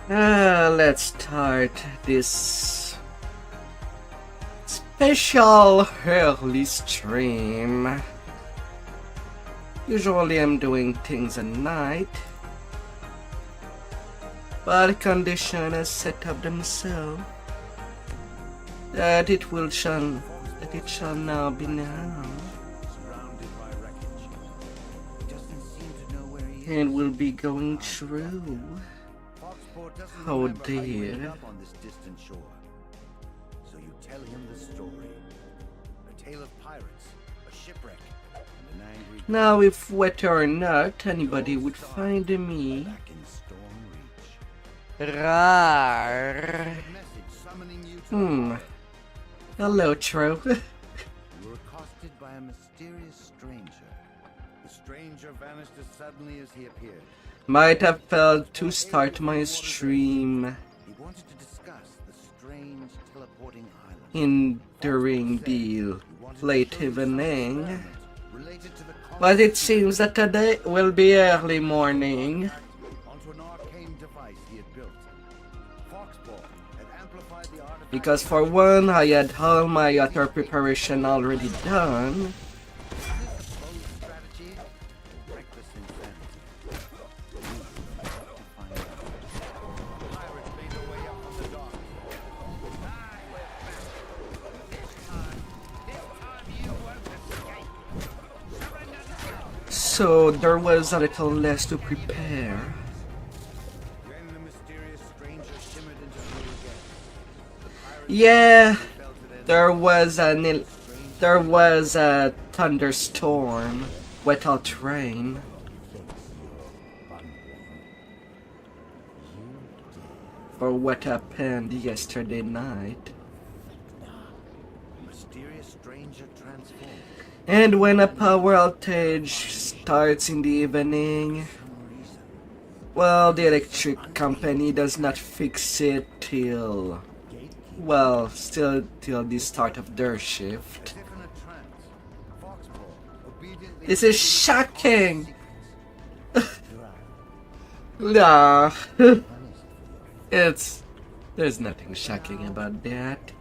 Let's start this special early stream. Usually I'm doing things at night, but condition has set up themselves that it shall now be now, and will be going through. Oh dear. So you tell him the story. A tale of pirates, a shipwreck, and an angry Now, if whether or not anybody would find me, back in Storm Reach. rar. A message summoning you to Hello, Tro. You were accosted by a mysterious stranger. The stranger vanished as suddenly as he appeared. Might have failed to start my stream He wanted to discuss the strange teleporting island. during the late evening, Related to the but it seems that today will be early morning. onto an arcane device he had built. Foxball had amplified the artifact. Because for one, I had all my other preparation already done. Bold strategy or reckless insanity. To find out. Pirates made their way up from the dock. So there was a little less to prepare. Then the mysterious stranger shimmered into view again. Yeah, there was a thunderstorm without rain. For what happened yesterday night. The mysterious stranger transformed. And when a power outage starts in the evening, well, the electric company does not fix it till, well, still till the start of their shift. As if in a trance, Foxball obediently This is shocking! Nah, there's nothing shocking about that.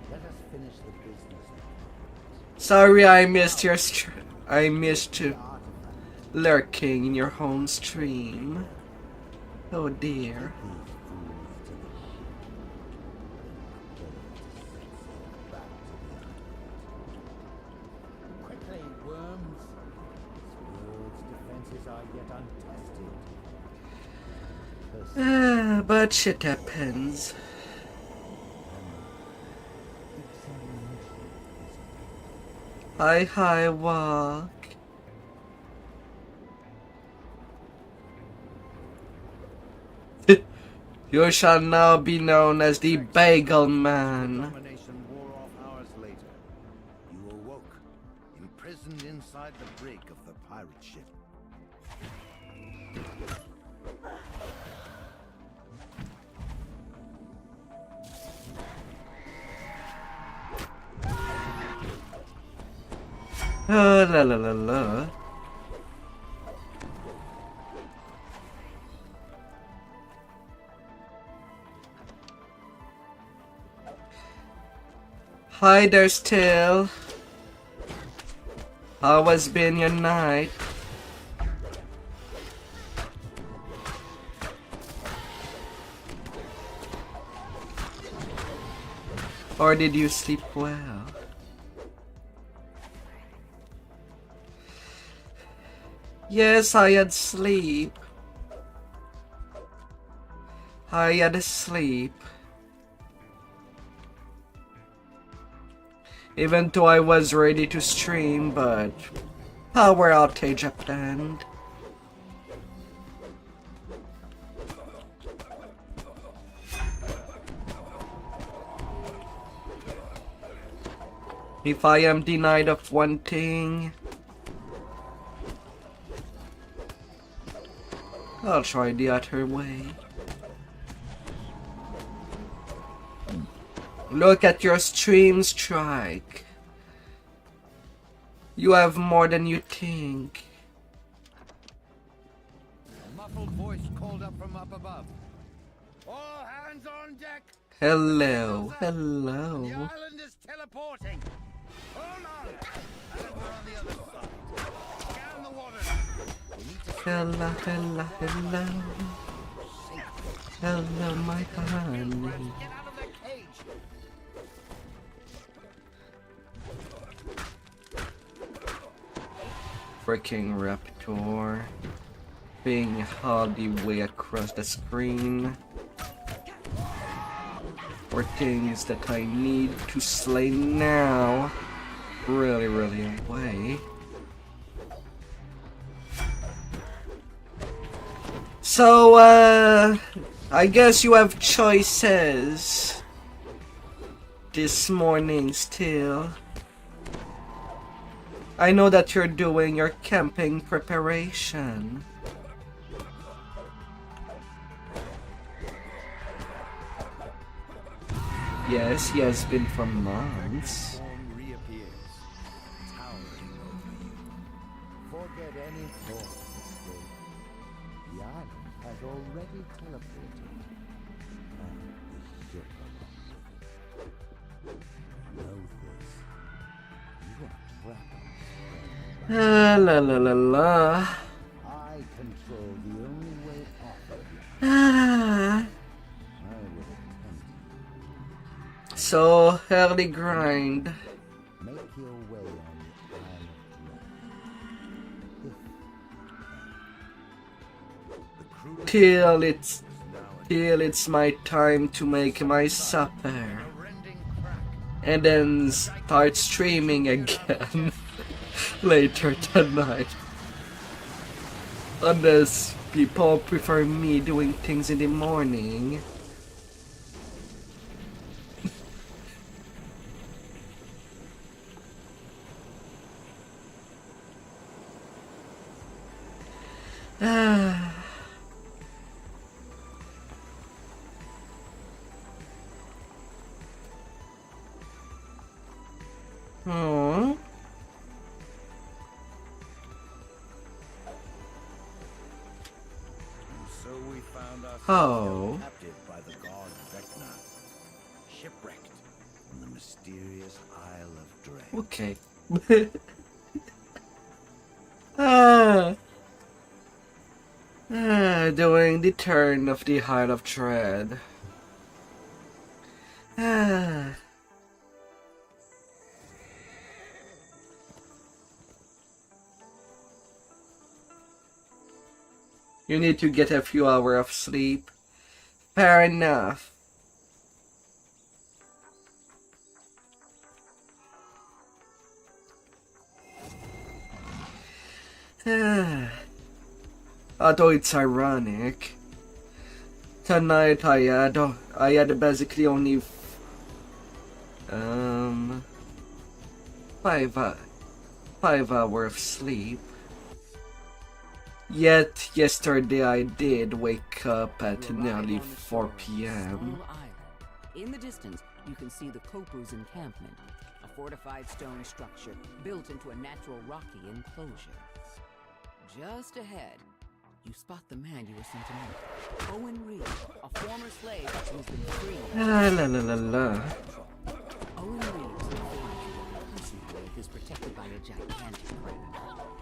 let us finish the business. Sorry I missed you lurking in your home stream. Oh dear. Quickly, worms. This world's defenses are yet untested. But shit happens. Hi, walk. You shall now be known as the Bagel Man. Domination wore off hours later. You awoke, imprisoned inside the brig of the pirate ship. Oh, la la la la. Hi there, still. How has been your night? Or did you sleep well? Yes, I had sleep. I had sleep. Even though I was ready to stream, but power outage happened. If I am denied of one thing, I'll try the other way. Look at your stream strike. You have more than you think. A muffled voice called up from up above. All hands on deck. Hello, The hello. island is teleporting. Hold on. And we're on the other side. Scan the water. Hello, hello, hello. Hello, my honey. Get out of the cage. Freaking raptor. Being hauled the way across the screen. For things that I need to slay now. Really, really away. So, I guess you have choices this morning still. I know that you're doing your camping preparation. Yes, he has been for months. Form reappears, towering over you. Forget any thought of escape. The island has already teleported, and the ship along with it. Know this. You are trapped. La la la la. I control the only way off of you. Ah. I will attend to you. So early grind. Make your way on the Isle of Dread. Till it's my time to make my supper. And then start streaming again later tonight. Unless people prefer me doing things in the morning. Oh. So we found ourselves Oh. captured by the god Vecna, shipwrecked on the mysterious Isle of Dread. Okay. Doing the turn of the Heart of Dread. You need to get a few hours of sleep. Fair enough. Although it's ironic, tonight I had basically only 5 hours of sleep. Yet yesterday I did wake up at nearly 4 p.m. In the distance, you can see the Kopu's encampment, a fortified stone structure built into a natural rocky enclosure. Just ahead, you spot the man you were sent to meet, Owen Reed, a former slave who's been freed. La la la la la. Owen Reed's cousin Wraith is protected by a gigantic crab.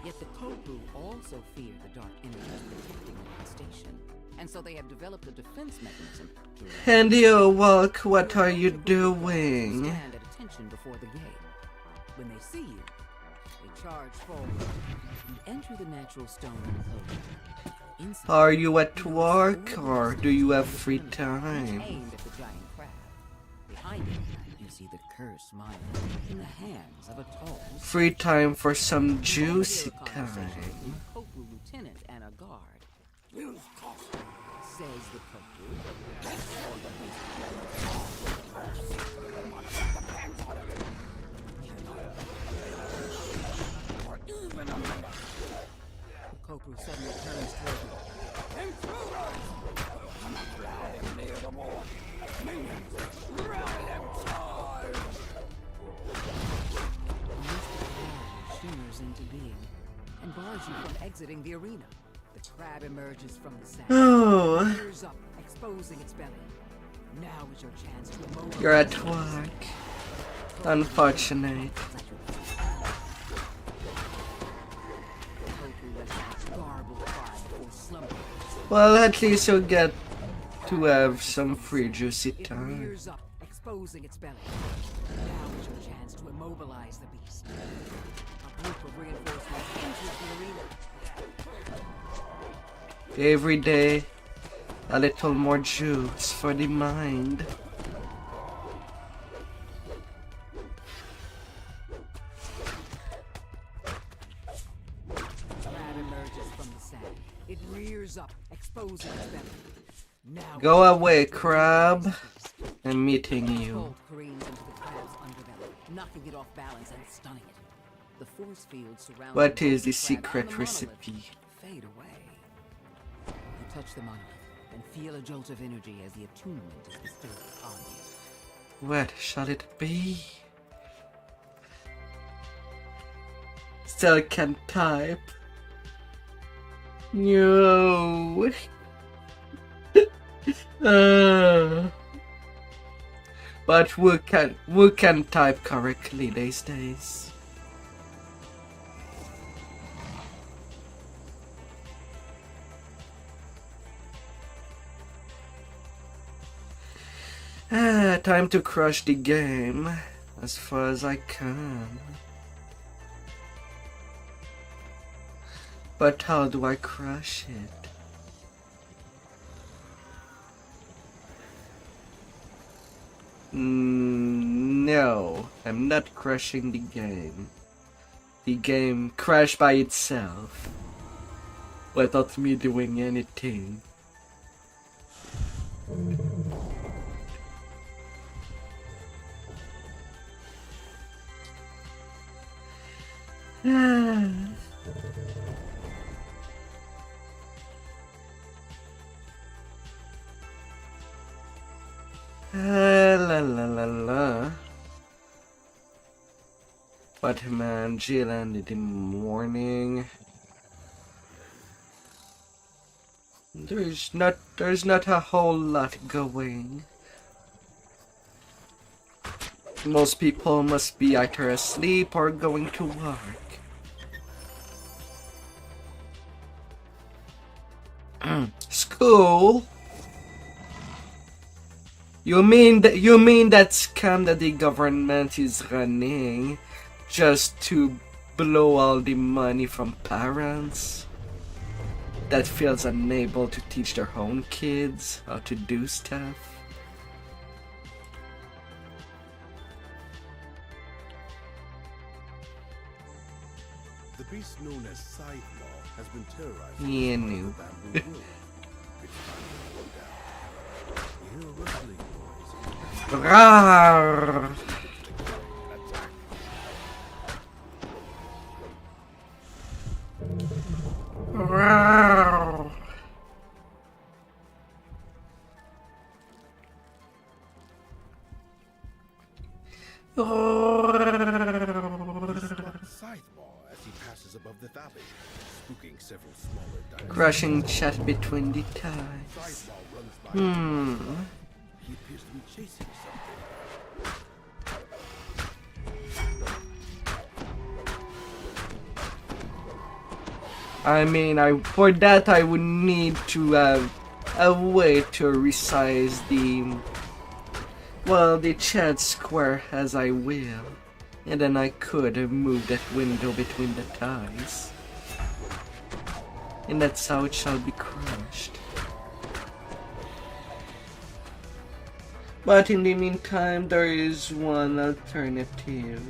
Yet the Kopu also fear the dark energies protecting the station, and so they have developed a defense mechanism to And you, Walk, what are you doing? stand at attention before the gate. When they see you, they charge forward and enter the natural stone enclosure. Inside, Are you at work or do you have free time? aimed at the giant crab. Behind it, you see the curse smiling in the hands of a tall, Free time for some juicy time. Kopu lieutenant and a guard. Says the Kopu. The Kopu suddenly turns toward you. Shimmers into being and bars you from exiting the arena. The Crab emerges from the sand. Oh, Rears up, exposing its belly. Now is your chance to immobilize. you're at work. Unfortunate. Well, at least you'll get to have some free juicy It time. rears up, exposing its belly. Now is your chance to immobilize the beast. A group of reinforcements enters the arena. Every day, a little more juice for the mind. Crab emerges from the sand. It rears up, exposing its belly. Now Go away, crab. I'm meeting you. bolt careens into the crab's underbelly, knocking it off balance and stunning it. The force field surrounding What both is the crab secret and the monolith recipe? fade away. You touch the monolith and feel a jolt of energy as the attunement is bestowed upon you. What shall it be? Still can't type. No. But who can type correctly these days? Time to crush the game as far as I can. But how do I crush it? No, I'm not crushing the game. The game crashed by itself without me doing anything. La la la la. But man, Jalen in the morning. There's not a whole lot going. Most people must be either asleep or going to work. School? You mean that scam that the government is running just to blow all the money from parents that feels unable to teach their own kids how to do stuff? The beast known as Scythemaw has been terrorizing Yeah, the no. bamboo grove. It's time to go down. You hear a rustling noise. Rawr. Attack. Rawr. Scythemaw as he passes above the valley, spooking several smaller dinosaurs. Crushing chat between the ties. Scythemaw runs by. Hmm. He appears to be chasing something. I mean, for that I would need to have a way to resize the chat square as I will, and then I could move that window between the ties, and that's how it shall be crushed. But in the meantime, there is one alternative.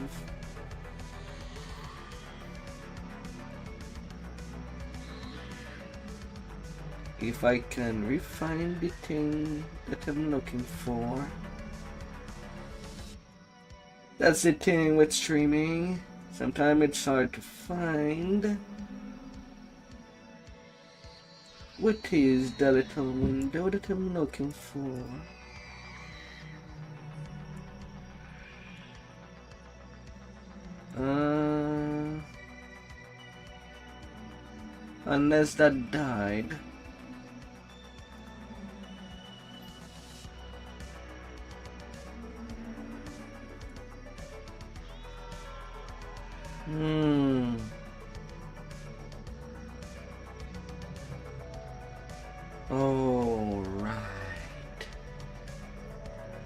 If I can refine the thing that I'm looking for. That's the thing with streaming. Sometimes it's hard to find. What is the little window that I'm looking for? Unless that died. Alright.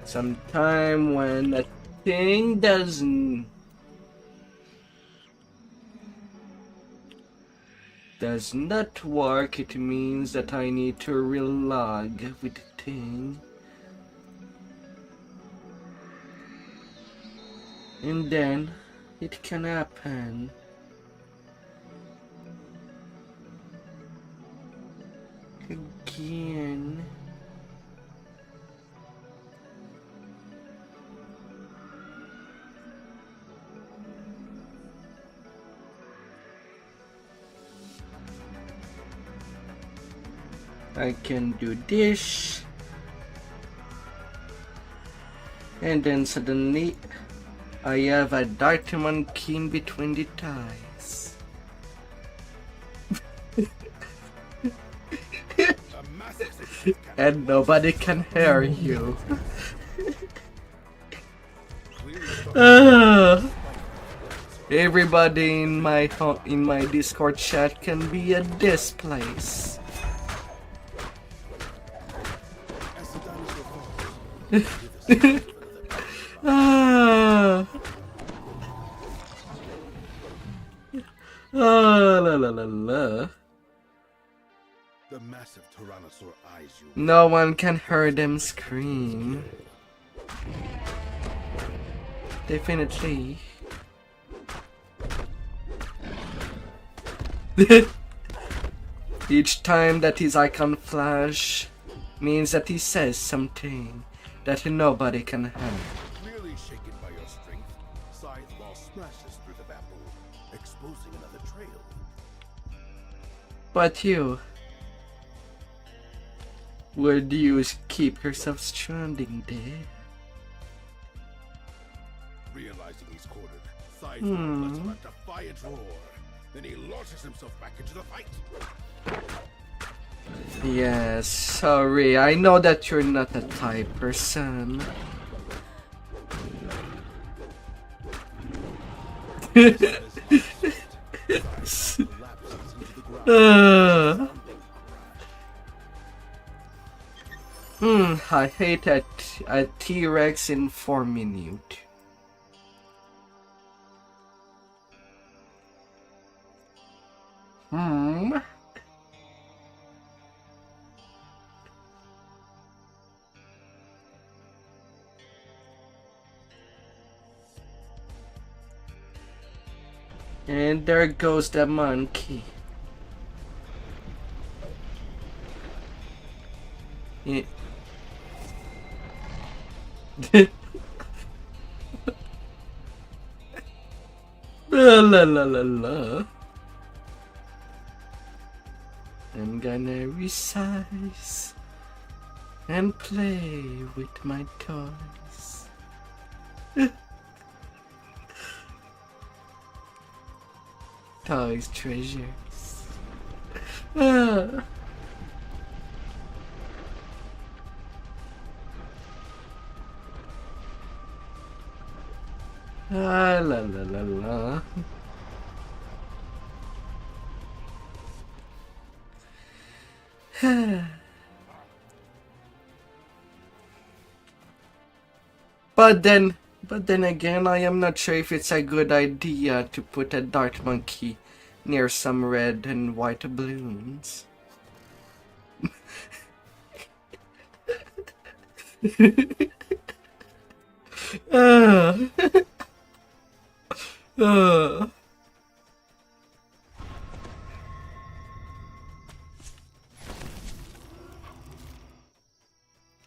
Sometime when a thing does not work, it means that I need to relog with the thing. And then it can happen. Again. I can do this. And then suddenly I have a dark monkey in between the ties. And nobody can hear you. Everybody in my Discord chat can be at this place. La la la la. The massive tyrannosaur eyes you. No one can hear them scream. Definitely. Each time that his icon flash means that he says something that nobody can hear. Clearly shaken by your strength, Scythe Ball smashes through the bamboo, exposing another trail. But you, would you keep yourself stranding there? Realizing he's cornered, Scythe Ball lets out a defiant roar. Then he launches himself back into the fight. Yes, sorry, I know that you're not a type person. I hate a T-Rex in 4 minutes. And there goes the monkey. Yeah. La la la la la. I'm gonna resize and play with my toys. Toys treasures. Ah. Ah, la la la la. But then again, I am not sure if it's a good idea to put a dart monkey near some red and white balloons.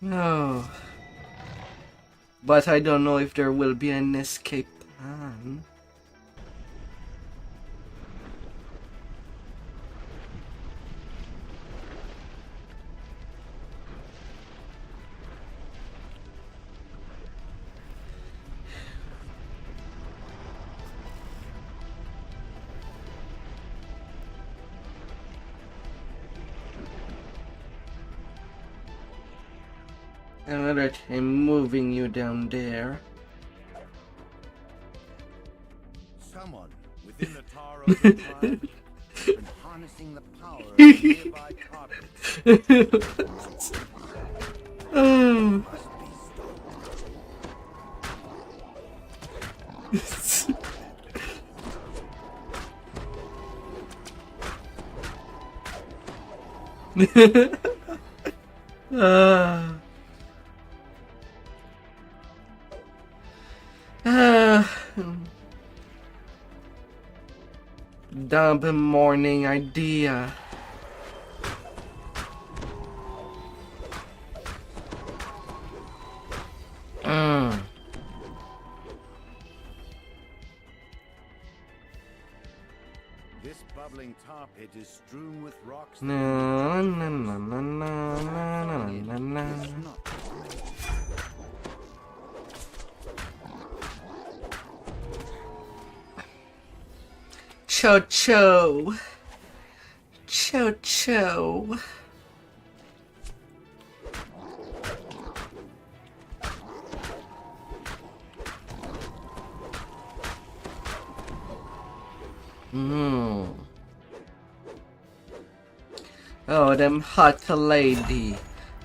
No. But I don't know if there will be an escape plan. Another time moving you down there. Someone within the Tar of the tribe has been harnessing the power of nearby carpets. Oh. Must be stopped. Ah. Ah. Dumb morning idea. This bubbling tar pit is strewn with rocks. that Na na na na na na na na na. is not Cho cho. Cho cho. Oh, them hot lady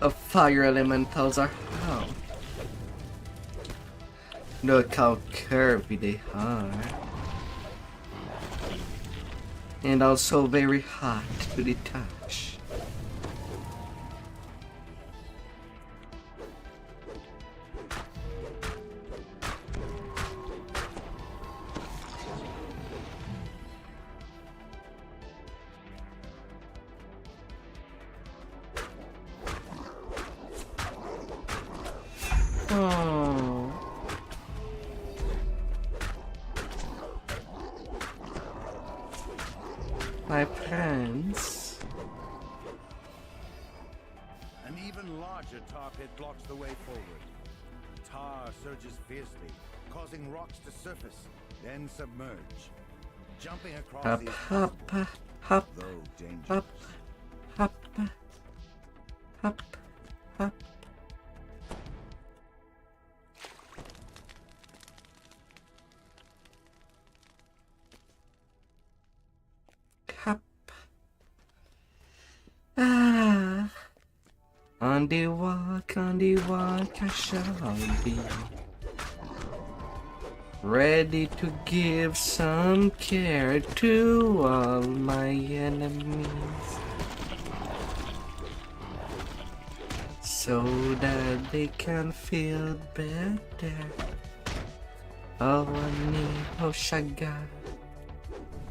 of fire elementals are hot. Look how curvy they are. And also very hot to the touch. Oh. My pants. An even larger tar pit blocks the way forward. Tar surges fiercely, causing rocks to surface, then submerge. Jumping across Hop, is hop, possible, hop, though dangerous. hop, hop, hop, hop. Hop. Ah. On the walk, I shall be. Ready to give some care to all my enemies, so that they can feel better. Oh, Shaga,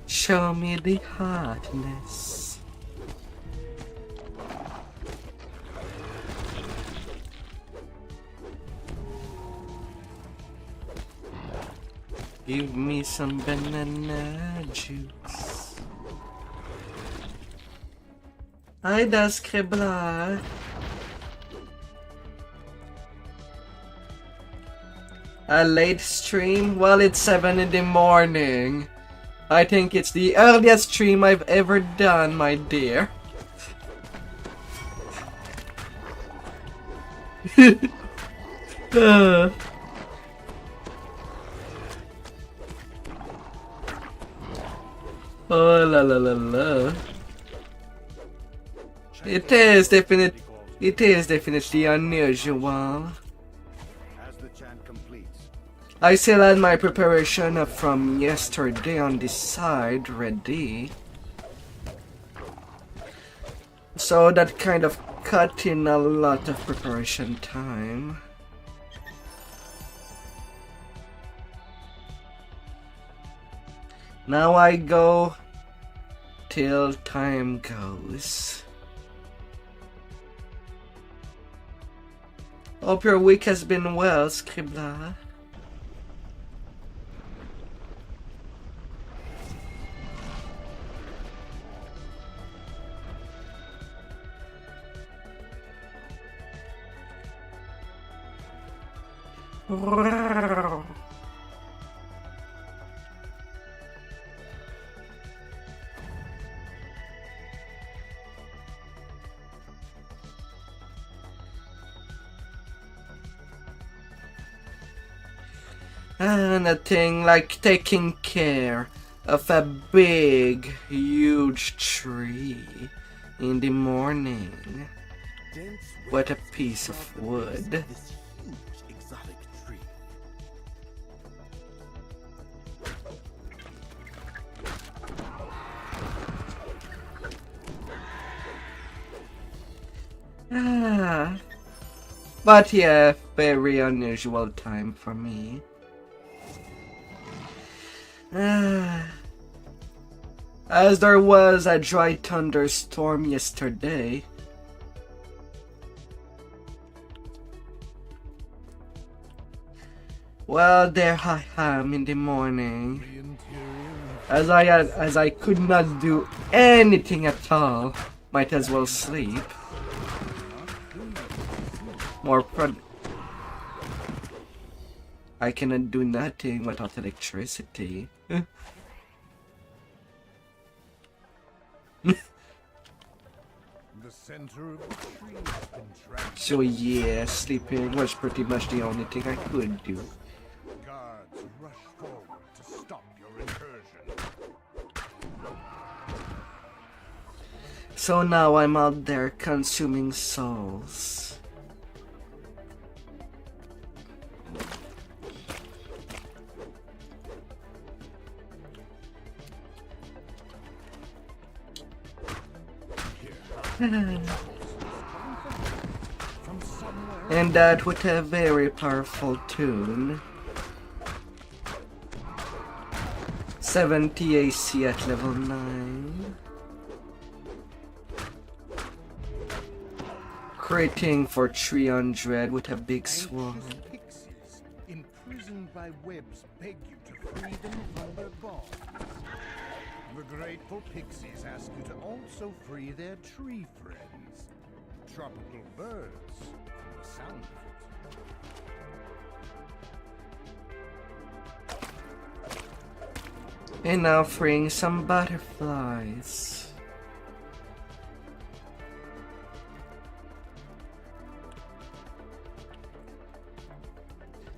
show me the hotness. Give me some banana juice. Hi, Scribbler. A late stream? Well, it's 7 in the morning. I think it's the earliest stream I've ever done, my dear. Oh la la la la. It is definitely unusual. As the chant completes, I still had my preparation from yesterday on this side ready. So that kind of cut in a lot of preparation time. Now I go till time goes. Hope your week has been well, Scribbler. Nothing like taking care of a big, huge tree in the morning. What a piece of wood. This huge exotic tree. But yeah, very unusual time for me. As there was a dry thunderstorm yesterday. Well, there I am in the morning. As I could not do anything at all, might as well sleep. I cannot do nothing without electricity. The center of the tree has been trapped. So yeah, sleeping was pretty much the only thing I could do. Guards rush forward to stop your incursion. So now I'm out there consuming souls. And that with a very powerful tune. 70 AC at level 9. Criting for 300 with a big sword. Pixies, imprisoned by webs, beg you to free them from their bonds. The grateful pixies ask you to also free their tree friends, tropical birds, from the sound of it. And now freeing some butterflies.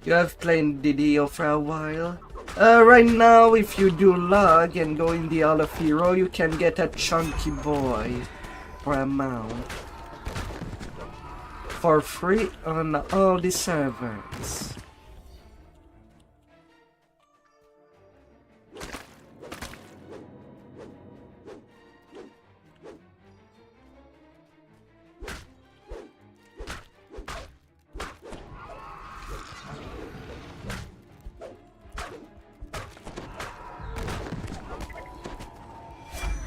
You have played DDO for a while? Right now, if you do log and go in the Hall of Hero, you can get a chunky boy for a mount. For free on all the servers.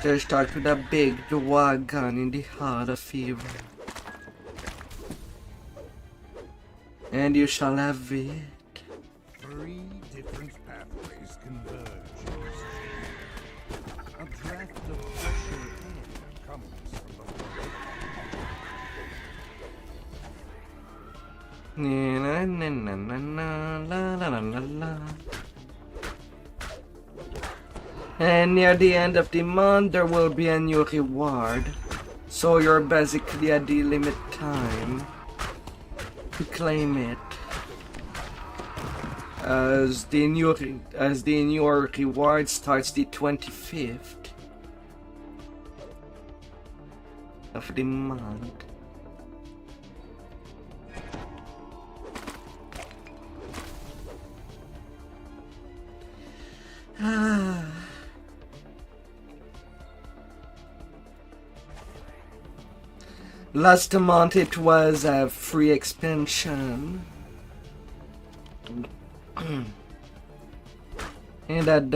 They start with a big dragon in the Hall of Hero. And you shall have it. 3 different pathways converge in this tree. A draft of fresher air comes from the forest. Na na na na na la la la la. And near the end of the month, there will be a new reward. So you're basically at the limit time to claim it. As the new reward starts the 25th of the month. Last month it was a free expansion. And that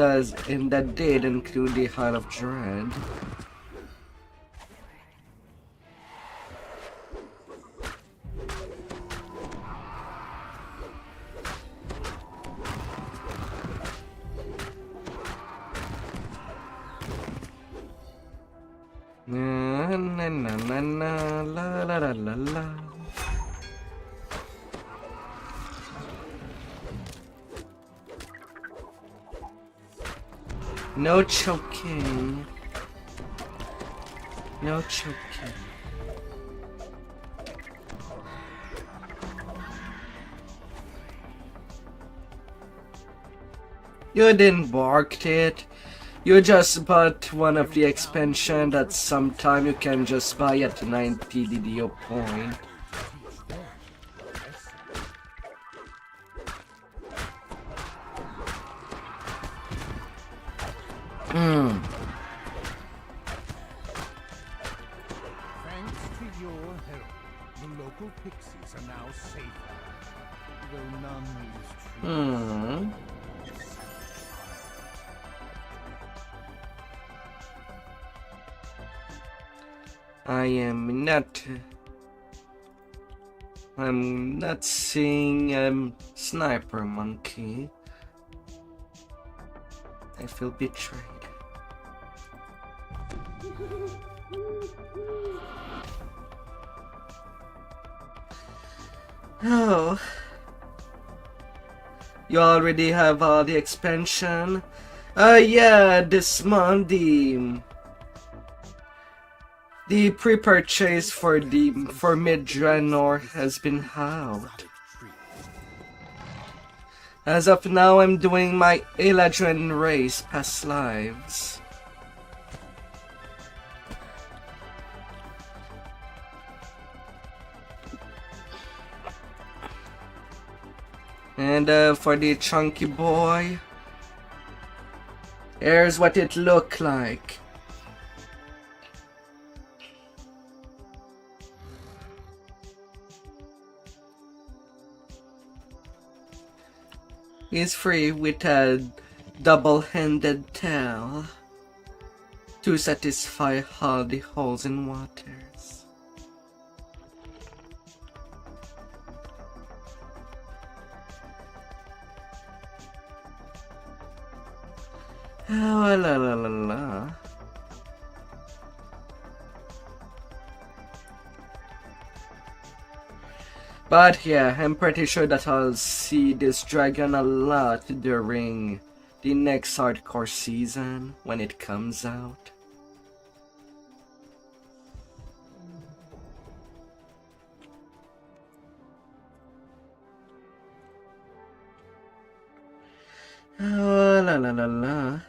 did include the Heart of Dread. Na na na na na la la la la la. No choking. No choking. You didn't bark it. You just bought one of the expansion that sometime you can just buy at 90 DDO point. Thanks to your help, the local pixies are now safer. Though none is true. I'm not seeing a sniper monkey. I feel betrayed. Oh. You already have all the expansion? Yeah, this month the pre-purchase for Mid-Draenor has been out. As of now, I'm doing my Eladrin race past lives. And for the chunky boy, here's what it looked like. He's free with a double-handed tail to satisfy all the holes in waters. Oh, la la la la. But yeah, I'm pretty sure that I'll see this dragon a lot during the next hardcore season when it comes out. Oh, la la la la.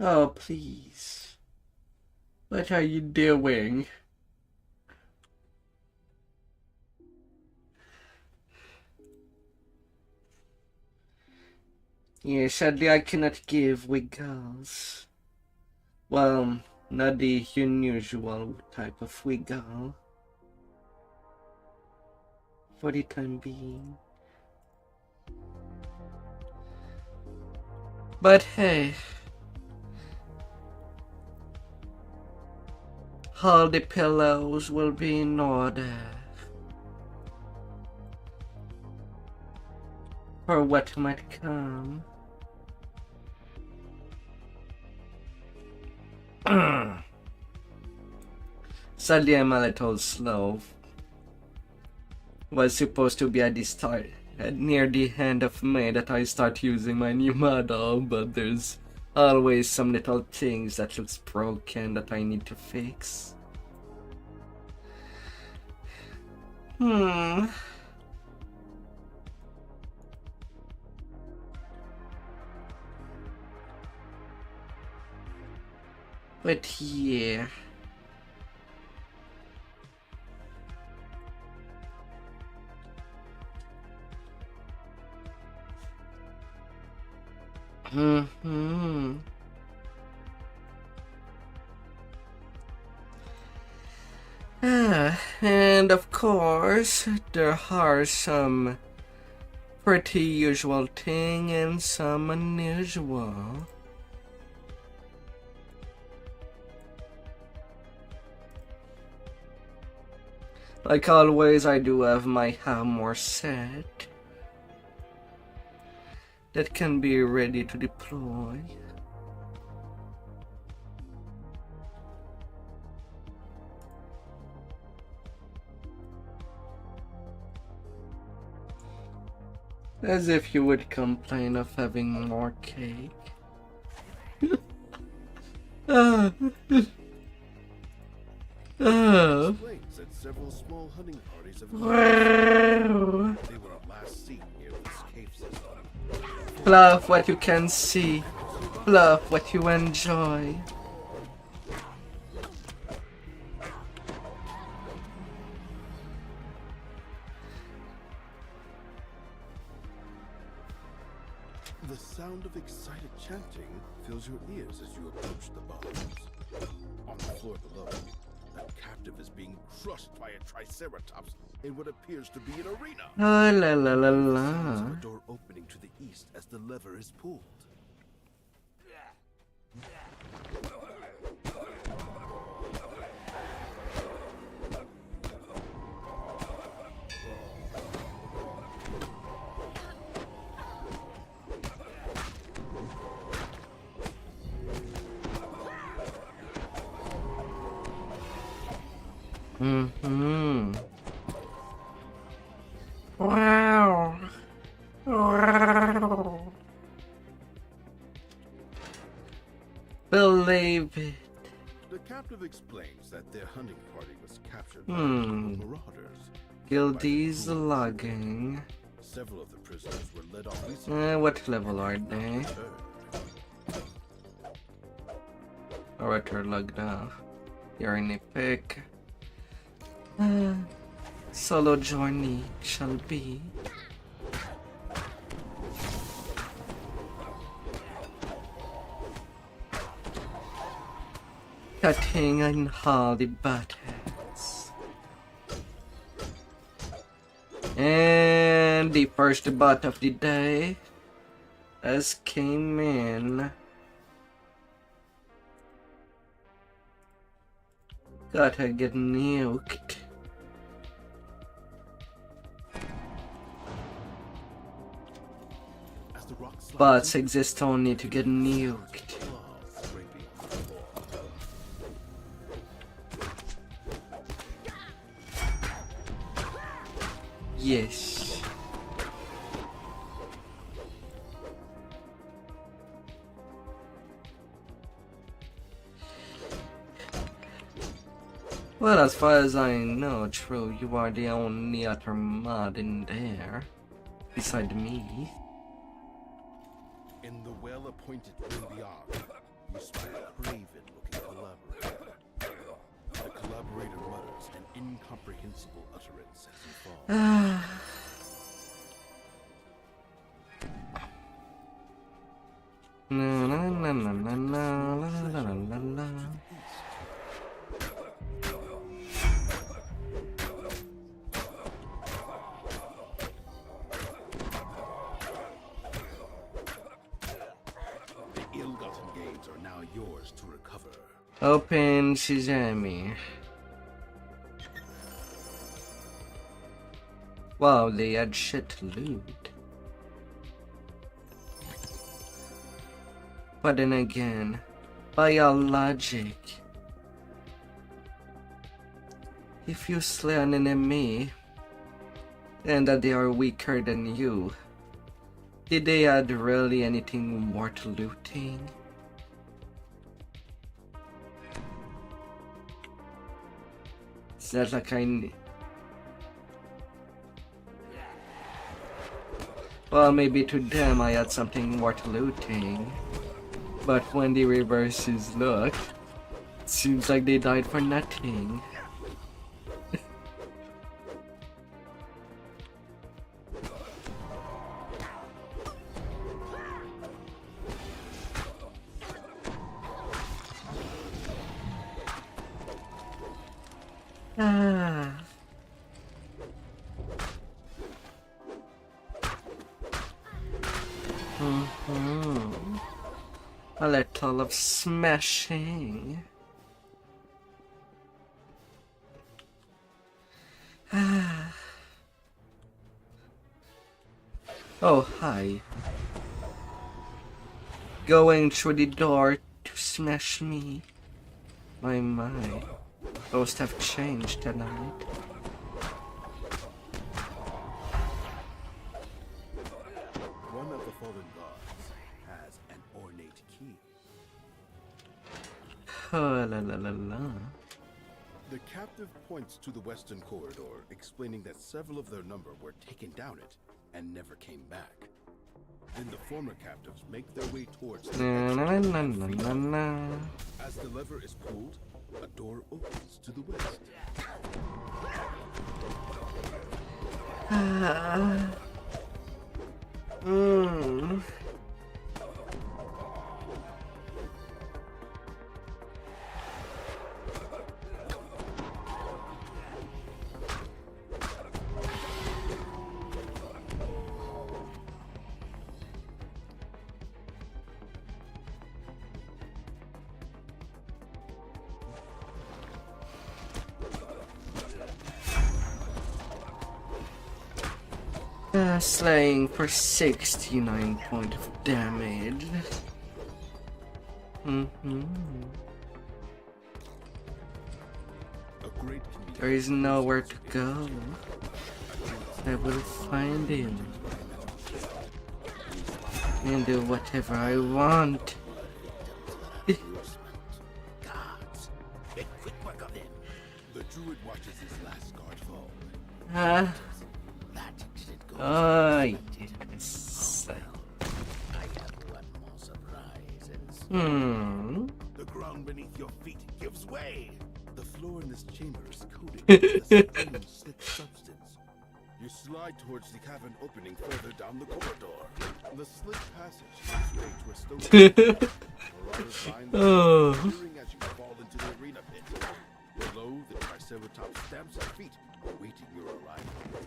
Oh, please. What are you doing? Yeah, sadly I cannot give wiggles. Well, not the unusual type of wiggle. For the time being. But hey. All the pillows will be in order for what might come. Sadly, I'm a little slow. Was supposed to be at the start, near the end of May, that I start using my new model, but there's always some little things that looks broken that I need to fix. But yeah. And of course, there are some pretty usual thing and some unusual. Like always, I do have my hammer set that can be ready to deploy. As if you would complain of having more cake. Explains that several small hunting parties have Wow. They were Love what you can see. Love what you enjoy. The sound of excited chanting fills your ears as you approach the bones. On the floor below, a captive is being crushed by a triceratops in what appears to be an arena. Ah, la la la Sounds of la. a door opening to the east as the lever is pulled. Mm-hmm. Wow. Wow. Believe it. The captive explains that their hunting party was captured by Hmm. marauders. Guilty's logging. Several of the prisoners were led off recently. What level are they? Alright, we're logged off. You're in a pick. Solo journey shall be. Cutting and hardy buttons. And the first bot of the day has came in. Gotta get nuked. As the rock slides Bots exist only to get nuked. claws scraping on the floor. Yes. Well, as far as I know, true, you are the only other mod in there. Beside me. In the well-appointed room beyond, you spy a craven-looking collaborator. The collaborator mutters an incomprehensible utterance as he falls. Na na na na na na la la la la la. The ill-gotten gains are now yours to recover. Open Sesame. Wow, they had shit loot. But then again, by your logic, if you slay an enemy and that they are weaker than you, did they add really anything worth looting? It's not like well, maybe to them I had something worth looting. But when the reverses look, it seems like they died for nothing. Ah. A little of smashing. Oh, hi. Going through the door to smash me. My. Those have changed tonight. One of the fallen gods has an ornate key. Oh, la la la la. The captive points to the western corridor, explaining that several of their number were taken down it and never came back. Then the former captives make their way towards the Na, na, next na, door na, of na, freedom. na. As the lever is pulled, a door opens to the west. Mm. Slaying for 69 points of damage. A great There is nowhere to go. I will find him and do whatever I want. guards. Make quick work of them. The druid watches his last guard fall. Ah, That didn't go I did I have one more surprise. The The ground beneath your feet gives way. The floor in this chamber is coated with a strange slick substance. You slide towards the cavern opening further down the corridor. The slick passage gives way to a stone. Marauders find Oh. clearing as you fall into the arena pit. Below, the Triceratops stamps its feet, awaiting your arrival.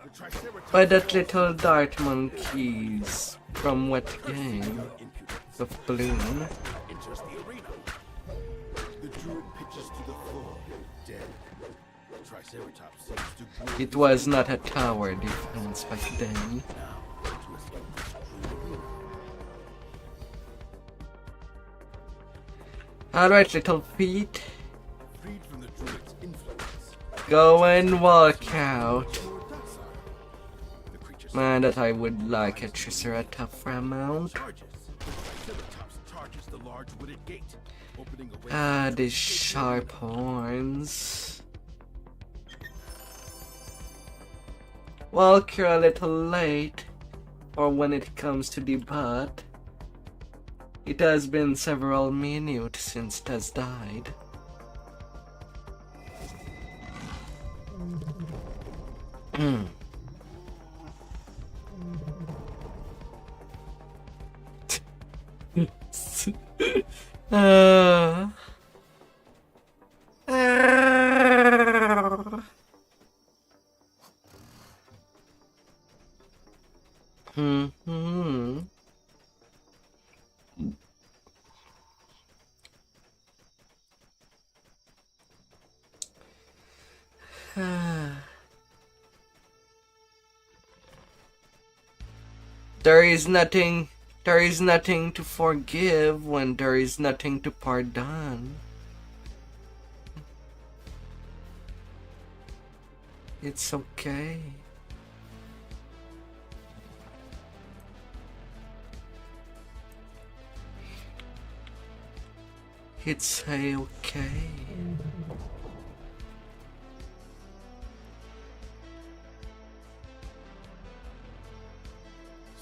The Triceratops By that little dart monkeys from what game? impudence Of Bloom. enters the arena. The druid pitches to the floor, dead. The Triceratops seems to grow It was not a tower defense back then. now to escape this cruel arena. Alright, little feet. Freed from the druid's influence, Go and walk out. more docile. The creature Man, that I would like a Triceratops for a mount. charges. The Triceratops charges the large wooded gate, opening a way. Ah, these sharp horns. Walk, you're a little late for when it comes to debut. It has been several minutes since it has died. uh, hmm. There is nothing to forgive when there is nothing to pardon. It's okay. It's okay.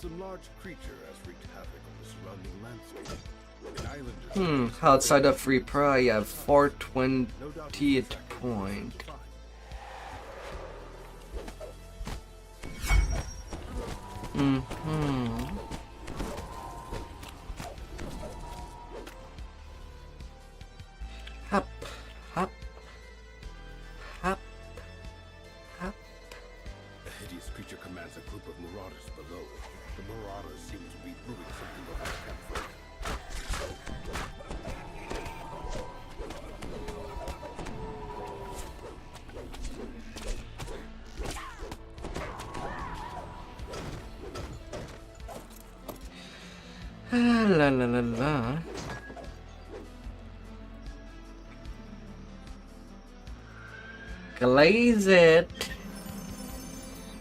Some large creature has wreaked havoc on the surrounding landscape. An island Outside of free prey, I have 428 point. Hop, hop, hop, hop. A hideous creature commands a group of marauders below. The marauders seem to be brewing something over the campfire. La la la la. Glaze it.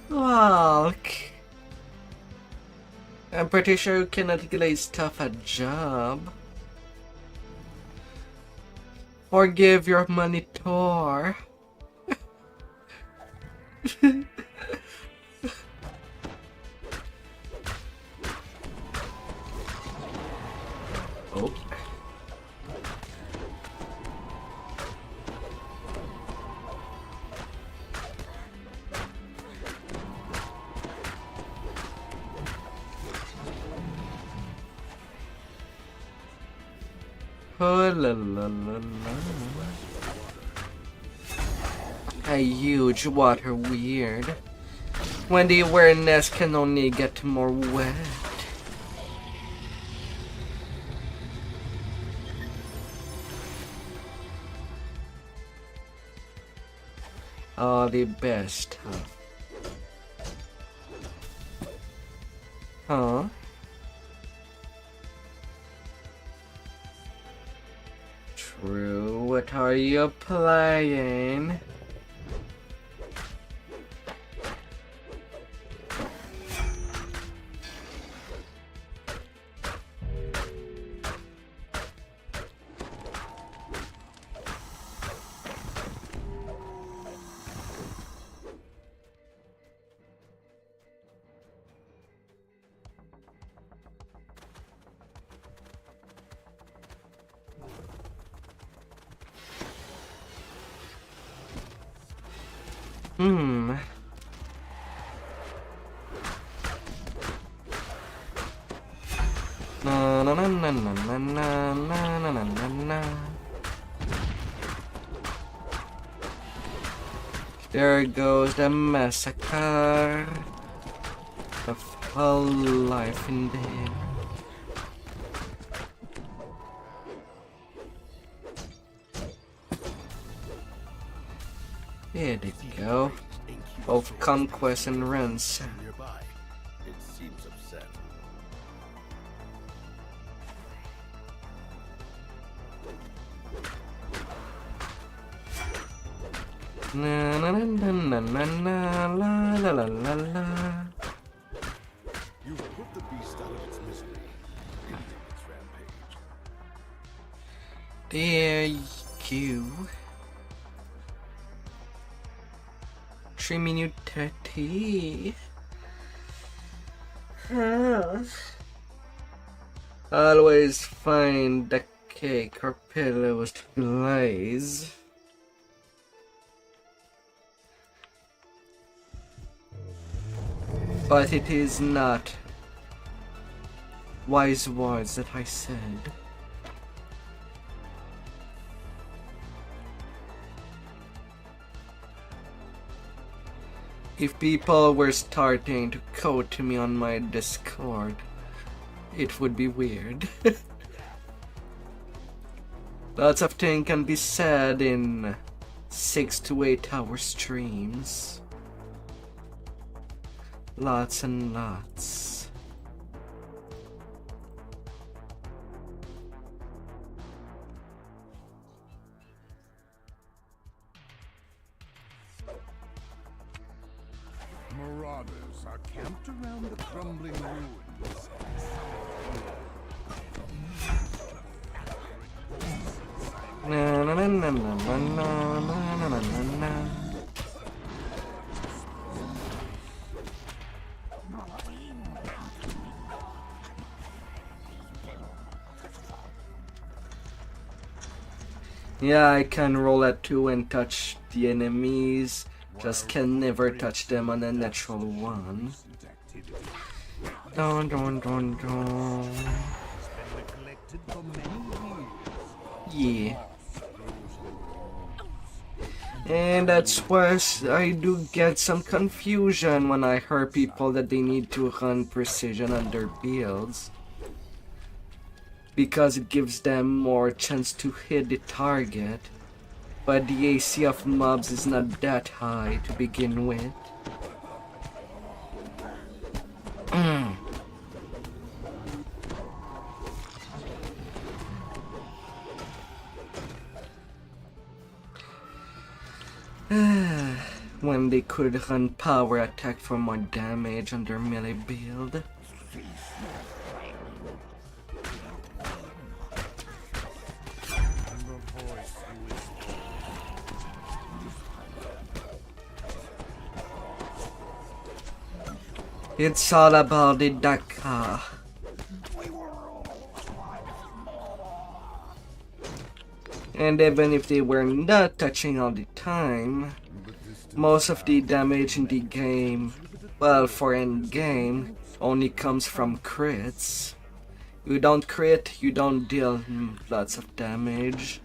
Walk. I'm pretty sure you cannot glaze stuff a job. Forgive your monitor. Oh la la la la. A huge water weird. When the awareness can only get more wet. Oh, the best, huh? Huh? True, what are you playing? Na na na na na na na na na na na. There goes the massacre of all life in there. There they go. Both conquest and ransom. Nearby. It seems upset. Na na na na na na la la la la la. You've put the beast out of its misery. Into its rampage. There you. 3 minutes 30. Always find the cake or pillows to glaze. But it is not wise words that I said. If people were starting to code to me on my Discord, it would be weird. Lots of things can be said in 6 to 8 hour streams. Lots and lots. Marauders are camped around the crumbling ruins. Na na na na na na na na na na na. Yeah, I can roll at 2 and touch the enemies, just can never touch them on a natural 1. Dun dun dun dun. Yeah. And that's why I do get some confusion when I hear people that they need to run precision on their builds. Because it gives them more chance to hit the target, but the AC of mobs is not that high to begin with. When they could run power attack for more damage on their melee build. It's all about the Dakar. And even if they were not touching all the time, most of the damage in the game, well, for end game, only comes from crits. You don't crit, you don't deal lots of damage.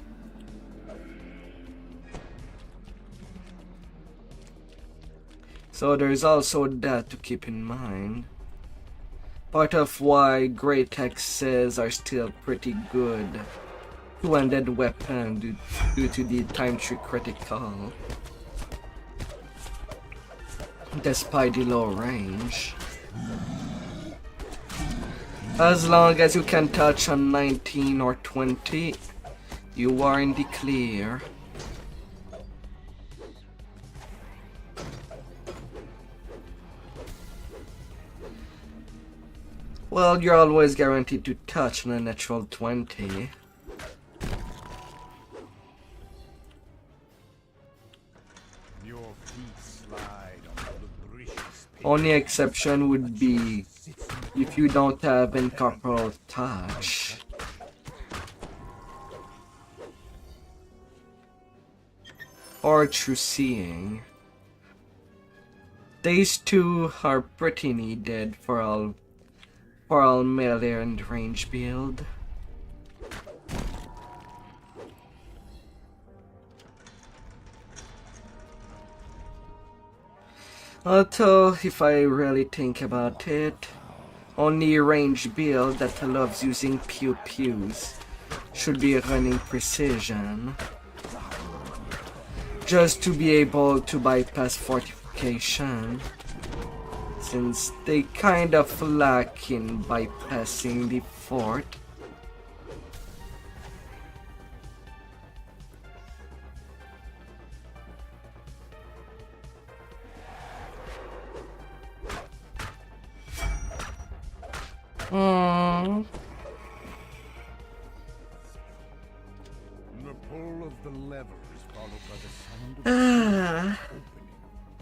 So there's also that to keep in mind. Part of why great axes are still pretty good. Two-handed weapon due to the time trick critical. Despite the low range. As long as you can touch on 19 or 20, you are in the clear. Well, you're always guaranteed to touch on a natural 20. Your feet slide on the lubricious Only exception would be if you don't have incorporeal touch. Or true seeing. These two are pretty needed for all melee and range build. Although, if I really think about it, only range build that loves using pew-pews should be running precision. Just to be able to bypass fortification, since they kind of lack in bypassing the fort. The pull of the lever is followed by the sound of the opening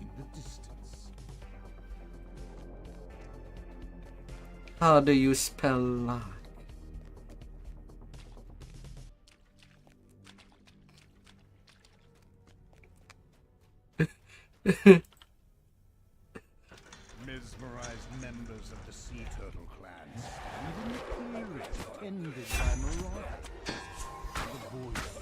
in the distance. How do you spell lock? Mesmerized members of the sea turtle clan stand in the clearing tended by marauders. The voice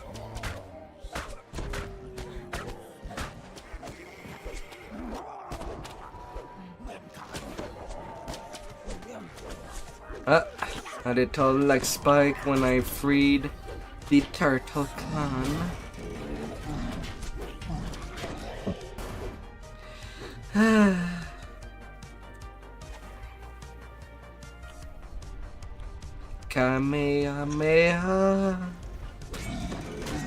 I did totally like Spike when I freed the turtle clan. Kamehameha.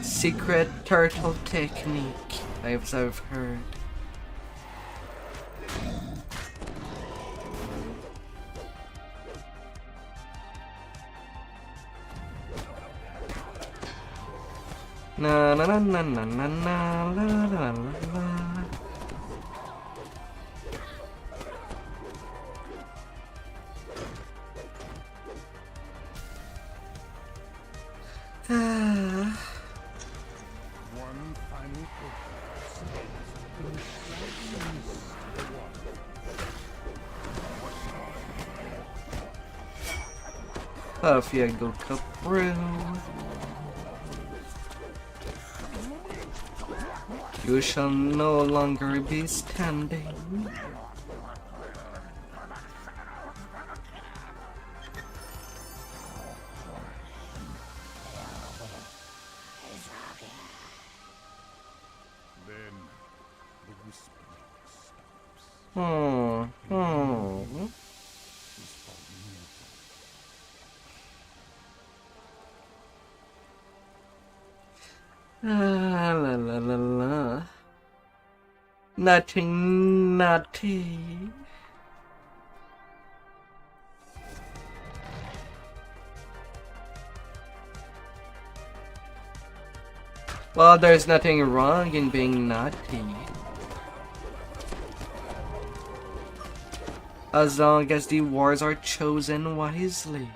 Secret turtle technique, I've heard. Na na na na na na na la la la la. one final Puffy go Capru. You shall no longer be standing. Then the whispering stops. Oh, oh. La la la la. Nothing naughty. Well, there's nothing wrong in being naughty. As long as the wars are chosen wisely.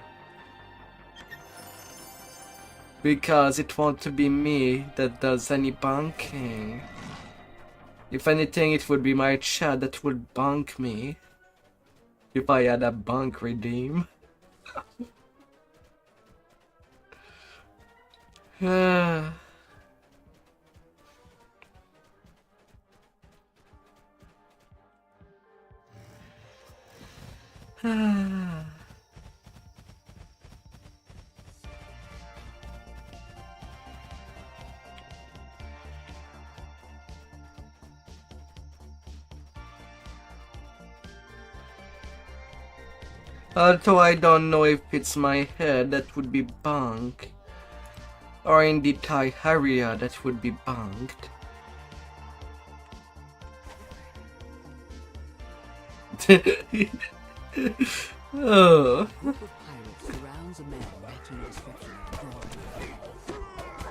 Because it won't be me that does any bunking. If anything, it would be my chat that would bunk me. If I had a bunk redeem. Although I don't know if it's my head, that would be bunk. Or in the Thai area, that would be bunked. Oh. A group of pirates surrounds a man matching the description of Doran.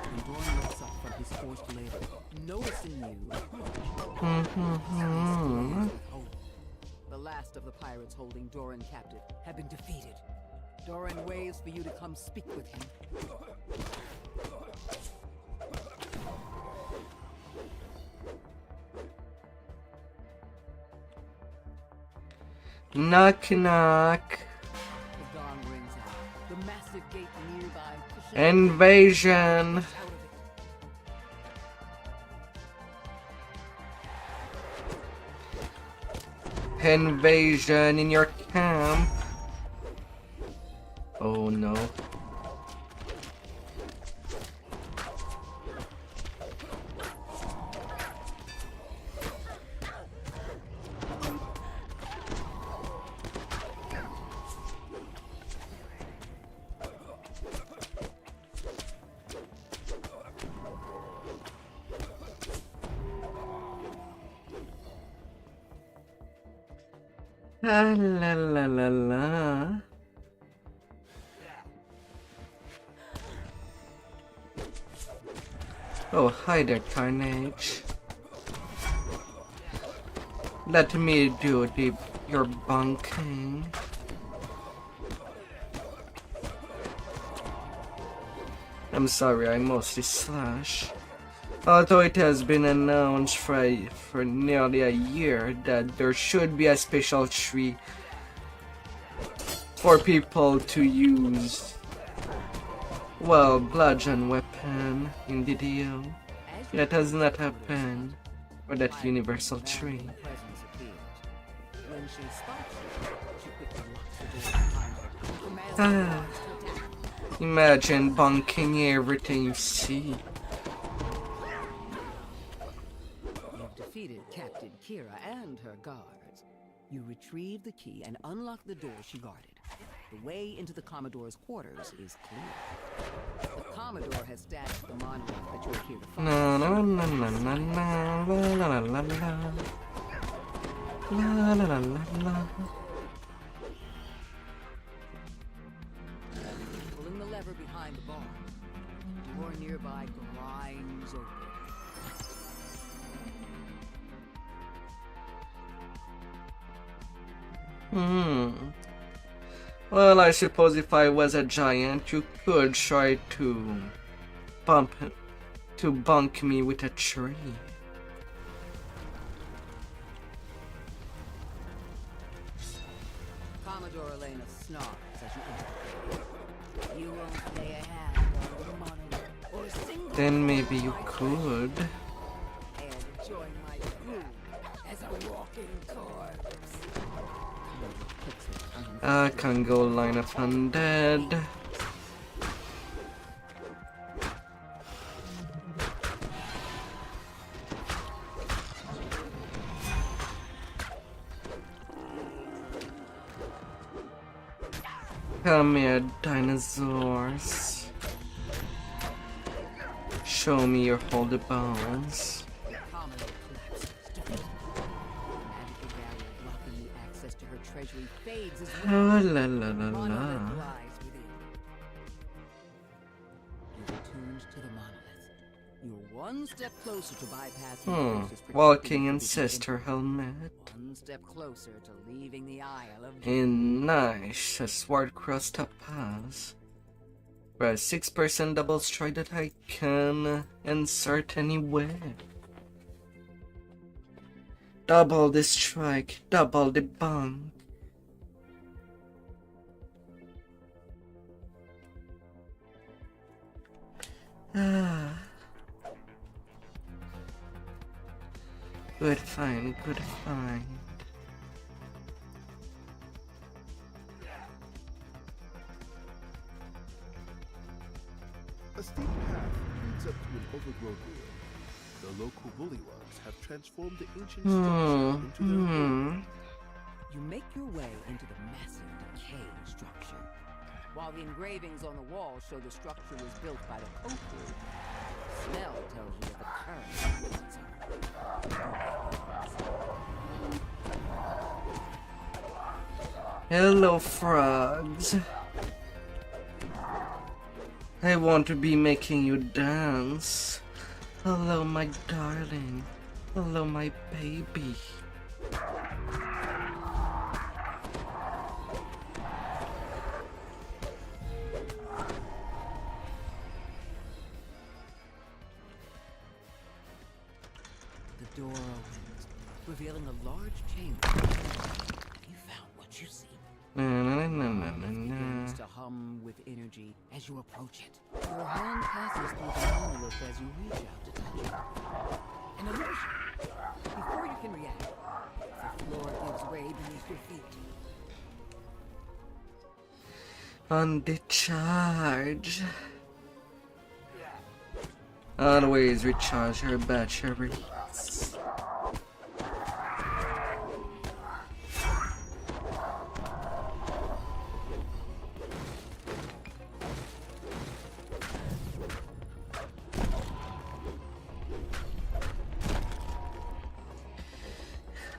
When Doran looks up from his forced labor, noticing you, the last of the pirates holding Doran captive have been defeated. Doran waves for you to come speak with him. Knock knock. The gong rings out. The massive gate nearby pushes Invasion. out of it. Invasion in your camp. Oh no. La la la la la. Oh, hi there, Carnage. Let me do your bunking. I'm sorry, I mostly slash. Although it has been announced for nearly a year that there should be a special tree for people to use, well, bludgeon weapon in DDO. That has not happened for that universal tree. When she spots you, she quickly locks the door behind her. Commands the guards to attack. Imagine bunking everything you see. You've defeated Captain Kira and her guards. You retrieve the key and unlock the door she guarded. The way into the Commodore's quarters is clear. The Commodore has stashed the monolith that you're here to find. La la la la la la la la la la la la la la. Pulling the lever behind the bar, the door nearby grinds open. Well, I suppose if I was a giant, you could try to bunk me with a tree. Commodore Elena snarls as you enter the cave. You won't lay a hand on the monolith or a single Then maybe you could. and join my crew as a walking corpse. Commodore puts her tongue I can go line of undead. Come here, dinosaurs. Show me your hold the bones. Commodore collapses, defeated. The magical barrier blocking the access to her treasury fades as Oh, well. la la la Monolith la. lies within. You're attuned to the monolith. You're one step closer to bypassing the forces protecting Walking you ancestor helmet. one step closer to leaving the Isle of In nice, a sword cross pass. Press 6% double strike that I can insert anywhere. Double the strike, double the bunk. Ah. Good find, good find. A steep path leads up to an overgrown ruin. The local bullywugs have transformed the ancient structure into their home. You make your way into the massive, decaying structure. While the engravings on the wall show the structure was built by the Koku, the smell tells you that the current ones are. Hello, frogs. I want to be making you dance. Hello, my darling. Hello, my baby. The door opens, revealing a large chamber. You found what you seek. Begins to hum with energy as you approach it. Your hand passes through the monolith as you reach out to touch it. An illusion. Before you can react, the floor gives way beneath your feet. On the charge. Always recharge her batteries.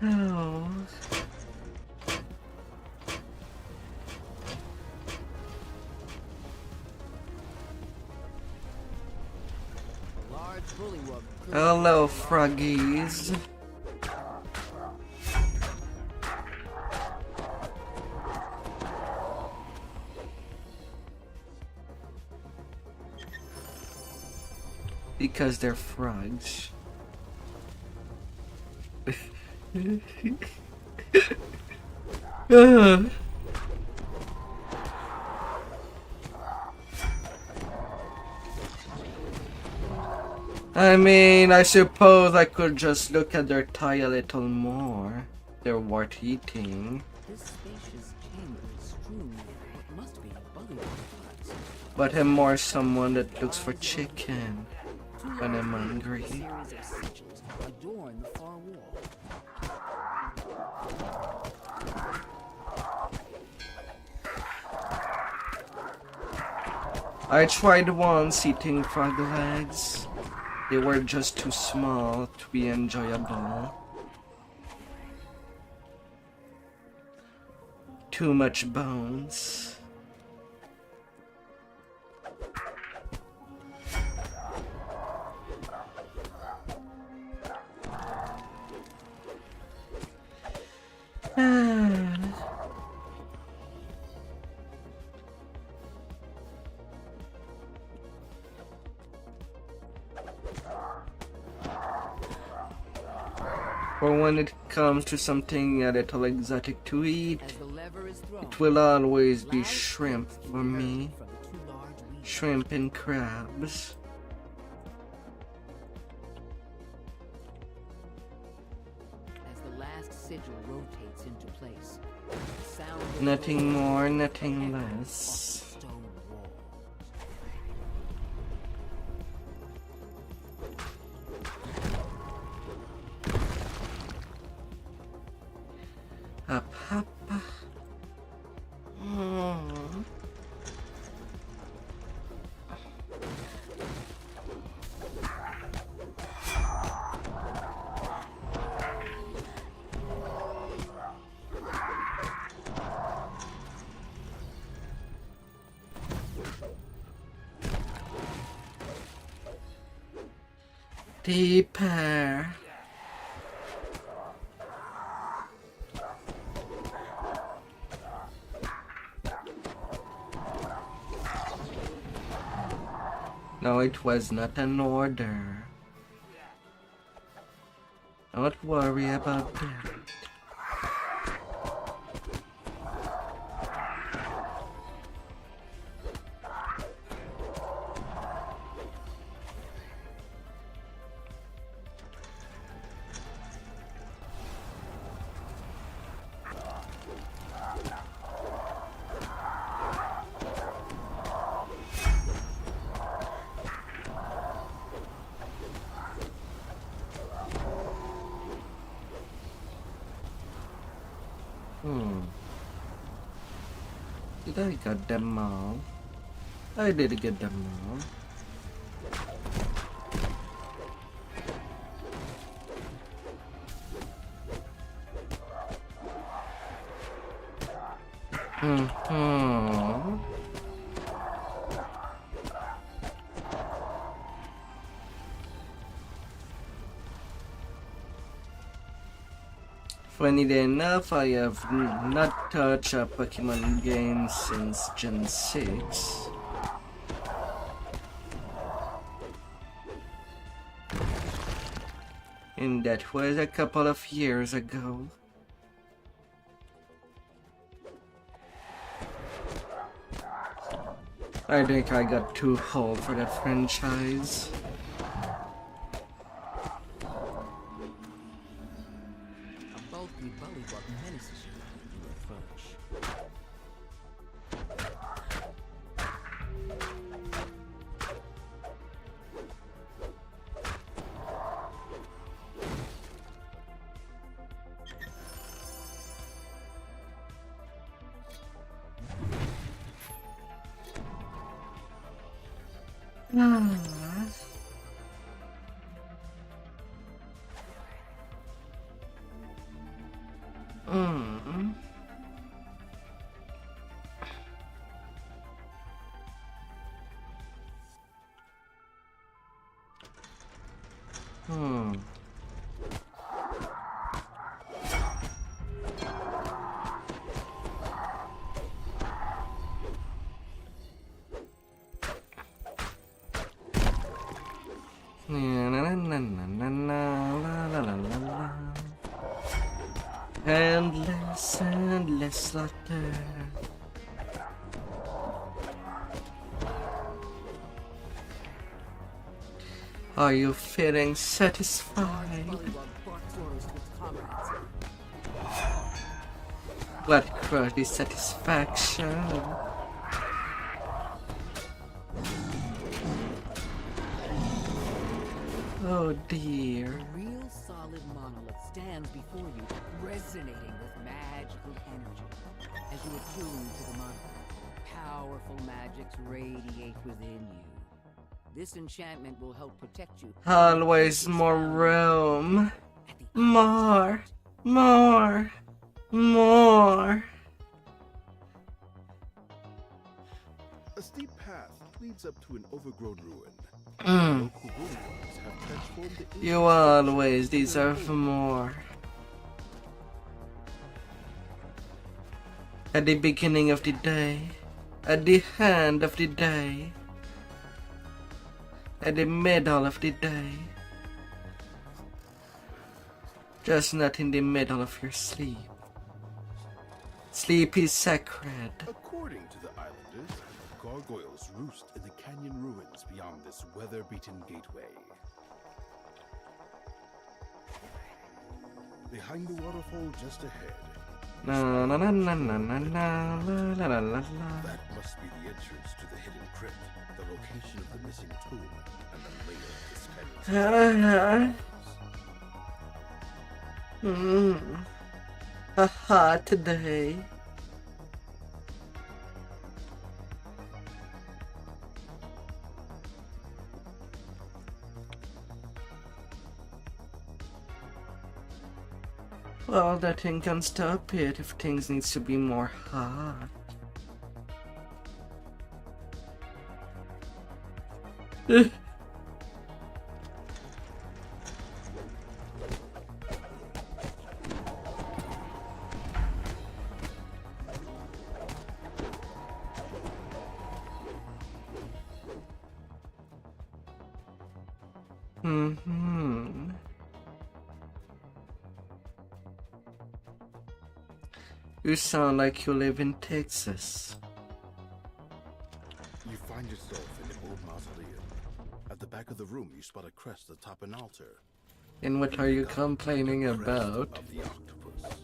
Oh. Large bullywug. Hello, froggies. Because they're frogs. I mean, I suppose I could just look at their tie a little more. They're worth eating. This spacious chamber is strewn with what must be bullywug parts. But I'm more someone that looks for chicken when I'm hungry. A series of sigils adorn the far wall. I tried once eating frog legs. They were just too small to be enjoyable. Too much bones. For when it comes to something a little exotic to eat, As the lever is thrown, it will always be shrimp for emerge me. from the two large wheels. Shrimp and crabs. As the last sigil rotates into place, the sound of Nothing more, nothing echoes less. off the stone walls. Up, up. Mm. Deeper. No, it was not an order. Don't worry about that. Hmm. Did I get them all? I did get them all. Hmm. Funny enough, I have not touched a Pokemon game since Gen 6. And that was a couple of years ago. I think I got too old for that franchise. A bulky bullywug menaces you as you approach. Endless laughter. Are you feeling satisfied? What crusty satisfaction? Oh dear. A real solid monolith stands before you, resonating with magical energy. As you attune to the monolith, powerful magics radiate within you. This enchantment will help protect you. Always more room. More. More. More. A steep path leads up to an overgrown ruin. Local bulldogs have transformed it into You always deserve more. At the beginning of the day, at the end of the day, at the middle of the day. Just not in the middle of your sleep. Sleep is sacred. According to the islanders, gargoyles roost in the canyon ruins beyond this weather-beaten gateway. Behind the waterfall just ahead. Na na na na na na na la la la la. That must be the entrance to the hidden crypt, the location of the missing tomb, and the lair of this canyon. A hot day. Well, that thing can stop it if things needs to be more hot. You sound like you live in Texas. You find yourself in an old mausoleum. At the back of the room, you spot a crest atop an altar. And what are you complaining about? Of the octopus.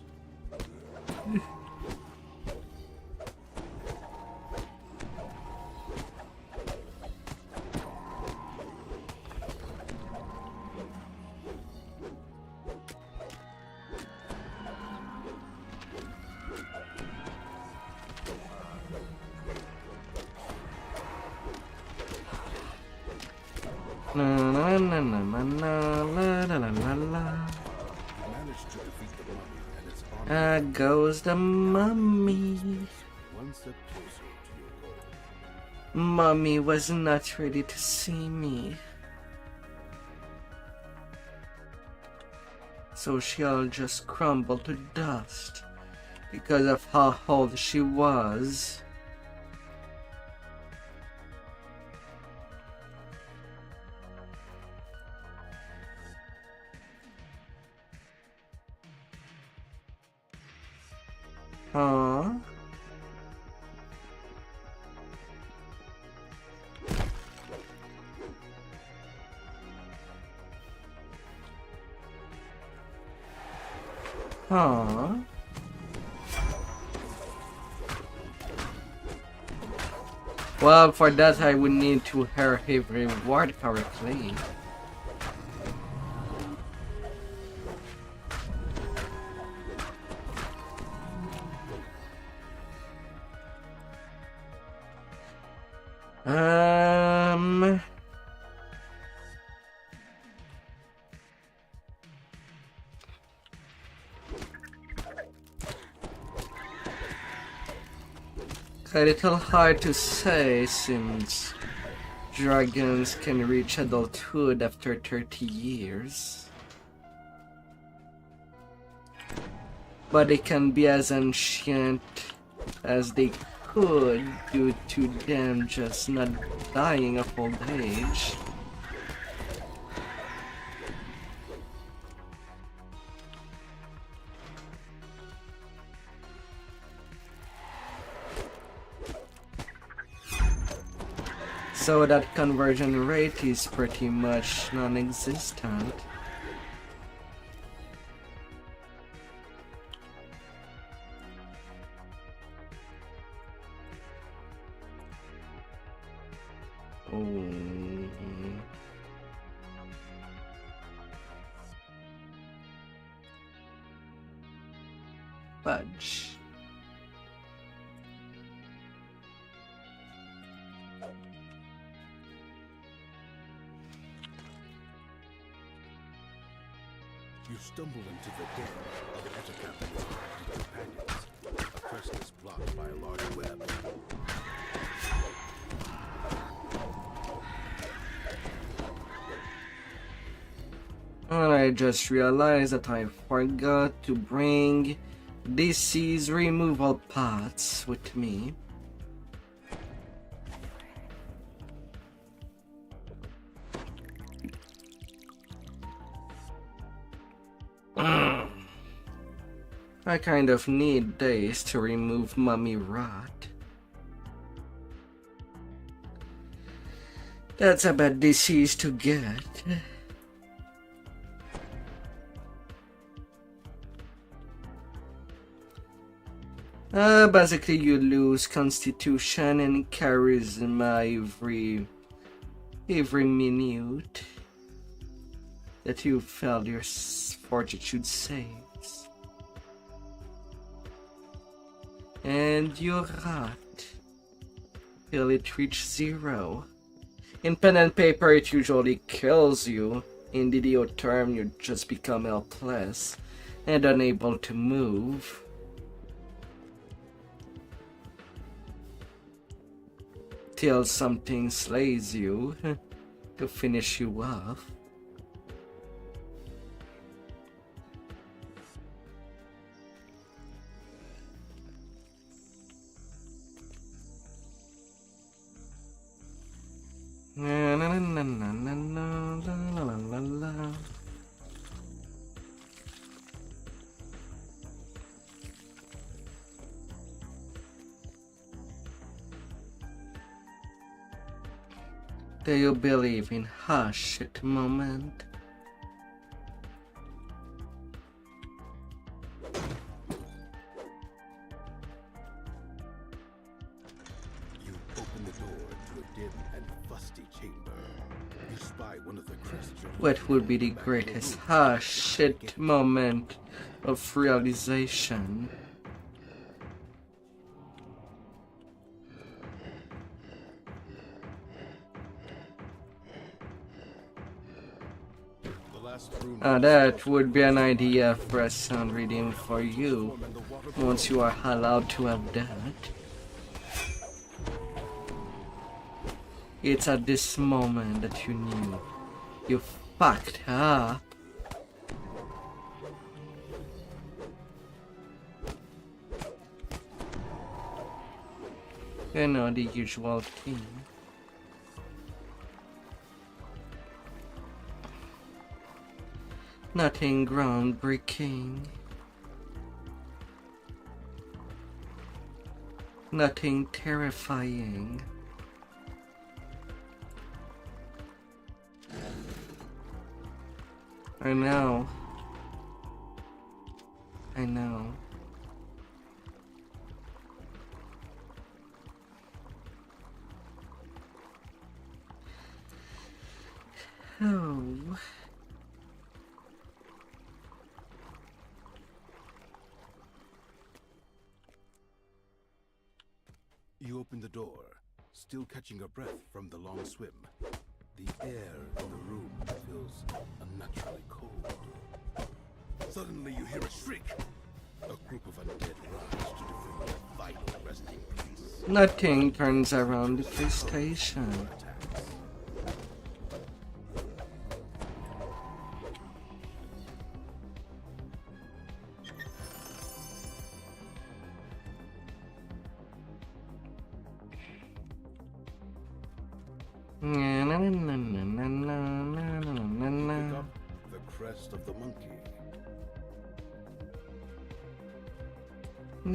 na na na na la la la la la. You managed to defeat the mummy and its army. Goes the mummy. One step closer to your goal. Mummy was not ready to see me. So she'll just crumble to dust because of how old she was. Huh? Huh? Well, for that I would need to hear every word correctly. A little hard to say since dragons can reach adulthood after 30 years. But they can be as ancient as they could due to them just not dying of old age. So that conversion rate is pretty much non-existent. Fudge. You stumble into the den of the Austrakear companions. A crest is blocked by a large web. And I just realized that I forgot to bring disease removal pots with me. I kind of need days to remove mummy rot. That's a bad disease to get. Basically you lose constitution and charisma every minute that you failed your fortitude saves. And your rot till it reaches 0. In pen and paper it usually kills you. In DDO term you just become helpless and unable to move. Till something slays you to finish you off. Na na na na na na la la la la. Do you believe in hush at the moment? You open the door to a dim and fusty chamber. You spy one of the crests. What would be the greatest hush at moment of realization? That would be an idea for a sound reading for you, once you are allowed to have that. It's at this moment that you knew you fucked up. You know, the usual thing. Nothing groundbreaking. Nothing terrifying. I know. I know. Oh. You open the door, still catching your breath from the long swim. The air in the room feels unnaturally cold. Suddenly you hear a shriek. A group of undead rise to defend their vital resting place. Nothing turns around at this station. Pick up the crest of the monkey. La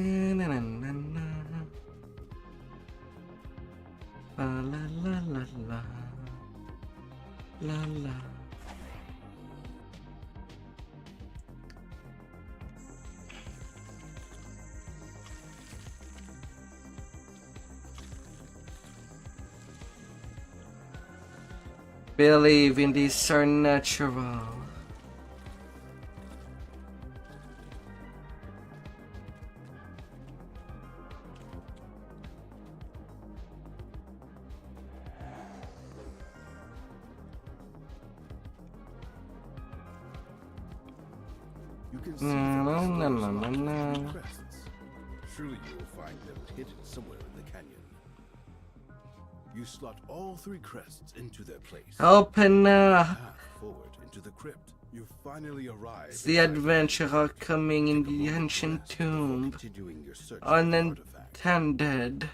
la la la la la. Believe in the supernatural. You can see the crests. Surely you will find them hidden somewhere in the canyon. You slot all 3 crests into their place. Open Path forward into the crypt. You finally arrive. It's the adventurer coming in the ancient tomb, Continuing your search for the artifact. unattended.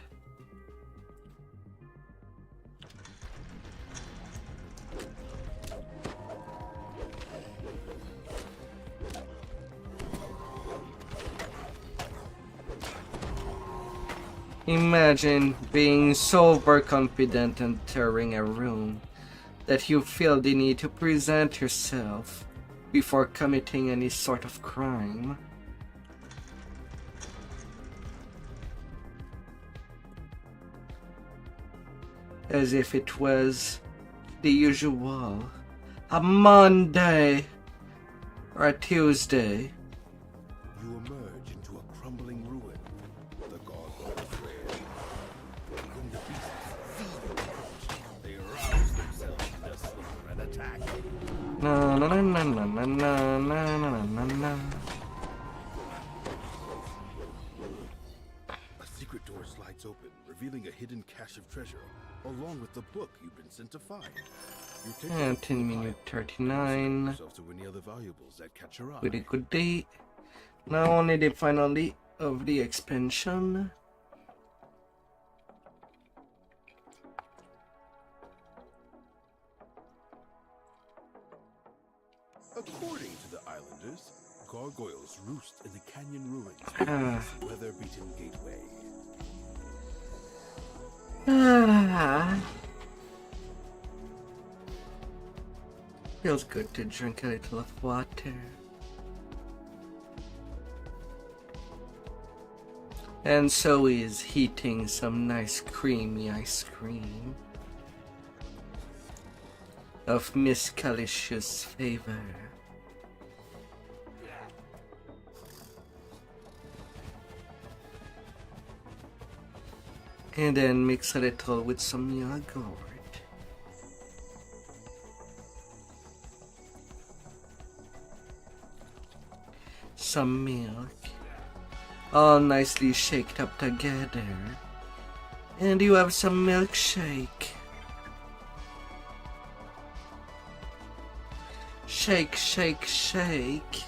Imagine being so overconfident and entering a room that you feel the need to present yourself before committing any sort of crime. As if it was the usual, a Monday or a Tuesday. You emerge into a crumbling ruin. The gargoyles flare. When the beasts feed on the corpse, they rouse themselves in their slumber and attack. Na na na na na na na na na na. A secret door slides open, revealing a hidden cache of treasure, along with the book you've been sent to find. You take And it 10 minute 39. yourself to any other valuables that catch your eye. Pretty good day. Now only the finale of the expansion. According to the islanders, gargoyles roost in the canyon ruins Ah. beneath this weather-beaten gateway. Feels good to drink a little of water. And so is heating some nice creamy ice cream of miscalicious flavor. And then mix a little with some yogurt. some milk, all nicely shaked up together, and you have some milkshake. Shake, shake, shake.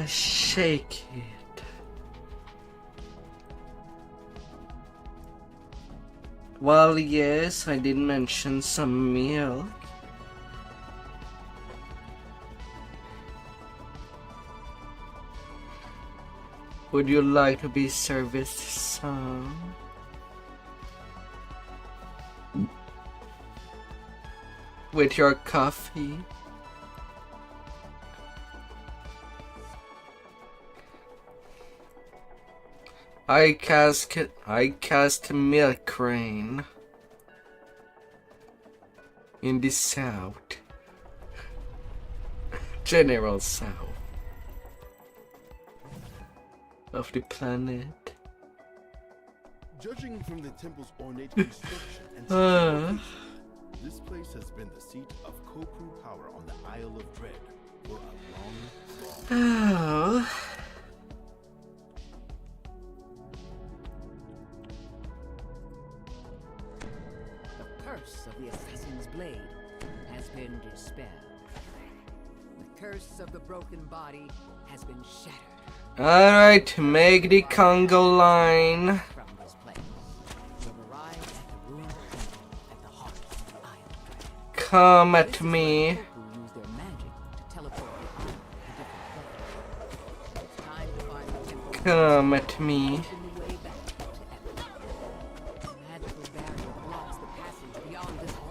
Shake it. Well, yes, I did mention some milk. Would you like to be serviced some? With your coffee? I cast milk rain in the south, general south of the planet. Judging from the temple's ornate construction and security, this place has been the seat of Kopru power on the Isle of Dread for a long time. Of the assassin's blade has been dispelled. The curse of the broken body has been shattered. Alright, make the Congo line. From this place, we've arrived at the ruined temple at the heart of the island. Come at me. People use their magic to teleport the island to different places. It's time to find the temple. Come at me. The way back to Eladrin. The magical barrier blocks the passage beyond this hall.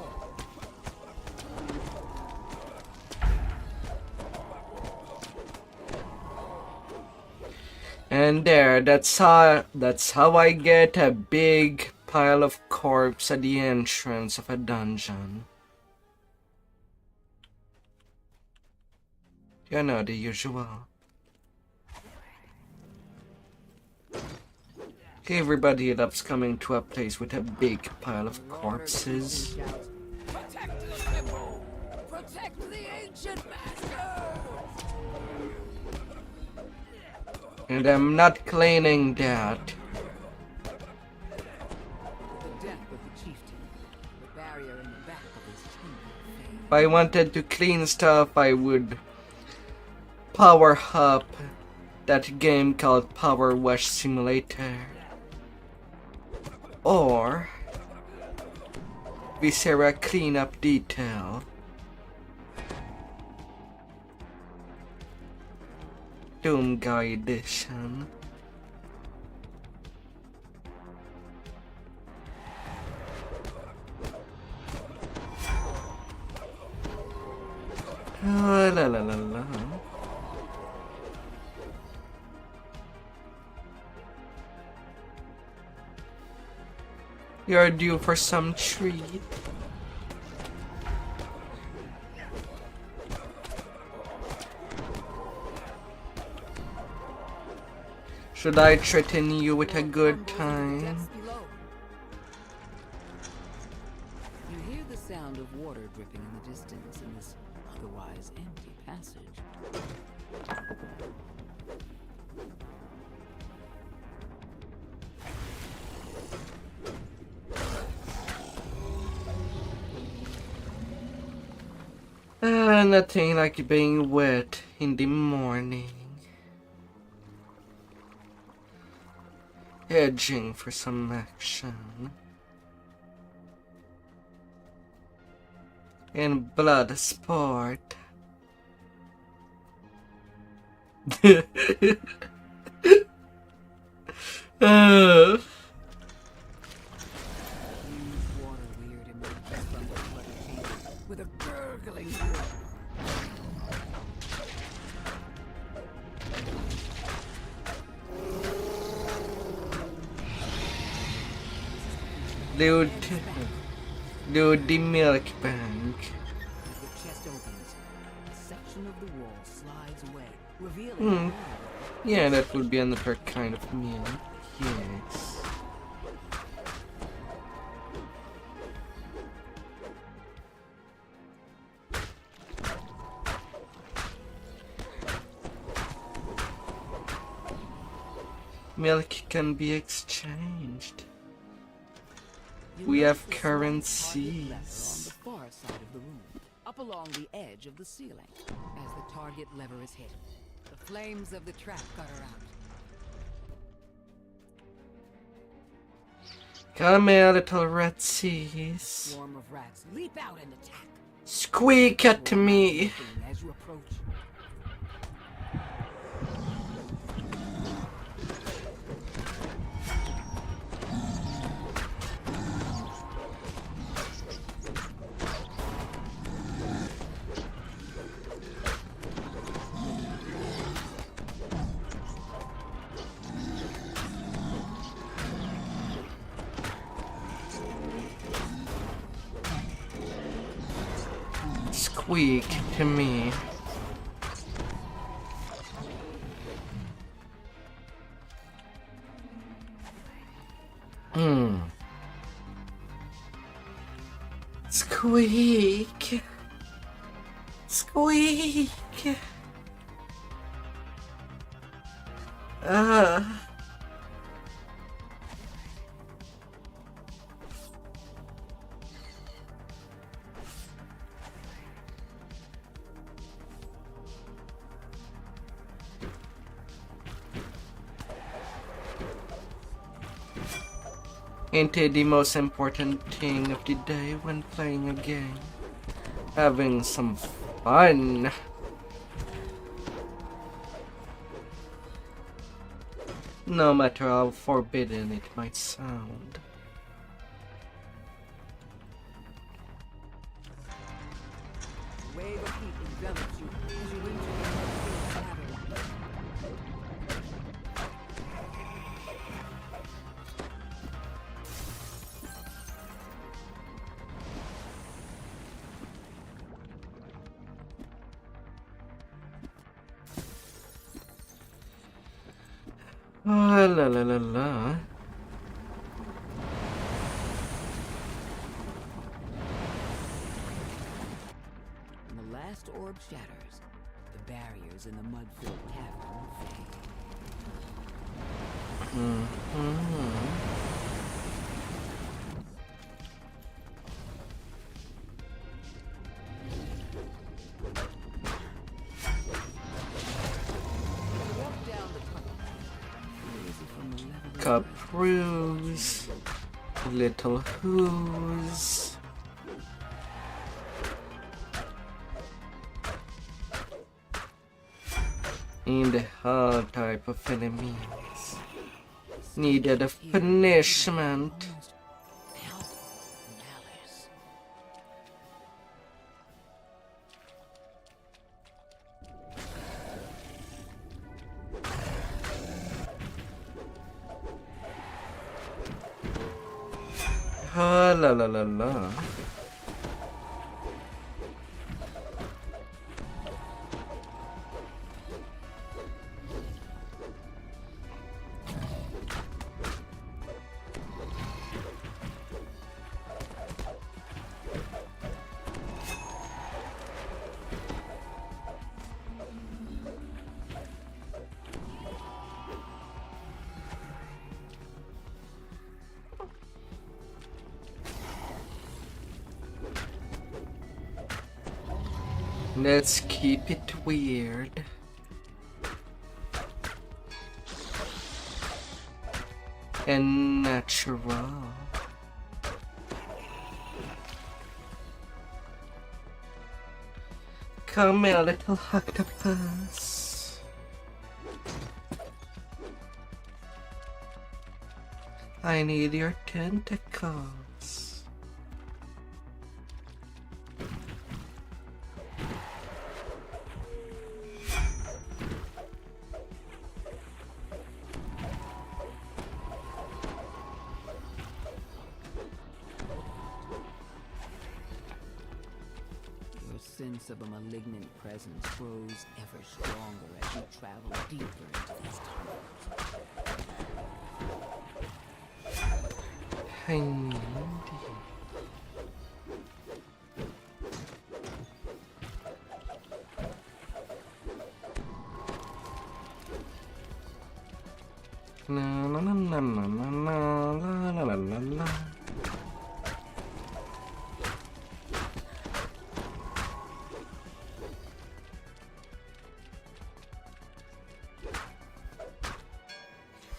And there, that's how I get a big pile of corpse at the entrance of a dungeon. You know, the usual. Everybody loves coming to a place with a big pile of corpses. Protect the temple! Protect the ancient master! And I'm not cleaning that. The death of the chieftain, the barrier in the back of his chamber. If I wanted to clean stuff, I would power up that game called Power Wash Simulator. Or Viscera Cleanup Detail. Doom Guy Edition. La la la la. You're due for some treat. Should I threaten you with a good time? You hear the sound of water dripping in the distance in this otherwise empty passage. Nothing like being wet in the morning. Edging for some action. And blood sport. With a gurgling Dude, Do the milk bank. As the chest opens, a section of the wall slides away, revealing Yeah, that would be another kind of milk. Yes. Milk can be exchanged. We have currencies. On the far side of the room, up along the edge of the ceiling. As the target lever is hit, the flames of the trap gutter out. Come here, little ratsies. Swarm of rats leap out and attack. Squeak at me. As you approach. Squeak to me. Squeak. Squeak. Ain't it the most important thing of the day when playing a game? Having some fun. No matter how forbidden it might sound. A wave of heat envelops you as you enter the cavern. Ah, la la la la. When the last orb shatters, the barriers in the mud-filled cavern fade. Walk down the tunnel. Easy from the level of Caprice. Little who's. In the hard type of enemies. Needed of punishment. now malice. Ah, la la la la. Let's keep it weird. And natural. Come here, little octopus. I need your tentacles. sense of a malignant presence grows ever stronger as you travel deeper into these tunnels. La la la la la la la la la la.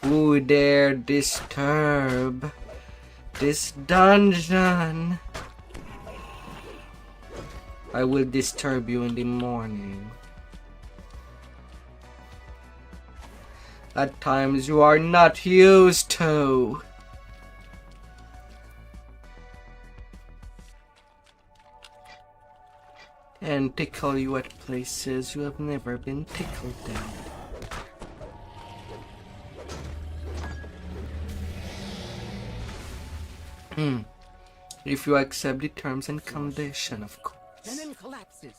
Who dare disturb this dungeon? I will disturb you in the morning. At times you are not used to. And tickle you at places you have never been tickled at. If you accept the terms and conditions, of course. And then collapses.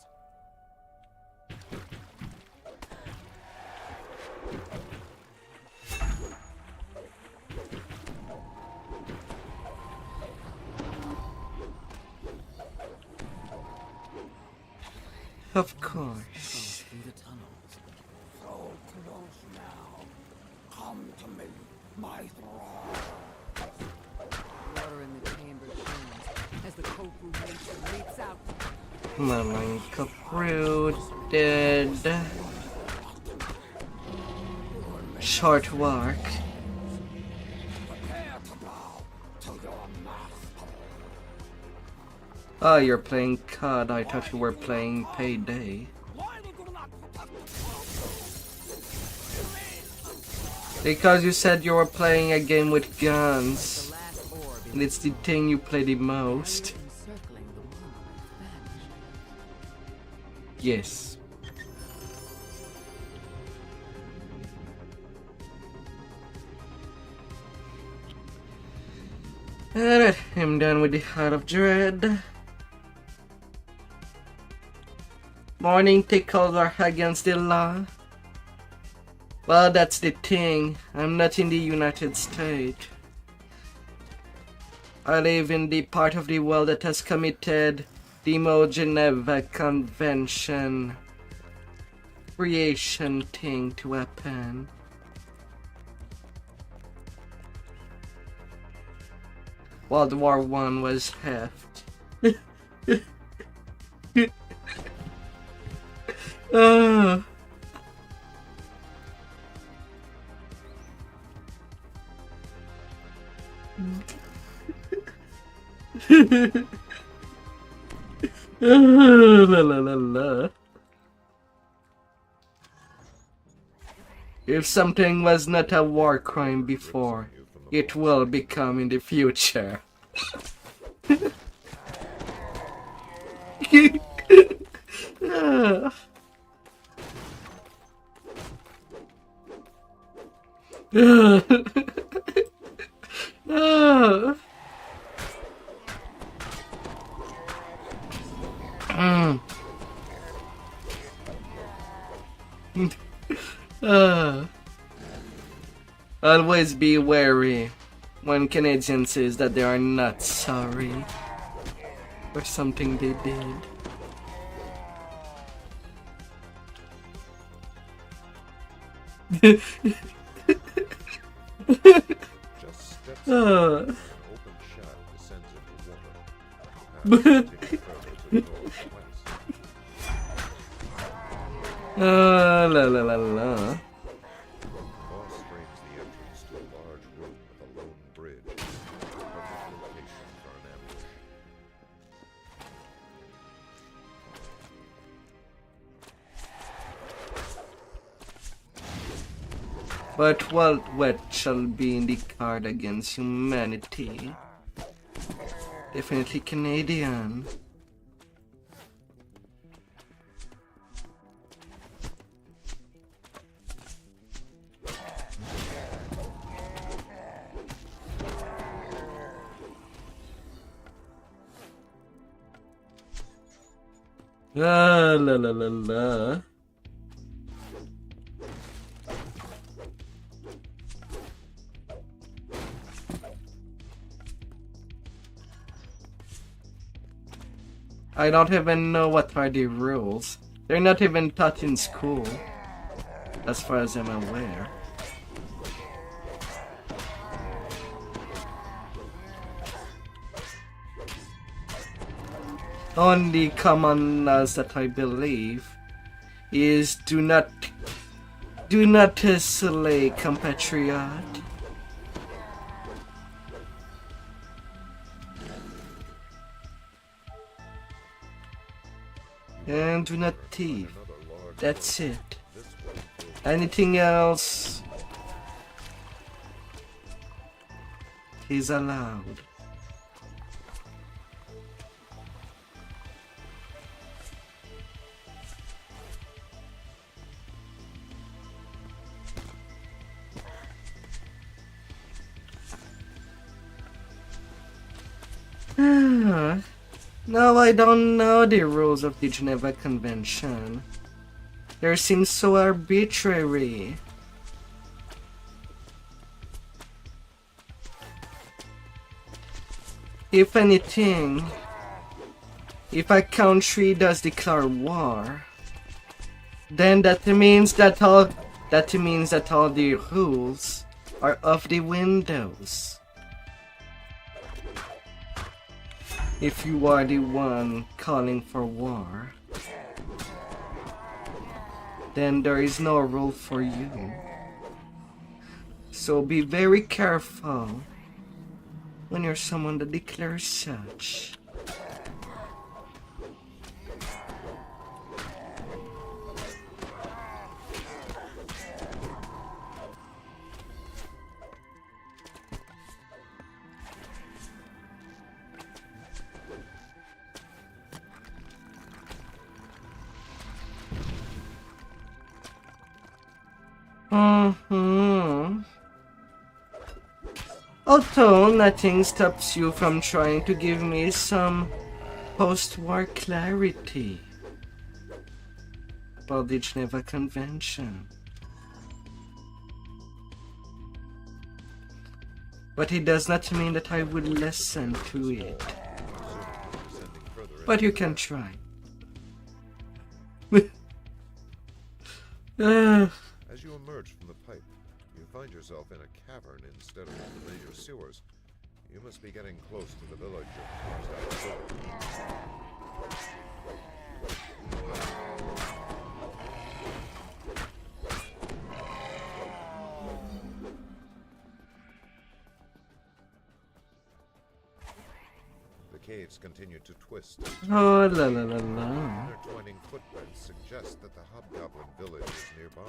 Of course. Through the tunnels. So close now. Come to me, my thrall. Water in the chamber churns as the Koku nature leaks out. Malenka brooded. Short walk. Prepare to bow to your master. Oh, you're playing COD. I thought you were playing Payday. Why would you not protect the Because you said you were playing a game with guns. The last orb And it's the thing you play the most. encircling the monolith vanishes. Yes. Alright, I'm done with the Heart of Dread. Morning tickles are against the law. Well, that's the thing. I'm not in the United States. I live in the part of the world that has committed the Geneva Convention creation thing to happen. World War I was heft. Ah. La la la la. If something was not a war crime before, it will become in the future. Ah. Ah. Always be wary when Canadians says that they are not sorry for something they did. Just steps open shaft descends into water. La la la la. Boss frames the entrance to a large room with a lone bridge. Perfect location for an ambush. But what shall be in the card against humanity? Definitely Canadian. La la la la. I don't even know what are the rules. They're not even taught in school, as far as I'm aware. Only common laws that I believe is do not slay compatriot. And do not thief. That's it. Anything else is allowed. No, I don't know the rules of the Geneva Convention. They seem so arbitrary. If anything, if a country does declare war, then that means that all the rules are off the windows. If you are the one calling for war, then there is no rule for you. So be very careful when you're someone that declares such. Although nothing stops you from trying to give me some post-war clarity about the Geneva Convention. But it does not mean that I would listen to it. But you can try. As you emerge from the pipe, you find yourself in a cavern instead of the major sewers. You must be getting close to the village of The caves continue to twist. Oh la la la la. Intertwining footprints suggest that the Hobgoblin village is nearby.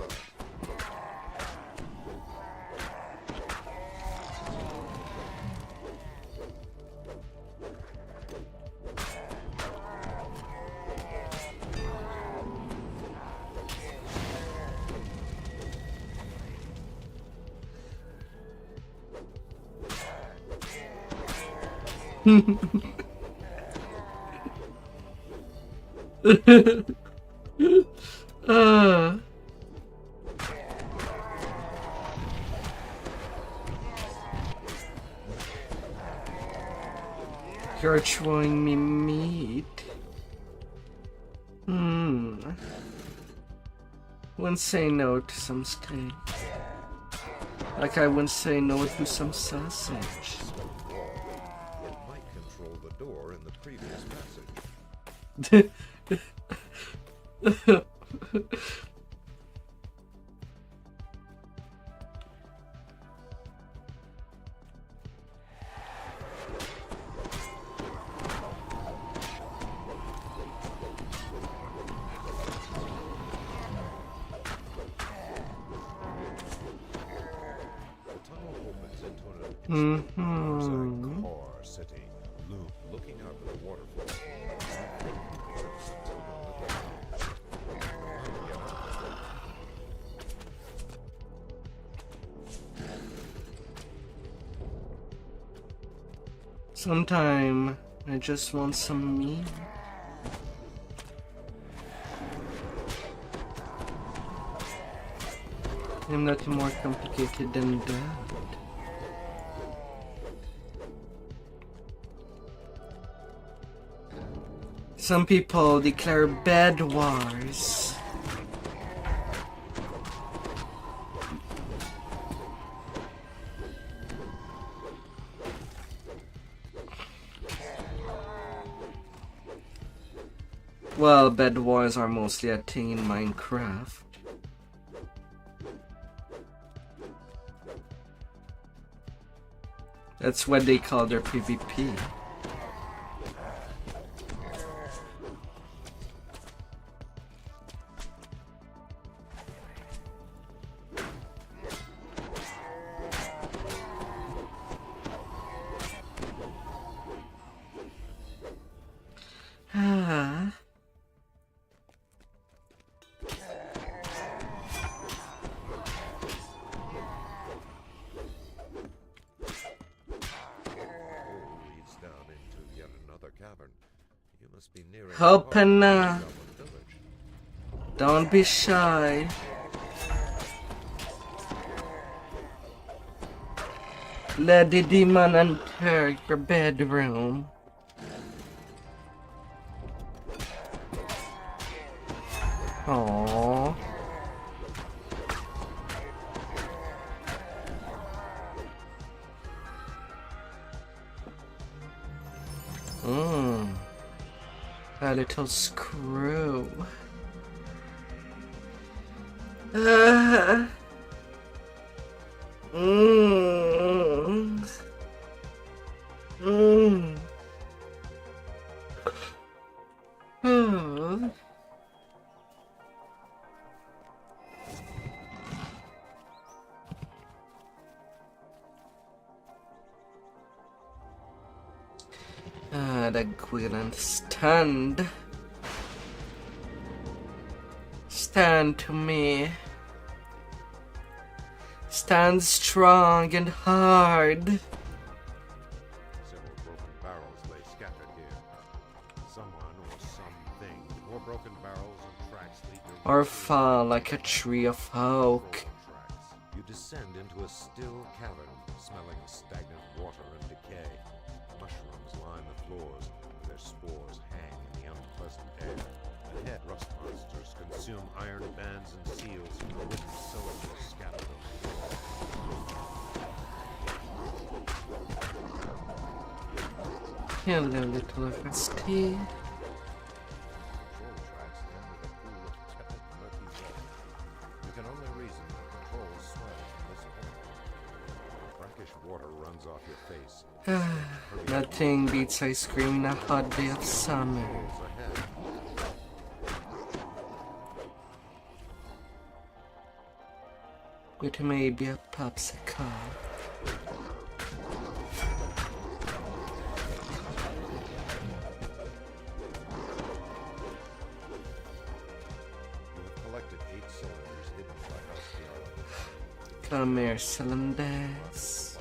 You're throwing me meat. Wouldn't say no to some steak. Like I wouldn't say no to some sausage. It might control the door in the previous passage. Austrakear city, looking out at the waterfall. Sometime I just want some meat. I'm not more complicated than that. Some people declare bed wars. Well, bed wars are mostly a thing in Minecraft. That's what they call their PvP. Open up. Don't be shy. Let the demon enter your bedroom. Aww. A little screw. The Gwilyn stand. Stand to me. Stand strong and hard. Several broken barrels lay scattered here. Someone or something. More broken barrels and tracks lead your Or fall like a tree of oak. You descend into a still cavern, smelling of stagnant water and decay. Mushrooms line the floors, their spores hang in the unpleasant air. Ahead, rust monsters consume iron bands and seals, and wooden cylinders scattered on the floor. Hello, little rusty. Control tracks end with a pool of tepid, murky water. You can only reason that controls swell from this point. Brackish water runs off your face. Nothing beats ice cream in a hot day of summer. Controls ahead. With maybe a popsicle. You have collected 8 cylinders hidden by Austrakear. Come here, cylinders.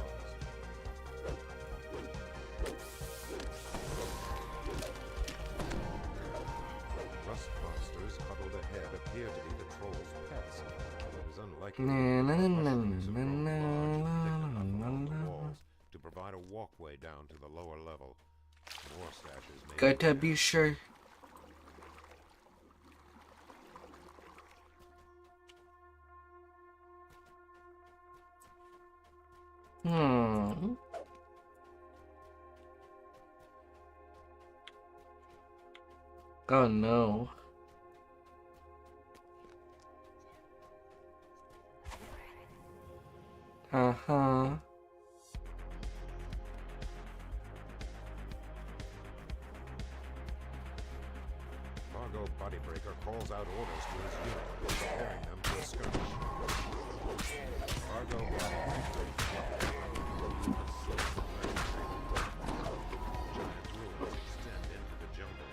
Rust monsters huddled ahead appear to be the troll's pets. It is unlikely Na, na, na, na, mushrooms have grown na, large and thick na, enough na, along the na. walls to provide a walkway down to the lower level. More stashes may Gotta be be sure. Oh no. Uh-huh. Fargo Bodybreaker calls out orders to his unit, preparing them for a skirmish. Fargo Bodybreaker. Giant ruins extend into the jungle.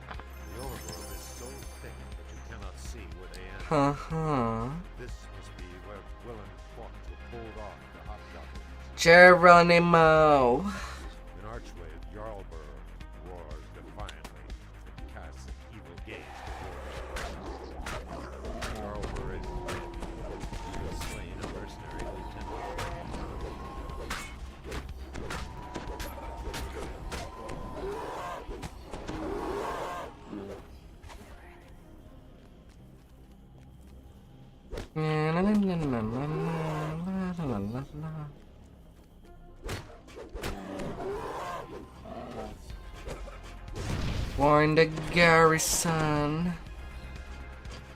The overgrowth is so thick that you cannot see where they end. Uh-huh. This must be where Gwilyn fought to hold off the hobgoblins. Geronimo. An archway of Jarlbur roars defiantly and casts an evil gaze toward Jarlbur is dead. He was slain Warn the garrison.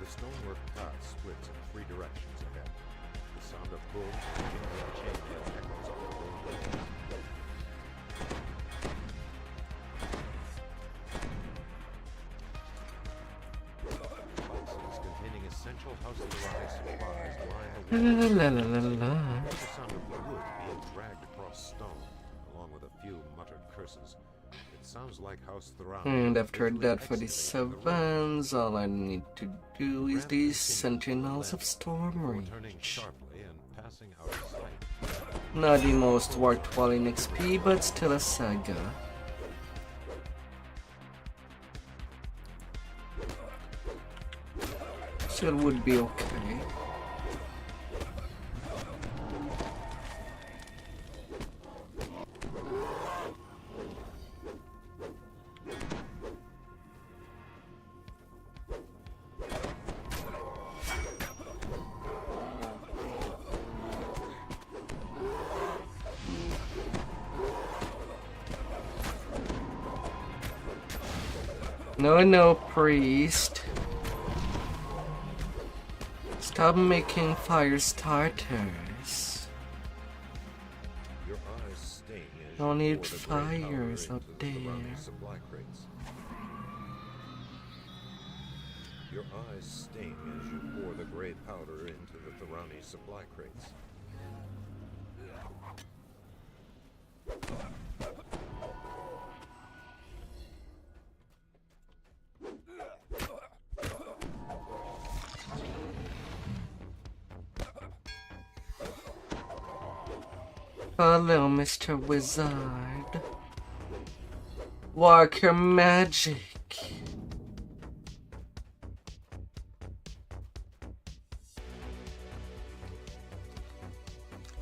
The stonework path splits in 3 directions ahead. The sound of hooves and jingling chainmail echoes off the road. Boxes containing essential House of Thorani supplies line the way. La la la la. The sound of wood being dragged across stone, along with a few muttered curses. It sounds like House Thorani. And after visually that, for the excavating the road. savans, all I need to do is Grant the continues Sentinels to of the left, turning Stormreach. sharply and passing out of sight. Not the most worthwhile in XP, but still a saga. Still would be okay. No, priest. Stop making fire starters. Your eyes sting as No you need pour the great fires powder out into the surrounding there. supply crates. Your eyes sting as you pour the gray powder into the Thorani supply crates. Hello, Mr. Wizard. Work your magic.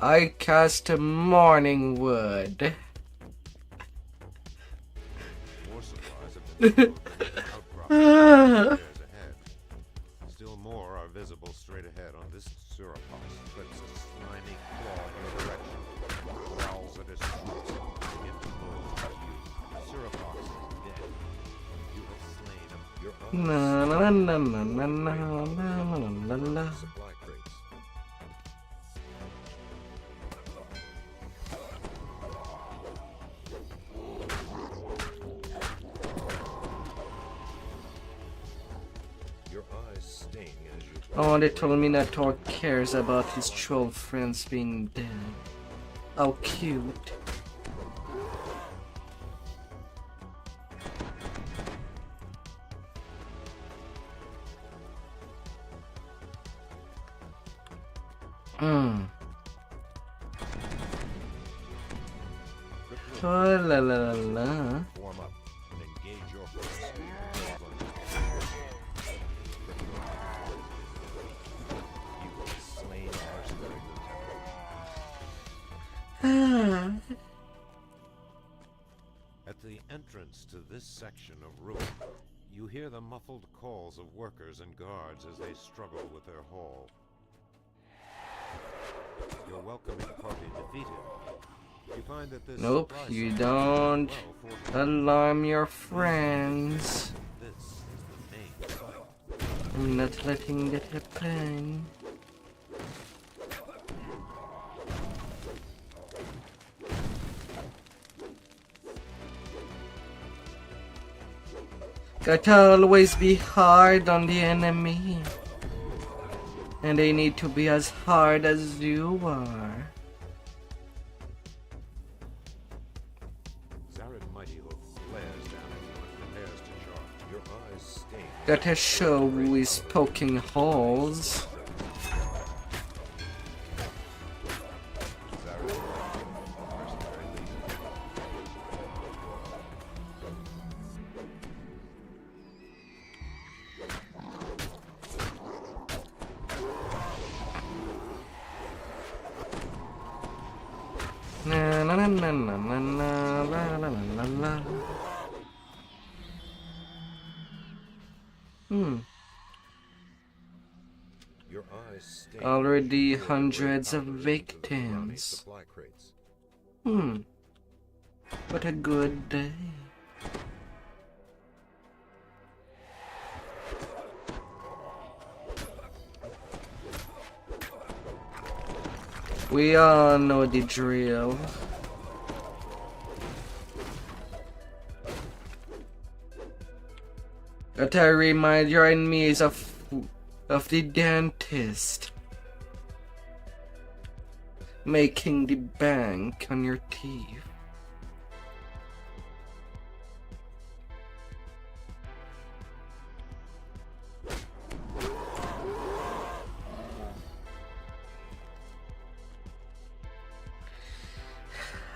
I cast a morning wood. More supplies have been stored in the outcrop of stairs ahead. Still more are visible straight ahead on this Surapox flips a slimy claw in your direction. Growls at his throat. Begin to move at you. Surapox is dead. You have slain him. Your Na eyes na na na na na na na na na. supply crates. Your eyes sting as you Oh, they told me that Thor cares about his troll friends being dead. How cute. Oh la la la la. form up and engage your force. You have slain mercenary lieutenant. At the entrance to this section of ruin, you hear the muffled calls of workers and guards as they struggle with their haul. Your welcoming party defeated. You find that this Nope, supply you site is don't well fortified. alarm your friends. This is the main site. I'm not letting that happen. Gotta always be hard on the enemy. And they need to be as hard as you are. Zared Mighty Hoof flares down at you and prepares to charge. Your eyes sting. Gotta show who is poking holes. Zared Mighty Hoof, mercenary leader. Na na na na na na na la la la la. Your eyes sting Already as you pour the hundreds of great powder into the Thorani victims. supply crates. What a good day. We all know the drill. Gotta remind your enemies of the dentist making the bank on your teeth.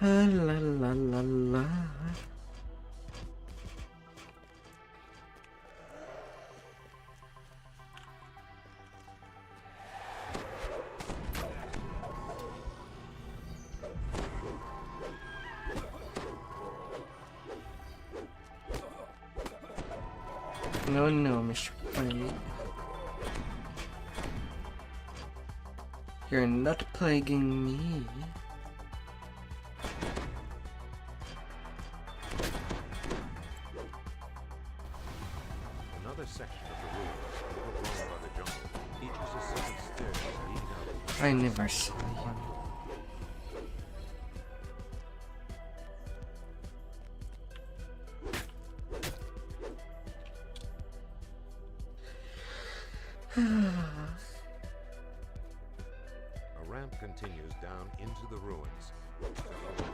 La la la la. No, no, Mr. Plague. You're not plaguing me. Another section of the ruins, overgrown by the jungle, features a set of stairs leading out. I never saw one. A ramp continues down into the ruins. Several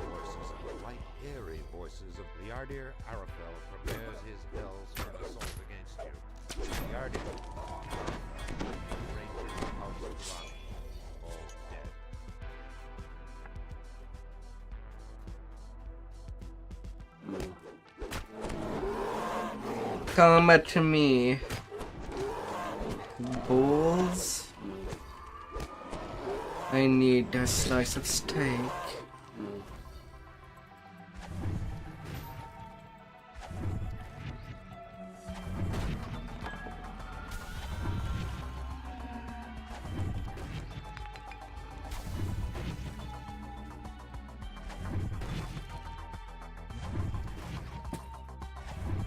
voices, light, airy voices of the Yardir Arafel prepares his hells for an assault against you. The Yardir, Rangers of House of Valley, all dead. Come at me, bulls. I need a slice of steak.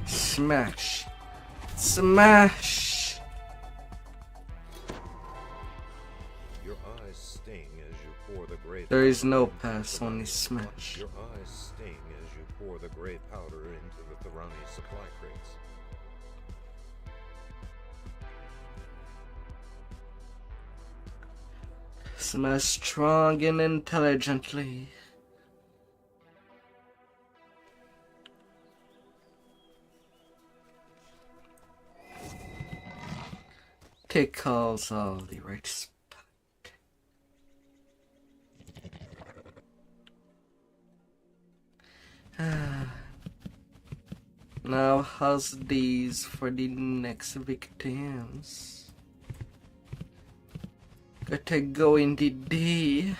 Smash. Smash. Your eyes sting as you pour the great. There is no powder pass, into the only Thorani- smash. Your eyes sting as you pour the great powder into the Thorani supply crates. Smash strong and intelligently. Tickles all the right spot. Now how's these for the next victims? Gotta go in the D.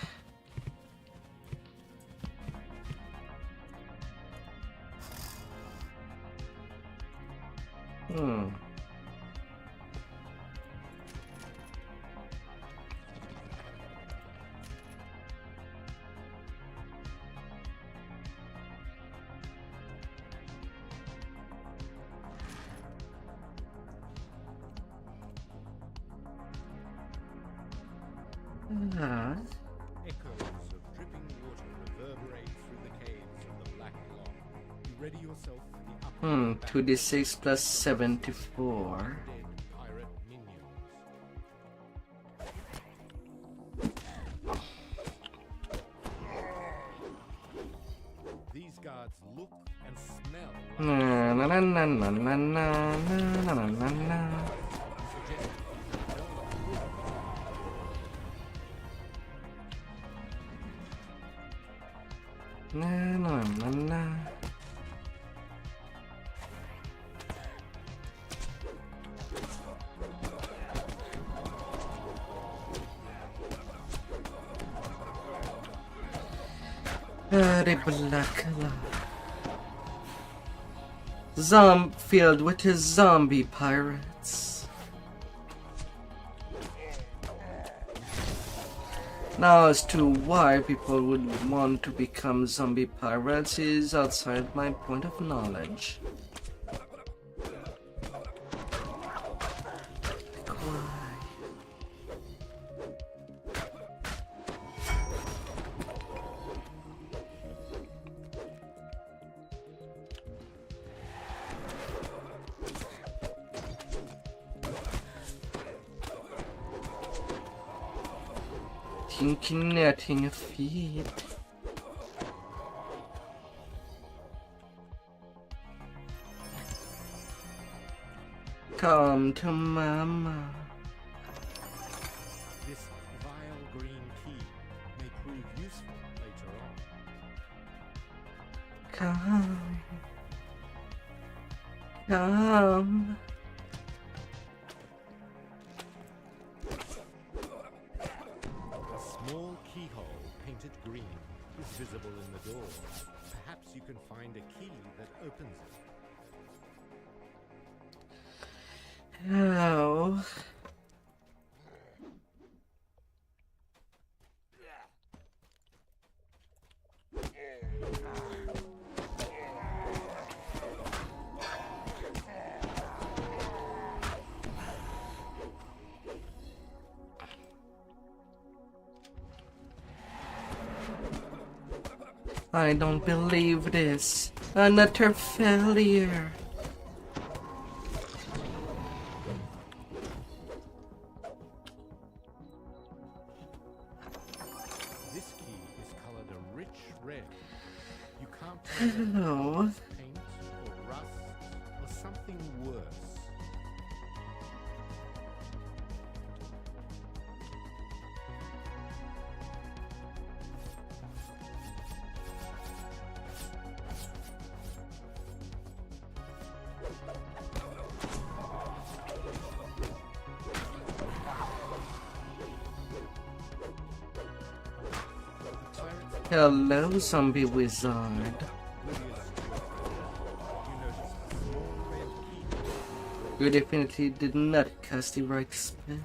Echoes of dripping water reverberate through the caves of the Black Lock. You ready yourself for the upcoming battle 2d6 plus 74. dead pirate minions. These guards look and smell Na na na na na na na na na na na. Na na na na. Very black filled with his zombie pirates. Now, as to why people would want to become zombie pirates is outside my point of knowledge. Thinking netting feet. Come to mama. This vile green key may prove useful later on. Come. Come. A small keyhole painted green is visible in the door. Perhaps you can find a key that opens it. How? I don't believe this. An utter failure. This key is colored a rich red. You can't tell whether Hello. it's paint or rust or something worse. Hello, zombie wizard. You definitely did not cast the right spell.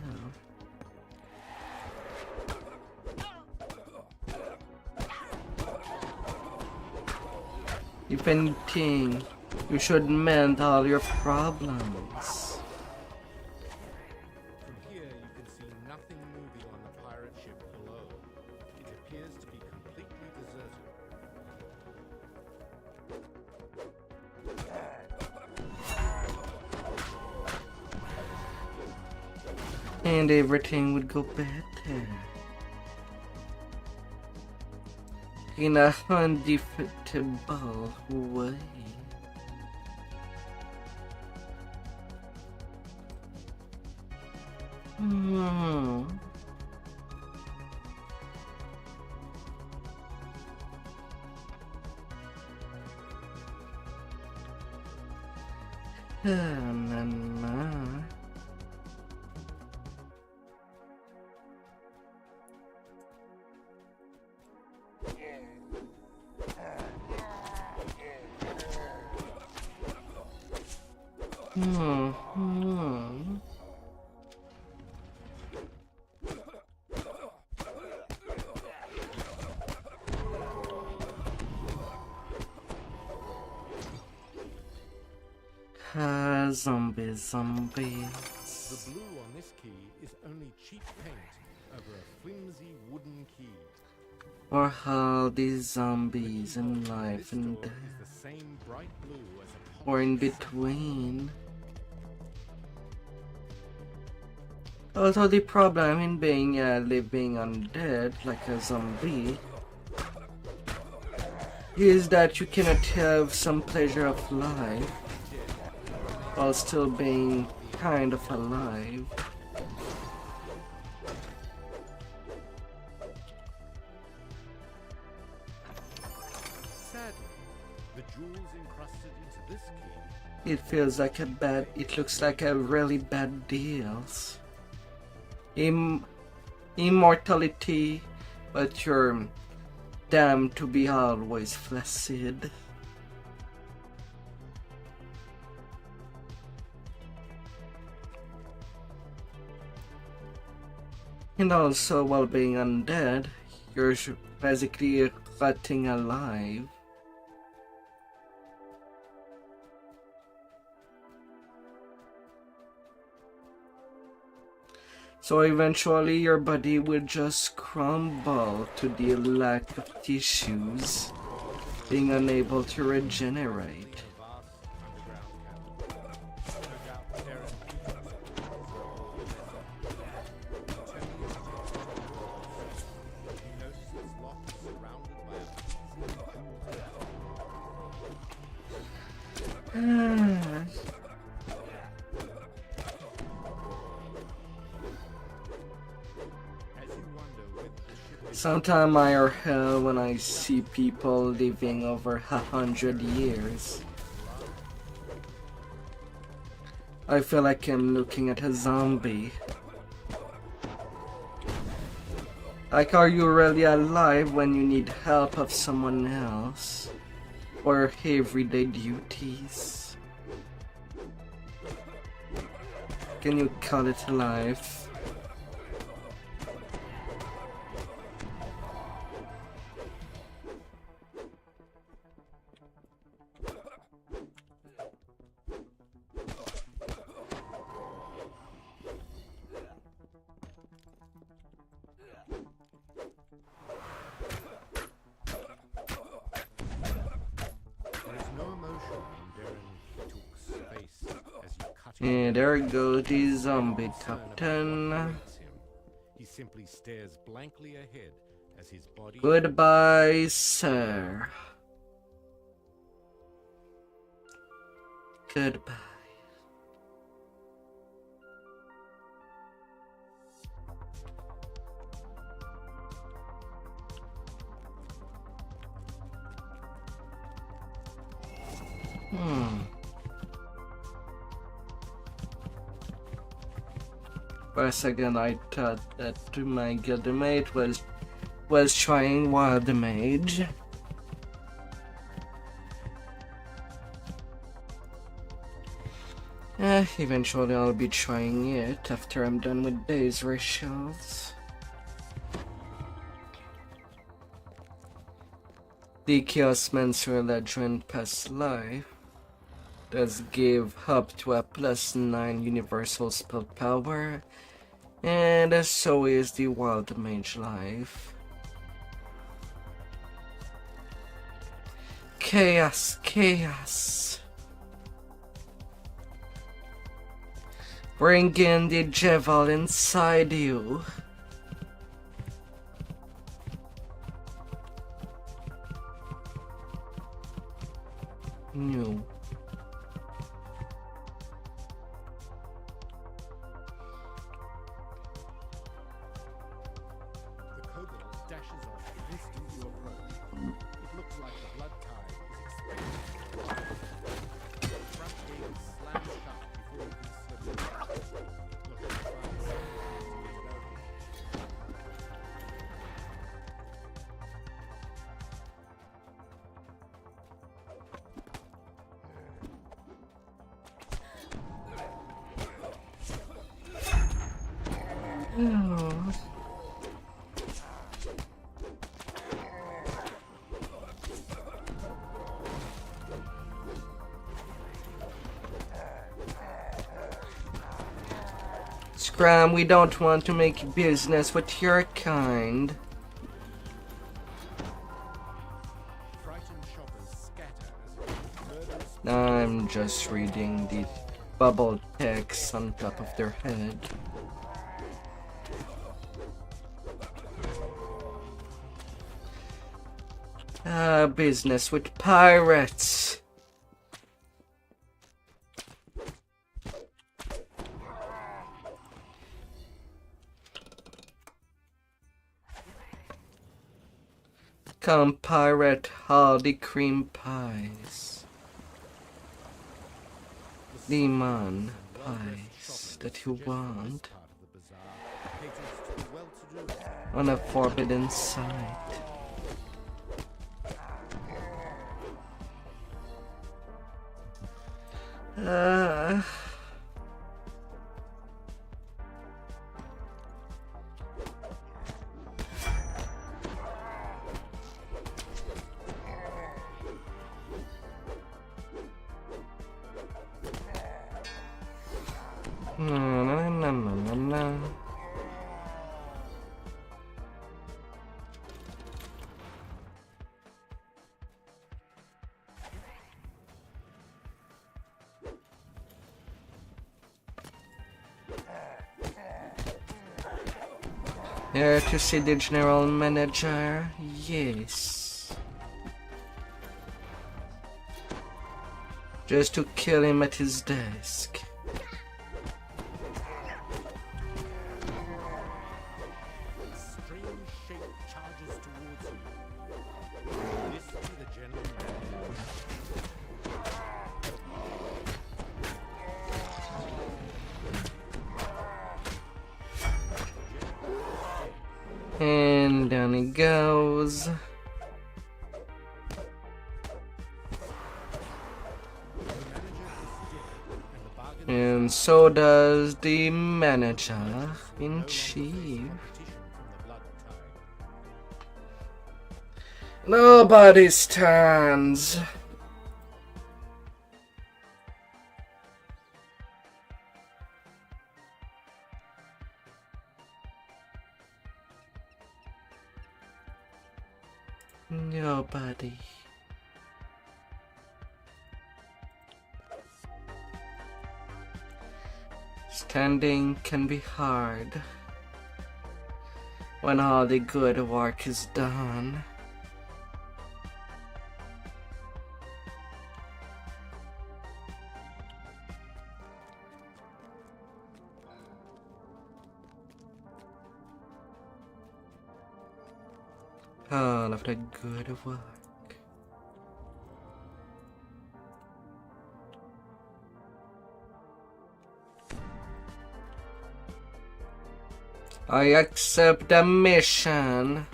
If anything, you should mend all your problems. From here, you can see nothing moving on the pirate ship below. It appears to be completely deserted. And everything would go better. In a undefeatable way. Hmm. Na na. Hmm. Zombies. The blue on this key is only cheap paint over a flimsy wooden key. Or how these zombies in life This and door death, is the same bright blue as a or in polished between. Also, the problem in being living undead like a zombie is that you cannot have some pleasure of life while still being kind of alive. Sadly, the jewels encrusted into this key It feels like it looks like a really bad deal. Immortality, but you're damned to be always flaccid. And also, while being undead, you're basically rotting alive. So eventually your body will just crumble to the lack of tissues, being unable to regenerate. Sometimes I are hell when I see people living over 100 years. I feel like I'm looking at a zombie. Like, are you really alive when you need help of someone else? Or everyday duties? Can you call it life? And there goes the zombie captain. He simply stares blankly ahead as his body. Goodbye, sir. Goodbye. For a second, I thought that my guildmate was trying Wild Mage. Eventually I'll be trying it after I'm done with these rituals. The Chaos Mancer Eladrin Past life does give up to a +9 universal spell power, and so is the Wild Mage life. Chaos, chaos. Bring in the devil inside you. No. The kobold dashes off instant you approach. It looks like the blood tide is expected. The front gate slams shut before you can slip away. Look at the front side to get it open. Oh. Scram, we don't want to make business with your kind. Frightened shoppers scatter as murderous I'm just reading the bubble text on top of their head. Business with pirates. Come pirate all the cream pies. Lemon pies that you want part of the bazaar caters to the well-to-do. on a forbidden site. Na, na, na, na, na, na. Here to see the general manager? Yes. Just to kill him at his desk. Strange shape charges towards you. This is the general manager. And down he goes. And so does the manager in chief. Nobody stands. Nobody. Standing can be hard when all the good work is done. All of the good work. I accept the mission.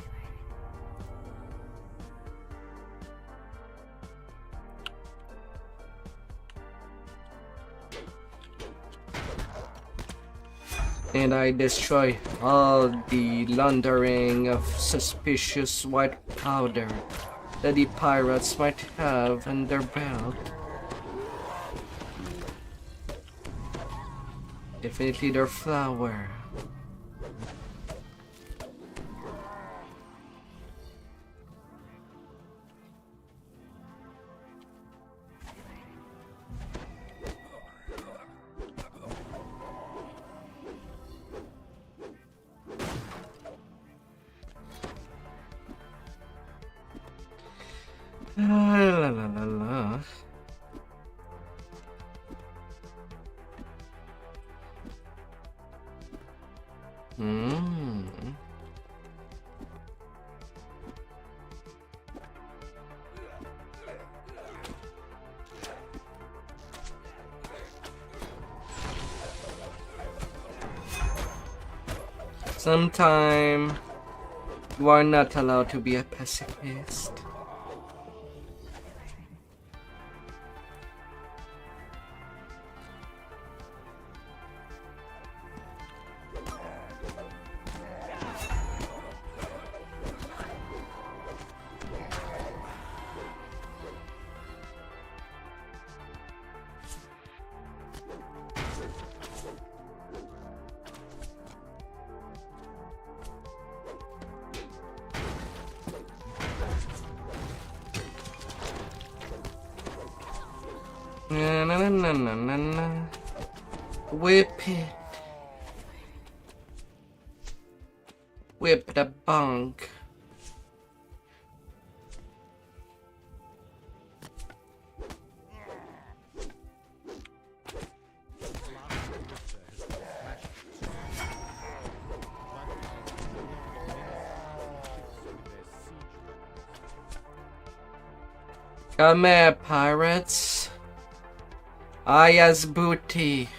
And I destroy all the laundering of suspicious white powder that the pirates might have in their belt. Definitely their flour. La la la la. Sometime you are not allowed to be a pacifist. Na na na na na na. Whip it. Whip the bunk. Come here, pirates. Aya's booty.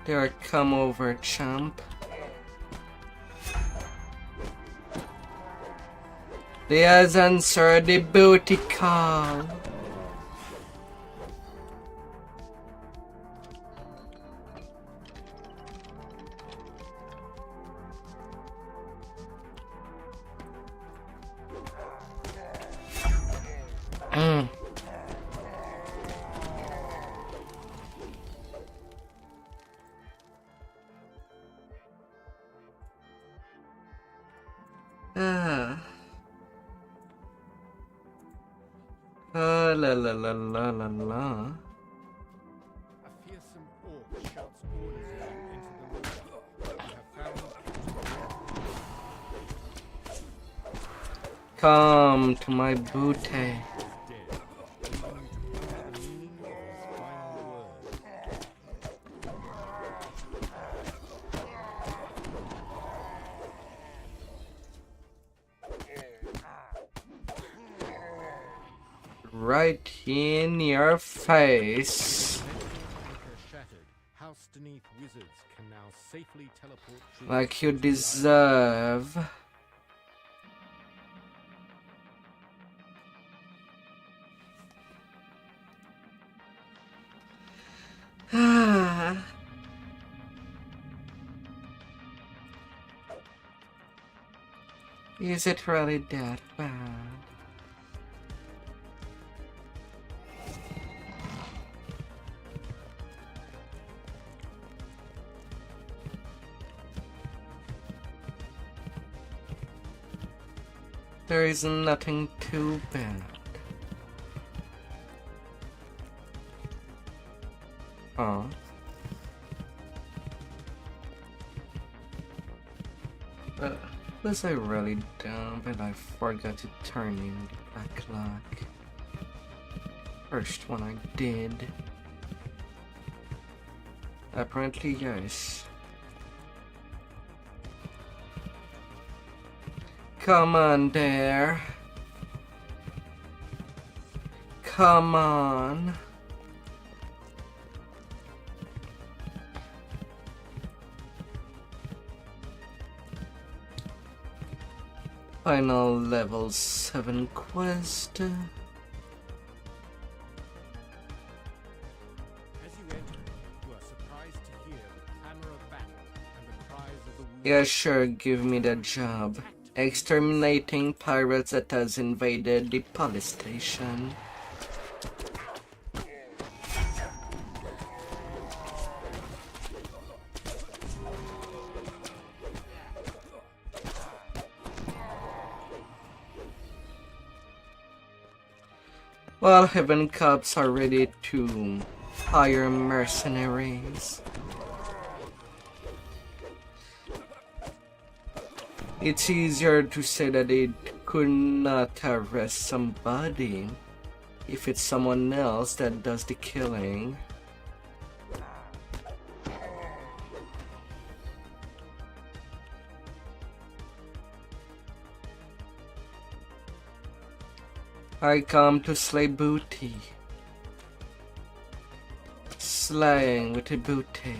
There, come over, chump. They has answered the booty call. la la la la la la. A fearsome orc shouts orders at you into the river. You have found Come to my booty. dead, leaving you to ponder the meaning of his final words. Right in your face. Shattered, house-beneath wizards can now safely teleport troops Like you into life. deserve. Is it really that bad? There is nothing too bad. Oh. Was I really dumb and I forgot to turn in the black lock? First one I did. Apparently yes. Come on there. Come on. Final level 7 quest. As you enter, you are surprised to hear the clamor of battle and the cries of the wounded. Yeah, sure, give me the job. Exterminating pirates that has invaded the police station. While Heaven Cops are ready to hire mercenaries. It's easier to say that they could not arrest somebody if it's someone else that does the killing. I come to slay booty. Slaying with a booty.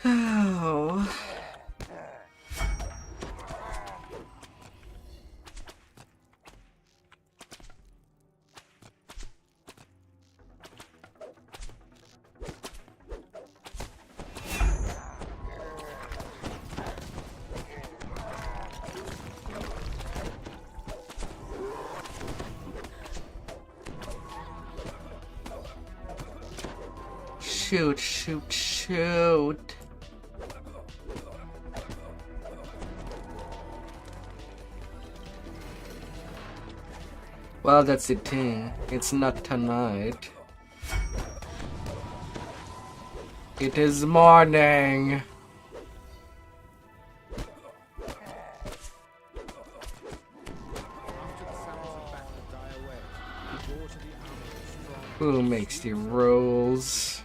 Oh. Shoot, shoot, shoot. Well, that's the thing. It's not tonight. It is morning. After the sounds of battle die away, you go to the armor of strong. Who makes the rolls?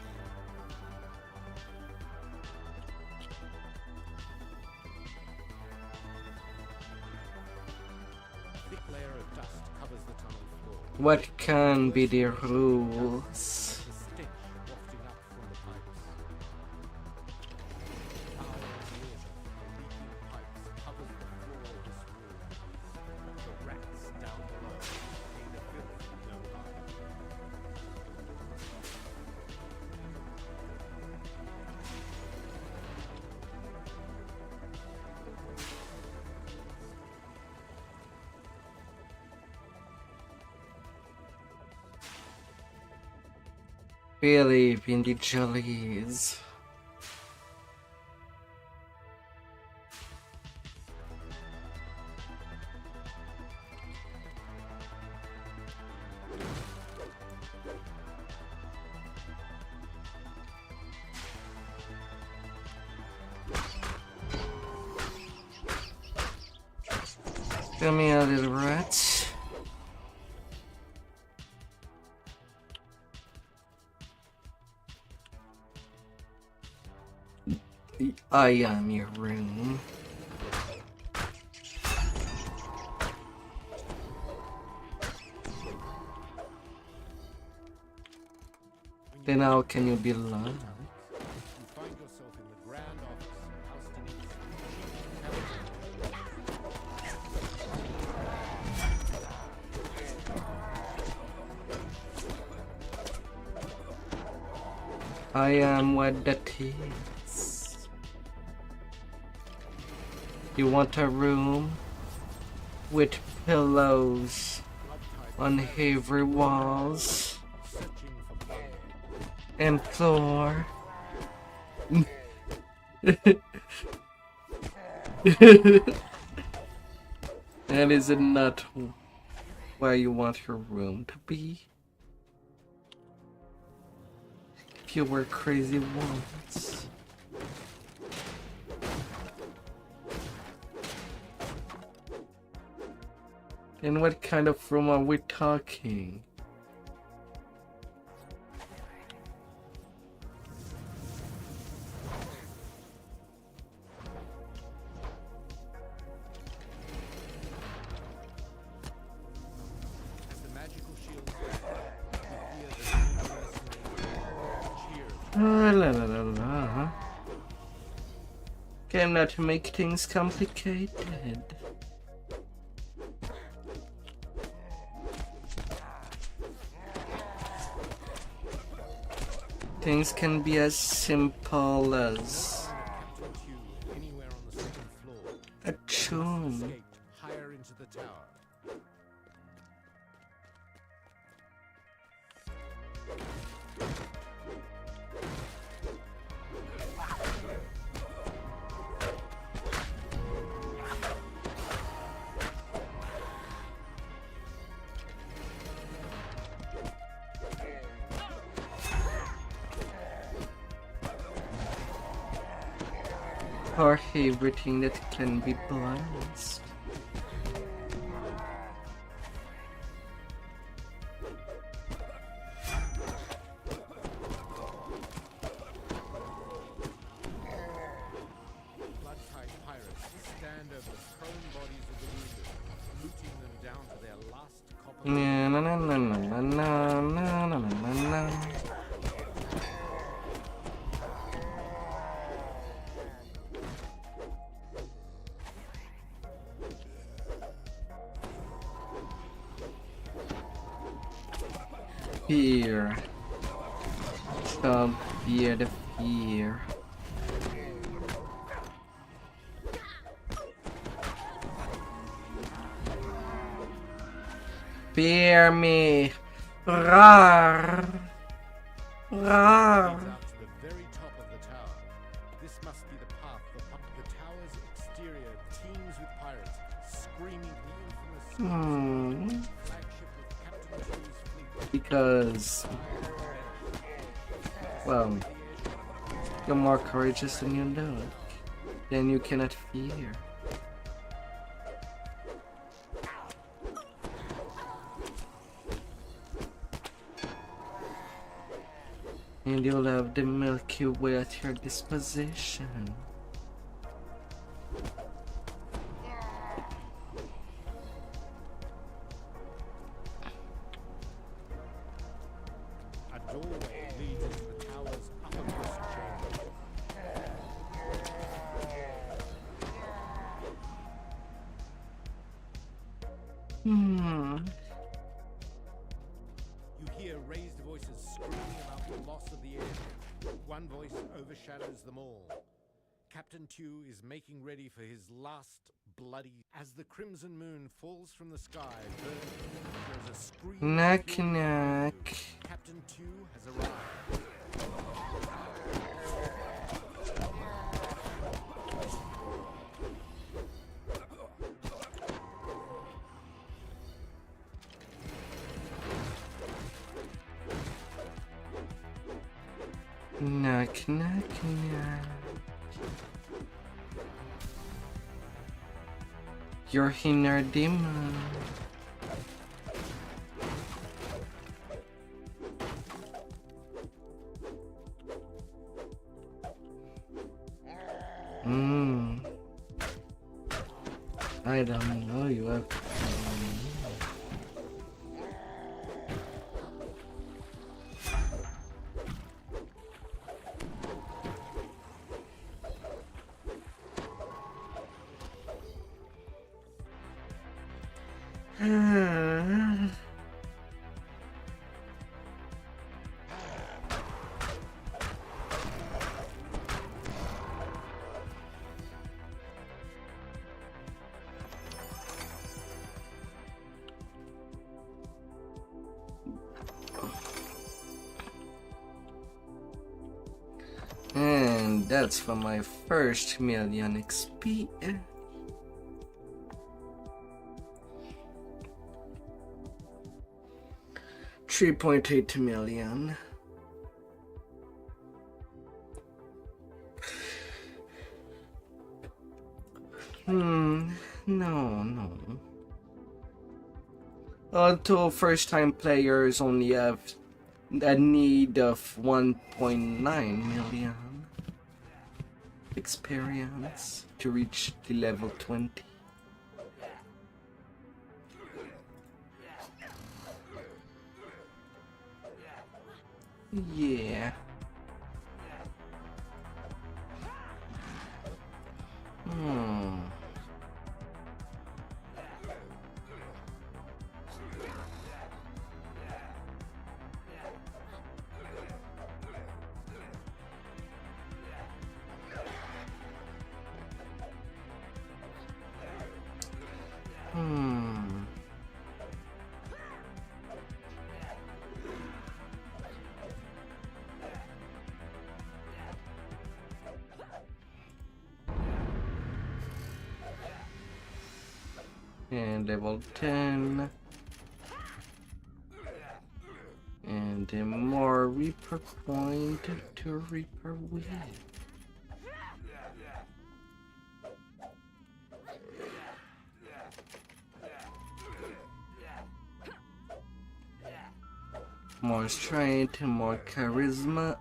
A thick layer of dust covers the tunnel floor. What can be the rules? The stench wafting up from the pipes. Foul water from the leaking pipes covers the floor of this room. The rats down below pay the filth no mind. Believe in the jollies. Come here, little rat. I am your room. Then how can you be loved? You find yourself in the grand office of I am what that is. You want a room with pillows on every walls and floor. And is it not where you want your room to be? If you were crazy once. And what kind of room are we talking? Cannot make things complicated. Things can be as simple as anywhere on the second floor. a tune. Escape higher into the tower. Or everything that can be balanced. Blood-tide pirates stand over the prone bodies of the wounded, looting them down to their last copper. Na na na na na na na na na na. Fear. Come fear the fear. Fear me. Rawr. Rawr. Leads out to the very top of the tower. This must be the path the tower's exterior teems with pirates, screaming the infamous flagship of Captain Two's fleet. Because, well, you're more courageous than you know. Then you cannot fear. And you'll have the Milky Way at your disposition. A doorway leads into the tower's uppermost chamber. You hear raised voices screaming about the loss of the air. One voice overshadows them all. Captain Tew is making ready for his last bloody... As the crimson moon falls from the sky, there's a scream... Knock knock. Captain Tew has arrived. Knock knock knock. your inner demon. I don't know, you have to tell me. And that's for my first million XP. 3.8 million. No. Although first-time players only have a need of 1.9 million experience to reach the level 20. Yeah. And level 10. And a more Reaper point to Reaper wheel. More strength, more charisma.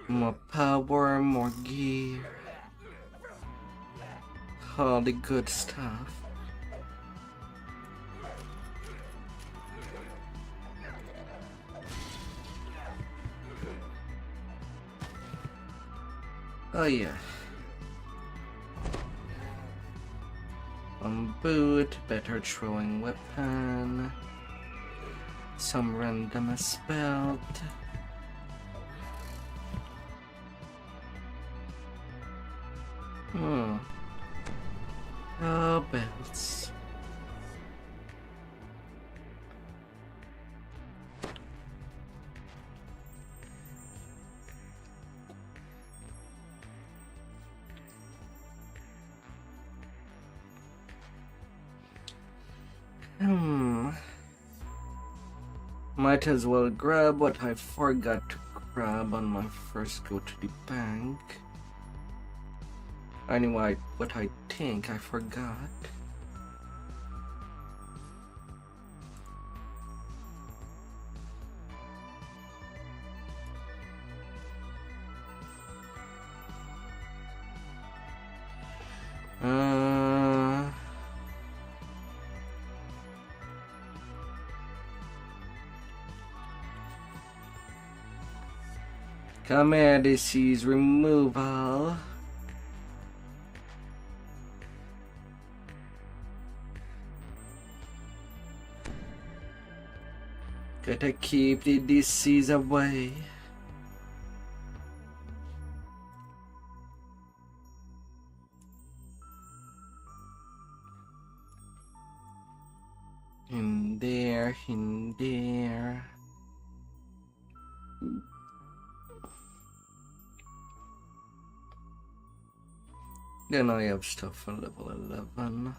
More power, more gear. All the good stuff. Oh yeah. Boot, better throwing weapon. Some random spell. Oh, belts. Might as well grab what I forgot to grab on my first go to the bank. Anyway, what I think I forgot. Command disease removal. Gotta keep the disease away. In there. Then I have stuff for level 11.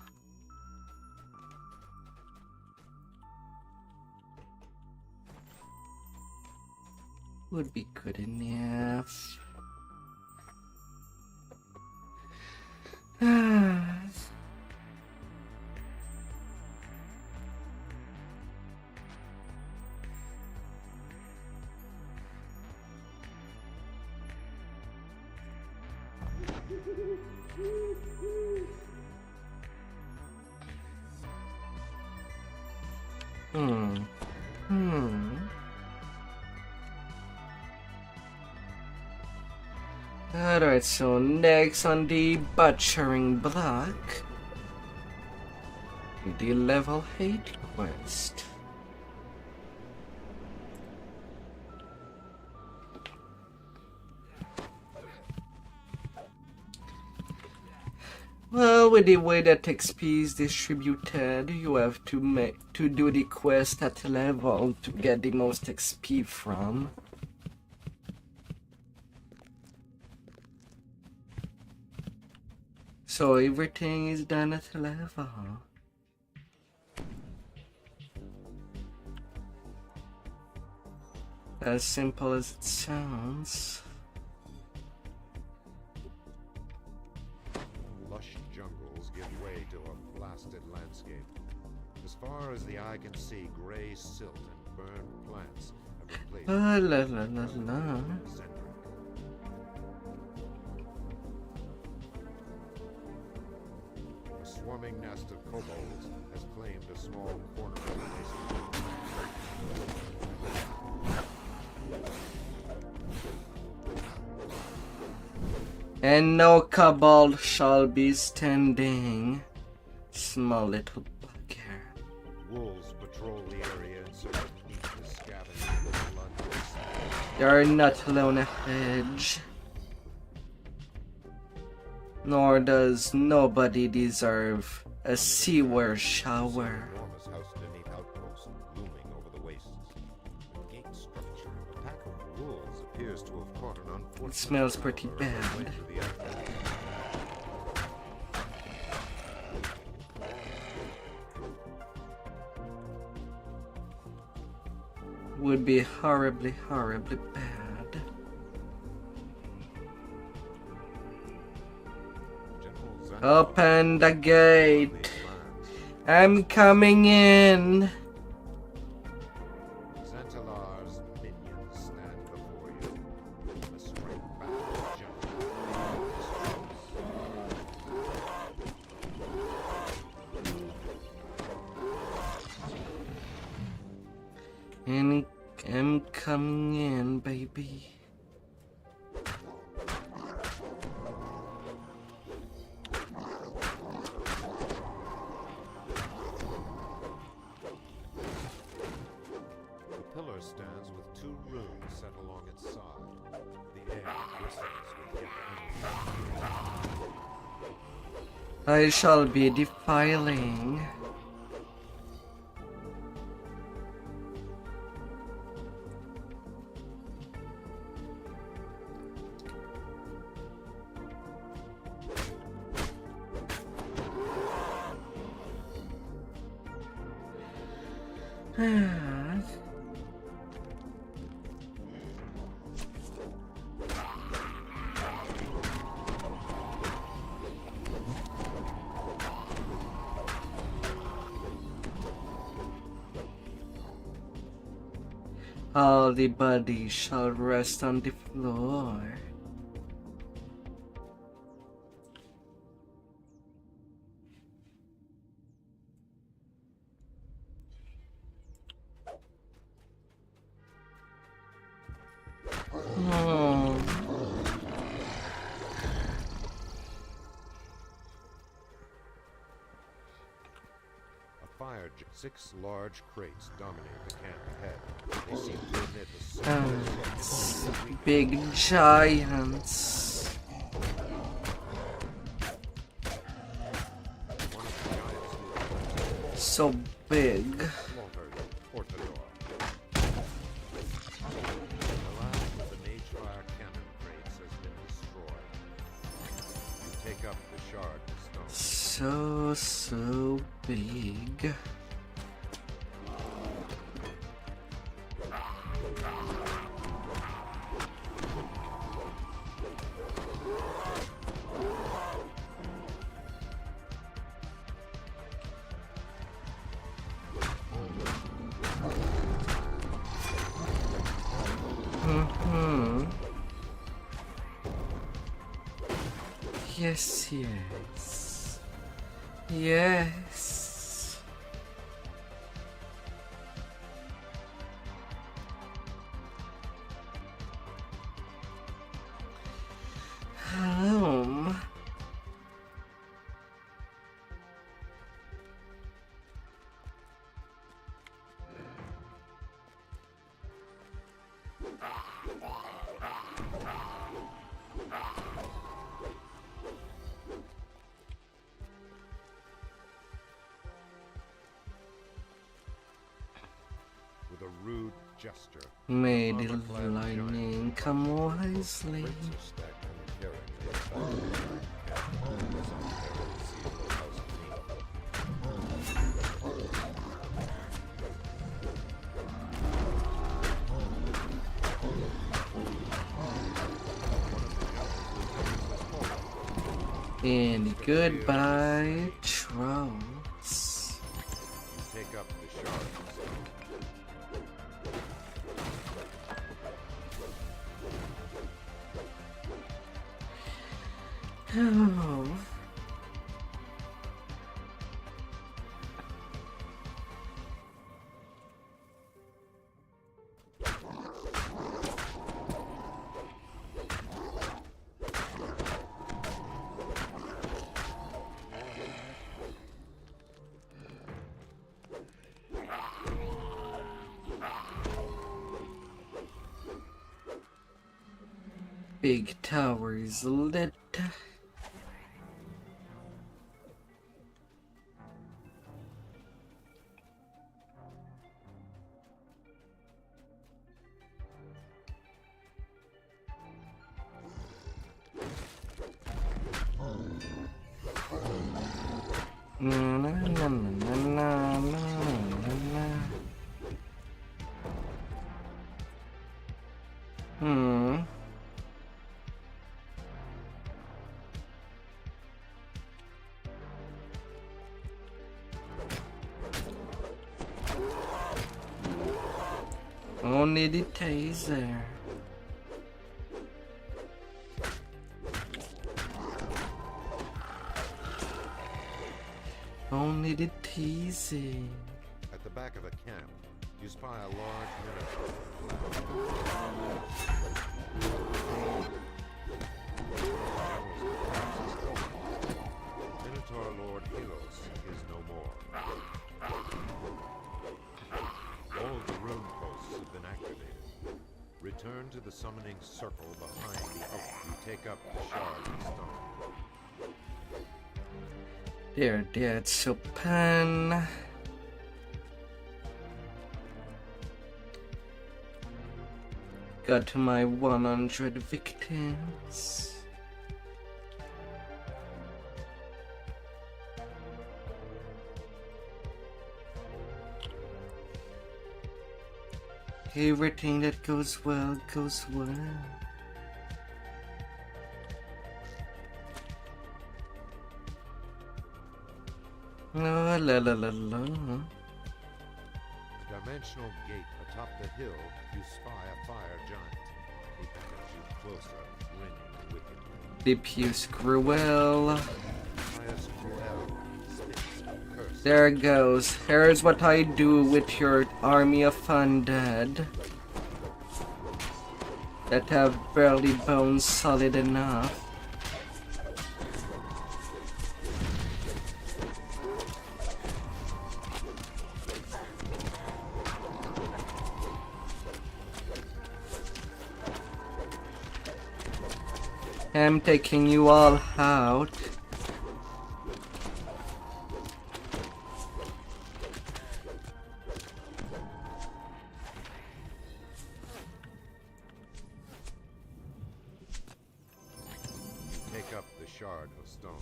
would be good enough. Alright, so next on the butchering block, the level 8 quest. Well, with the way that XP is distributed, you have to do the quest at level to get the most XP from. So everything is done at level. As simple as it sounds. Lush jungles give way to a blasted landscape. As far as the eye can see, gray silt and burned plants have replaced A swarming nest of kobolds has claimed a small corner of the wasteland. And no kobold shall be standing. Small little bugger. Wolves patrol the area in search of meat to scavenge the blood. You're not alone ahead. Nor does nobody deserve a sewer shower. Enormous house beneath outposts looming over the wastes. The gate structure of a pack of wolves appears to have caught an unfortunate. It smells pretty bad. Would be horribly, horribly bad. Open the gate. I'm coming in. Xantalar's minions stand before you. A spring back And I'm coming in, baby. stands with 2 runes set along its side. The air bristles with yet I shall be defiling. All the bodies shall rest on the floor. fire. 6 large crates dominate the camp ahead. They seem to emit a soul. Big giants. So big. So big. Yes, yes. Yes. Home. With a rude gesture, May the armor-clad lightning giant come wisely. breaks a stack uncaring to the back of the camp as uncaring seal the house beneath. And goodbye, trolls. You take up the shard of stone. Oh. Big tower is lit. Na na na na na na na na. Only the taser. Only the teasing. At the back of a camp, you spy a large minotaur. Minotaur Lord Helos is no more. All of the rune posts have been activated. Return to the summoning circle behind the oak. You take up the shard of stone. There, that's so pen. Got to my 100 victims. Everything that goes well goes well. La la la la la. Dimensional gate atop the hill, you spy a fire giant. He beckons you closer, grinning wickedly. Dip you Screwell. Pious Cruel spits a curse. There it goes. Here's what I do with your army of undead that have barely bones solid enough. I'm taking you all out. Take up the shard of stone.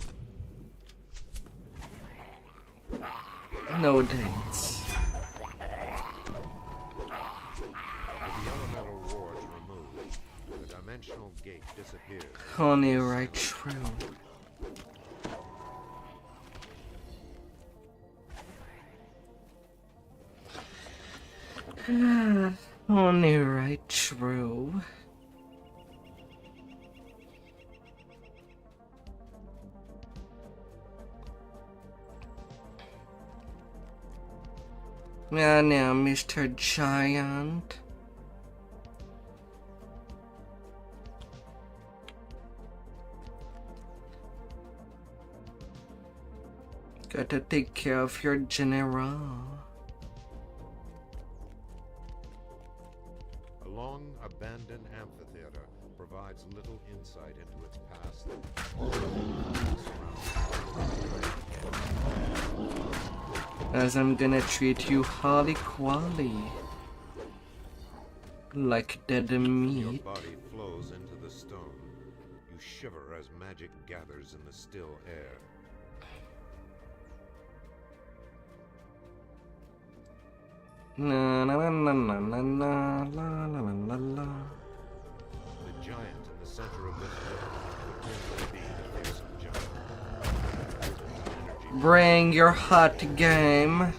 No dates. With the elemental wards removed, the dimensional gate disappears. Only right true. Only right true. Yeah, now, Mr. Giant. Gotta take care of your general. A long, abandoned amphitheater provides little insight into its past. As I'm gonna treat you holly qually. Like dead Your meat. body flows into the stone. You shiver as magic gathers in the still air. Na na na na na na na la la la la la. The giant in the center of this world would be the fearsome giant. Energy Bring your hot game.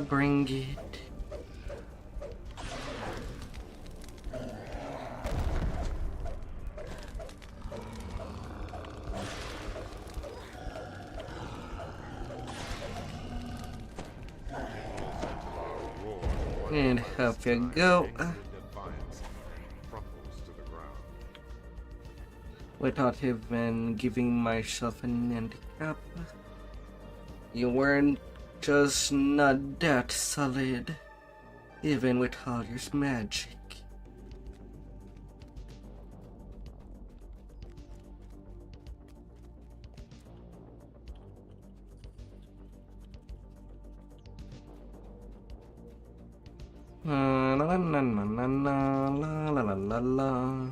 Bring it. And help you go. defiance crumples to the ground. Without even giving myself an handicap. You weren't just not that solid, even with all your magic. La la la la la la la la la la.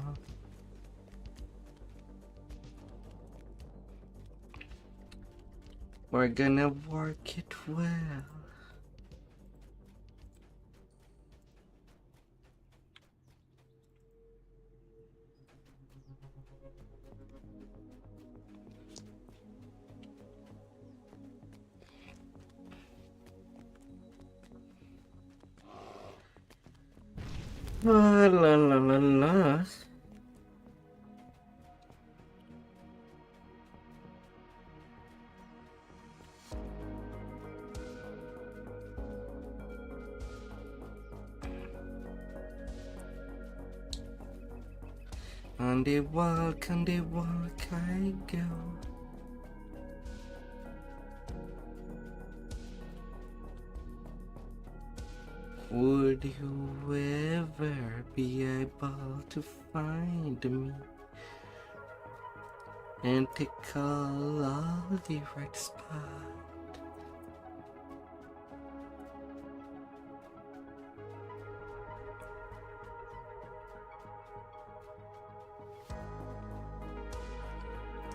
We're gonna work it well. La la la la la. On the walk I go. Would you ever be able to find me and tickle all the right spot?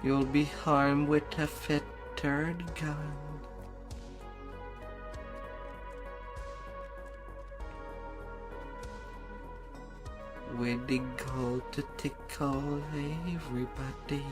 You'll be harmed with a fettered gun. With the goal to tickle everybody.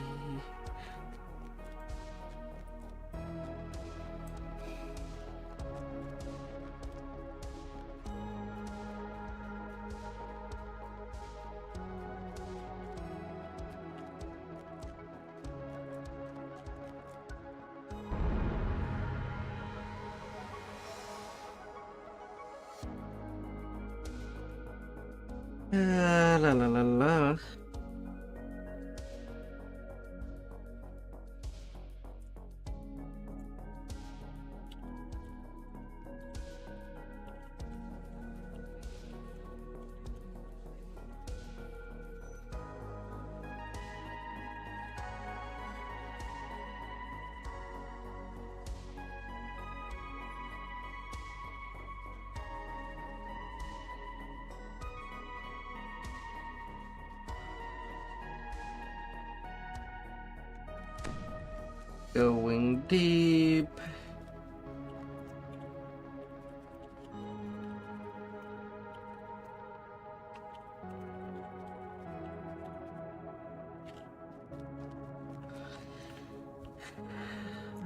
La la la la. Going deep.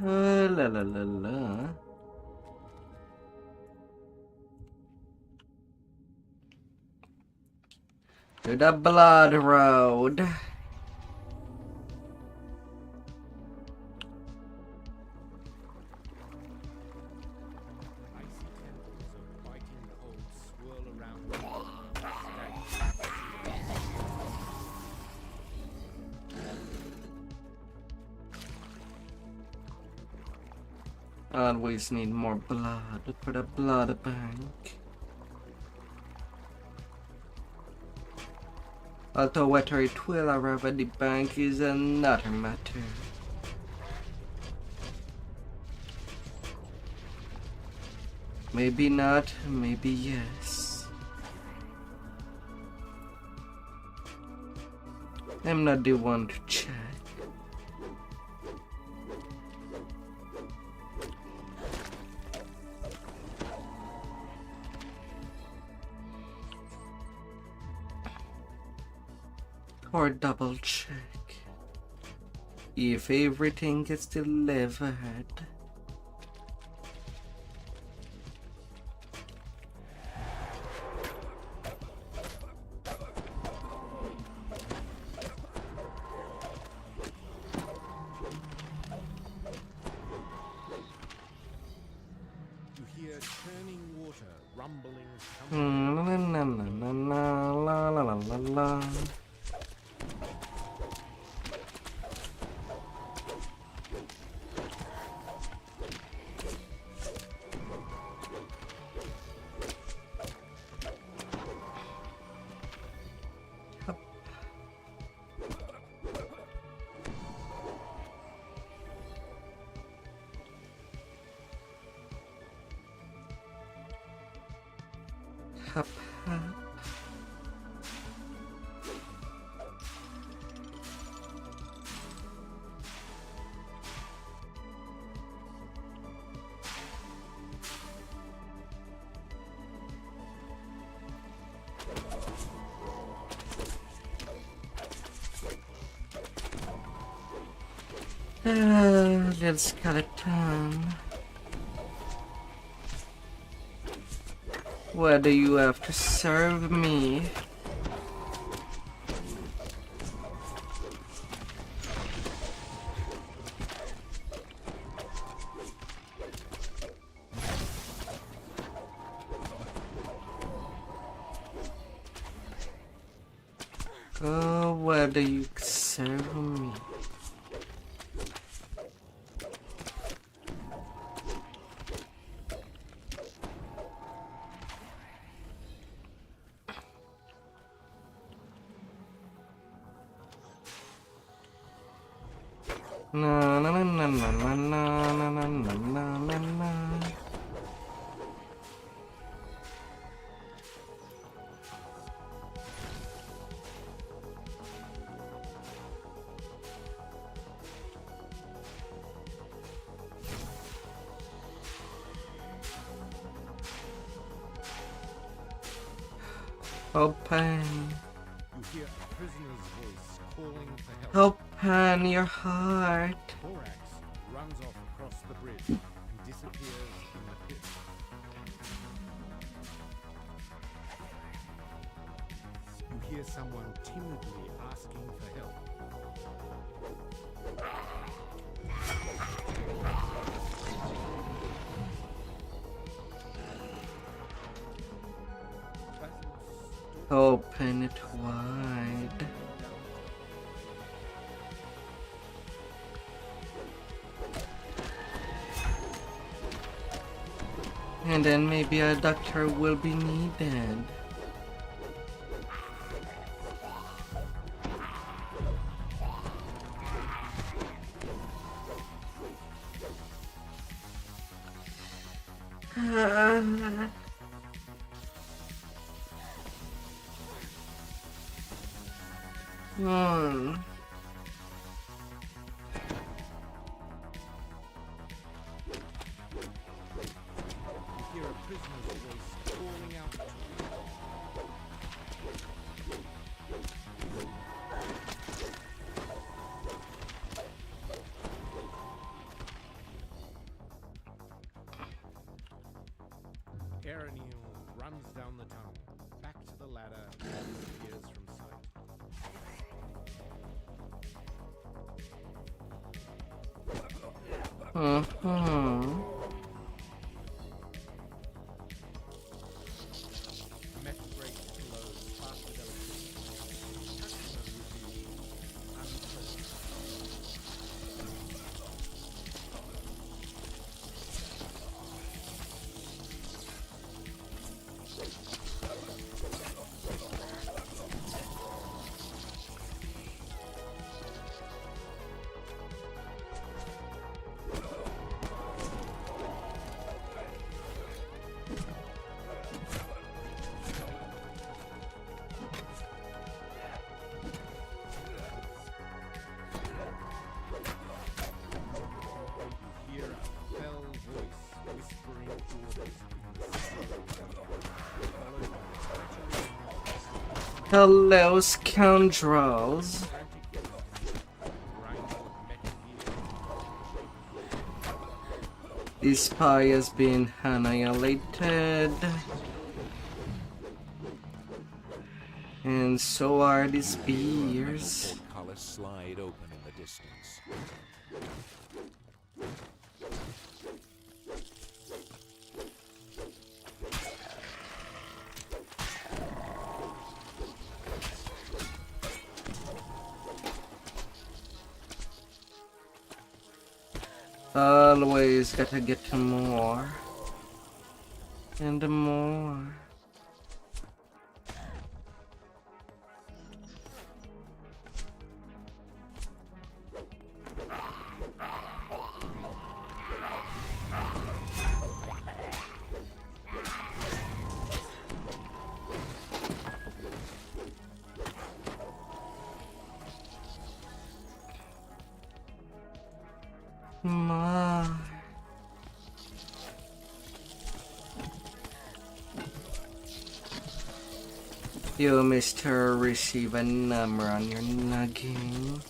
La la la la. To the Blood Road. Icy tendrils of biting cold swirl around me. Always need more blood for the blood bank. Although whether it will arrive at the bank is another matter. Maybe not, maybe yes. I'm not the one to check. Or double check if everything gets delivered. You hear churning water, rumbling, La la la la la la la la. Hup, hup. Little skeleton. What do you have to serve me? Oh, what do you serve me? Na na na na na na na na na na na na. Open. you hear a prisoner's voice calling for help. Open your heart. Thorax runs off across the bridge and disappears in the pit. You hear someone timidly asking for help. Open it wide. And then maybe a doctor will be needed. You hear a prisoner's voice calling out to you. Eladrin runs down the tunnel, back to the ladder, and disappears from sight. Mm-hmm. Hello, scoundrels. This spy has been annihilated. And so are these beers. Portcullis slide open in the distance. Always gotta get more. And more. My. You, Mr. Receive a number on your noggin.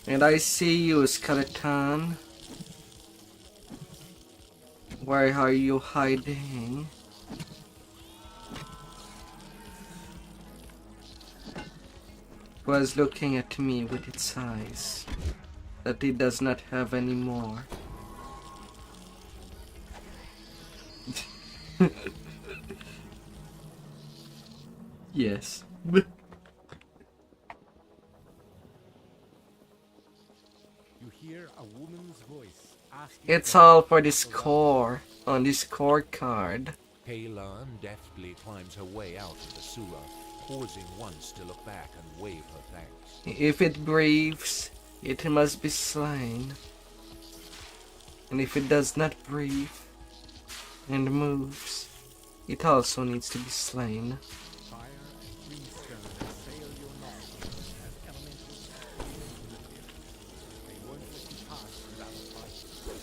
And I see you, skeleton. Where are you hiding? It was looking at me with its eyes that it does not have anymore. Yes. You hear a woman's voice asking. It's all for the score on the scorecard. Kaylan deftly climbs her way out of the sewer, pausing once to look back and wave her thanks. If it breathes, it must be slain. And if it does not breathe and moves, it also needs to be slain. Fire and brimstone assail your nostrils as elemental spirits. They won't let you pass without a fight. La.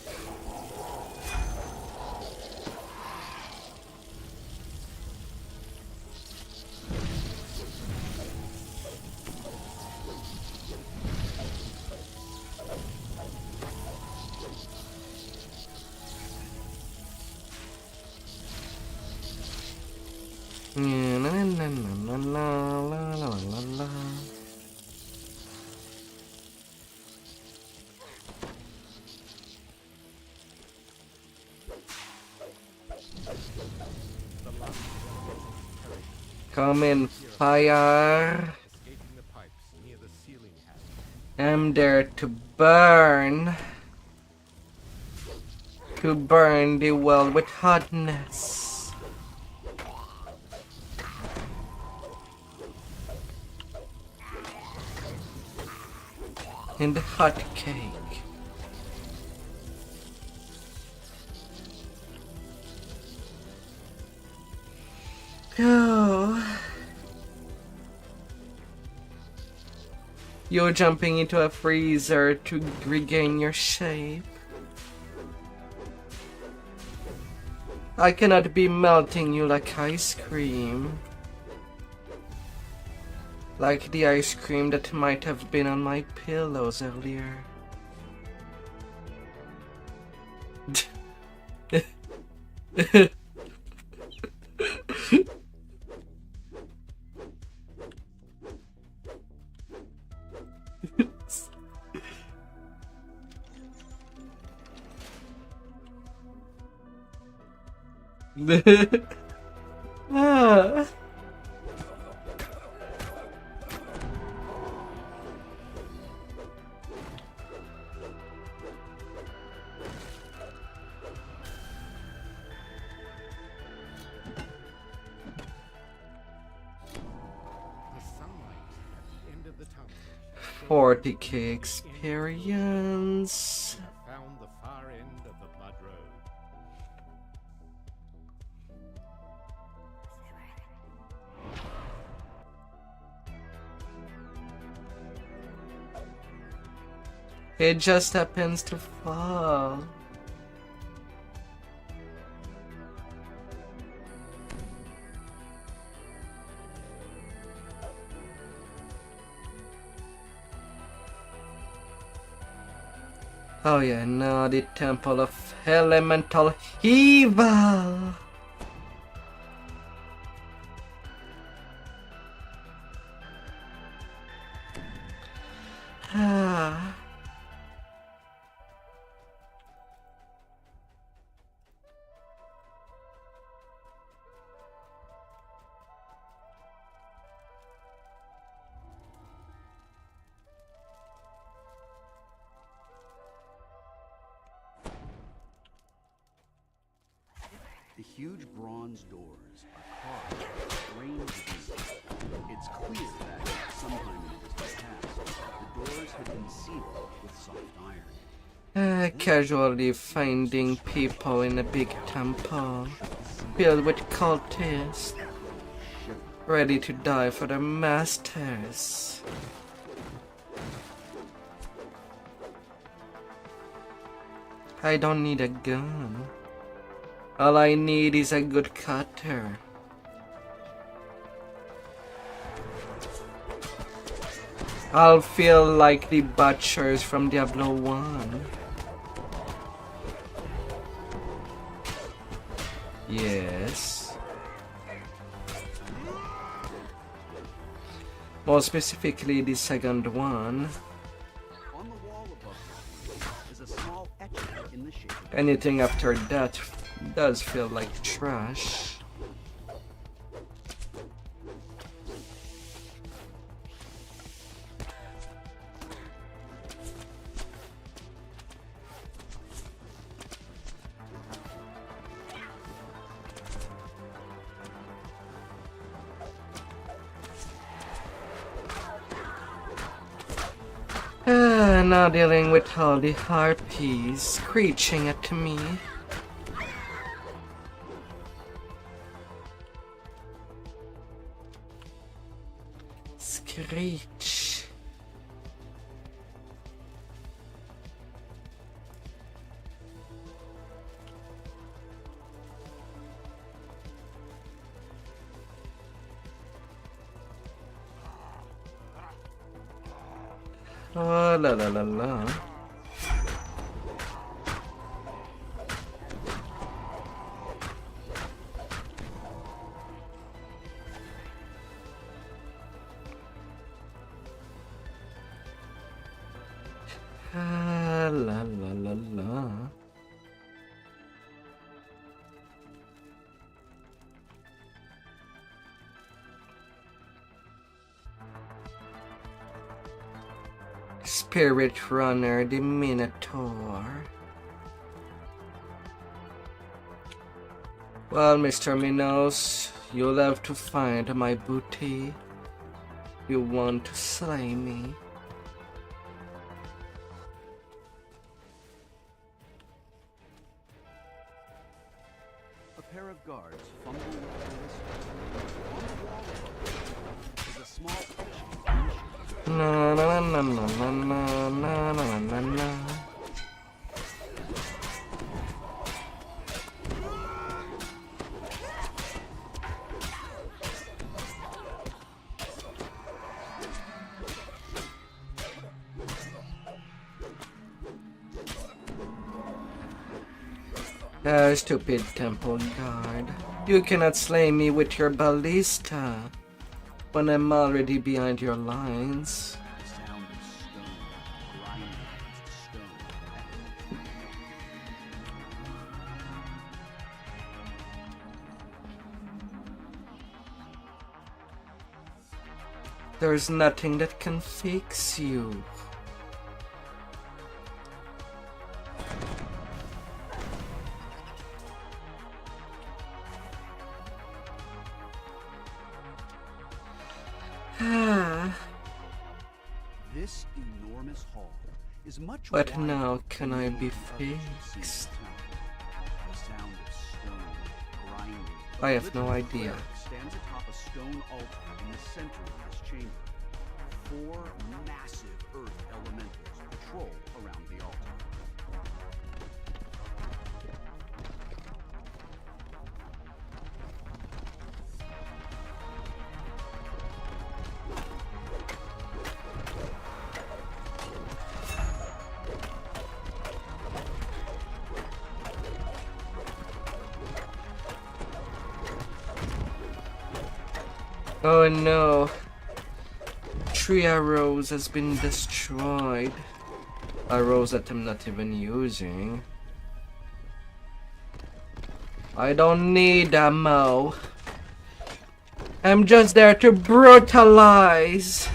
Come in, fire. Escaping the pipes near the ceiling hatch. I'm there to burn. To burn the world with hotness. And the hot cake. Oh. You're jumping into a freezer to regain your shape. I cannot be melting you like ice cream. Like the ice cream that might have been on my pillows earlier. Ah. The sunlight at the end of the tunnel. 40k experience. Found the far end of the mud road. It just happens to fall. Oh yeah, now the Temple of Elemental Evil. Ah. The huge bronze doors are carved with strange designs. It's clear that, sometime in the distant past, the doors had been sealed with soft iron. Casually finding people in a big temple filled with cultists ready to die for their masters. I don't need a gun. All I need is a good cutter. I'll feel like the butchers from Diablo 1. Yes. More specifically, the second one. On the wall above is a small etching in the shape of Anything after that does feel like trash. Now dealing with all the harpies screeching at me. Screech. Oh la la la la. Ah, la la la la. Spirit Runner, the Minotaur. Well, Mr. Minos, you'll have to find my booty. You want to slay me? a pair of guards fumbling through the street. On the wall above is a small etching in the shape of Na na na na na na na na na na. Stupid temple guard. You cannot slay me with your ballista when I'm already behind your lines. the sound of stone grinding against stone. There's nothing that can fix you. This enormous hall is much But wider now can than I any be other you've seen in fixed? town. The sound of stone grinding. I have no Literal idea. cleric stands atop a stone altar in the center of this chamber. 4 massive earth elementals patrol around the altar. Oh no. Tree arrows has been destroyed. Arrows that I'm not even using. I don't need ammo. I'm just there to brutalize.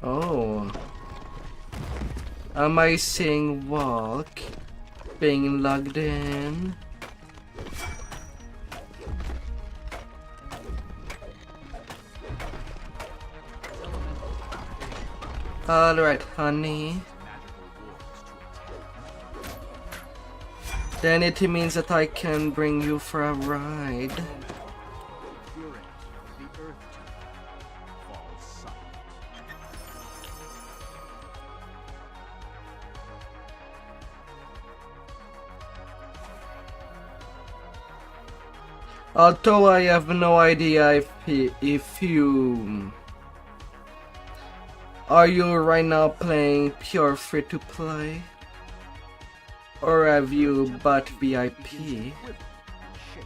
Oh. Am I seeing walk? Being logged in? Alright, honey. Then it means that I can bring you for a ride. During the earth temple falls silent. Although I have no idea if you... Are you right now playing pure free to play? Or have you bought VIP? Begins to quiver and shake.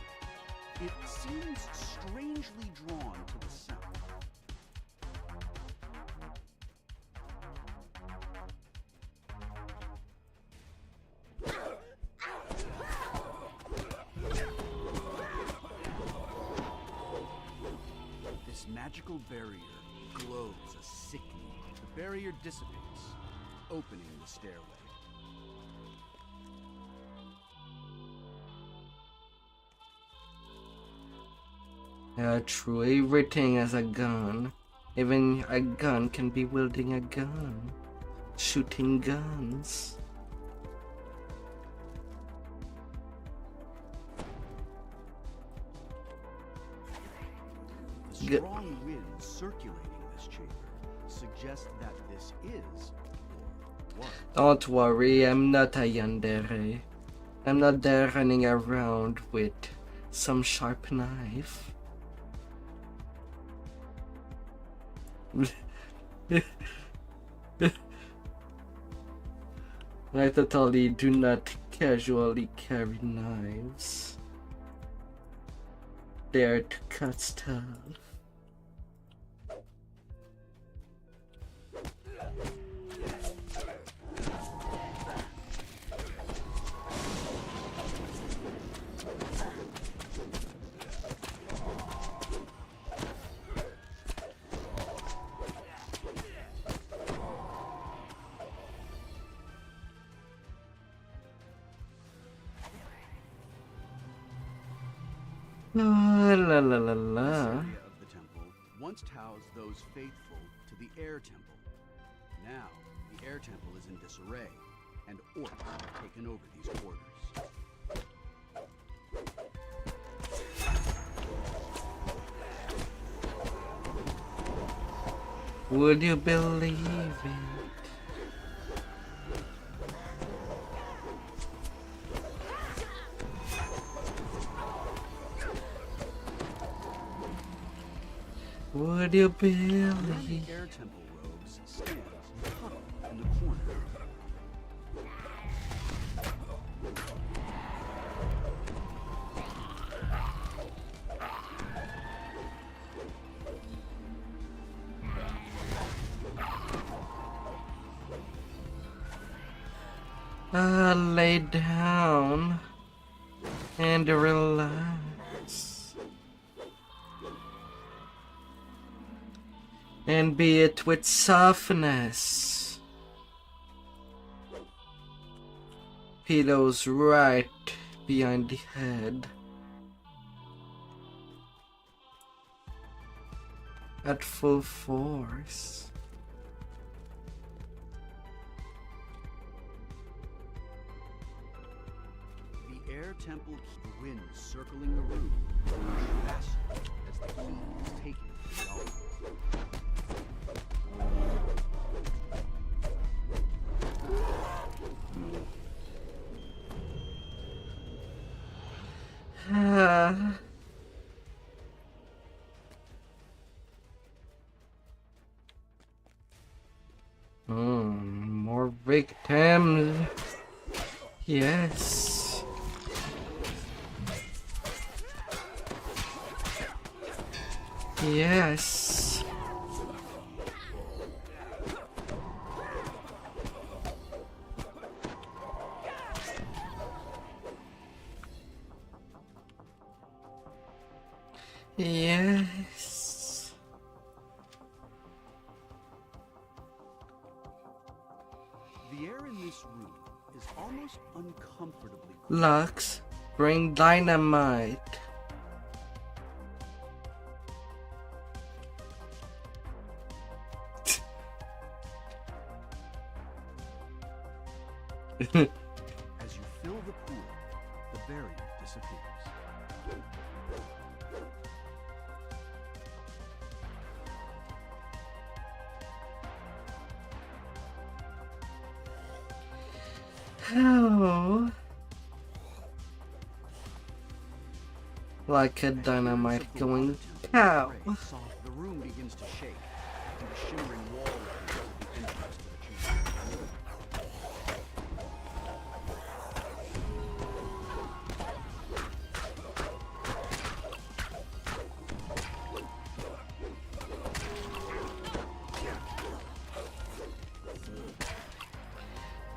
It seems strangely drawn to the sound. This magical barrier glows a sickening. The barrier dissipates, opening the stairway. Yeah, true. Everything has a gun. Even a gun can be wielding a gun. Shooting guns. The strong wind circulating this chamber suggests that this is, or was, Don't worry, I'm not a yandere. I'm not there running around with some sharp knife. I totally do not casually carry knives. There to cut stuff. La la la la this la. area of the temple once housed those faithful to the air temple. Now, the air temple is in disarray, and orcs have taken over these quarters. Would you believe it? Would you One of believe? the air temple robes stands huddled in the corner. Lay down and relax. And be it with softness. Pillows right behind the head. At full force. The air temple, the wind circling the room, moves faster as the heat is taken from the altar. More victims. Yes. Yes. Yes. The air in this room is almost uncomfortably cold. Lux, bring dynamite. As you fill the pool, the barrier disappears. Oh. Like a dynamite going pow. The room begins to shake, and the shimmering wall appears at the entrance to the chamber.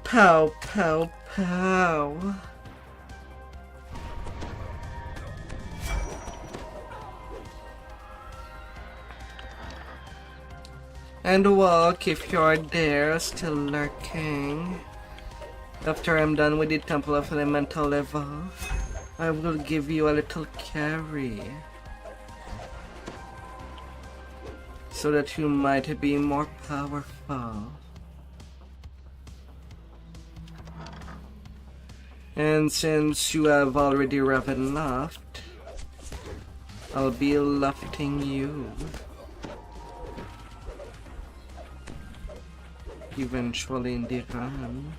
Pow, pow, pow. And walk if you're there, still lurking. After I'm done with the Temple of Elemental level, I will give you a little carry. So that you might be more powerful. And since you have already Raven left, I'll be lofting you. Eventually in the run.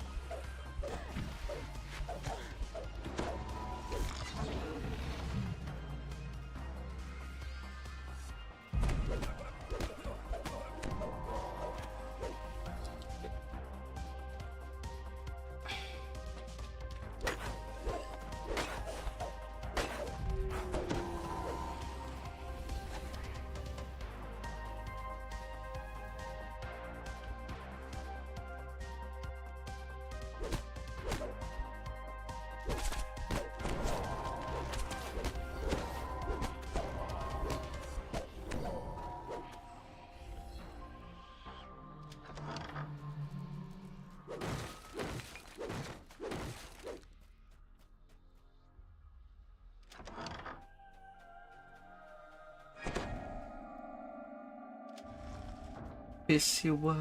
Pisiwa.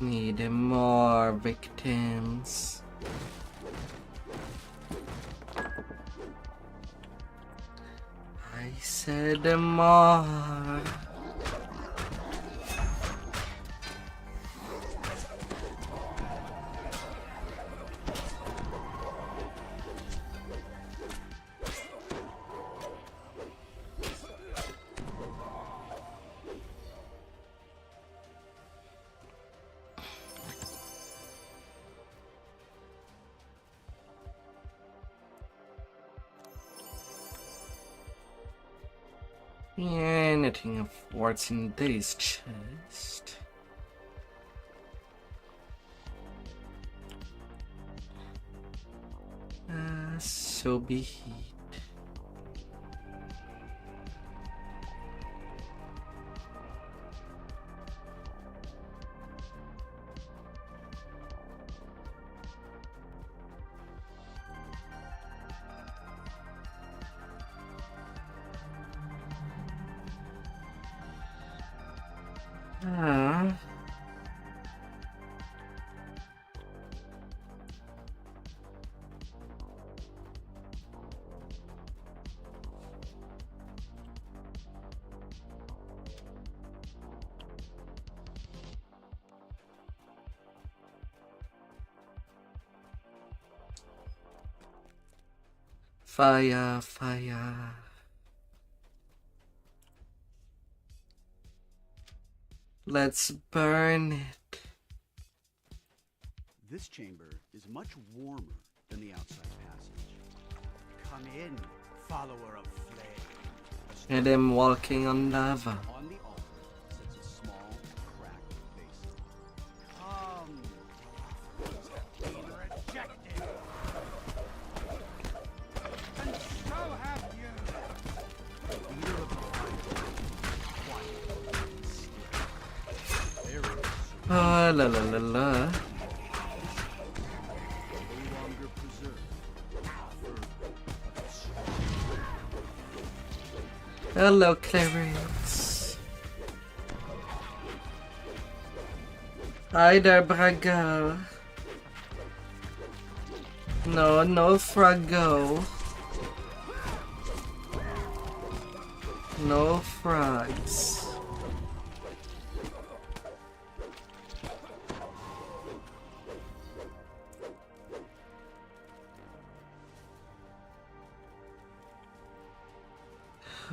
Need more victims. I said more. Yeah, nothing of what's in this chest. So be it. Ah. Fire, fire. Let's burn it. This chamber is much warmer than the outside passage. Come in, follower of flame. And I'm walking on lava. On the altar sits a small, cracked basin. Come, been rejected. And so have you. The leader of the fire, quiet and still. There is Ah, la la la la. no longer preserved. Hello, Clarence. Hi there, Brago. No, no Frago. No frogs.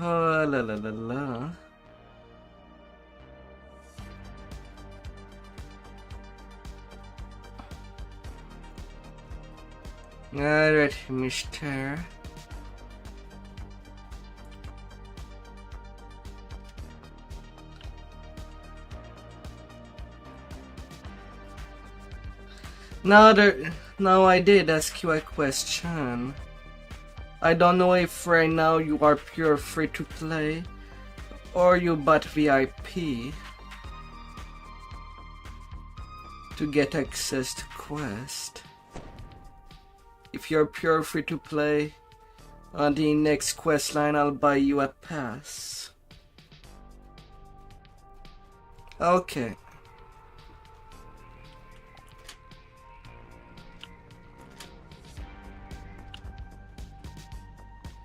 Oh, la la la la. Alright, mister. Now I did ask you a question. I don't know if right now you are pure free to play or you bought VIP to get access to quest. If you're pure free to play, on the next quest line I'll buy you a pass. Okay.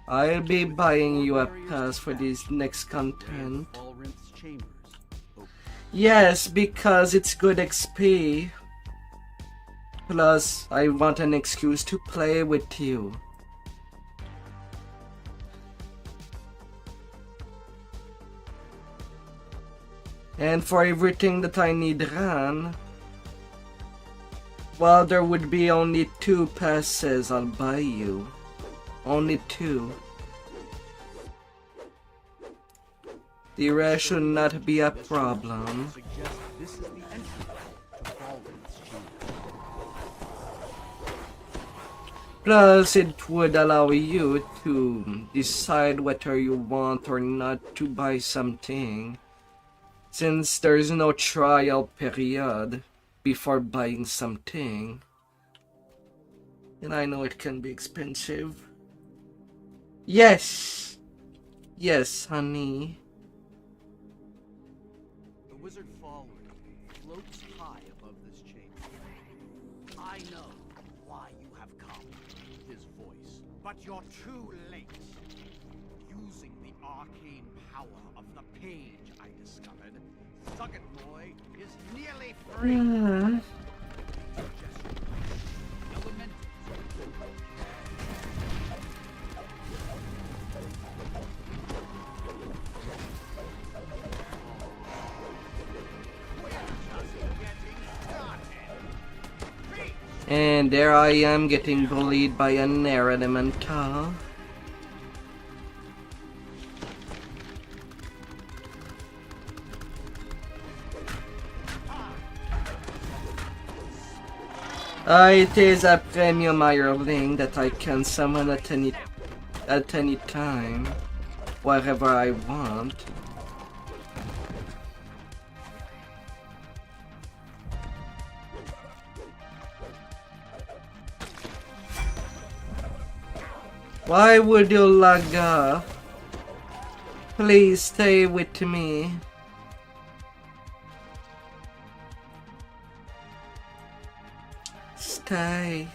I'll be buying you a pass for this next content. Balrinth's chambers. Oh, Yes, because it's good XP. Plus, I want an excuse to play with you. And for everything that I need run, well, there would be only 2 passes I'll buy you. Only 2. The rest should not be a problem. suggest this is the entry to Balrinth's chambers. Plus, it would allow you to decide whether you want or not to buy something, since there's no trial period before buying something. And I know it can be expensive. Yes! Yes, honey. The wizard Fallen floats high above this chamber. I know why you have come. His voice. But you're too late. Using the the arcane power of the page, I discovered Zuggetmoy is nearly free. And there I am getting bullied by an air elemental. It is a premium hireling that I can summon at any time, wherever I want. Why would you lag off? Please stay with me. Stay.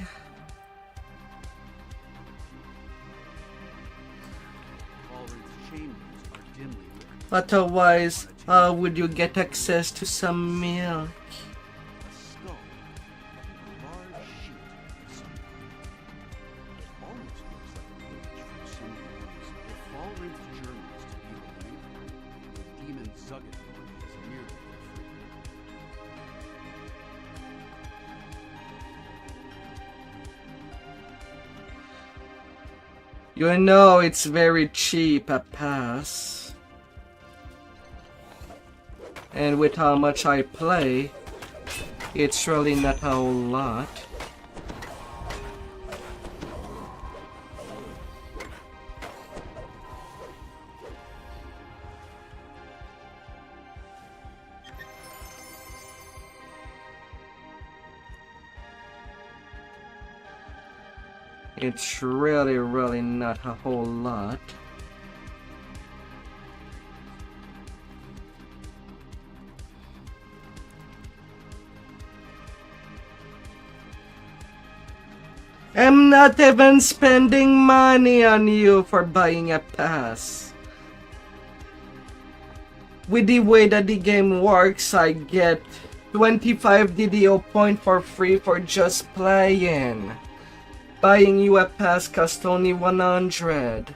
Otherwise, how would you get access to some milk? You know it's very cheap a pass. And with how much I play, it's really not a whole lot. It's really not a whole lot. I'm not even spending money on you for buying a pass. With the way that the game works, I get 25 DDO points for free for just playing. Buying you a pass cost only 100.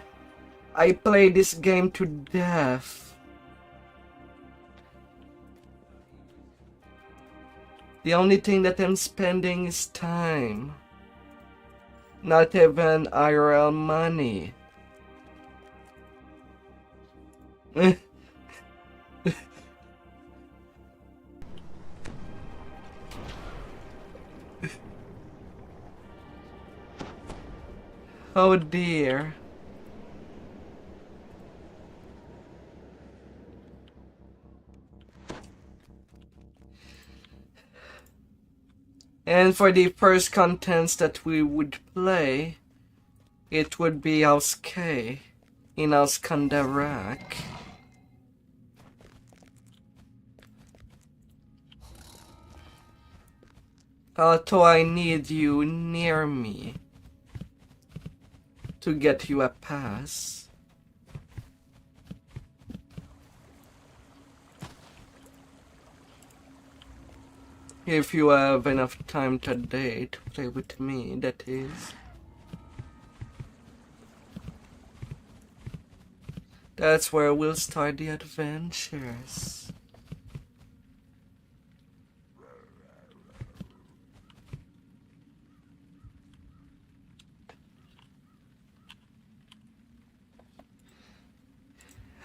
I play this game to death. The only thing that I'm spending is time. Not even IRL money. Oh dear. And for the first contents that we would play, it would be Austrakear in Auskandarak. Although I need you near me to get you a pass. If you have enough time today to play with me, that is. That's where we'll start the adventures.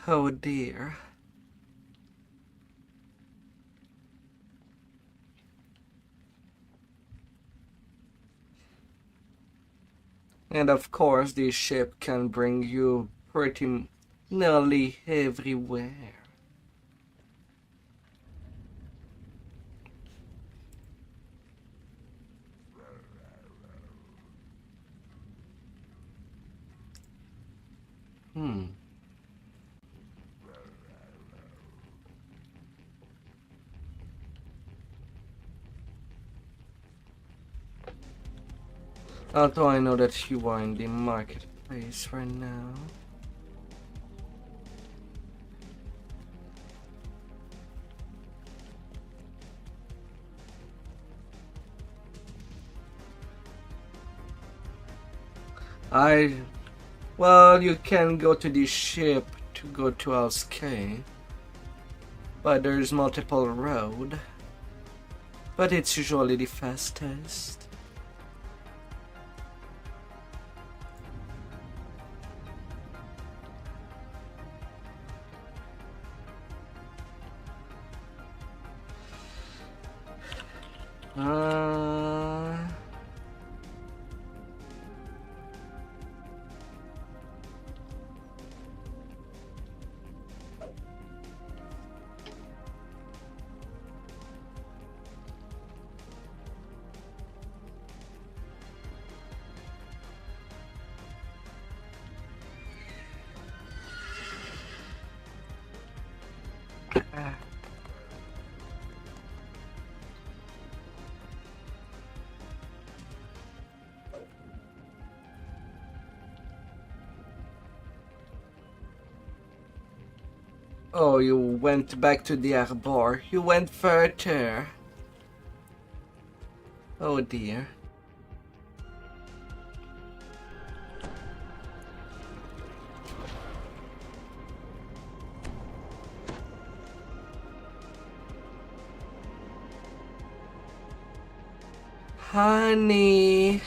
Oh dear. And of course, this ship can bring you pretty nearly everywhere. Although I know that you are in the marketplace right now. Well, you can go to the ship to go to Austrakear, but there's multiple road. But it's usually the fastest. Oh, you went back to the harbor. You went further. Oh dear. Honey.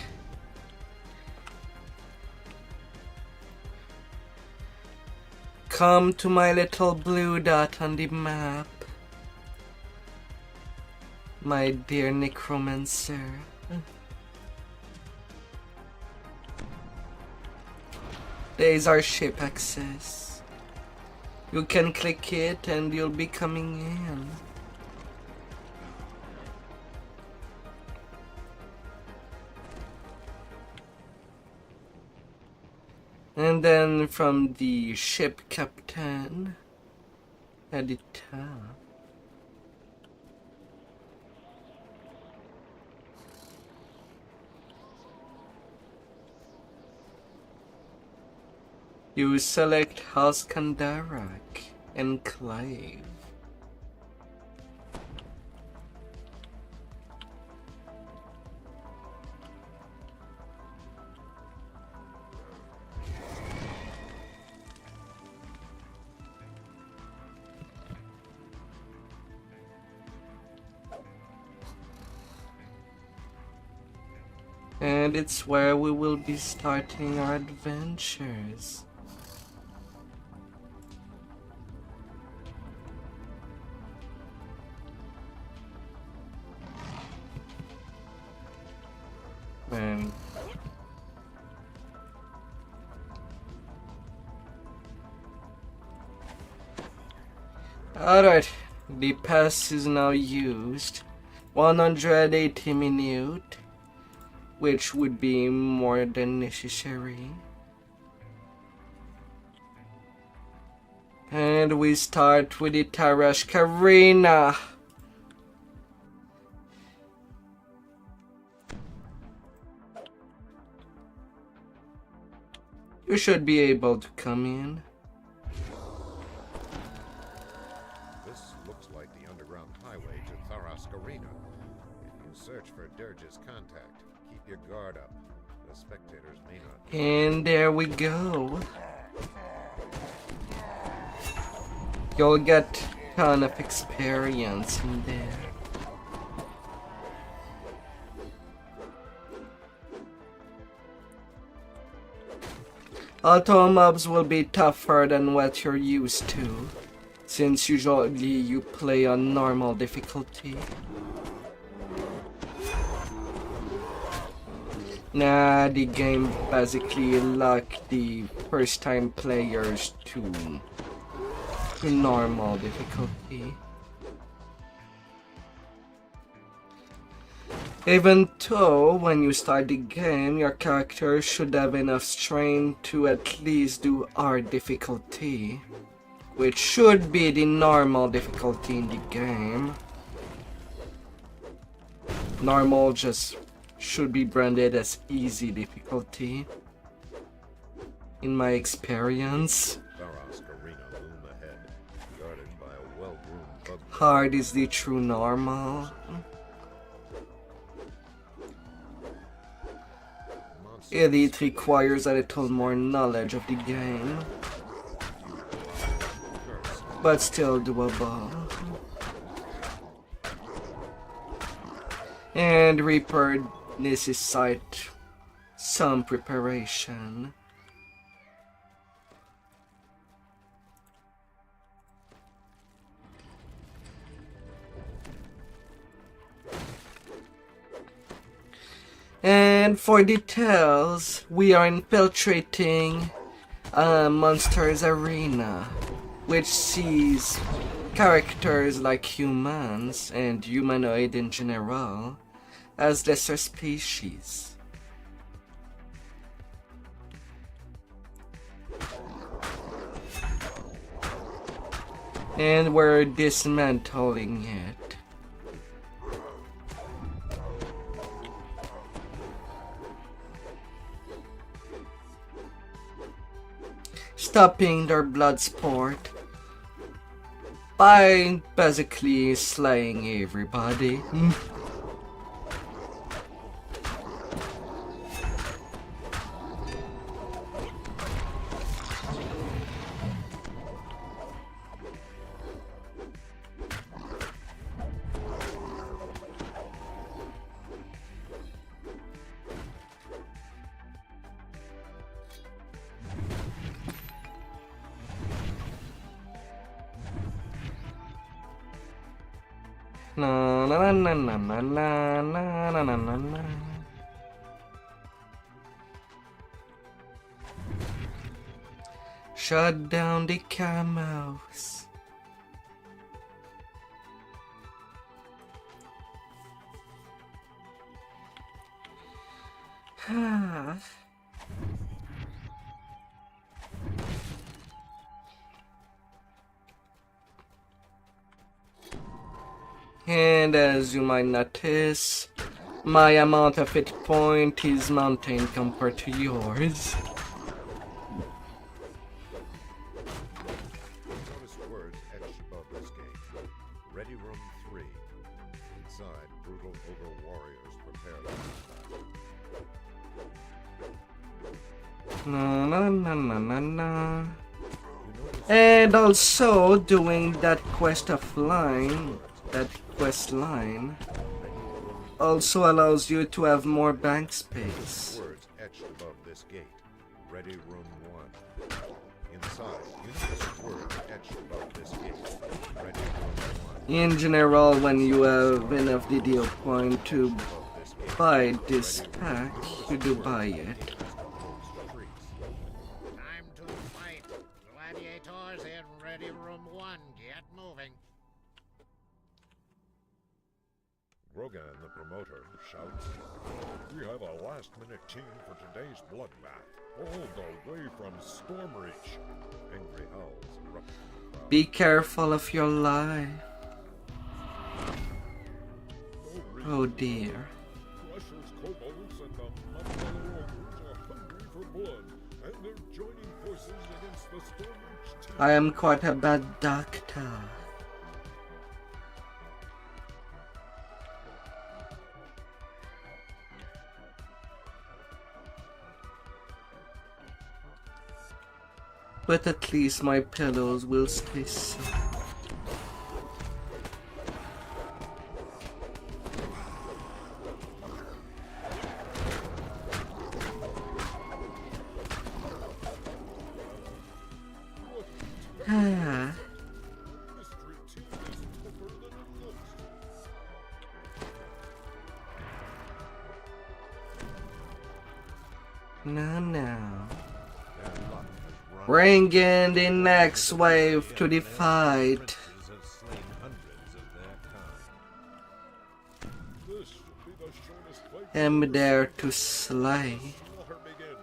Come to my little blue dot on the map, my dear necromancer. There's our ship access. You can click it and you'll be coming in. And then from the ship captain at the top. You select House Kandarak Enclave. And it's where we will be starting our adventures. And alright, the pass is now used. 180 minutes, which would be more than necessary. And we start with the Austrakear. You should be able to come in. This looks like the underground highway to Austrakear. If you search for Dirge's contact, keep your guard up. The spectators may not. And there we go. You'll get a ton of experience in there. Auto mobs will be tougher than what you're used to, since usually you play on normal difficulty. Nah, the game basically locked the first time players to normal difficulty. Even though, when you start the game, your character should have enough strength to at least do hard difficulty, which should be the normal difficulty in the game. Normal just should be branded as easy difficulty, in my experience. Hard is the true normal. It requires a little more knowledge of the game, but still doable. And Reaper necessitates some preparation. And for details, we are infiltrating a monster's arena, which sees characters like humans and humanoid in general as lesser species. And we're dismantling it. Stopping their blood sport by basically slaying everybody. Na na na na na na na na na na na. Shut down the camos. And as you might notice, my amount of hit point is mountain compared to yours. Notice words etched above this gate. Ready Room 3. Inside, brutal ogre warriors prepare for Na na na na na na. And also doing that quest offline, that quest line, also allows you to have more bank space. words etched above this gate. Ready Room 1. Inside, you notice words etched above this gate. Ready Room 1. In general, when you have enough DDO point to buy this pack, you do buy it. Time to fight. Gladiators in Ready Room 1. Get moving. Grogan, the promoter, shouts, "We have a last-minute team for today's bloodbath, all the way from Stormreach." Angry howls erupt from the crowd. Be careful of your life. Oh dear. Russia's kobolds and the Mudfellow ogres are hungry for blood, and they're joining forces against the Stormreach team. I am quite a bad doctor. But at least my pillows will stay safe. Ah. No. Bring in the next wave to the fight. Have slain hundreds of their kind. This should be the shortest fight. Am there to slay. Slaughter begin.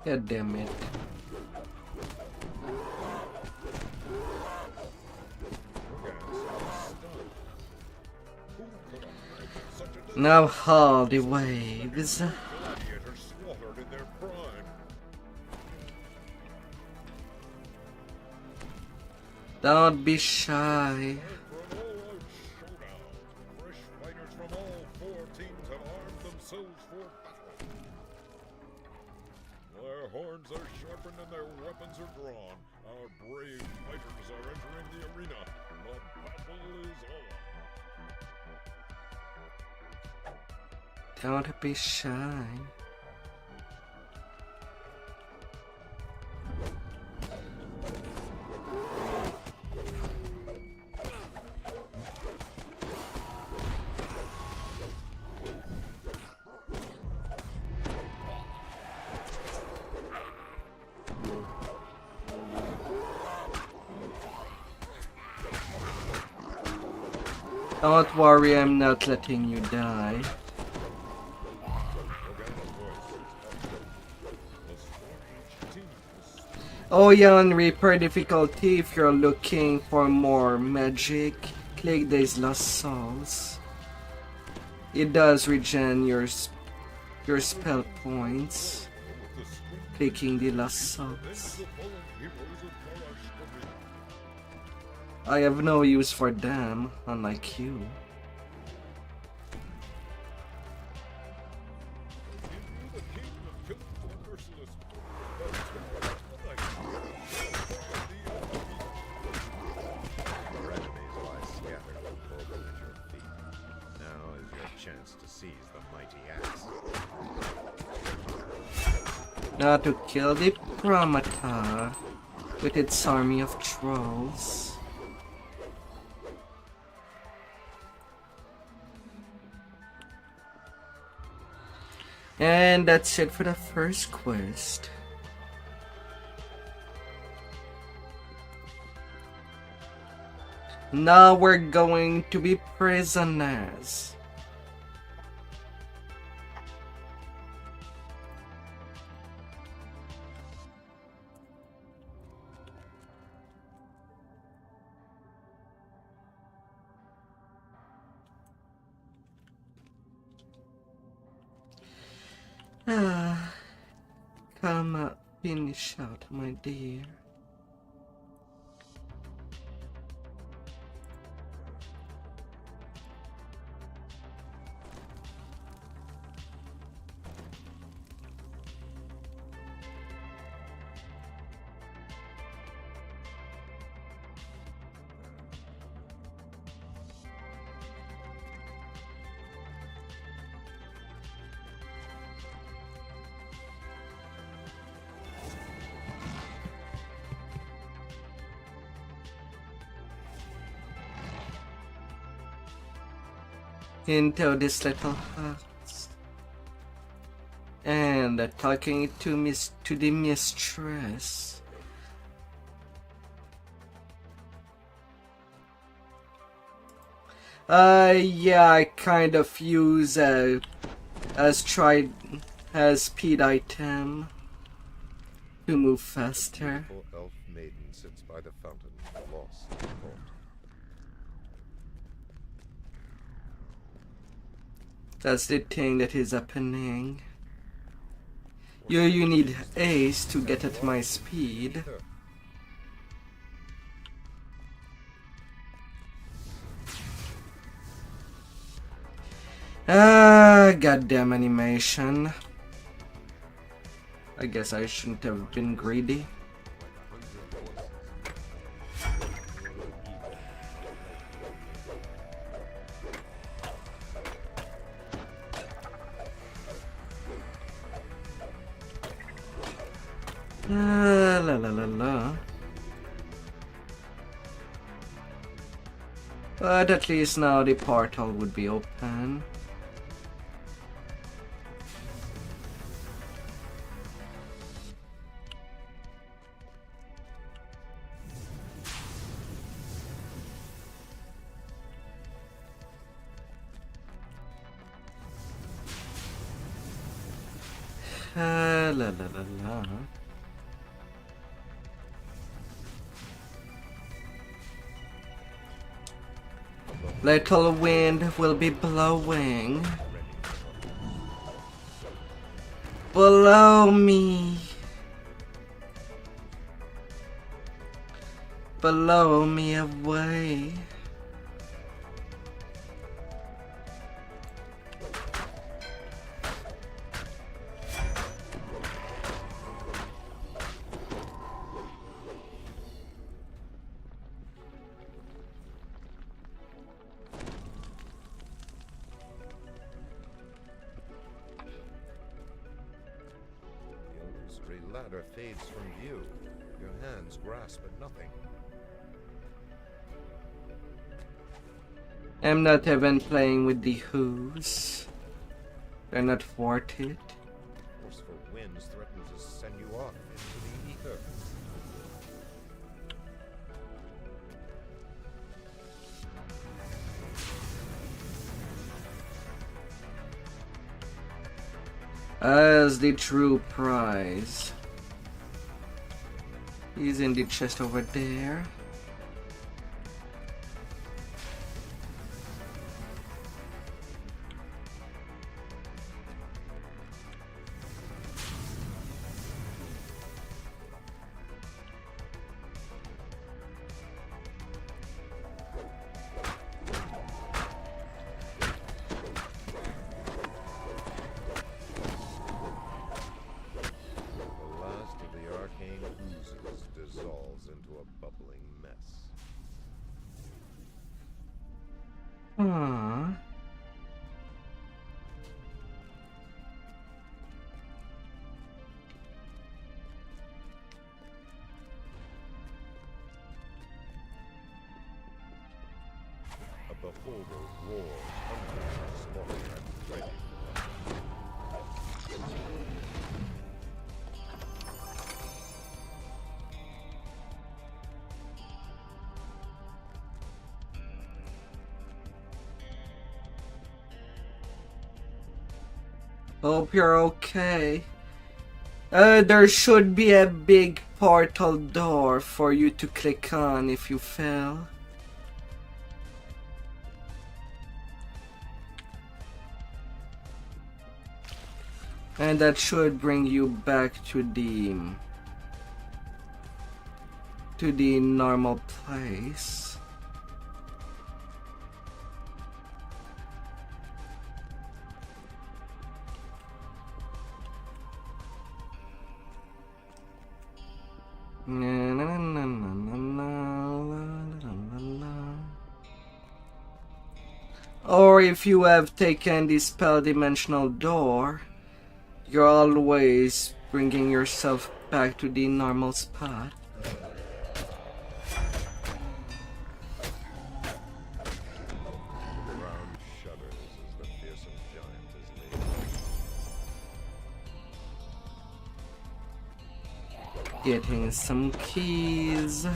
God damn it. Now all the waves. Gladiators slaughtered in their prime. Don't be shy. For an all-out showdown, fresh fighters from all four teams have armed themselves for battle. Their horns are sharpened and their weapons are drawn. Our brave fighters are entering the arena. The battle is on. Don't be shy. Don't worry, I'm not letting you die. Oh yeah, on Reaper difficulty, if you're looking for more magic, click these Lost Souls. It does regen your spell points. Clicking the Lost Souls. I have no use for them, unlike you. Now to kill the Promata with its army of trolls. And that's it for the first quest. Now we're going to be prisoners. Come up, finish out, my dear. Into this little house and talking to the mistress. Yeah, I kind of use as speed item to move faster. Elf maiden sits by the fountain, lost in thought. That's the thing that is happening. You need Ace to get at my speed. Goddamn animation. I guess I shouldn't have been greedy. La la la la. But at least now the portal would be open. La la la la. Little wind will be blowing. Below me. Below me away. The illusory ladder fades from view. Your hands grasp at nothing. I'm not even playing with the who's. They're not worth it. Forceful winds threaten to send you off into the ether. As the true prize. He's in the chest over there. The last of the arcane oozes dissolves into a bubbling mess. Aww. A beholder roars under the slaughter and critic. Hope you're okay. There should be a big portal door for you to click on if you fell. And that should bring you back to the normal place. Na, na, na, na, na, na, la, la, la, la. Or if you have taken the spell dimensional door, you're always bringing yourself back to the normal spot. The ground shudders as the fearsome giant is laid. Getting some keys. These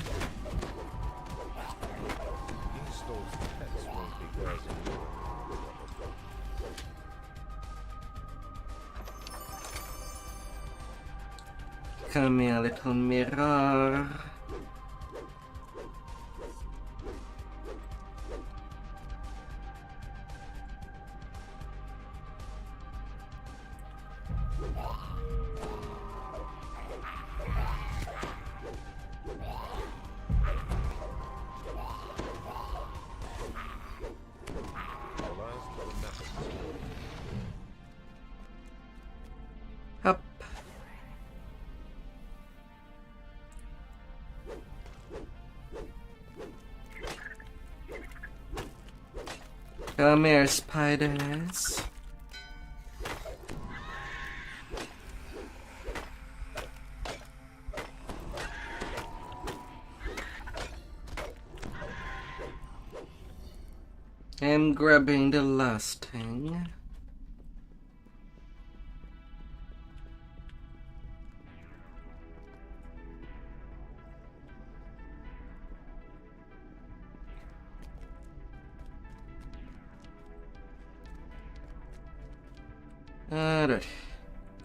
stones pets won't be grazing you. Come here, little mirror. The last of the methods. Up. Come here, spiders. I'm grabbing the last thing. Alright,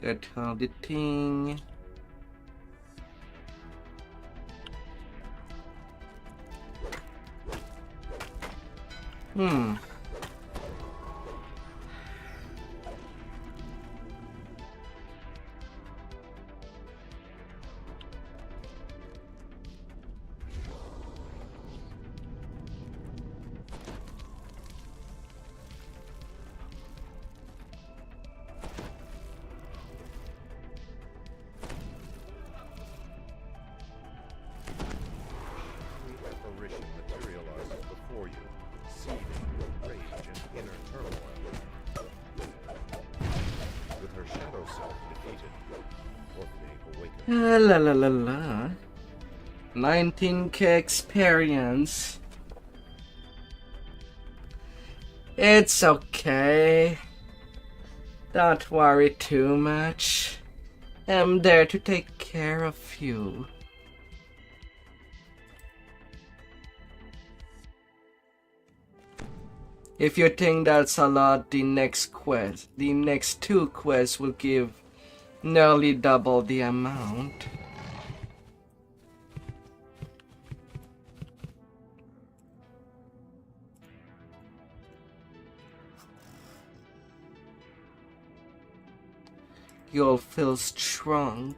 got all the thing. La la la la. 19k experience. It's okay. Don't worry too much. I'm there to take care of you. If you think that's a lot, the next two quests will give nearly double the amount. You'll feel strong.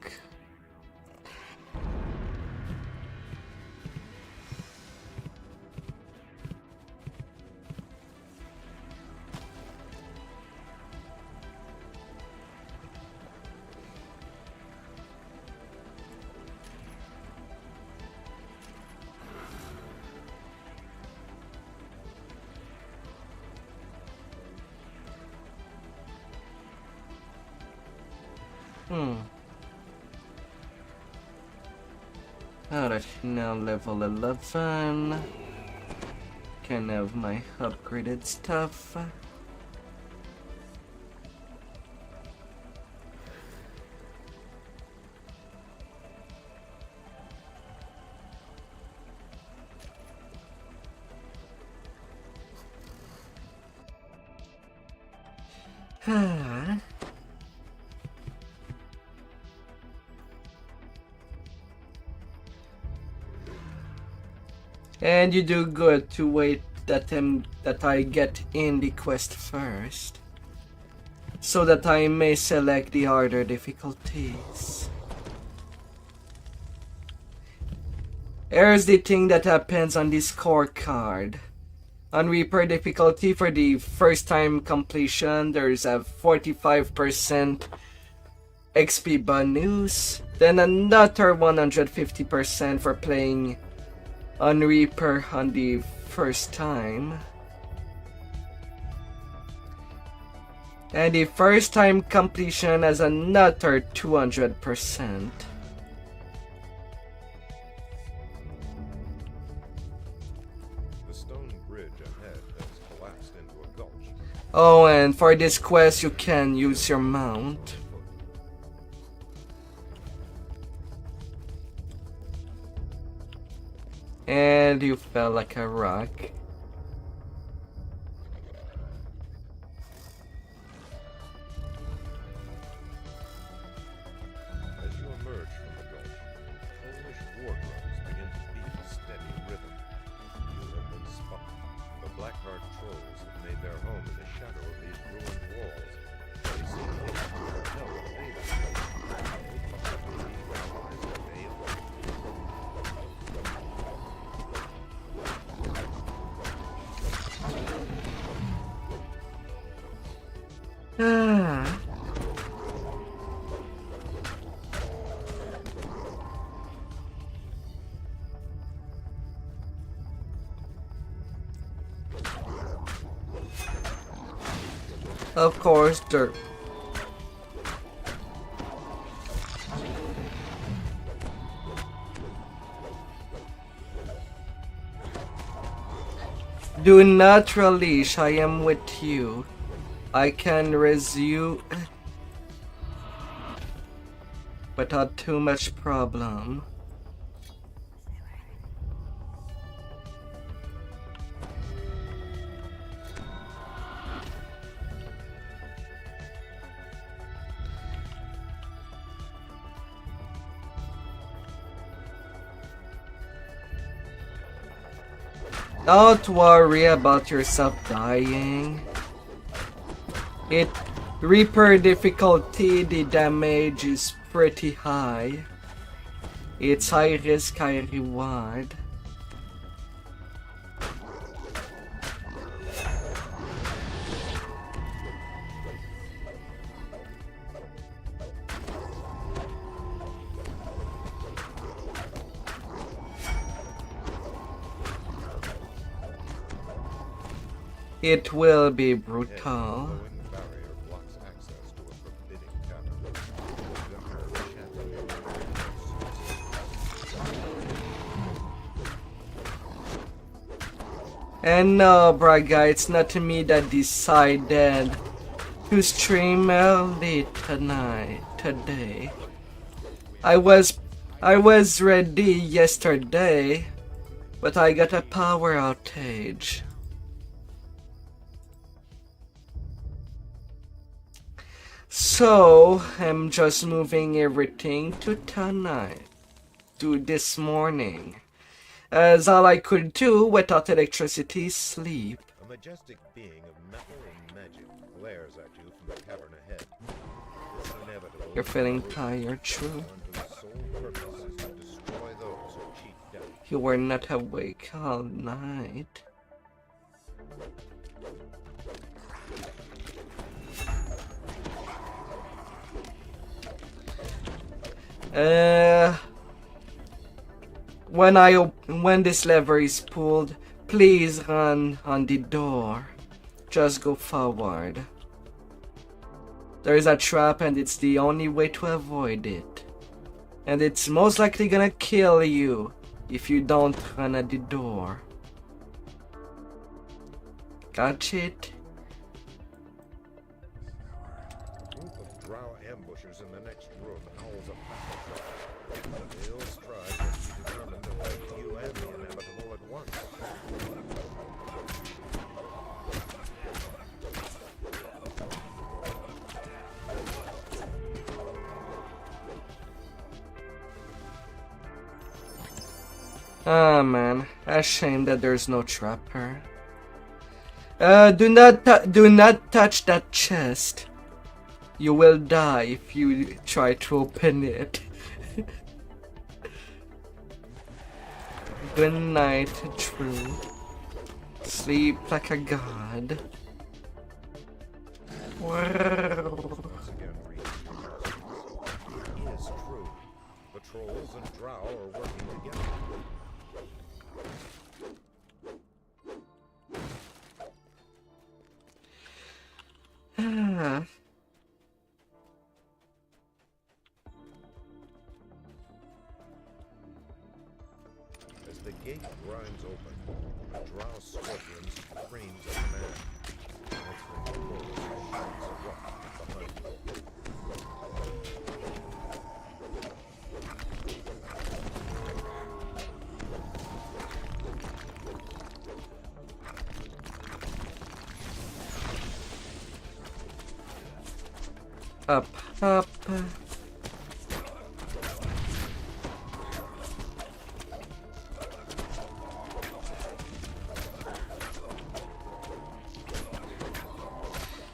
Alright, now level 11. Can have my upgraded stuff. And you do good to wait that I get in the quest first, so that I may select the harder difficulties. Here's the thing that happens on the scorecard. On Reaper difficulty for the first time completion, there's a 45% XP bonus, then another 150% for playing on Reaper on the first time. And the first time completion has another 200%. The stone bridge ahead has collapsed into a gulch. Oh, and for this quest you can use your mount. And you fell like a rock. As you emerge from the gulch, Polish war drums begin to beat a steady rhythm. You have been spotted. The Blackheart trolls have made their home in the shadow of these ruined walls. They seem to have no evaders. Possibly the rise of AI. Ah. Of course, dirt. Do not release, I am with you. I can resume without too much problem. Don't worry about yourself dying. Reaper difficulty, the damage is pretty high. It's high risk, high reward. It will be brutal. Barrier blocks access to a forbidding cavern. The shadow And no, Braga, it's not me that decided to stream early today. I was ready yesterday, but I got a power outage. So I'm just moving everything to tonight, to this morning, as all I could do without electricity is sleep. A majestic being of metal and magic glares at you from the cavern ahead. This inevitable You're feeling tired, true? one whose sole purpose is to destroy those who cheat death. You were not awake all night. When this lever is pulled, please run on the door. Just go forward. There is a trap and it's the only way to avoid it. And it's most likely gonna kill you if you don't run at the door. Got it? A group of drow ambushers in the next room howls a battle cry. The Hill's tribe must be determined to fight you and the inevitable at once. Ah man, a shame that there's no trapper. Do not touch that chest. You will die if you try to open it. Good night, true. Sleep like a god. Wow. Once again, Reed. It is true. The trolls and drow are working together. Ah. As the gate grinds open, the drow squadrons screams at command. Answering the chorus of shouts erupt behind you. Up, up.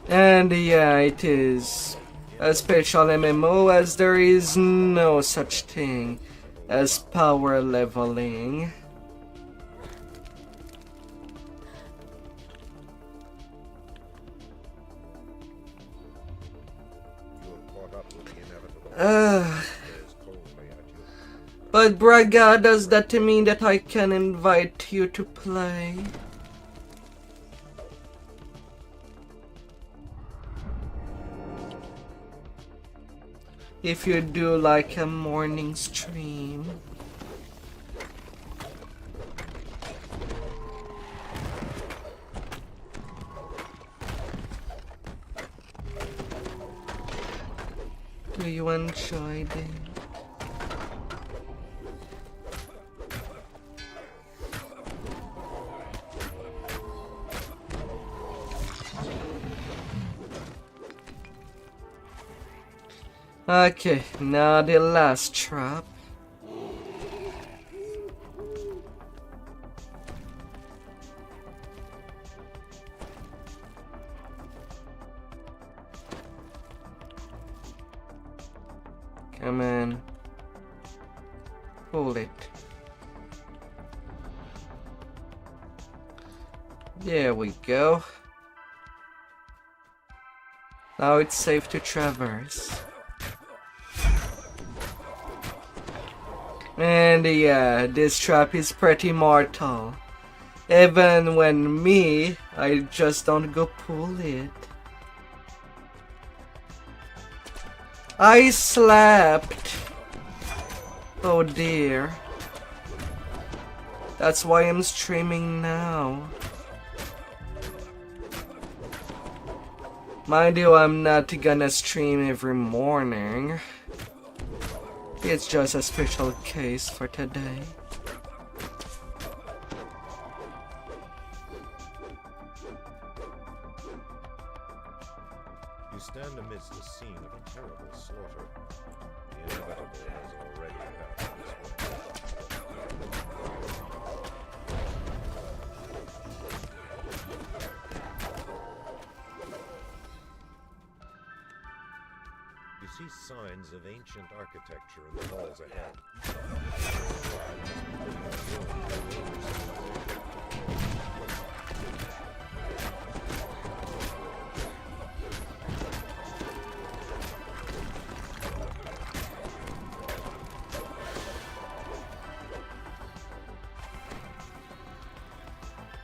And yeah, it is a special MMO as there is no such thing as power leveling. You have caught up with the inevitable. Stares coldly at you. But Braga, does that mean that I can invite you to play? If you do like a morning stream. Do you enjoy it? Okay, now the last trap. Come on. Pull it. There we go. Now it's safe to traverse. And yeah, this trap is pretty mortal. Even when I just don't go pull it. I slept. Oh dear. That's why I'm streaming now. Mind you, I'm not gonna stream every morning. It's just a special case for today. You stand amidst a scene of a terrible slaughter. The inevitable has already happened. You see signs of ancient architecture in the walls ahead.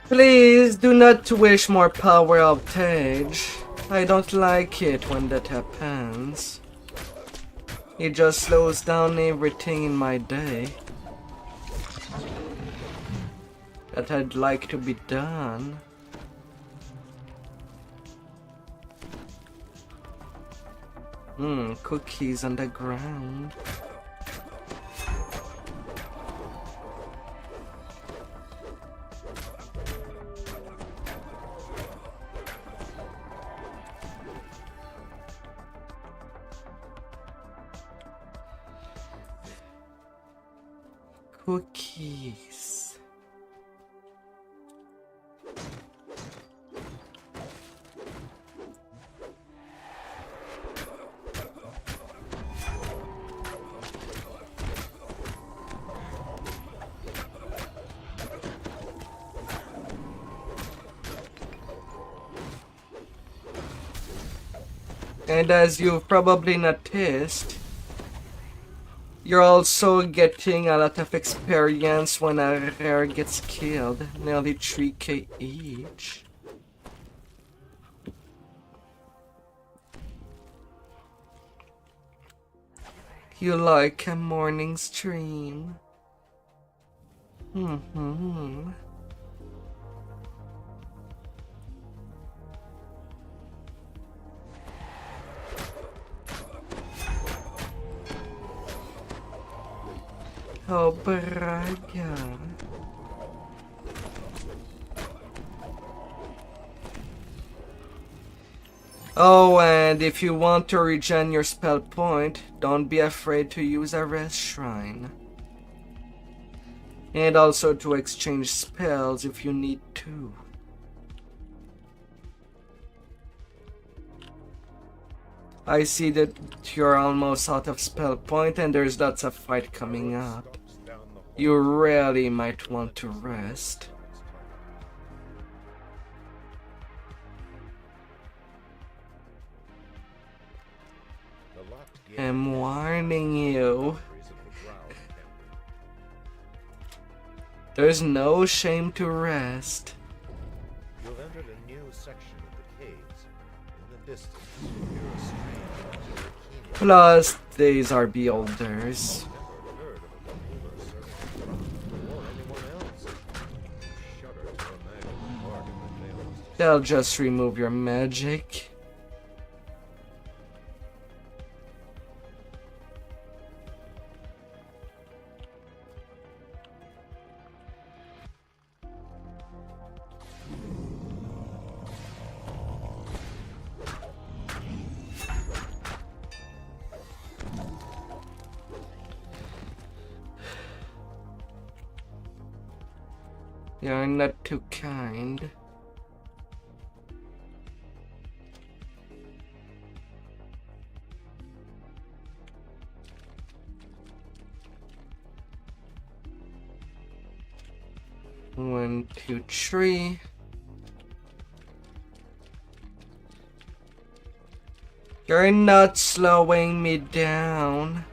Please do not wish more power outage. I don't like it when that happens. It just slows down everything in my day that I'd like to be done. Cookies on the ground. Cookies. And as you've probably noticed, you're also getting a lot of experience when a rare gets killed, nearly 3k each. You like a morning stream? Oh, Braga. Oh, and if you want to regen your spell point, don't be afraid to use a rest shrine. And also to exchange spells if you need to. I see that you're almost out of spell point and there's lots of fight coming up. You really might want to rest. I'm warning you. There's no shame to rest. You've entered a new section of the caves. In the distance, you hear a strange Plus, these are beholders. never heard of a Vtuber servant, or anyone else. You shudder to imagine the bargain that they must They'll just remove your magic. You're not too kind. One, two, three. You're not slowing me down.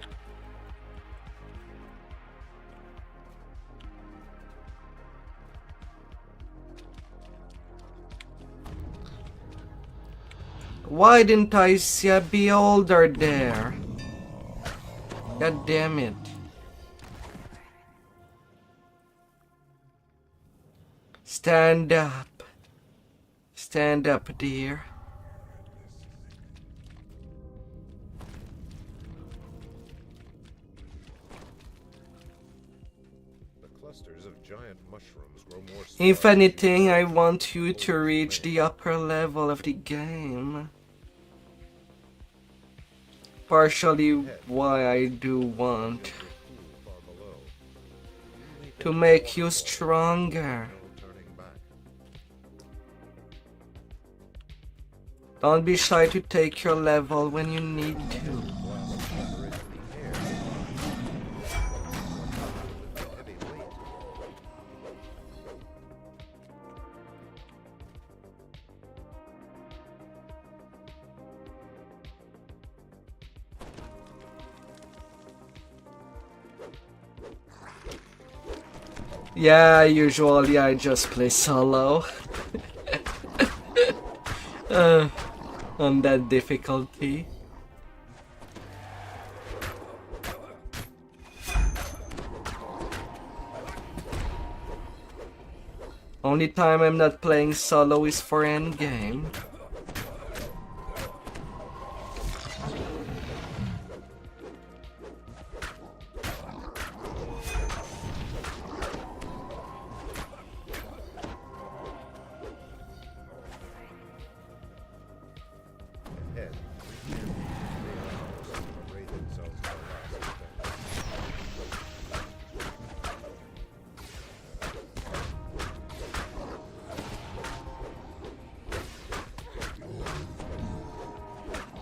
Why didn't I see a beholder there? God damn it. Stand up. Stand up, dear. If anything, I want you to reach the upper level of the game. Partially why I do want to make you stronger. Don't be shy to take your level when you need to. Yeah, usually I just play solo. On that difficulty. Only time I'm not playing solo is for endgame.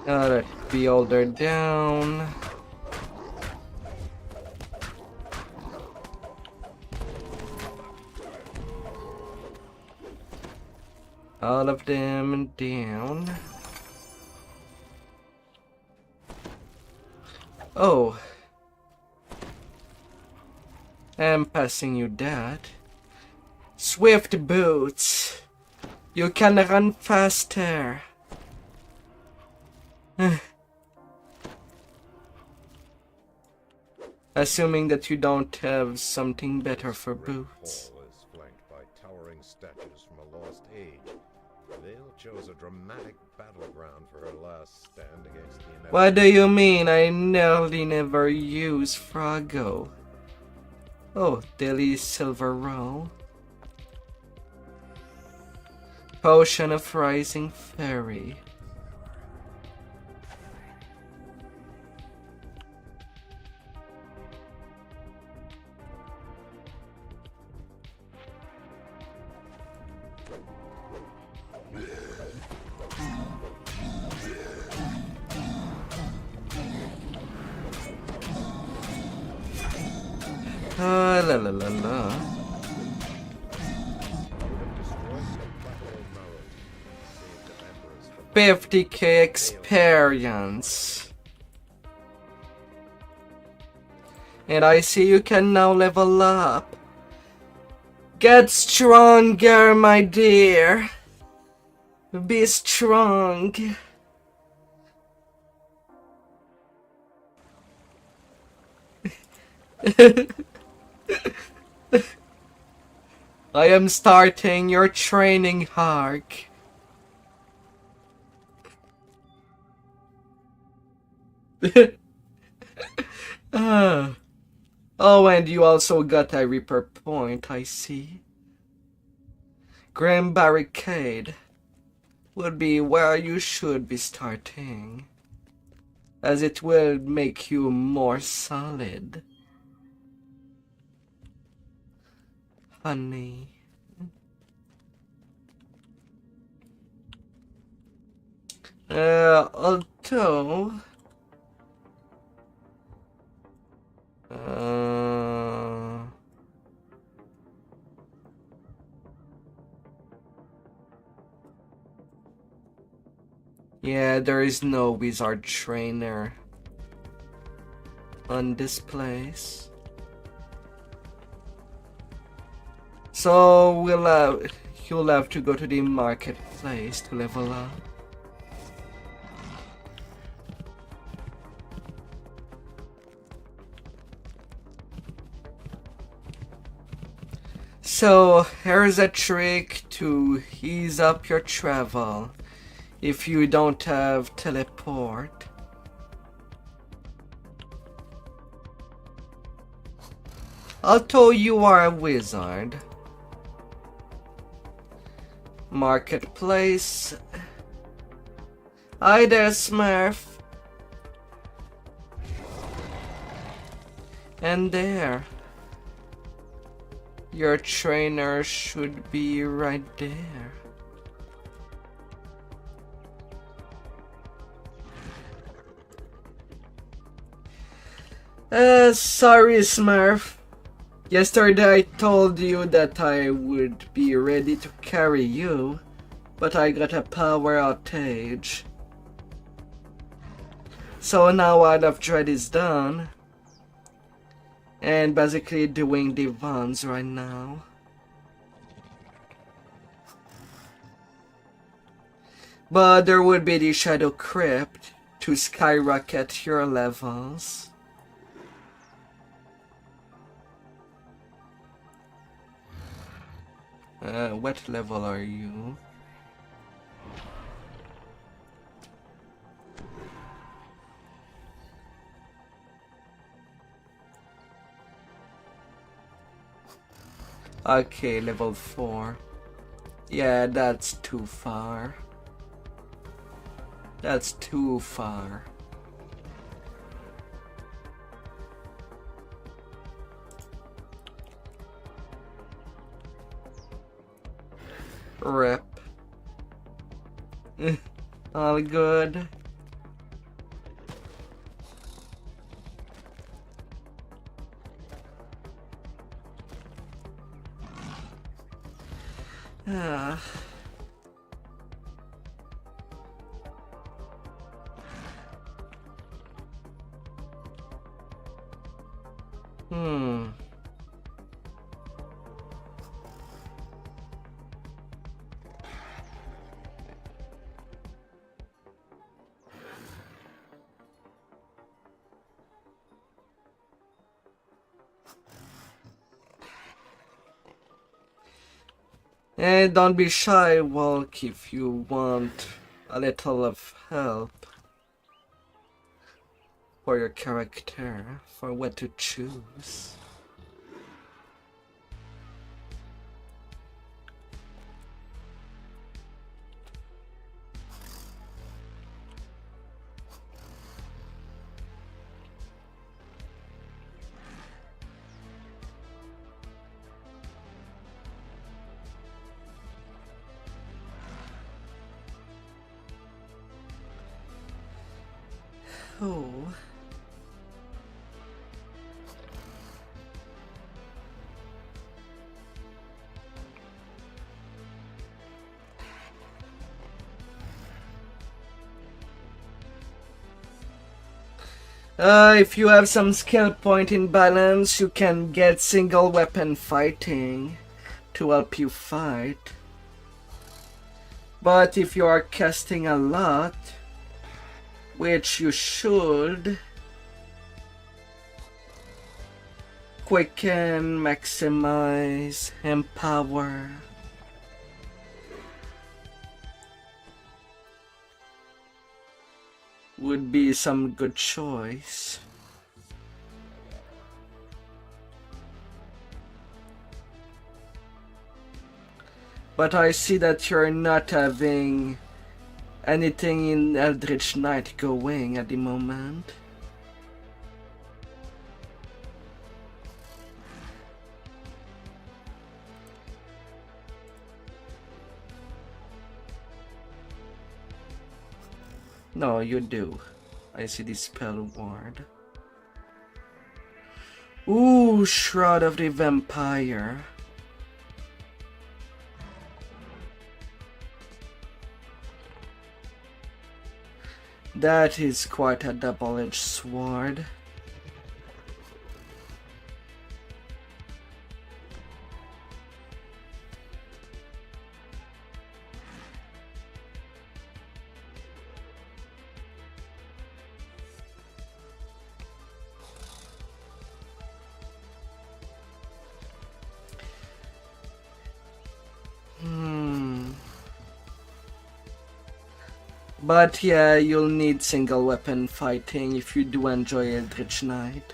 Let Beholder down. All of them down. Oh. I'm passing you that. Swift boots. You can run faster. Assuming that you don't have something better for boots. Hall is flanked by towering statues from a lost age. Vale chose a dramatic battleground for her last stand against the inevitable. What do you mean? I nearly never use Frago. Oh, daily silver roll. Potion of Rising Fairy. La la la la. 50k experience. And I see you can now level up. Get stronger, my dear. Be strong. I am starting your training arc. Oh, and you also got a Reaper point, I see. Grim Barricade would be where you should be starting, as it will make you more solid. Honey. Although... yeah, there is no wizard trainer on this place. So you'll have to go to the marketplace to level up. So here's a trick to ease up your travel if you don't have teleport. Although you are a wizard, Marketplace. Hi there, Smurf. And there. Your trainer should be right there. Sorry, Smurf. Yesterday I told you that I would be ready to carry you, but I got a power outage. So now Out of Dread is done, and basically doing the runs right now. But there would be the Shadow Crypt to skyrocket your levels. What level are you? Okay, level 4. Yeah, that's too far. That's too far. Rip. All good. Ah. And don't be shy, Walk, if you want a little of help for your character, for what to choose. Oh. If you have some skill point imbalance, you can get single weapon fighting to help you fight. But if you are casting a lot, which you should, quicken, maximize, empower. Would be some good choice. But I see that you're not having anything in Eldritch Knight going at the moment. No, you do. I see the spell ward. Ooh, Shroud of the Vampire. That is quite a double-edged sword. But yeah, you'll need single weapon fighting if you do enjoy Eldritch Knight.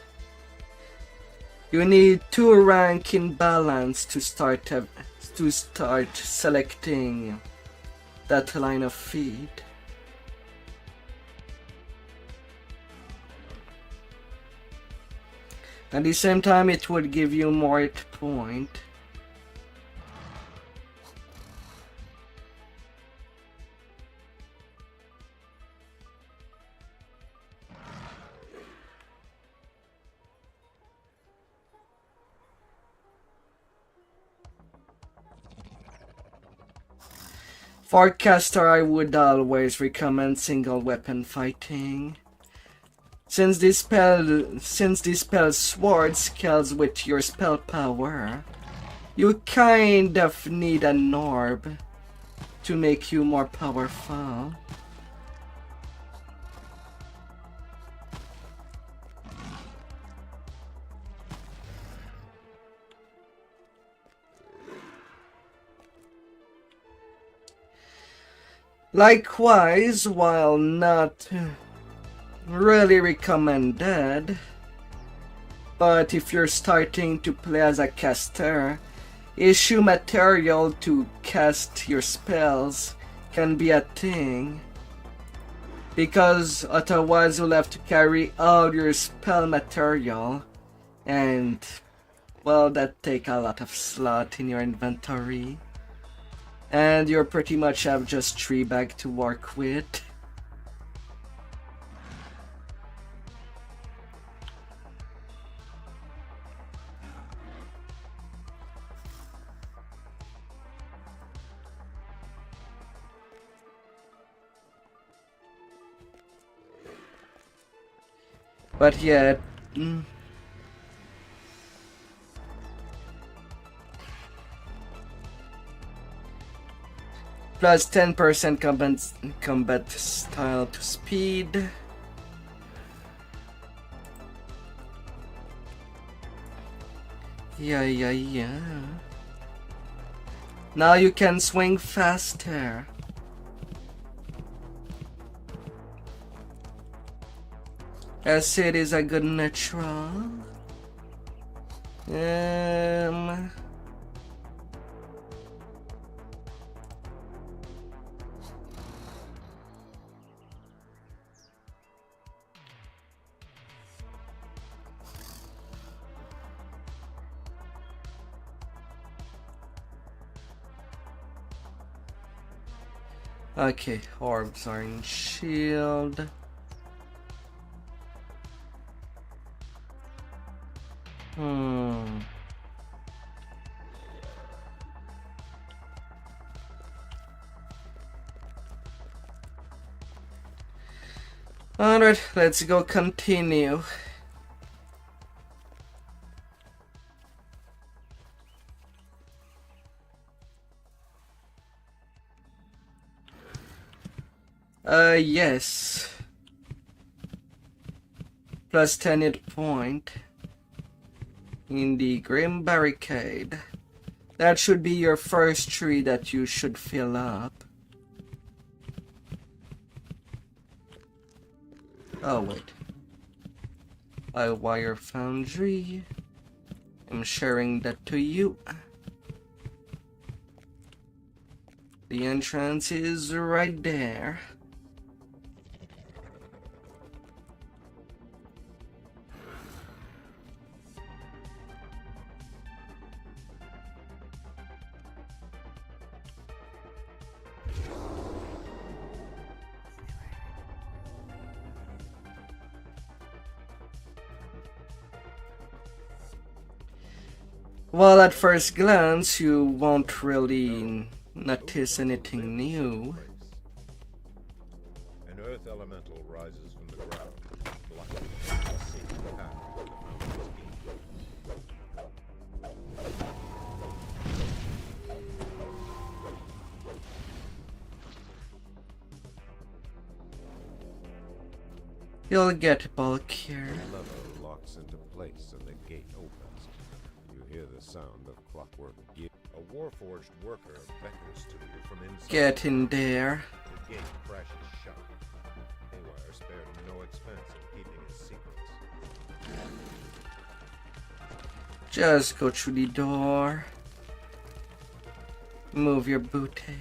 You need 2 rank in balance to start to start selecting that line of feet. At the same time, it would give you more hit point. For caster, I would always recommend single weapon fighting. Since this spell sword scales with your spell power, you kind of need an orb to make you more powerful. Likewise, while not really recommended, but if you're starting to play as a caster, issue material to cast your spells can be a thing, because otherwise you'll have to carry all your spell material, and well, that take a lot of slot in your inventory. And you pretty much have just 3 bags to work with. But yeah, plus 10% combat style to speed. Yeah. Now you can swing faster. Acid is a good natural. Okay, orbs are in shield. Alright, let's go continue. Yes. Plus 10 hit point in the Grim Barricade. That should be your first tree that you should fill up. Oh wait. A wire foundry. I'm sharing that to you. The entrance is right there. Well, at first glance, you won't really notice anything new. An earth elemental rises from the ground, blocking a safe path to the fountain's gate. You'll get bulk here. The lever locks into place and the gate opens. You hear the sound of clockwork gear. A warforged worker beckons to you from inside. Get in there. The gate crashes shut. Haywire spared no expense in keeping his secrets. Just go through the door. Move your booty.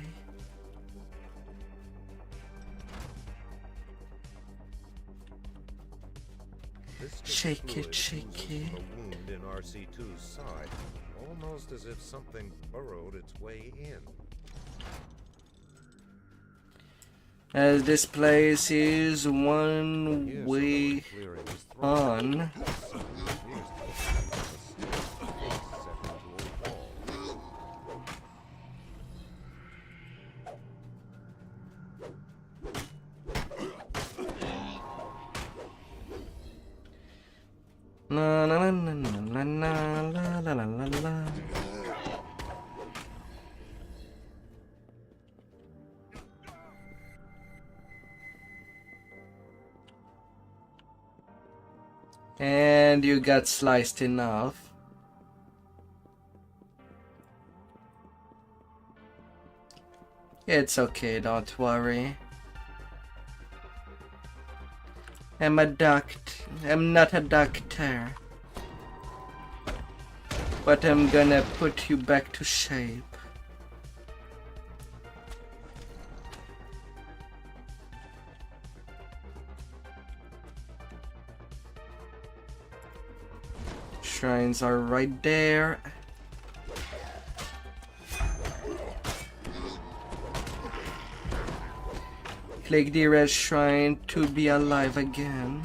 This Shake it, fluid shake oozes it. from a wound in RC2's side, almost as if something burrowed its way in. As this place is Here, one way someone clearing his throat. on. Someone appears to be a stiff face set into a wall. Na na na na na na la la la la la. And you got sliced enough. It's okay, don't worry. I'm not a doctor. But I'm gonna put you back to shape. Shrines are right there. Click the red shrine to be alive again.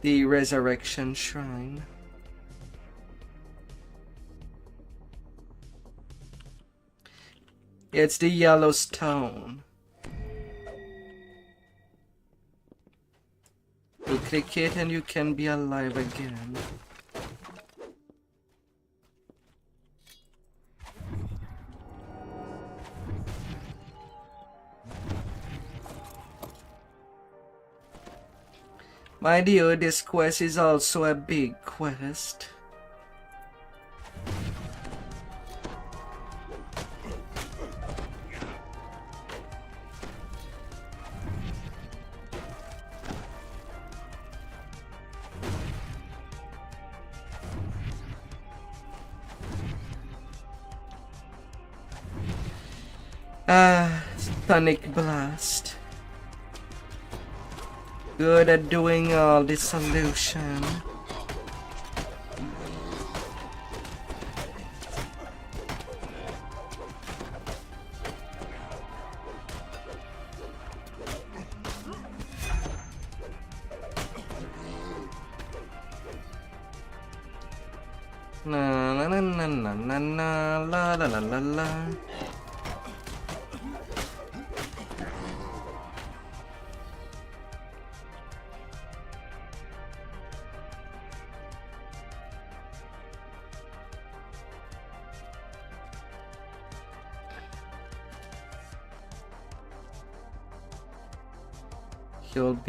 The resurrection shrine. It's the yellow stone. You click it and you can be alive again. Mind you, this quest is also a big quest. Sonic Blast. Good at doing all the solution. Na na na na na na na la la la la la.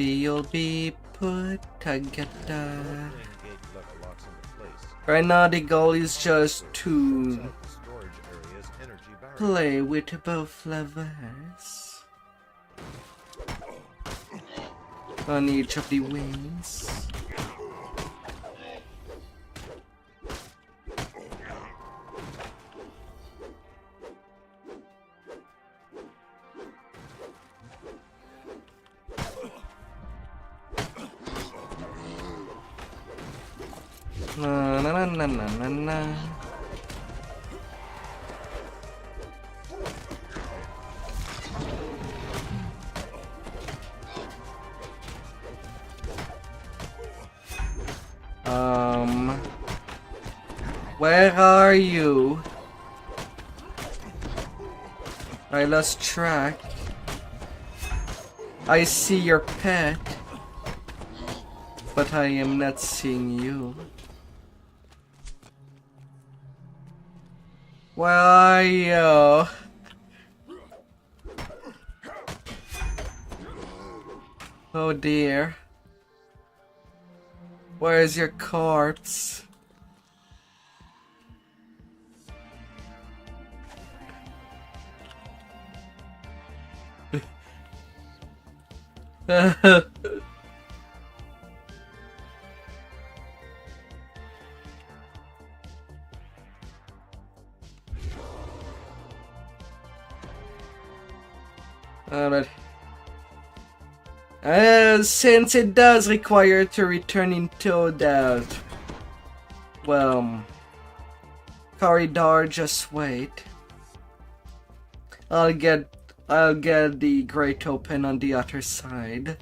You'll be put together. Right now the goal is just to play with both levers on each of the wings. Na na na na na na. Where are you? I lost track. I see your pet, but I am not seeing you. Where are you? Oh dear. Where is your corpse? But since it does require to return into that, well, corridor, just wait. I'll get the grate open on the other side.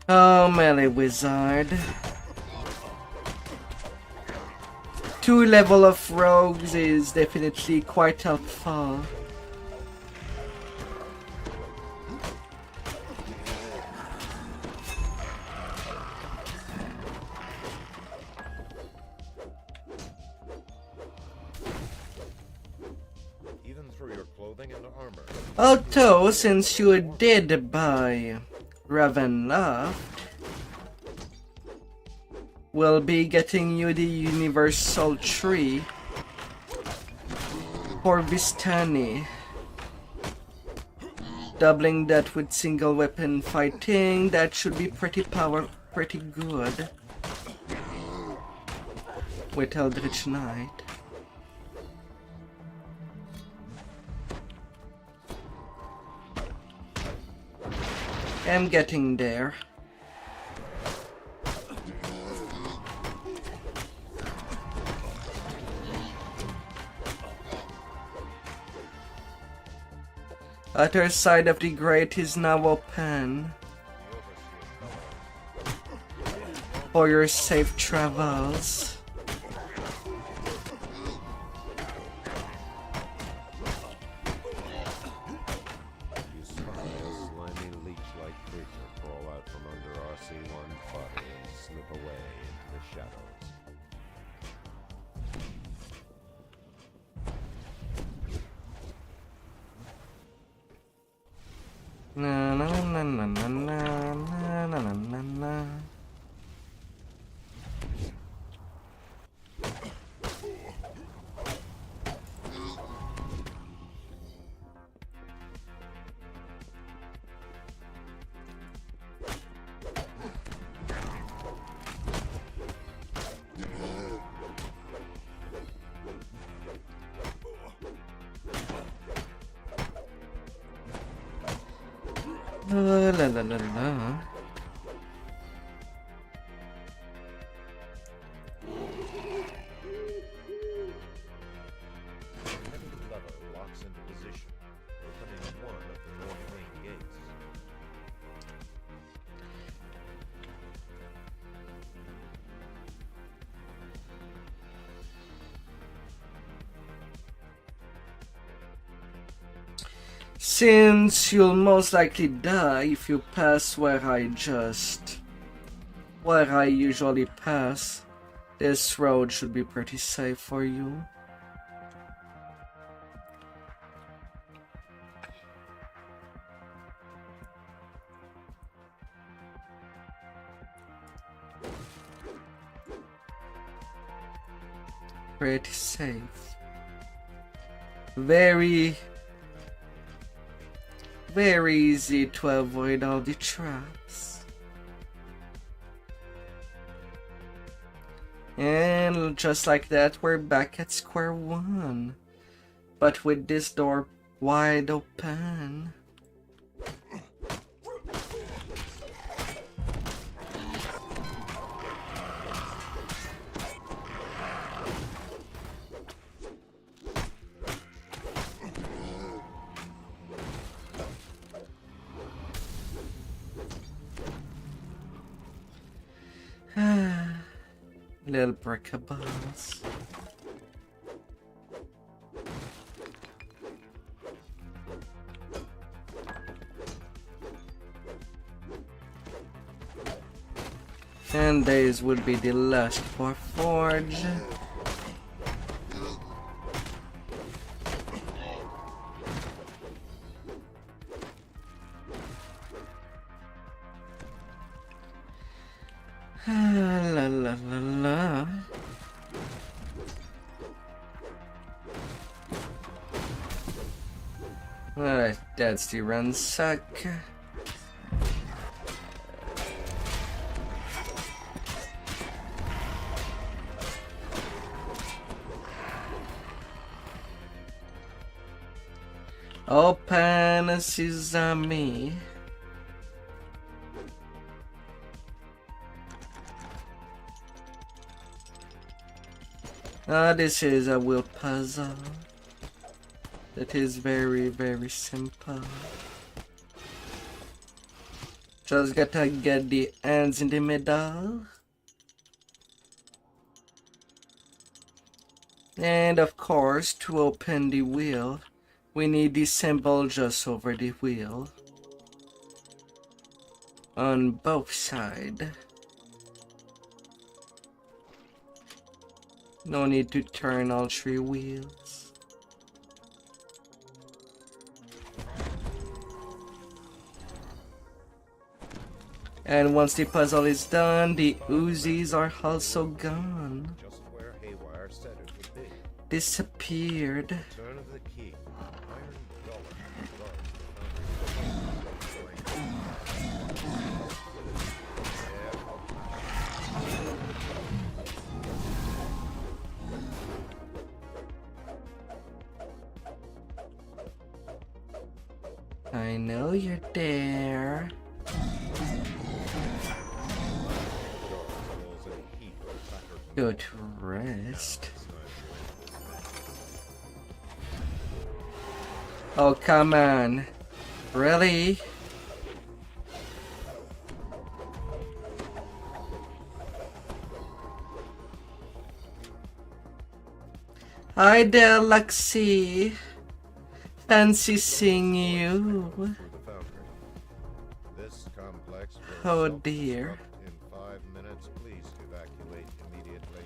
Oh, melee wizard. 2 level of rogues is definitely quite helpful. Even through your clothing and armor. Although, since you did buy Raven Loft, we'll be getting you the universal tree for Vistani. Doubling that with single weapon fighting, that should be pretty good. With Eldritch Knight. I'm getting there. Other side of the grate is now open for your safe travels. You spy a slimy leech-like creature crawl out from under RC1's body and slip away into the shadows. Na na na na na na na na na na. La la la la. Heavy lever locks into position, opening one of the north main gates. Since you'll most likely die if you pass where I usually pass, this road should be pretty safe for you. Pretty safe. Very easy to avoid all the traps. And just like that, we're back at square one. But with this door wide open. Little brickables. And these would be the last for Forge. La la la la. Alright, that's the ransack. Open sesame. This is a wheel puzzle. That is very, very simple. Just gotta get the ends in the middle. And of course, to open the wheel, we need the symbol just over the wheel. On both sides. No need to turn all 3 wheels. And once the puzzle is done, the Uzis are also gone. Just where Haywire said it would be. Disappeared. Turn of the key. Iron Dollar guards the I know you're there. Go to rest. Oh, come on. Really? Hi there, Luxie. Fancy seeing you. through the foundry. This complex will Oh self-destruct dear. in 5 minutes. Please evacuate immediately.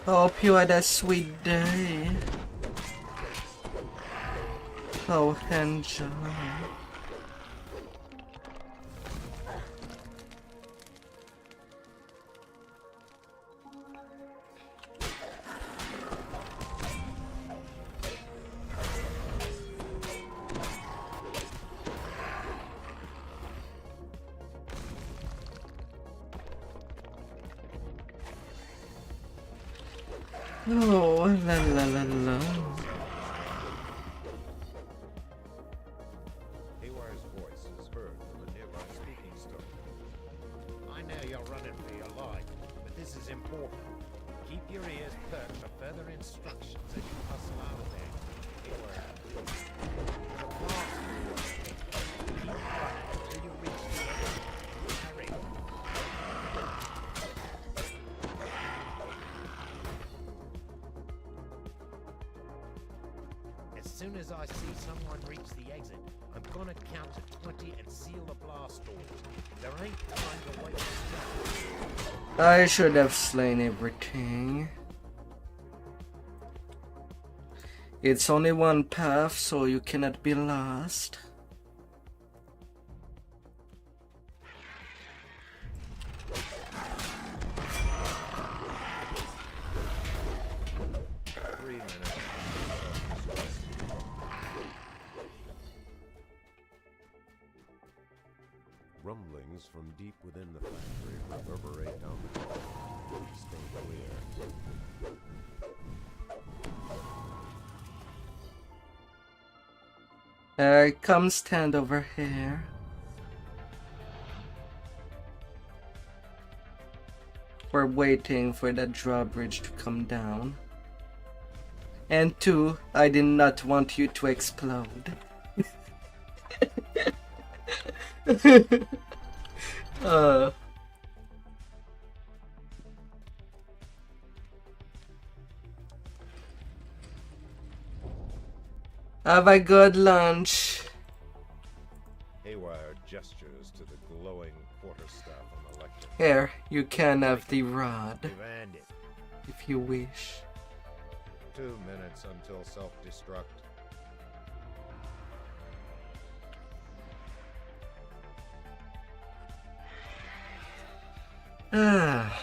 Hope you had a sweet day. Oh, enjoy. Oh, la la la la. Haywire's voice is heard from a nearby speaking stone. I know you're running for your life, but this is important. Keep your ears perked for further instructions as you hustle out of there. Haywire. The blast door. Keep running until you reach the end. Hurry. As soon as I see someone reach the exit, I'm gonna count to 20 and seal the blast door. There ain't time to waste time. I should have slain everything. It's only one path, so you cannot be lost. Rumblings from deep within the factory reverberate down the corridor. Stay clear. Come stand over here. We're waiting for that drawbridge to come down. And 2, I did not want you to explode. Have a good lunch. Haywire gestures to the glowing quarterstaff on the lectern. Here, you can have the rod, You've earned it. if you wish. 2 minutes until self-destruct. Ah.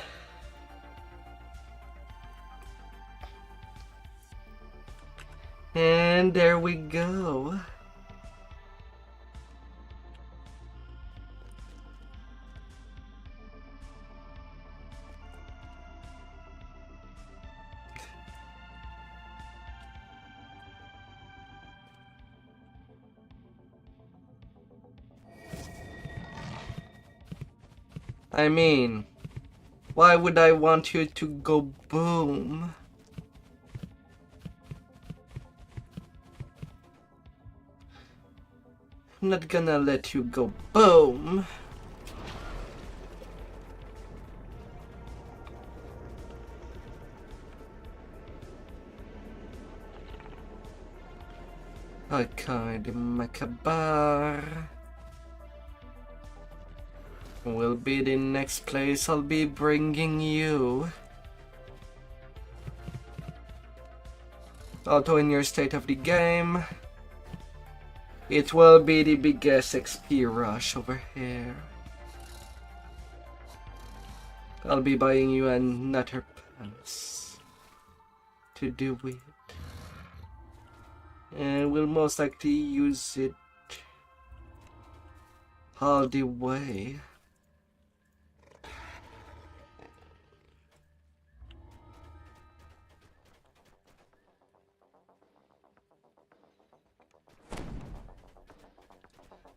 And there we go. I mean, why would I want you to go boom? I'm not gonna let you go boom. Okay, the Macabar will be the next place I'll be bringing you. Although in your state of the game, it will be the biggest XP rush over here. I'll be buying you another pants to do it. And we'll most likely use it all the way.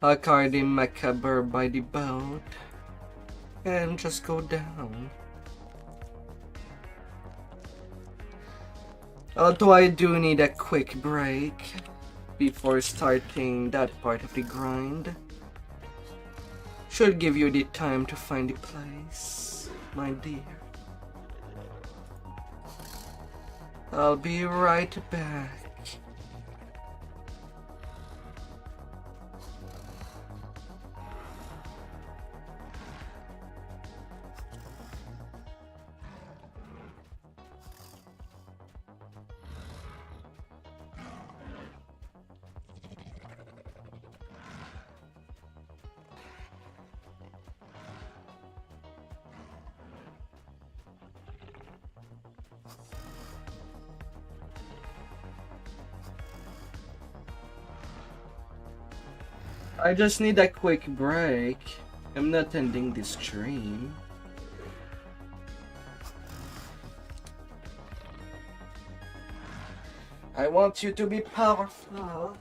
I'll carry the Macabre by the boat and just go down. Although I do need a quick break before starting that part of the grind. Should give you the time to find the place, my dear. I'll be right back. I just need a quick break. I'm not ending this stream. I want you to be powerful.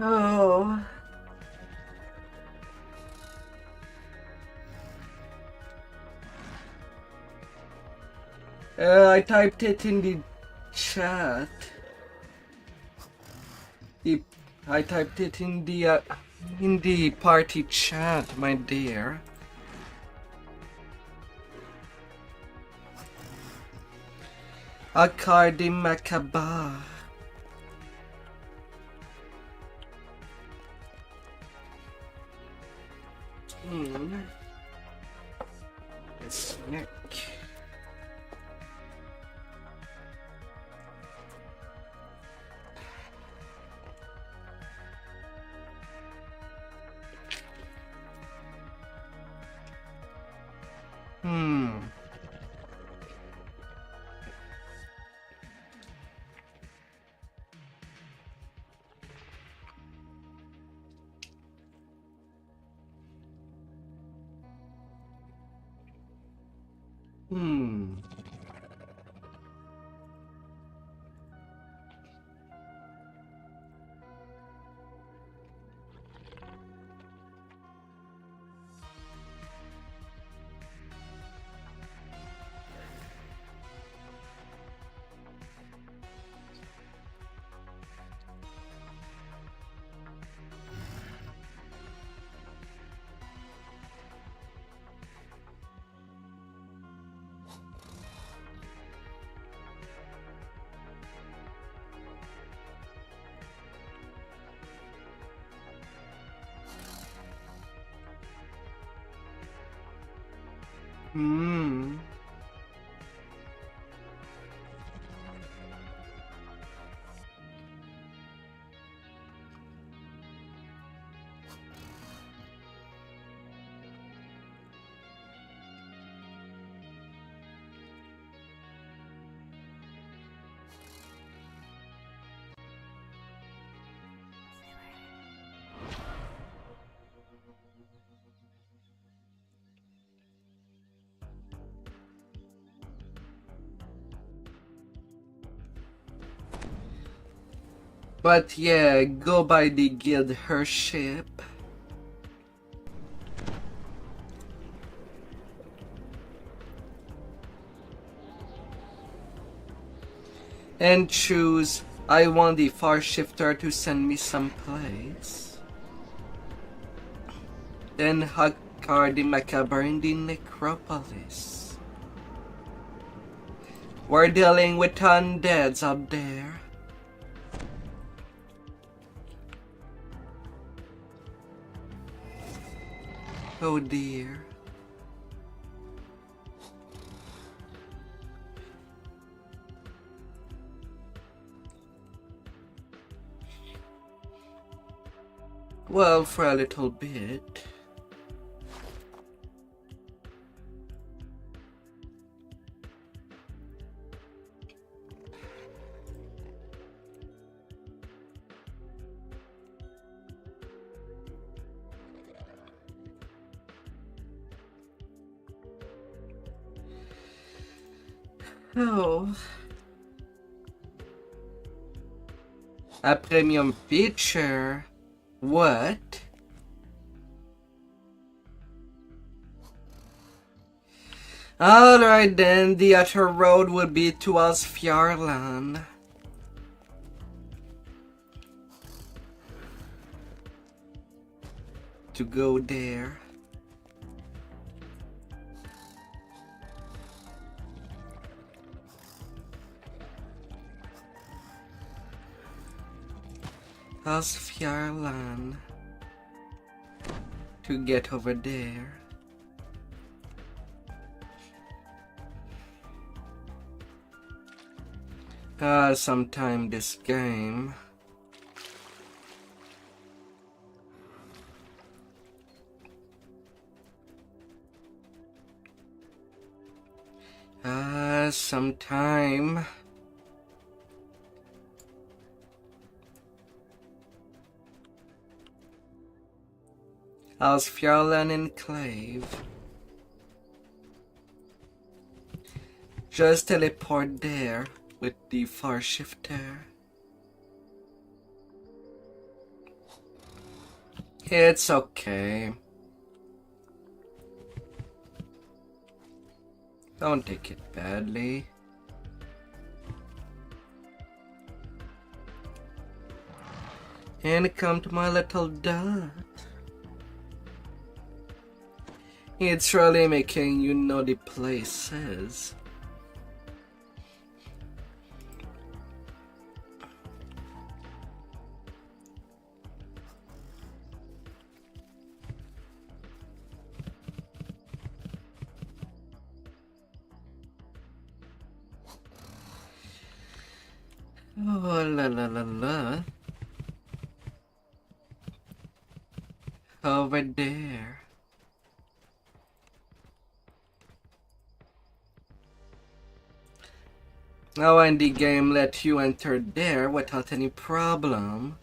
Oh. I typed it in the chat. I typed it in the party chat, my dear. Akardi Makaba. Snack. But yeah, go by the guild her ship. And choose, I want the far shifter to send me someplace. Then Hakar the Macabre in the necropolis. We're dealing with undeads up there. Oh dear. Well, for a little bit. Oh. A premium feature? What? Alright then, the other road would be to Austrakear. To go there. Austrakear. To get over there. Sometime this game. Sometime. Austrakear Enclave. Just teleport there with the far shifter. It's okay. Don't take it badly. And come to my little dot. It's really making you know the places. Oh la la la la. Over there. Now when the game let you enter there without any problem.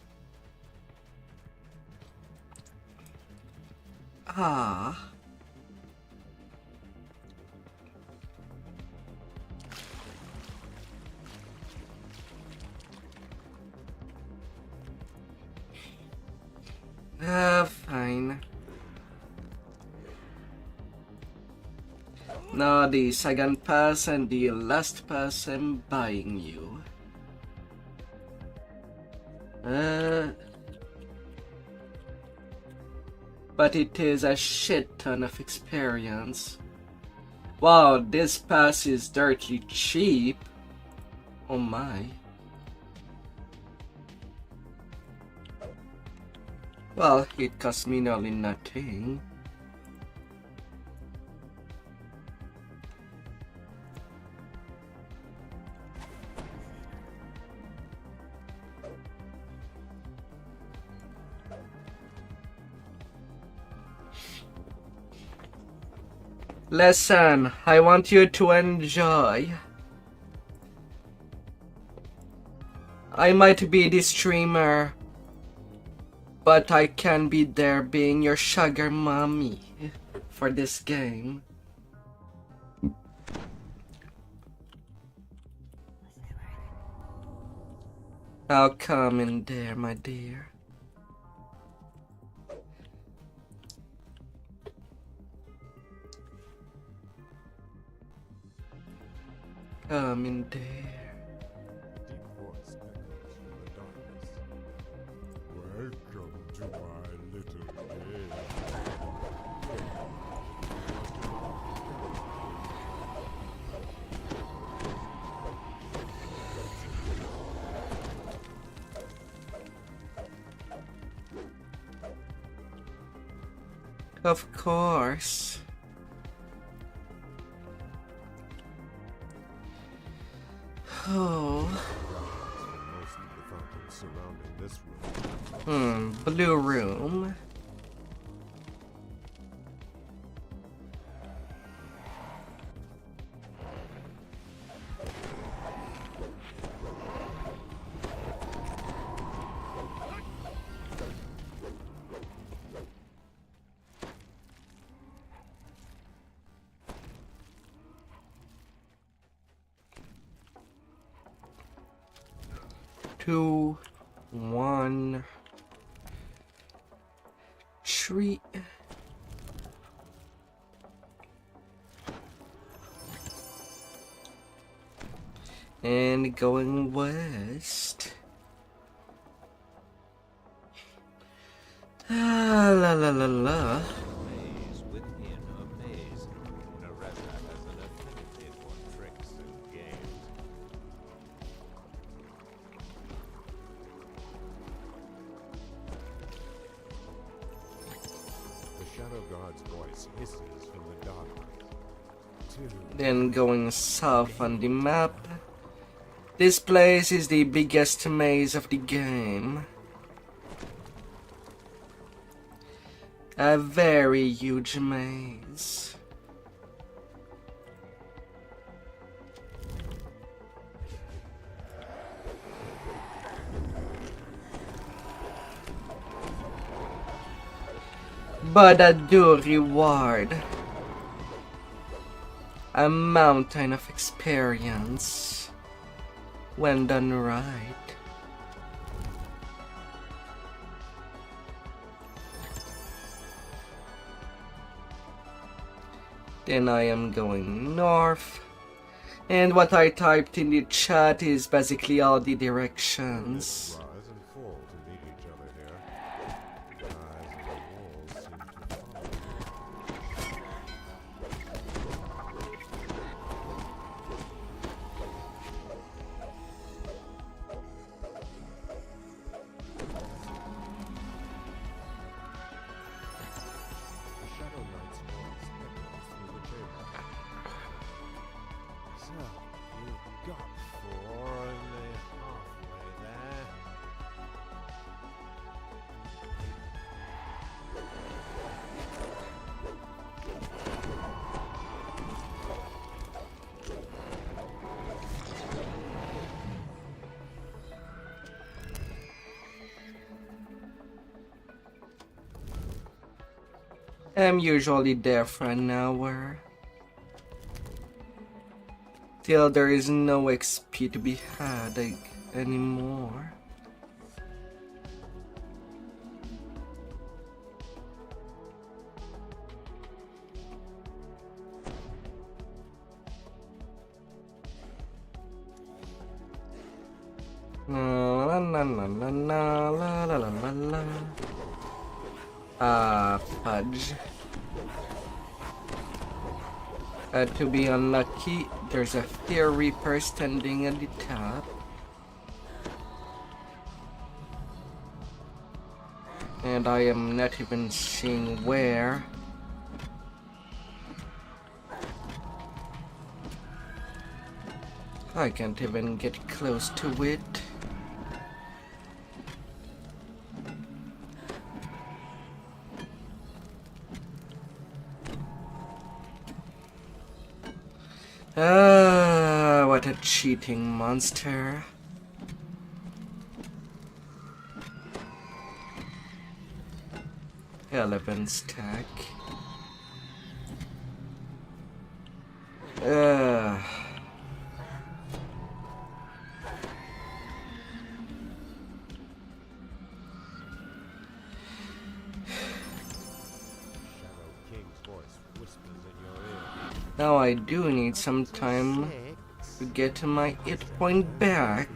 Ah. Fine. Now the second pass and the last pass I'm buying you. But it is a shit ton of experience. Wow, this pass is dirty cheap. Oh my. Well, it cost me nearly nothing. Listen, I want you to enjoy. I might be the streamer, but I can be there being your sugar mommy for this game. I'll come in there, my dear. Come in there. Deep voice echoes from the darkness. Welcome to my little game. Of course. Oh. Most of the fountains surrounding this room. Blue room. Two, one, tree. And going west. Ah, la la la la. Maze within a maze. Naretta has an affinity for tricks and games. The Shadow God's voice hisses from the dark. Then going south on the map. This place is the biggest maze of the game. A very huge maze. But a due reward. A mountain of experience. When done right. Then I am going north. And what I typed in the chat is basically all the directions. Rise and fall to meet each other here. The eyes of the walls seem to follow. The Shadow Knight's voice echoes through the chamber. So, you've got 4 only halfway there. I'm usually there for an hour. Till there is no XP to be had anymore. La la la la la la la la la. Fudge. To be unlucky, there's a Fear Reaper standing at the top. And I am not even seeing where. I can't even get close to it. What a cheating monster. Elephant stack. Now I do need some time to get my hit point back.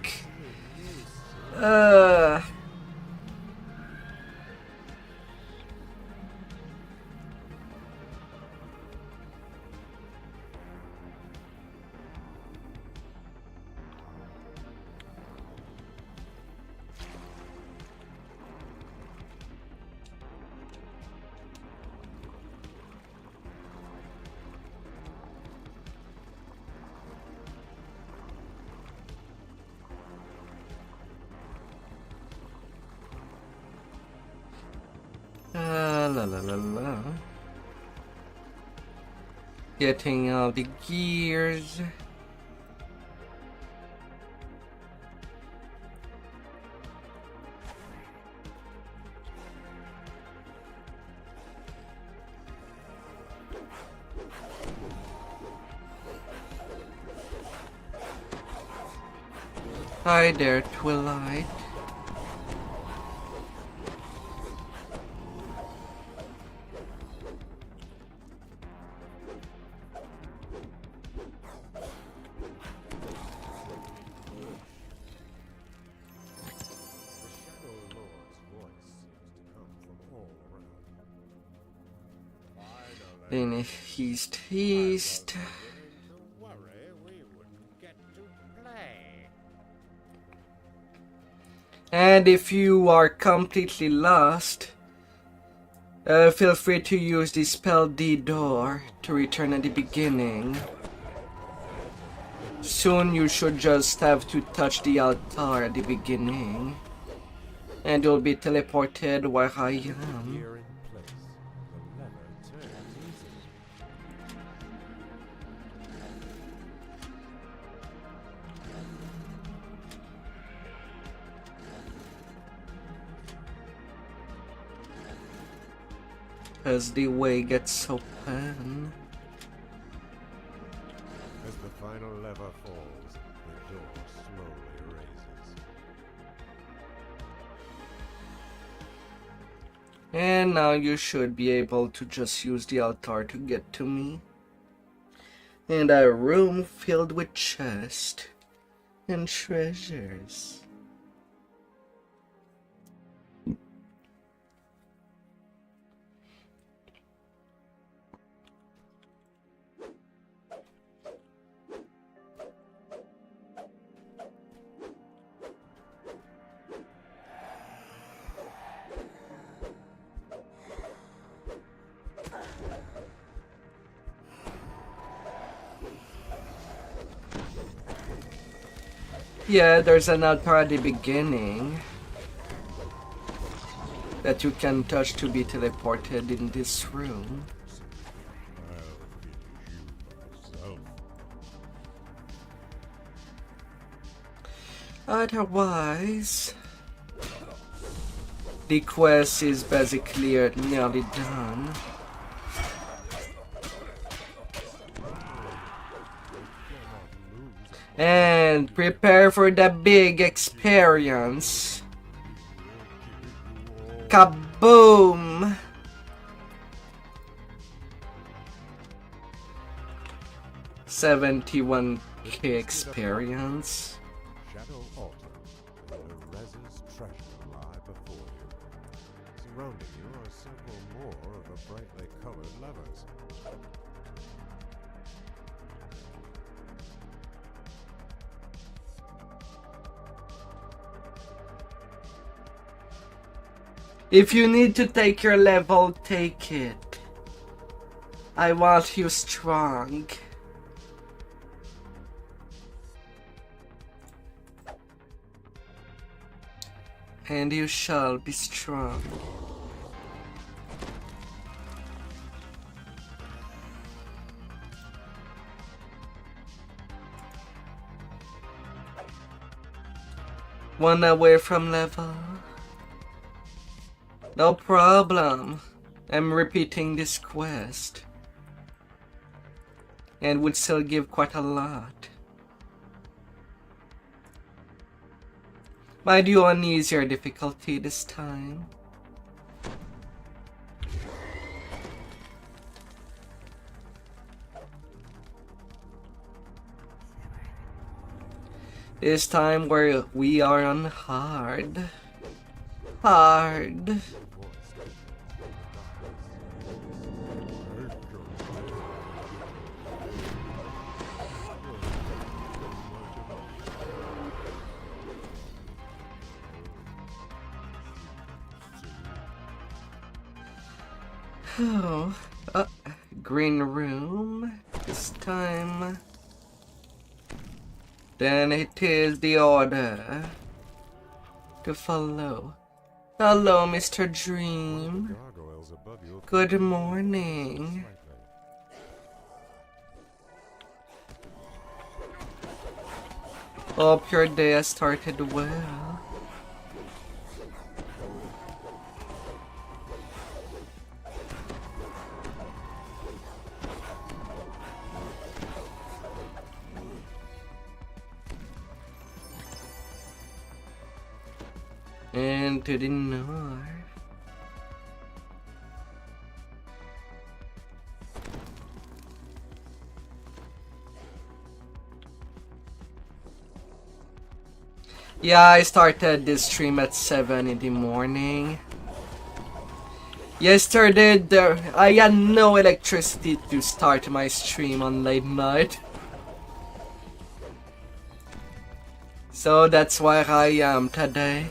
La la la la. Getting all the gears. Hi there, Twilight. In east. And if you are completely lost, feel free to use the spell DDO to return at the beginning. Soon you should just have to touch the altar at the beginning, and you'll be teleported where I am. As the way gets open. As the final lever falls, the door slowly raises. And now you should be able to just use the altar to get to me. And a room filled with chests and treasures. Yeah, there's an altar at the beginning that you can touch to be teleported in this room. Otherwise, the quest is basically nearly done. And prepare for the big experience. Kaboom! $71K experience. Shadow altar, where Reza's treasure lie before you. Surrounding you are several more of the brightly colored levers. If you need to take your level, take it. I want you strong. And you shall be strong. One away from level. No problem. I'm repeating this quest. And would still give quite a lot. Might you on easier difficulty this time? This time we are on hard. Hard. Oh, green room this time. Then it is the order to follow. Hello, Mr. Dream. Good morning. Hope your day has started well. And to the north. Yeah, I started this stream at 7 in the morning. Yesterday, I had no electricity to start my stream on late night. So that's where I am today.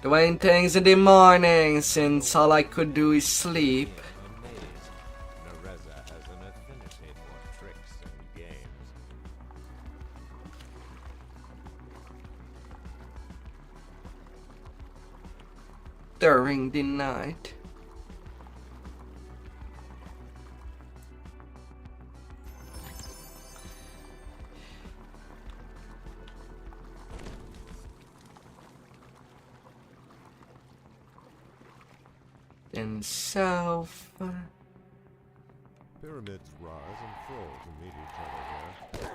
Doing things in the morning since all I could do is sleep. During the night. And south. Pyramids rise and fall to meet each other there.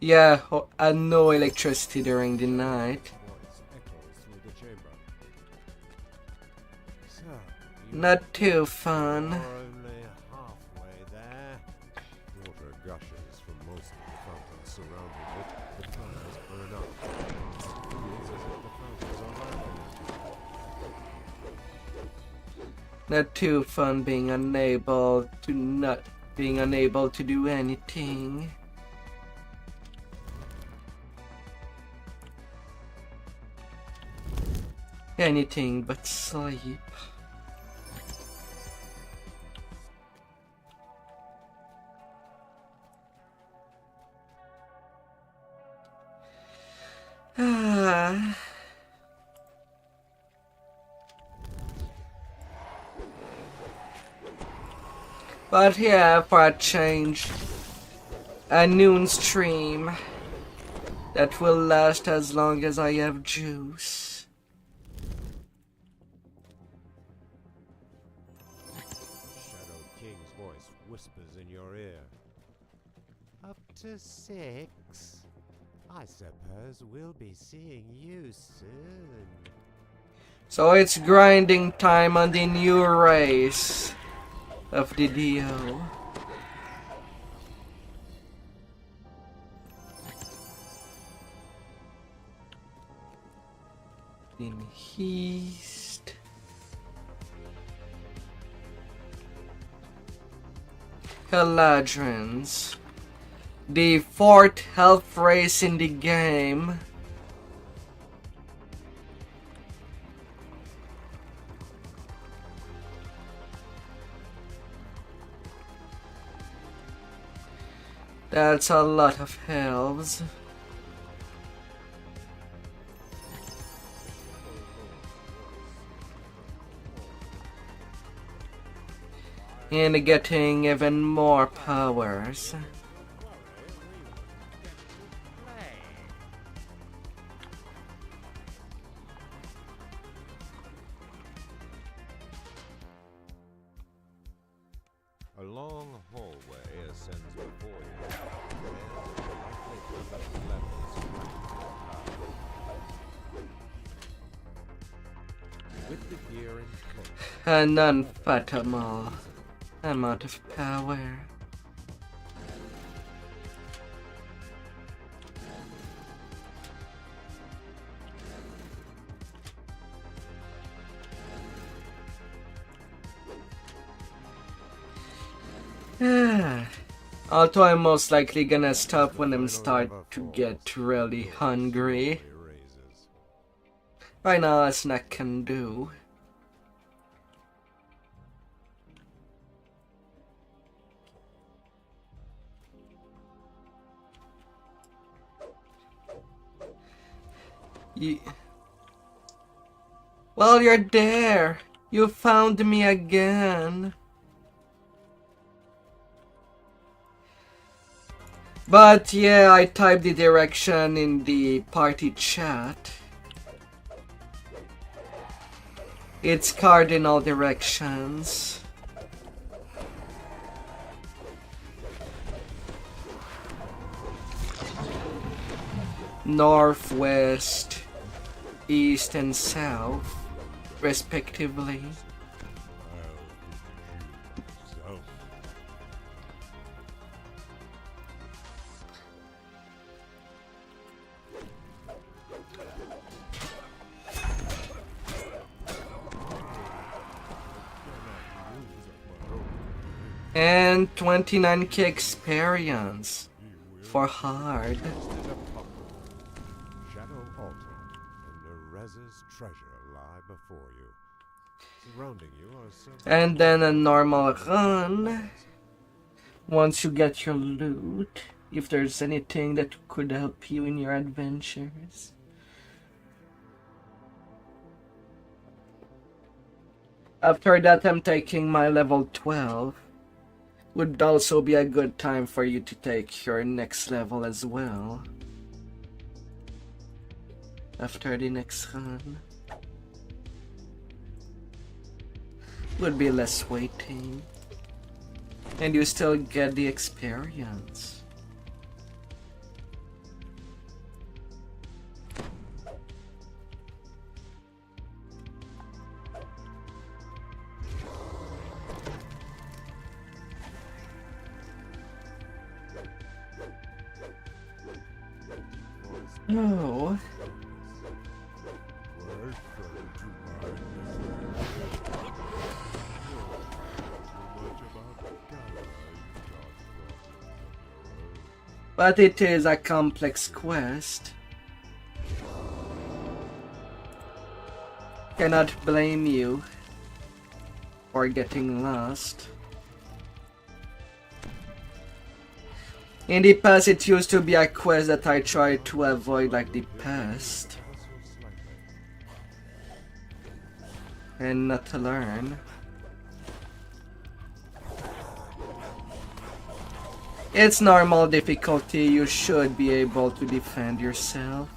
Yeah, and no electricity during the night. Voice echoes through the chamber. So, you Not too fun. are only halfway there. Water gushes from most of the fountains surrounding it. The fires burn up. It feels as if the fountains are laughing at you. Not too fun being unable to do anything. Anything but sleep. Ah. But yeah, for a change, a noon stream that will last as long as I have juice. Shadow King's voice whispers in your ear. Up to 6. I suppose we'll be seeing you soon. So it's grinding time on the new race of DDO. In East. Eladrins. The 4th health race in the game. That's a lot of elves. And getting even more powers. A long hallway ascends before you. There's a lightly covered levels with the gear in place. An unfathomable amount of power. Although I'm most likely gonna stop when I start to get really hungry. Raises. Right now, a snack can do. Well, you're there. You found me again. But yeah, I typed the direction in the party chat. It's cardinal directions. Northwest, east and south, respectively. So, And 29k experience for hard. Shadow Altar and Nereza's treasure lie before you. Surrounding you are several And then a normal run. Once you get your loot, if there's anything that could help you in your adventures. After that, I'm taking my level 12. Would also be a good time for you to take your next level as well. After the next run. Would be less waiting. And you still get the experience. Oh. But it is a complex quest. Cannot blame you for getting lost. In the past, it used to be a quest that I tried to avoid like the past. And not to learn. It's normal difficulty, you should be able to defend yourself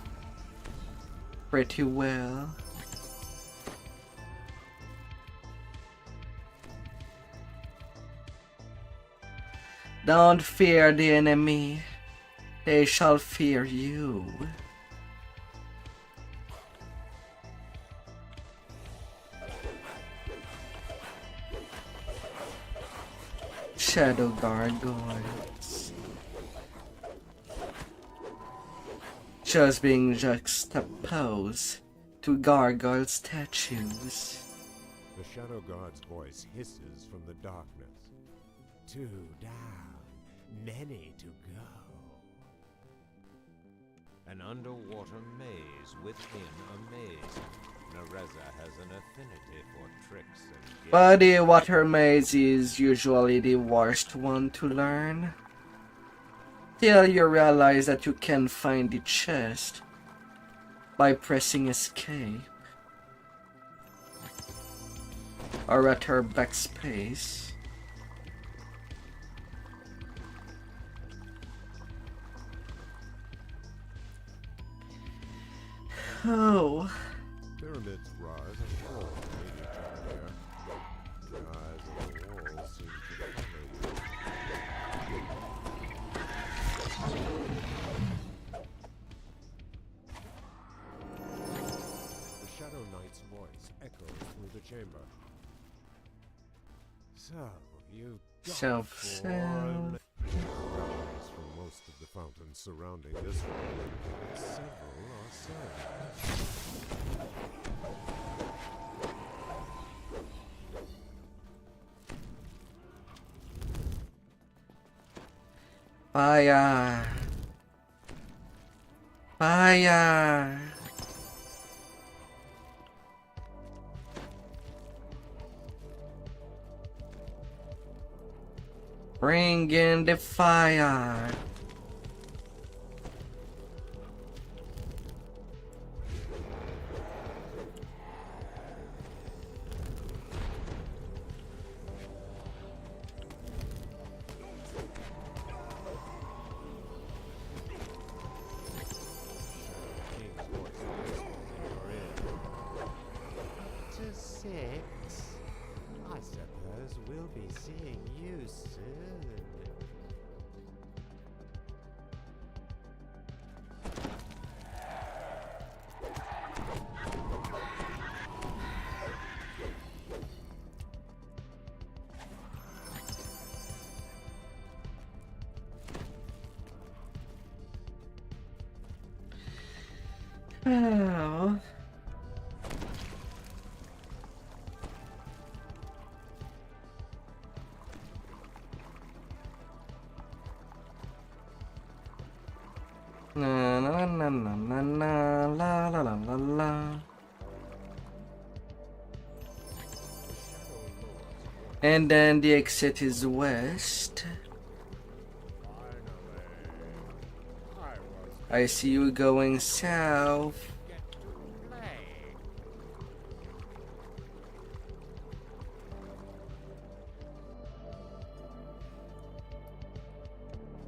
pretty well. Don't fear the enemy, they shall fear you. Shadow gargoyles. Just being juxtaposed to gargoyle statues. The Shadow God's voice hisses from the darkness. 2 down, many to go. An underwater maze within a maze. Nereza has an affinity for tricks and games. But the water maze is usually the worst one to learn. Till you realize that you can find the chest by pressing escape. Or rather backspace. Oh. Pyramids rise and fall beneath each other. The eyes of the walls seem to follow you. The Shadow Knight's voice echoes through the chamber. So, you got Self. from most of the fountains surrounding this one, but several are saved. Fire! Fire! Bring in the fire! To 6. I suppose we'll be seeing you soon. Oh. Na na na na na na la la la la la. And then the exit is west. I see you going south.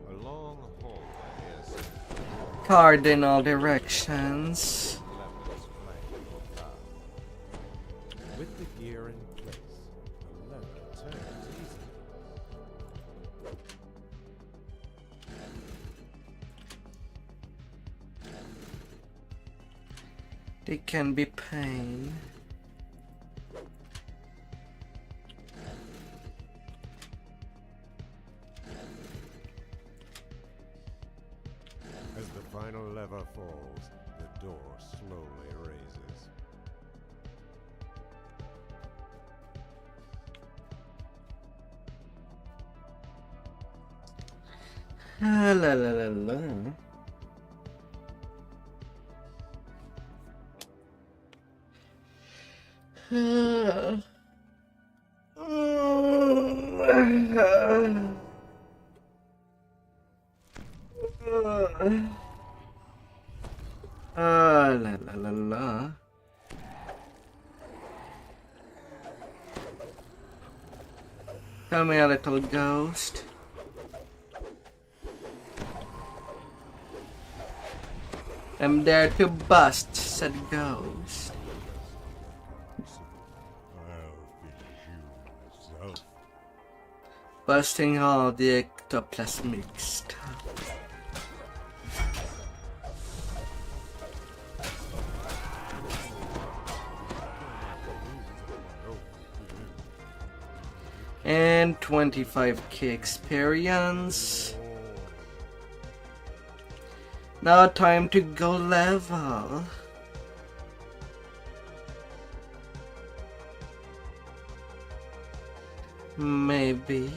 A long hallway is Cardinal directions. levels flank your path. With the gear in place, the lever turns easily. It can be pain. As the final lever falls, the door slowly raises. La la la la. La la la la. Tell me, a little ghost. I'm there to bust, said Ghost. I'll finish you myself. Busting all the ectoplasmic stuff. And 25k experience. Now time to go level. Maybe.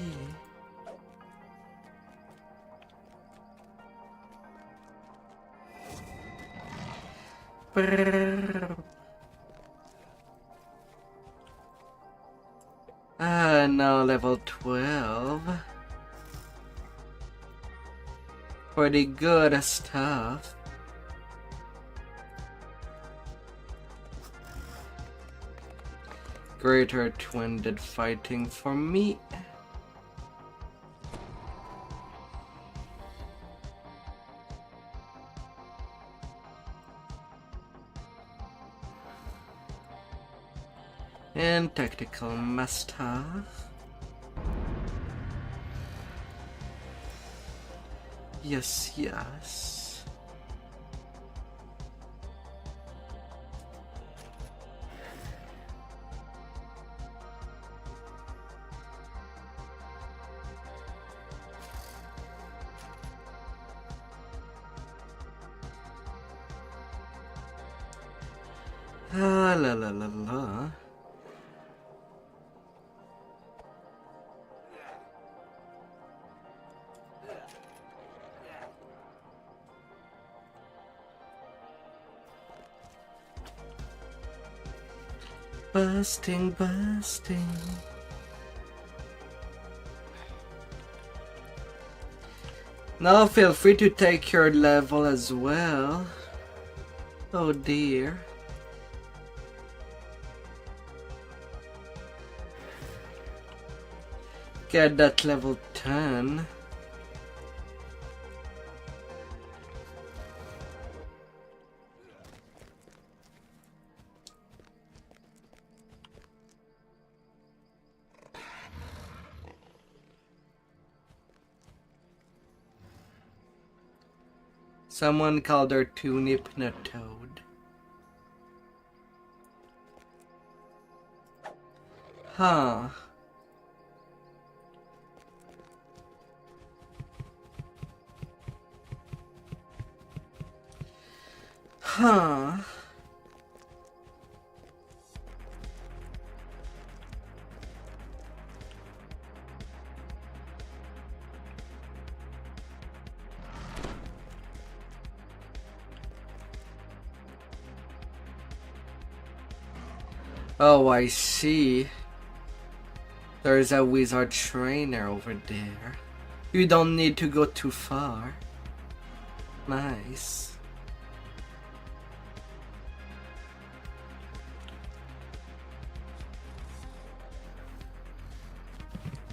Now level 12. For the good stuff. Greater Twin did fighting for me. And tactical master. Yes, yes. La la la la. Busting, busting. Now feel free to take your level as well. Oh dear. Get that level 10. Someone called her Toon Hypnotoad. Huh. Huh. Oh, I see. There's a wizard trainer over there. You don't need to go too far. Nice.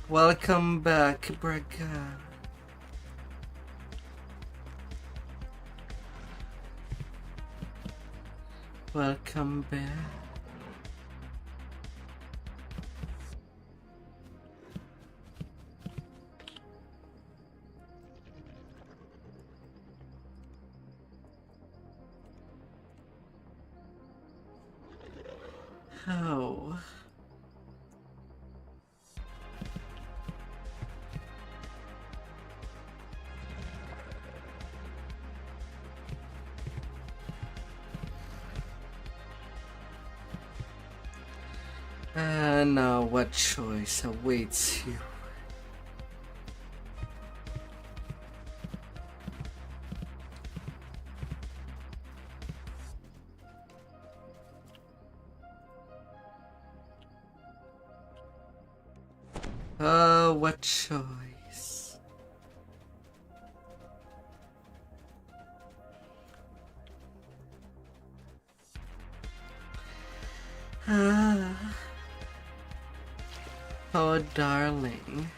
Welcome back, Braga. Welcome back. Oh. And now what choice awaits you? What choice? Oh, darling.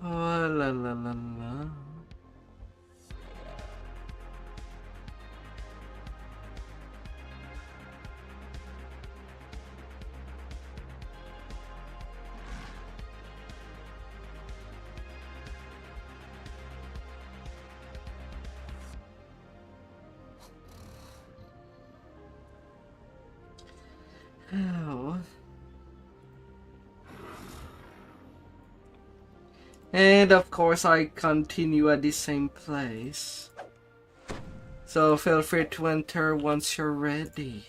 Oh, la la la la. Oh. And of course I continue at the same place. So feel free to enter once you're ready.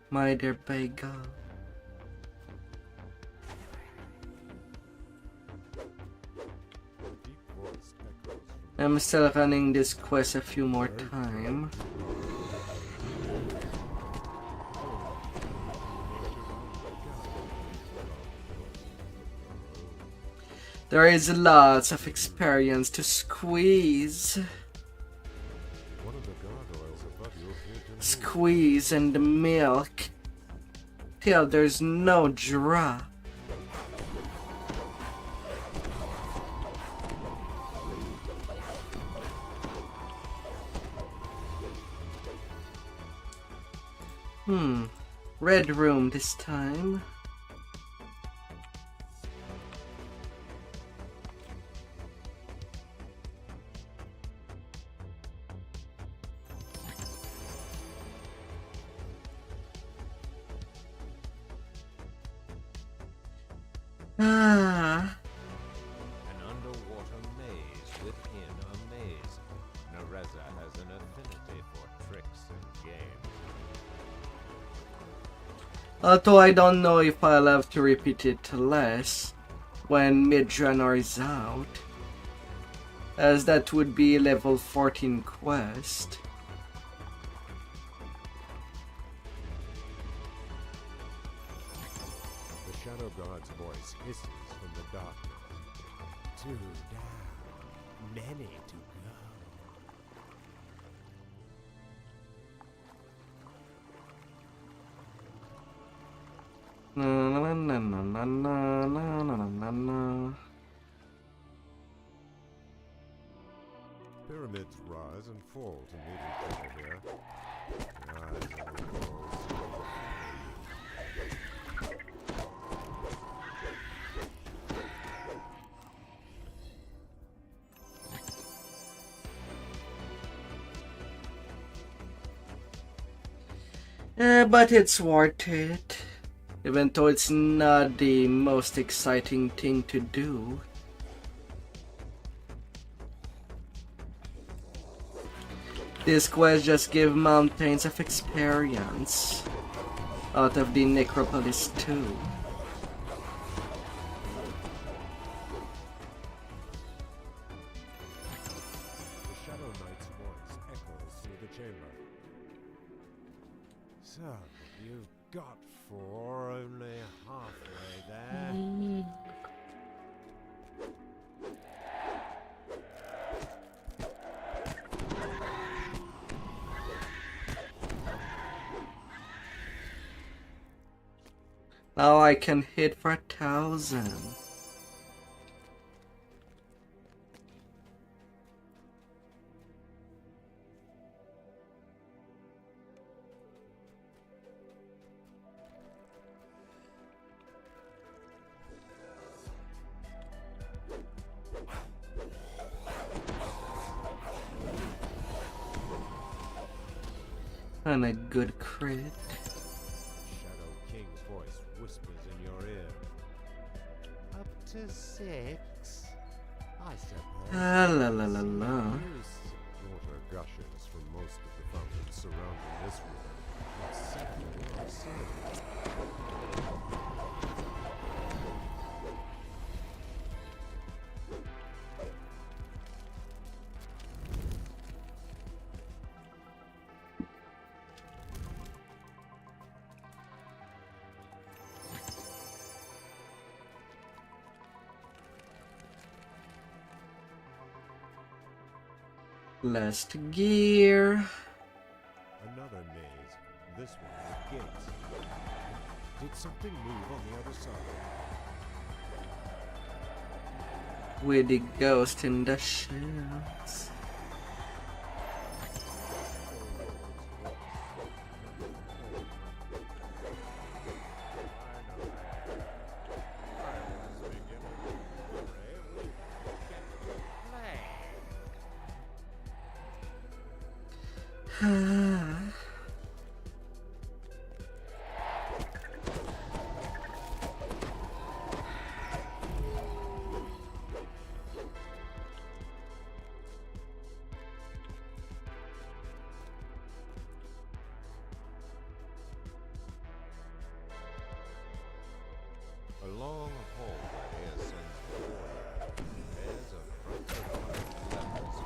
My dear bagel. I'm still running this quest a few more times. There is lots of experience to squeeze. Squeeze in the milk till there's no drop. Red room this time. An underwater maze within a maze. Nereza has an affinity for tricks and games. Although I don't know if I'll have to repeat it less when Midranor is out, as that would be level 14 quest. The Shadow God's voice hisses from the darkness. 2 down, many to go. Na na na na na na na na na na. Pyramids rise and fall to meet each other here. Rise and fall. But it's worth it, even though it's not the most exciting thing to do. This quest just gives mountains of experience out of the necropolis too. The Shadow Knight's voice echoes through the chamber. So, you've got 4, only halfway there. Now I can hit for 1,000. And a good crit. Shadow King's voice whispers in your ear. Up to 6, I suppose. Ah, la la la la. Water gushes from most of the fountains surrounding this river, except for some. Last gear. Another maze, this one with gates. Did something move on the other side? With the ghost in the shells. A long hallway ascends before you. There's a front of levels.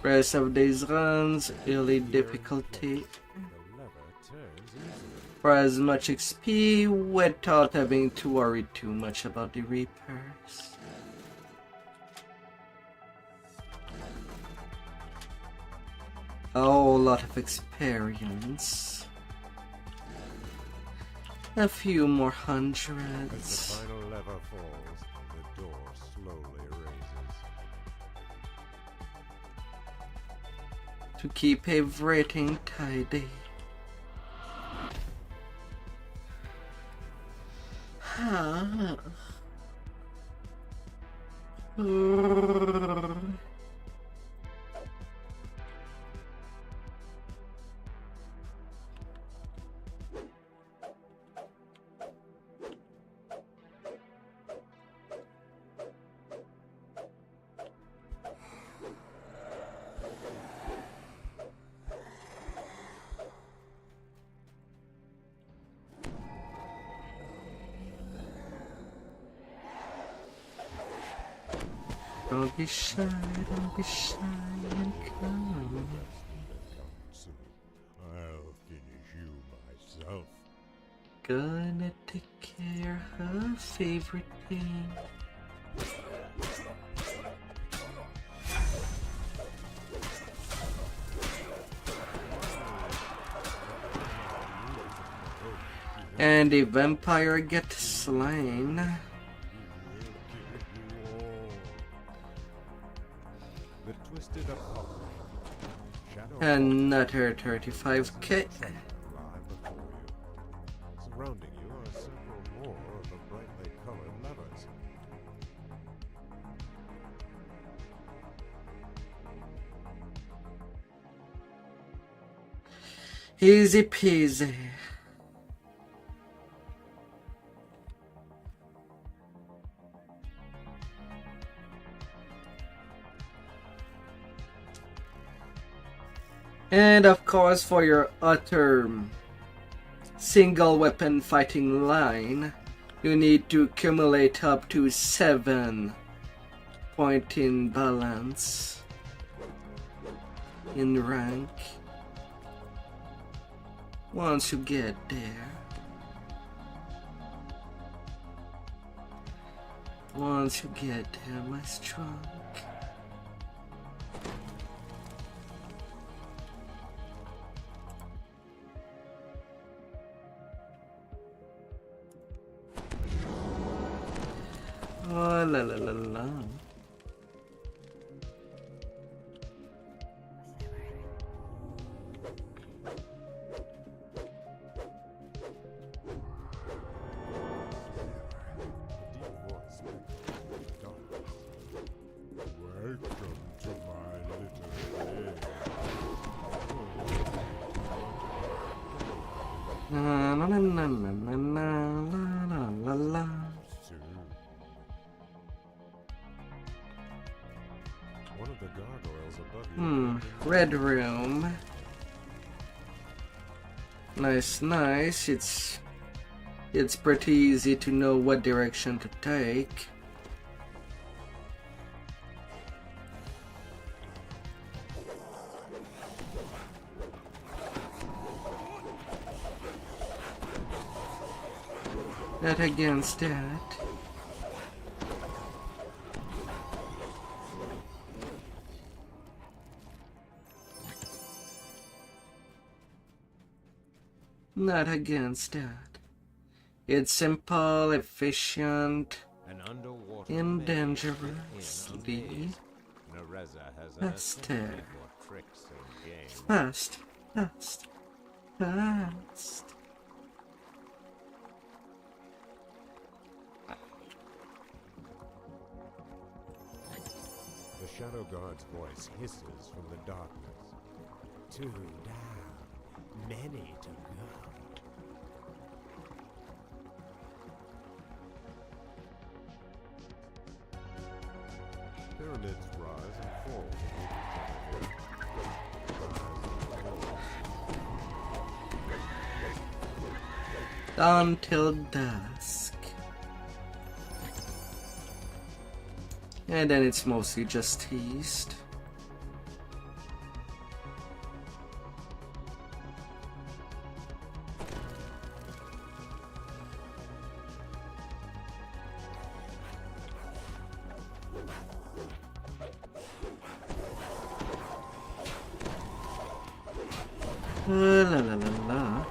Rest of these runs, early difficulty. The lever turns easily. For as much XP without having to worry too much about the repairs. A whole lot of experience. A few more As the hundreds. final lever falls, the door slowly raises. To keep everything tidy. Don't be shy, don't be shy and come. Soon, I'll finish you myself. Gonna take care of her favorite thing. And the vampire gets slain. The twisted Apollo. Shadow Another 35k. lie before you. Surrounding you are several more of the brightly colored levers. Easy peasy. And of course, for your utter single weapon fighting line, you need to accumulate up to 7 point in balance in rank. Once you get there, my strong. Oh la la la la. A deep voice echoes in the darkness. Welcome to my Na na na na na la la la. Soon. One of the gargoyles above you. Red room. Nice, nice. It's pretty easy to know what direction to take. Not against that. Not against that. It's simple, efficient, An underwater and maze dangerously Nereza has an faster. assembly for tricks and games. Fast, fast, fast. The Shadow Guard's voice hisses from the darkness. 2 down, many to go. Pyramids rise and fall to meet each other. Until dusk. And then it's mostly just east. La la la la.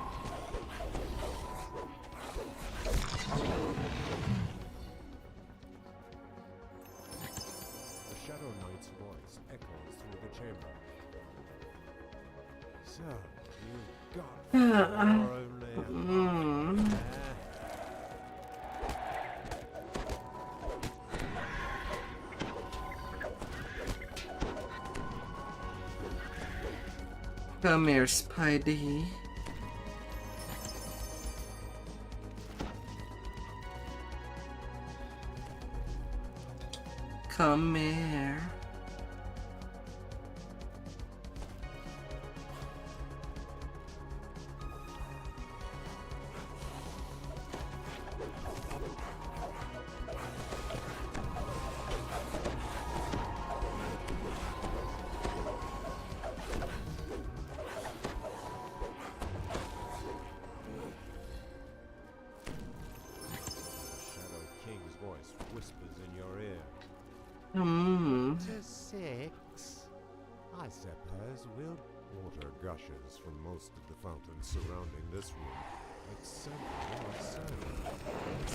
The Shadow Knight's voice echoes through the chamber. So, you've got your own land. Come here, Spidey. Come here. Shadow King's voice whispers in your ear. To 6. I suppose we'll... Water gushes from most of the fountains surrounding this room, like several outside.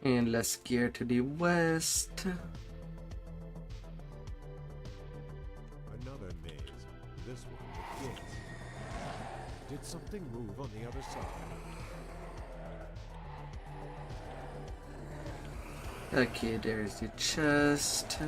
And let's gear to the west. Another maze. This one with gates. Did something move on the other side? Okay, there's the chest.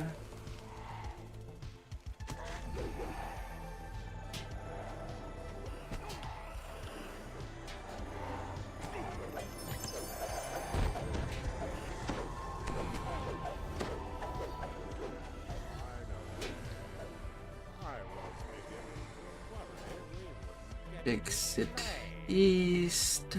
Exit east.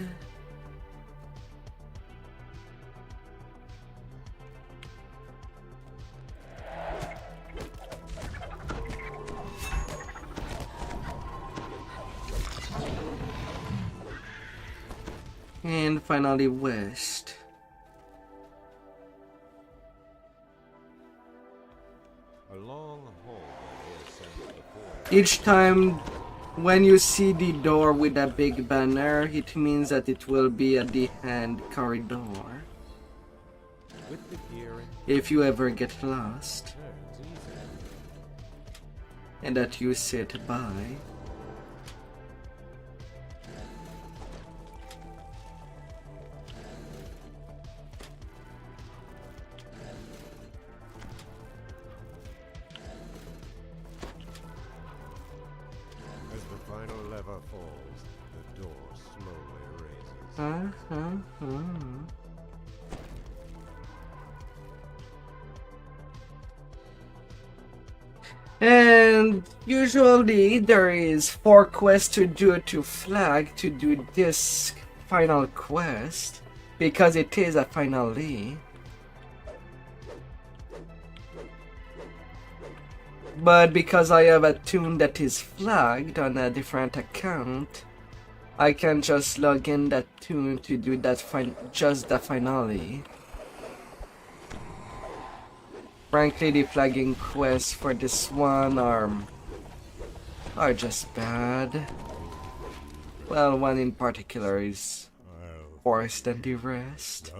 And finally west. A long hallway ascends before Each time when you see the door with a big banner, it means that it will be at the end corridor. with the gearing If you ever get lost turns easy. and that you sit by. And usually there is 4 quests to do to flag to do this final quest because it is a finale. But because I have a tune that is flagged on a different account, I can just log in that tune to do that just the finale. Frankly, the flagging quests for this one are just bad. Well, one in particular is worse than the rest.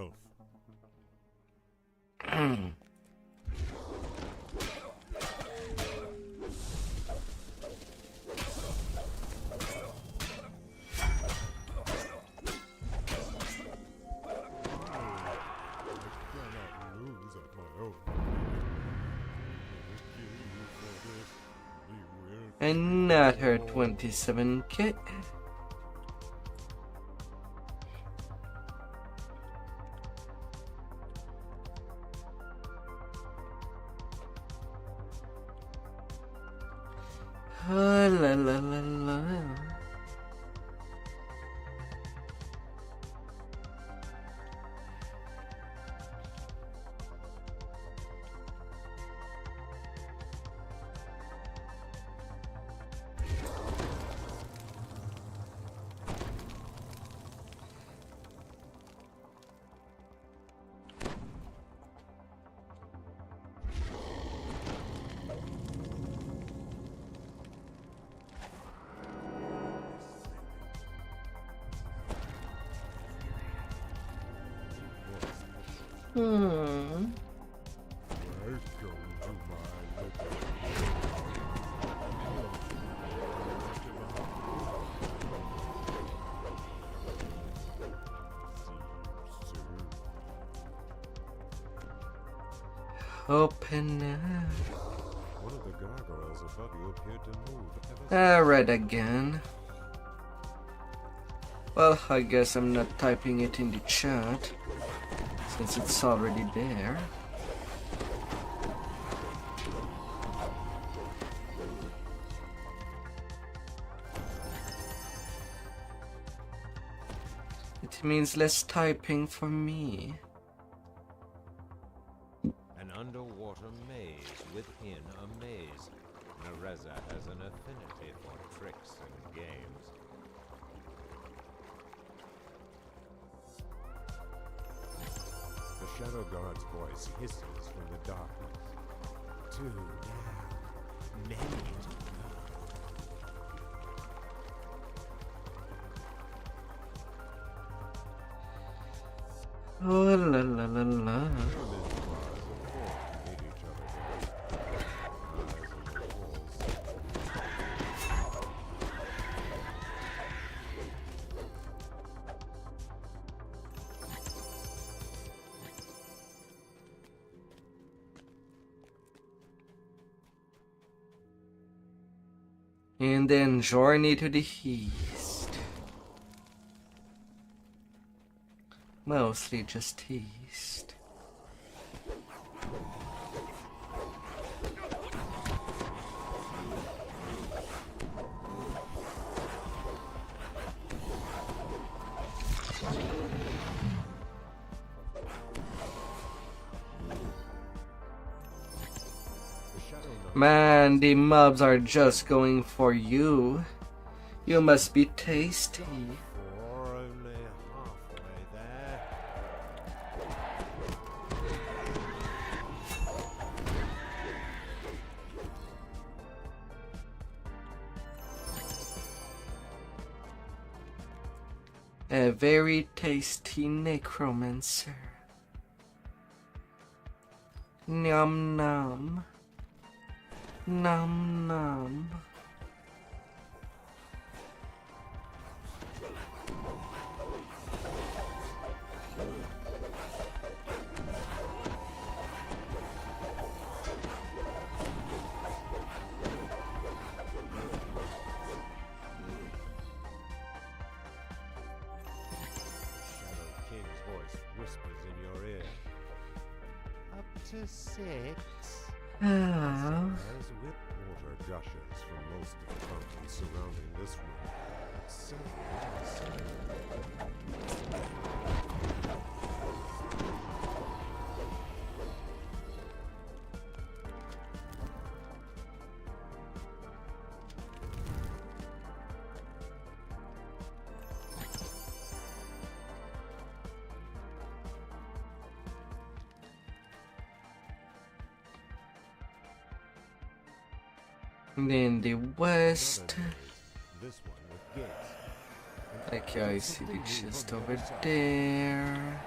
Another 27k. La la la la. Open up. One of the gargoyles above you appeared to move. Read again. Well, I guess I'm not typing it in the chat since it's already there. It means less typing for me. An underwater maze within a maze. Nereza has an affinity for tricks and games. The Shadow Guard's voice hisses from the darkness. Two down, many to go. Oh la la la la. And then journey to the east. Mostly just east. Man, the mobs are just going for you. You must be tasty. Or only halfway there. A very tasty necromancer. Nom nom. Nom nom. to 6. Ah. As with water gushes from most of the fountains surrounding this room, so And then the west. this one with gates. Okay, I see the chest over there.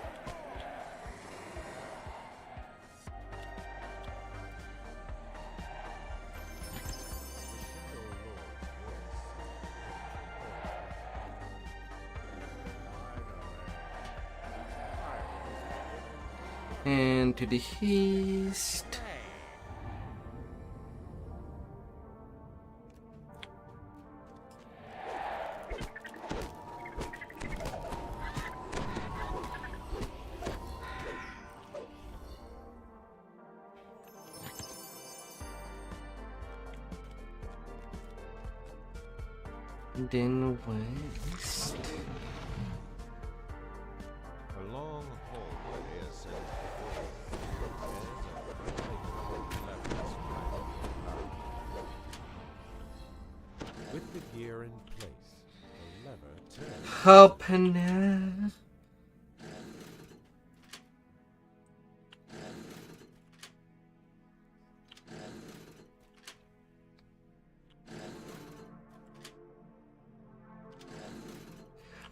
And to the east. Then west. A long hallway ascends before you. With the gear in place, the lever turns. Open it.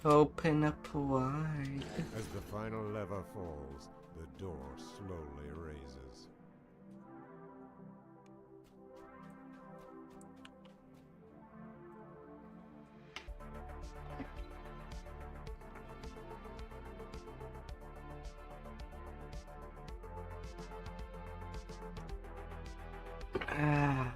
Open up wide. As the final lever falls, the door slowly raises. Ah.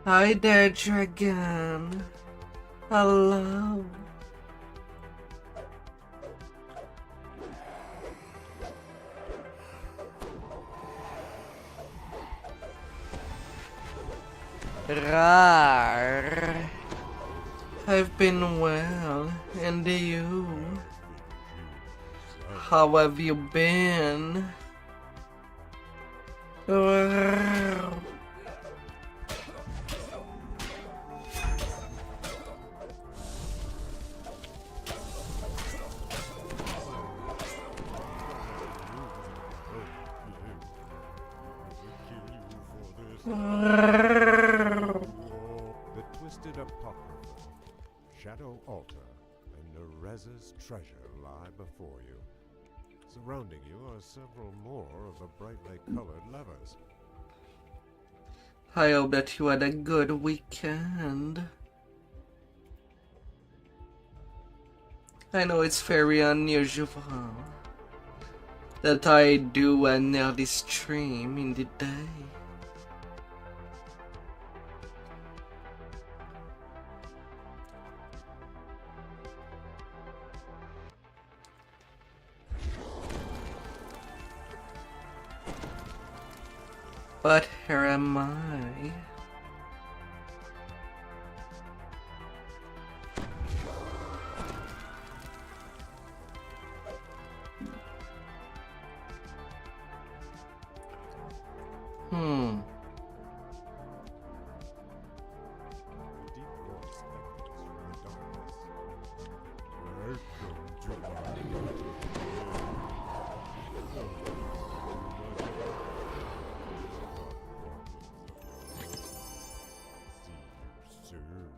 Hi there, dragon. Hello. Rar. I've been well, and you? How have you been? The Twisted Apocrypha, Shadow Altar, and Nereza's treasure lie before you. Surrounding you are several more of the brightly colored levers. I hope that you had a good weekend. I know it's very unusual that I do an early stream in the day. But here am I. Deep voice echoes from the darkness. Welcome to my see you soon.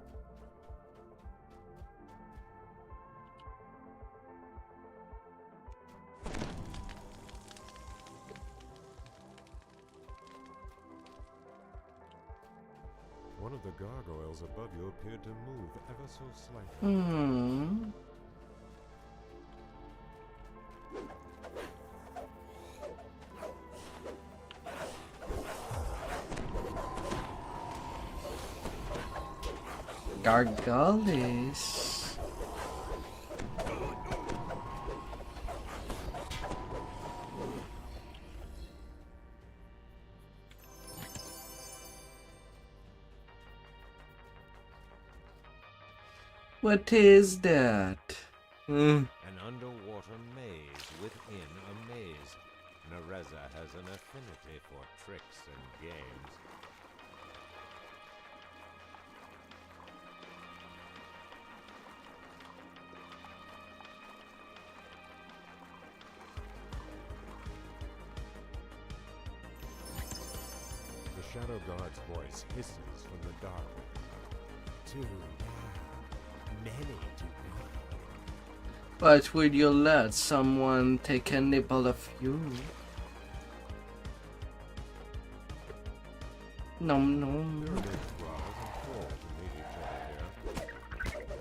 One of the gargoyles above you appeared to move ever so slightly. gargoyles. What is that? An underwater maze within a maze. Nereza has an affinity for tricks and games. The Shadow God's voice hisses from the dark. Too many to count. But would you let someone take a nibble of you? Nom nom. Pyramids rise and fall to meet each other here.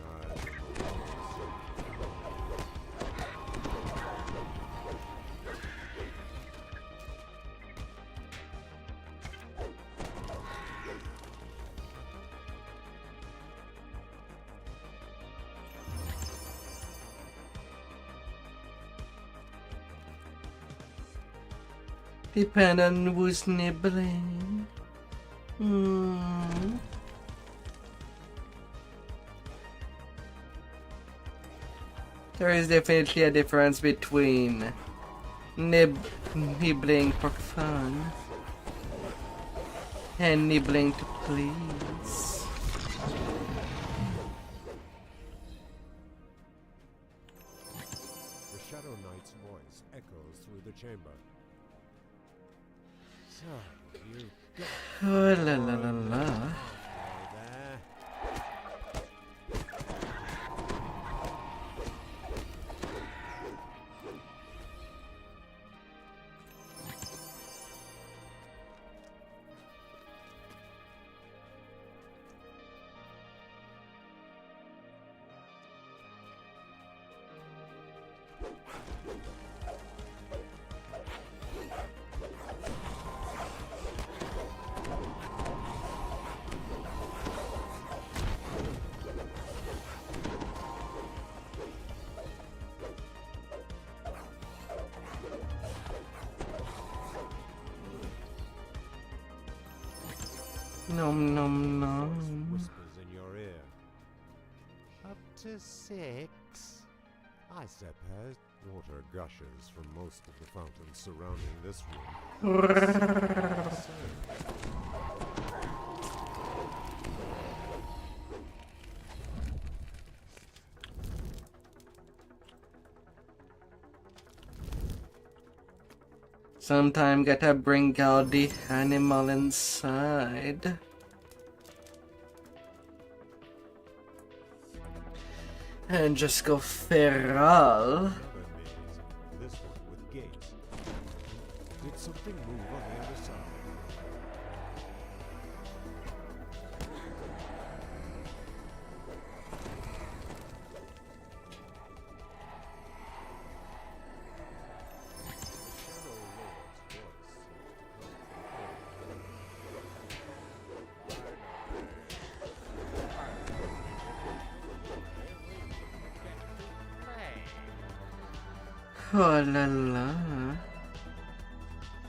Eyes in the walls. Depend on who's nibbling. Hmm. There is definitely a difference between nibbling for fun and nibbling to please. The Shadow Knight's voice echoes through the chamber. So, you got Oh la la la la. there. Nom nom nom. Whispers in your ear. Up to 6. I suppose water gushes from most of the fountains surrounding this room. Sometime gotta bring out the animal inside. And just go feral. Another maze, this one with gates. Did something move on the other side? Oh la la.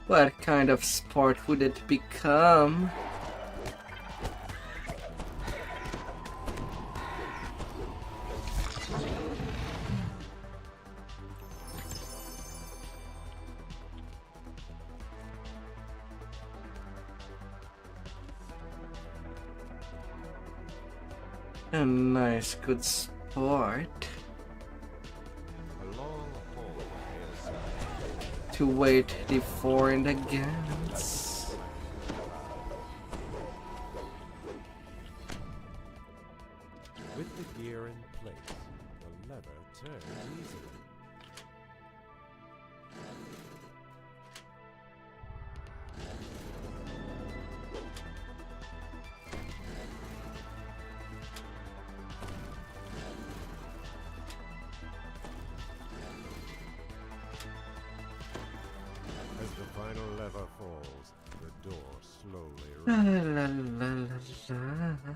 What kind of sport would it become? A nice, good sport. A long hall is To wait the for and against. with the gear in place. The lever turns easily. As the final lever falls, the door slowly La rises. la la la la.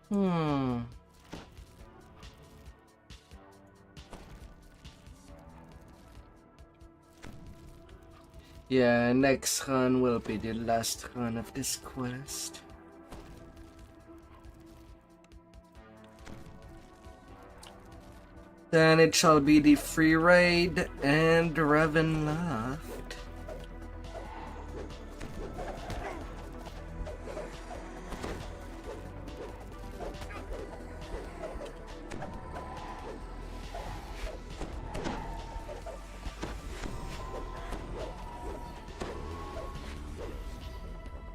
Hmm. Yeah, next run will be the last run of this quest. Then it shall be the free raid and Revan left.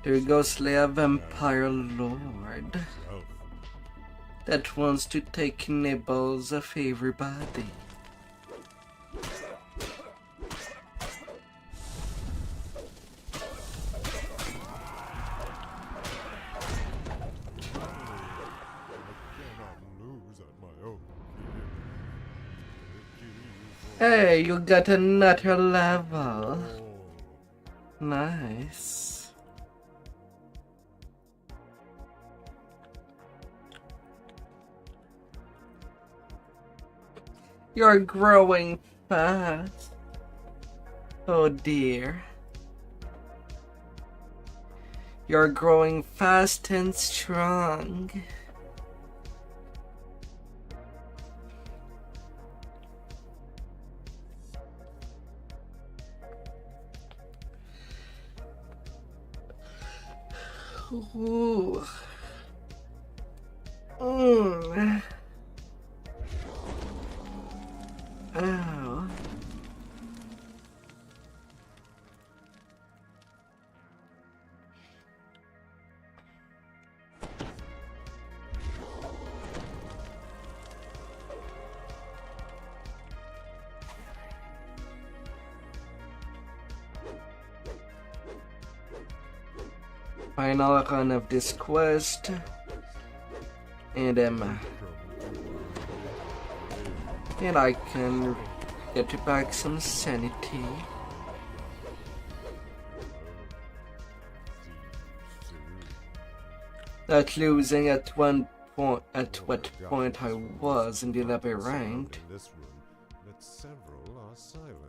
There goes a vampire lord that wants to take nibbles of everybody. Hey, you got another level. Nice. You're growing fast. Oh dear. You're growing fast and strong. Ooh. Mm. Ow. Final run of this quest, and I can get back some sanity. Not losing at what point I was in the labyrinth. In this room, that several are silent.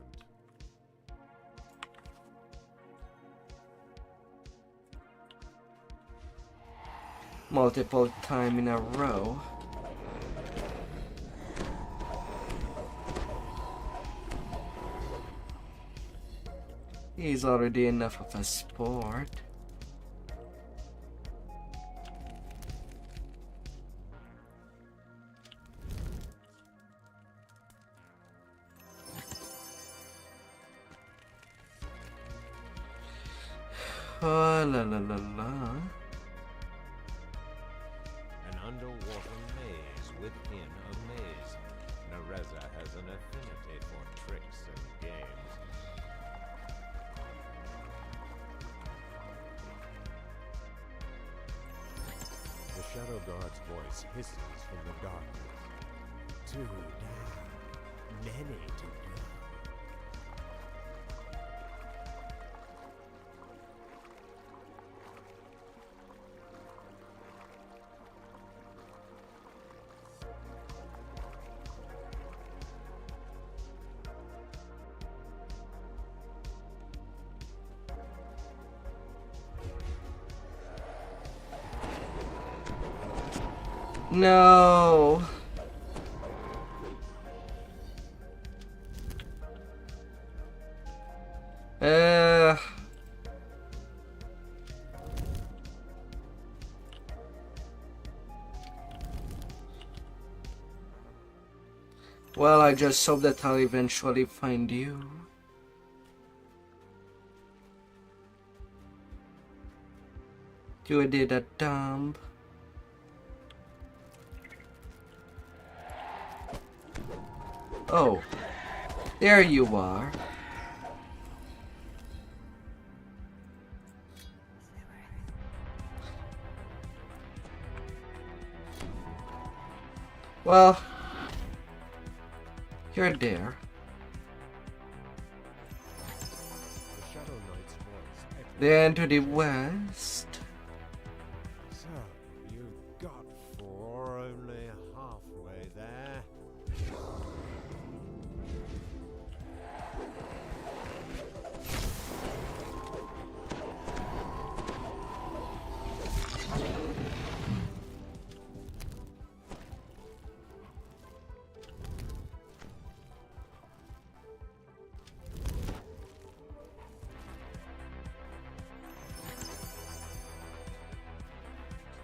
Multiple time in a row. He's already enough of a sport. Oh la la la la. An underwater maze within a maze. Nereza has an affinity for tricks and games. The Shadow Guard's voice hisses from the darkness. Two down, many to go. No. Well, I just hope that I'll eventually find you. You did a dump. Oh, there you are. Well, you're there. The Shadow Knight's voice echoes. Then to the west. So, you've got 4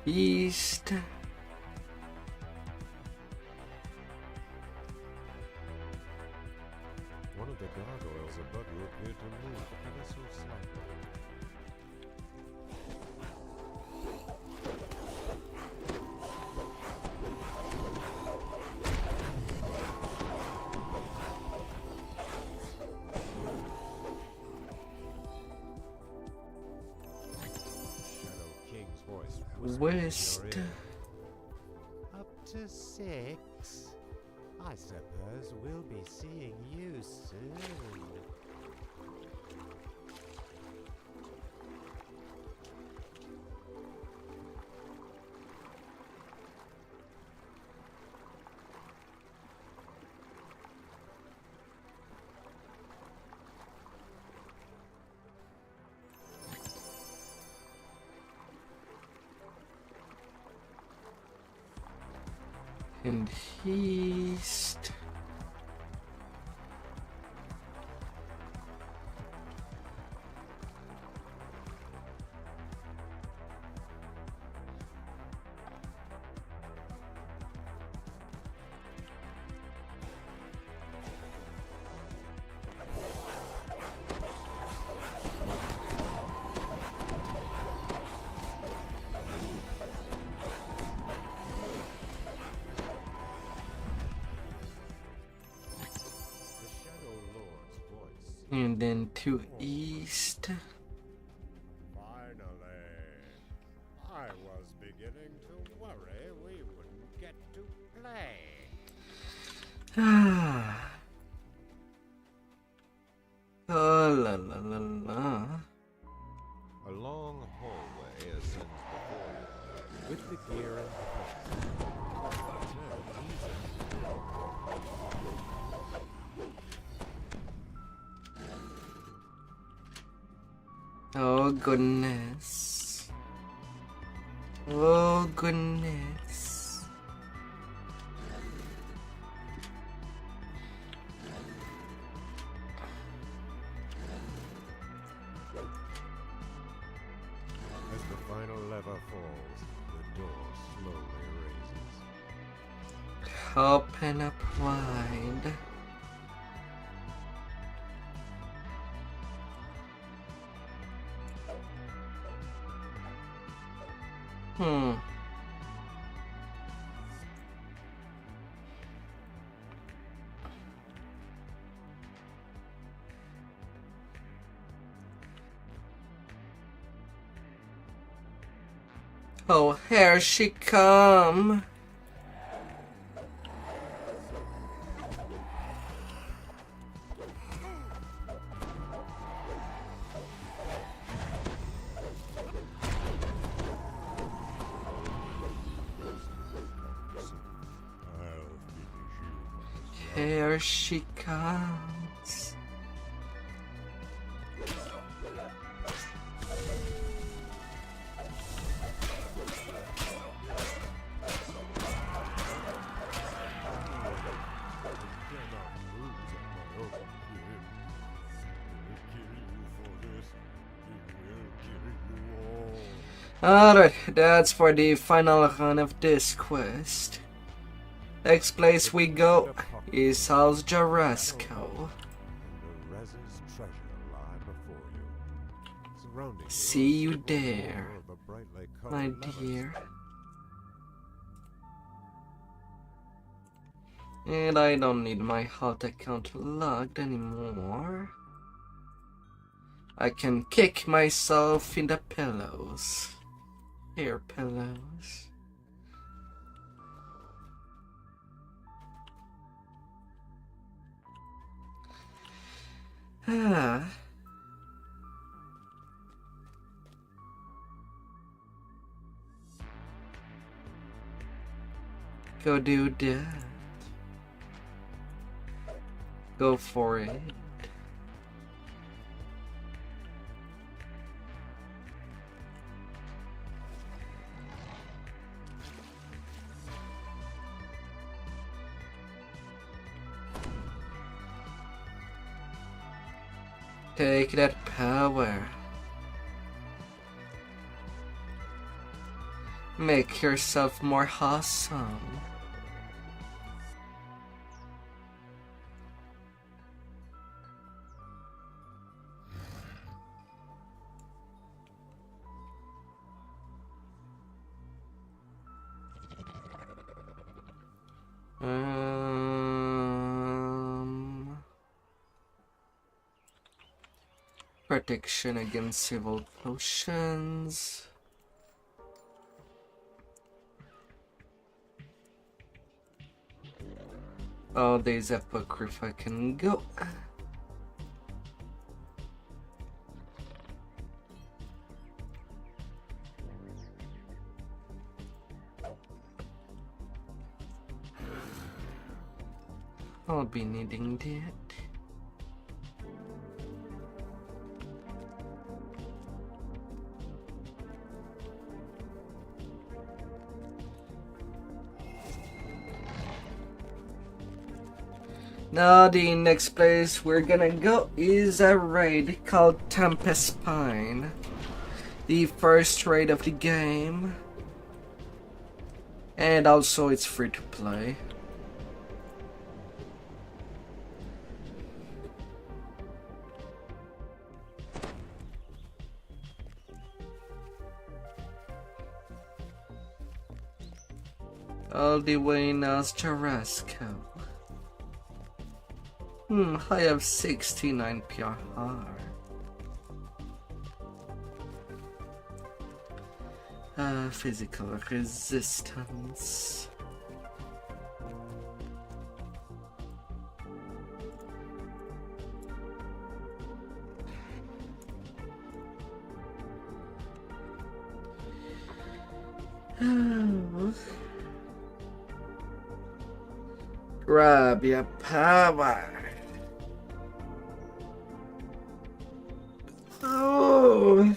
East. One of the gargoyles above you appeared to move ever so slightly. Shadow King's voice whispered in West. your ear. Up to 6? I suppose we'll be seeing you soon. And East. The Shadow Lord's voice. And then to East. Finally. I was beginning to worry we wouldn't get to play. Ah. Oh la la la la. A long hallway ascends before you, with the gear in place. Oh goodness. Oh goodness. As the final lever falls, the door slowly raises. Open up wide. Hmm. Oh, here she come. Here she comes. Alright, that's for the final run of this quest. Next place we go is South Jarasco. And Rez's treasure lie before you. Surrounding you See is you the there, roar of the brightly my colored levers. dear. And I don't need my hot account logged anymore. I can kick myself in the pillows. Here, pillows. Ah. Go do that. Go for it. Take that power. Make yourself more awesome. Protection against evil potions. Oh, there's Apocrypha can go. I'll be needing that. Now the next place we're gonna go is a raid called Tempest Pine. The first raid of the game. And also it's free to play. All the way in Austrakear. I have 69 PR. Physical resistance. Grab your power. Oh.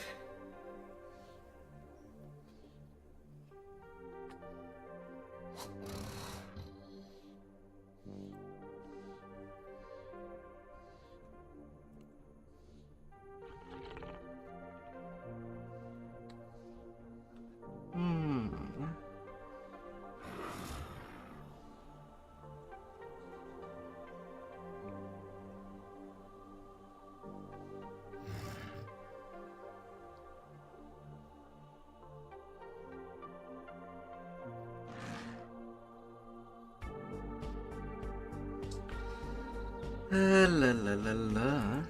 La la la la.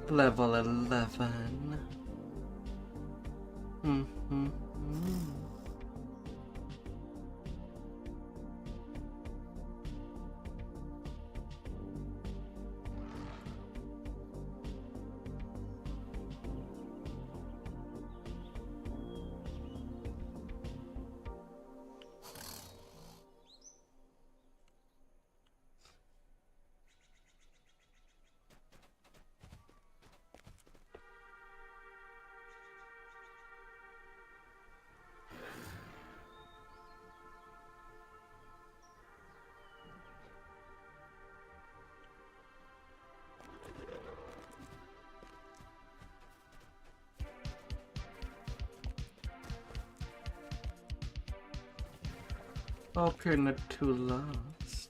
Level 11. Okay, not too lost.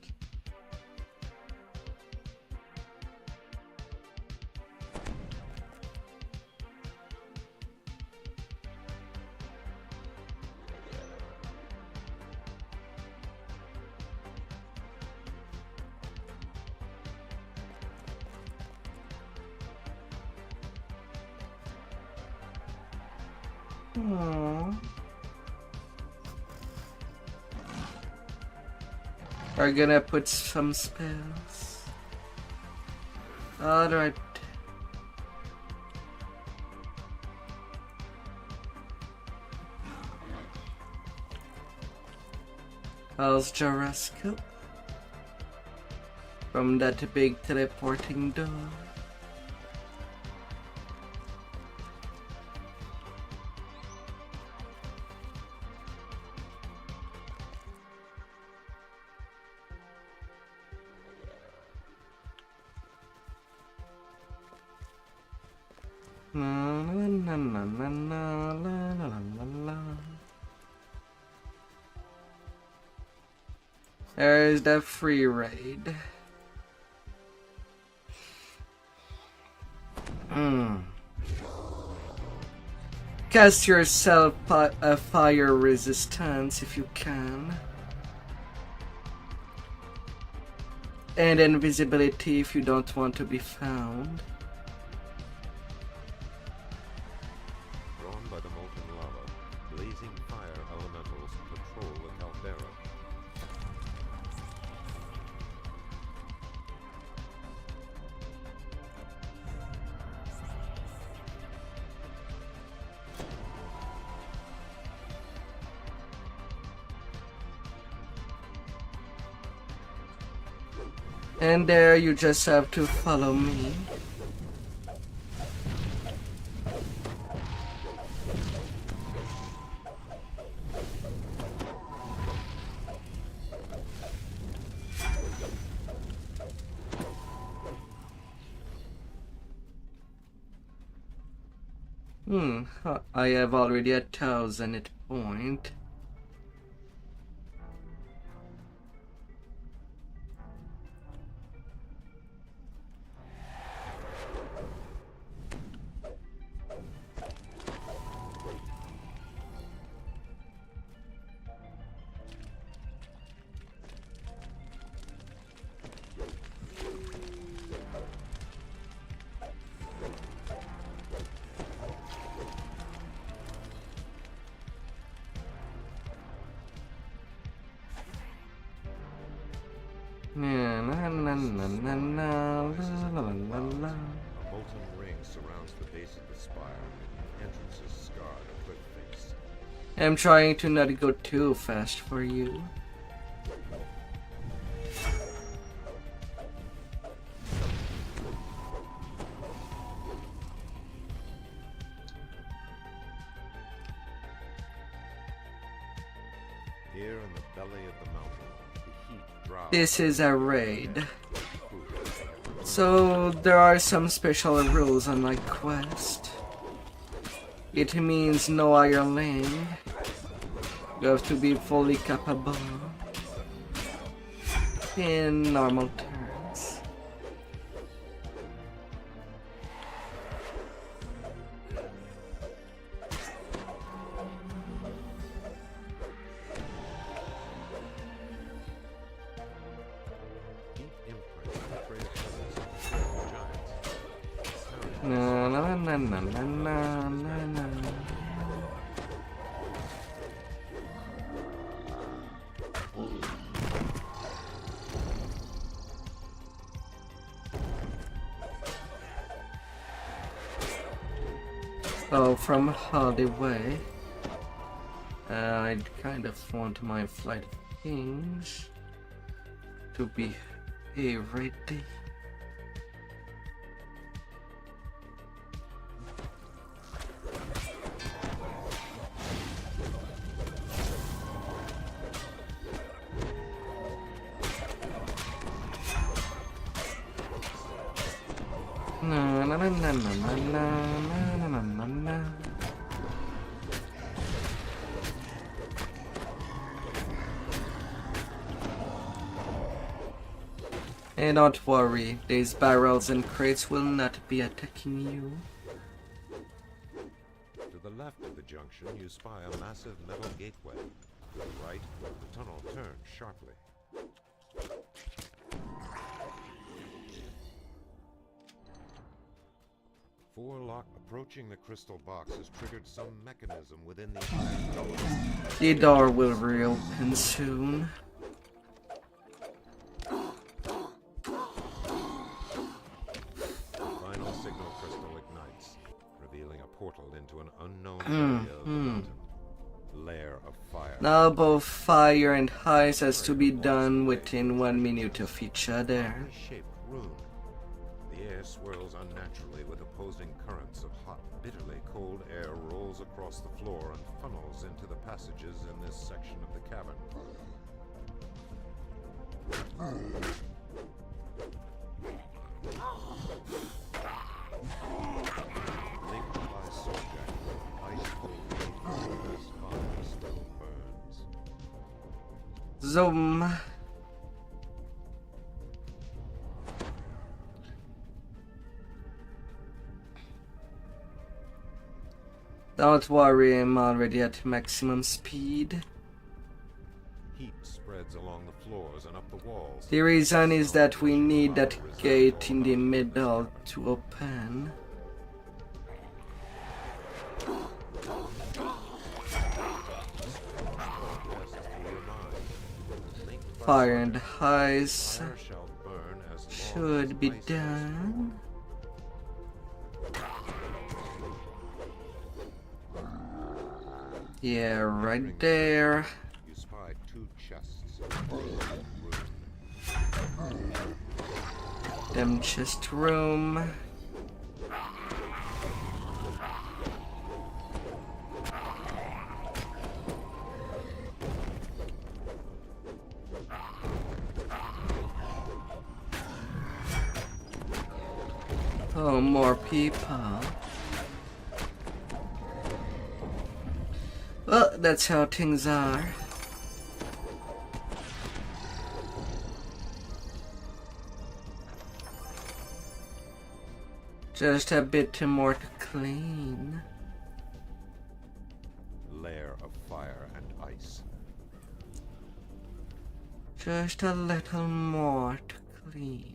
Aww. Are gonna put some spells. Alright. How's Jurassic? From that big teleporting door. La, la, la, la, la, la, la, la, la. There's the free raid. Cast yourself a fire resistance if you can. And invisibility if you don't want to be found. Drawn by the molten lava, blazing fire elementals patrol the caldera. And there you just have to follow me. I have already 1,000 hit point. Na, na, na, na, na, na, la, la, la, la. A molten ring surrounds the base of the spire, and the entrance is scarred a cliff face. I'm trying to not go too fast for you. Here in the belly of the mountain, the heat drowns. This is a raid. So there are some special rules on my quest. It means no hireling. You have to be fully capable in normal turns. Deep imprint of great presence of giants. Na na na na na na na na. Oh, from Holiday. I kind of want my flight of kings to be ready. Na na na na na na na na na na. And don't worry, these barrels and crates will not be attacking you. To the left of the junction, you spy a massive metal gateway. To the right, the tunnel turns sharply. Forelock approaching the crystal box has triggered some mechanism within the iron door. The door will reopen soon. The final signal crystal ignites, revealing a portal into an unknown area of the mountain. Lair of fire. Now both fire and ice has to be done within 1 minute of each other. Shaped rune. The air swirls unnaturally with opposing currents of hot, bitterly cold air rolls across the floor and funnels into the passages in this section of the cavern. Linked Zoom. Don't worry, I'm already at maximum speed. Heat spreads along the floors and up the walls. The reason is that we need that gate in the middle to open. Fire and ice Fire shall burn as long should as be ice is done. Yeah, right there. You spy 2 chests. Them chest room. Oh, more people. Well, that's how things are. Just a bit more to clean. Lair of fire and ice. Just a little more to clean.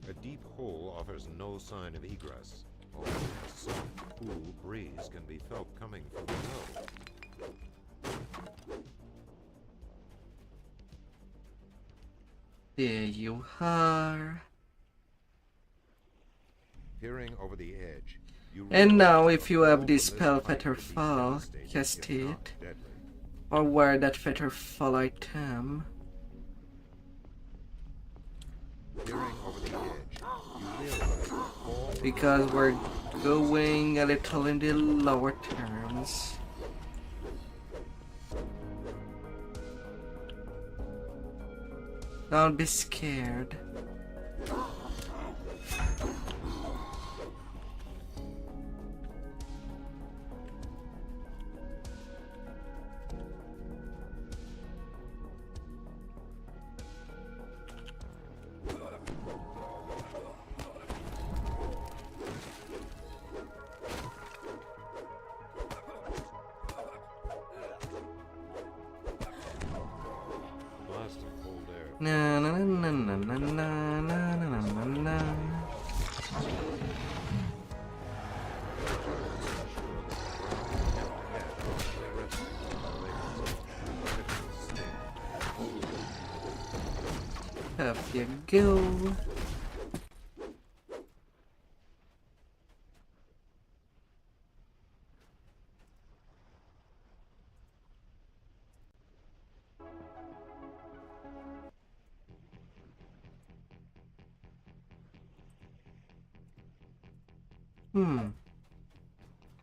A deep hole offers no sign of egress, although a soft, cool breeze can be felt coming from below. There you are. Peering over the edge, you And now realize if you that have both the of spell might Feather be Fall, devastating, cast if not it. deadly. Or wear that Feather Fall item. Peering over the edge, you realize that all Because we're going a little in the lower terms. Don't be scared. blast of cold air. Na na na na na na na na na na. Up you go.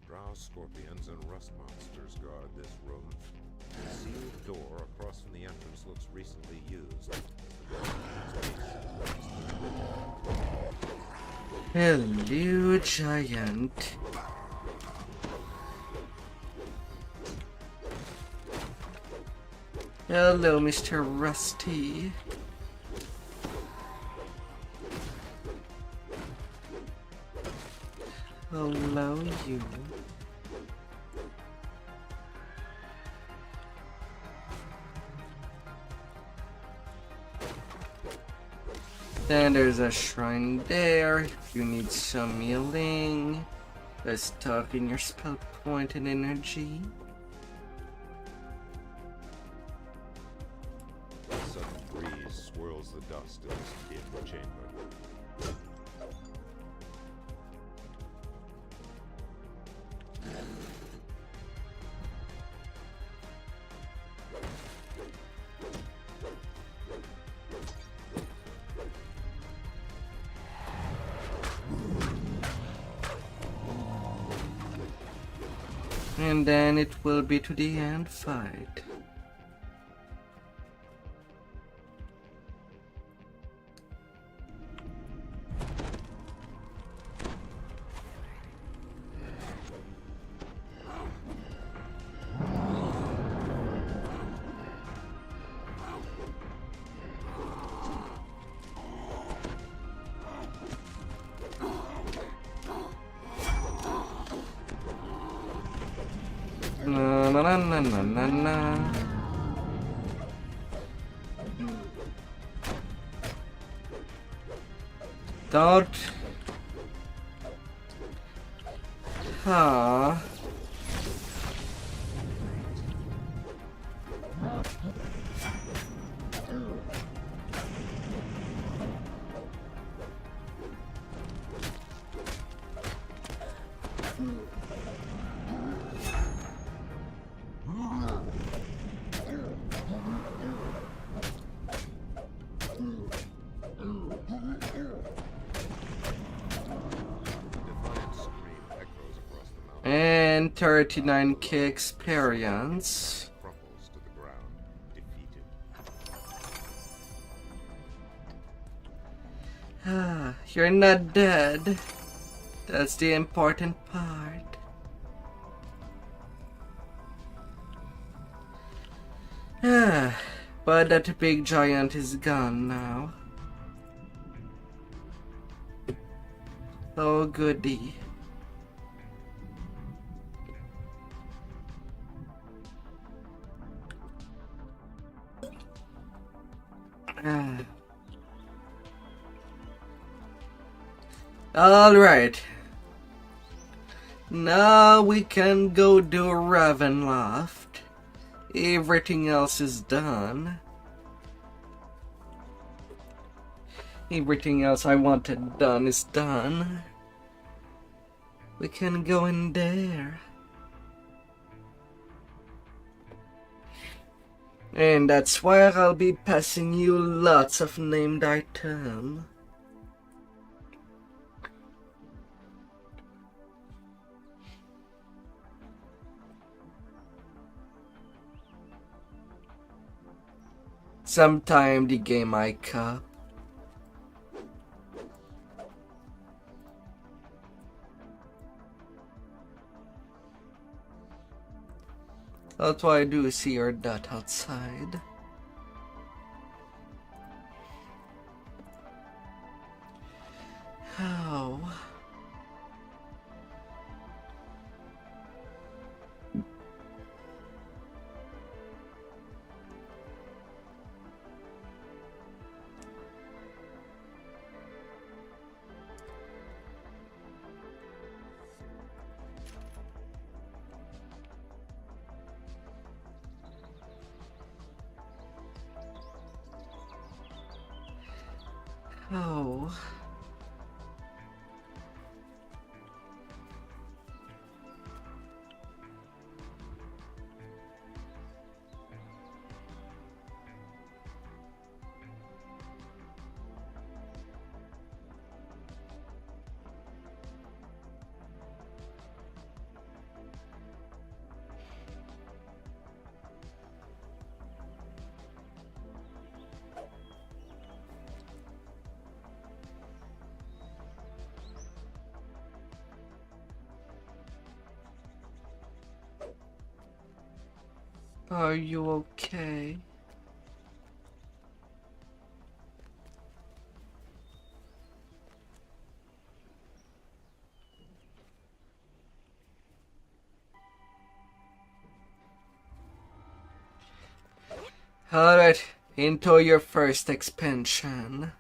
Drow scorpions and rust monsters guard this room. The sealed door across from the entrance looks recently used. Hello, giant. Hello, Mr. Rusty. Hello, you. Then there's a shrine there. If you need some healing, let's talk in your spell point and energy. A sudden breeze swirls the dust in this dim chamber. And then it will be to the end fight. Na na na na na na na. Don't. Huh. Defiant scream echoes across the mountain, And 39k experience. crumples to the ground, defeated. You're not dead. That's the important part. But that big giant is gone now. Oh goody. Alright. Now we can go do Ravenloft. Everything else is done. Everything else I wanted done is done. We can go in there. And that's where I'll be passing you lots of named items. Sometime the game I cup. That's why I do see your dot outside. How? Oh. Are you okay? Alright, into your first expansion.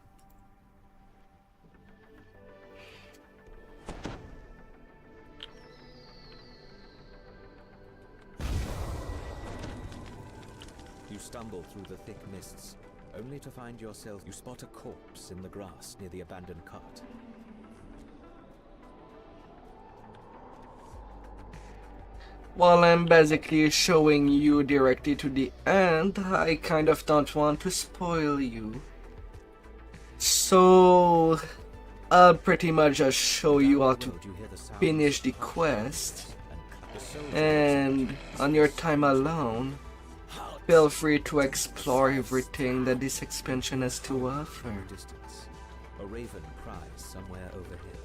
You stumble through the thick mists, only to find yourself... You spot a corpse in the grass near the abandoned cart. While I'm basically showing you directly to the end, I kind of don't want to spoil you. So, I'll pretty much just show you how to finish the quest. And on your time alone, feel free to explore everything that this expansion has to offer. Distance. A raven cries somewhere overhead.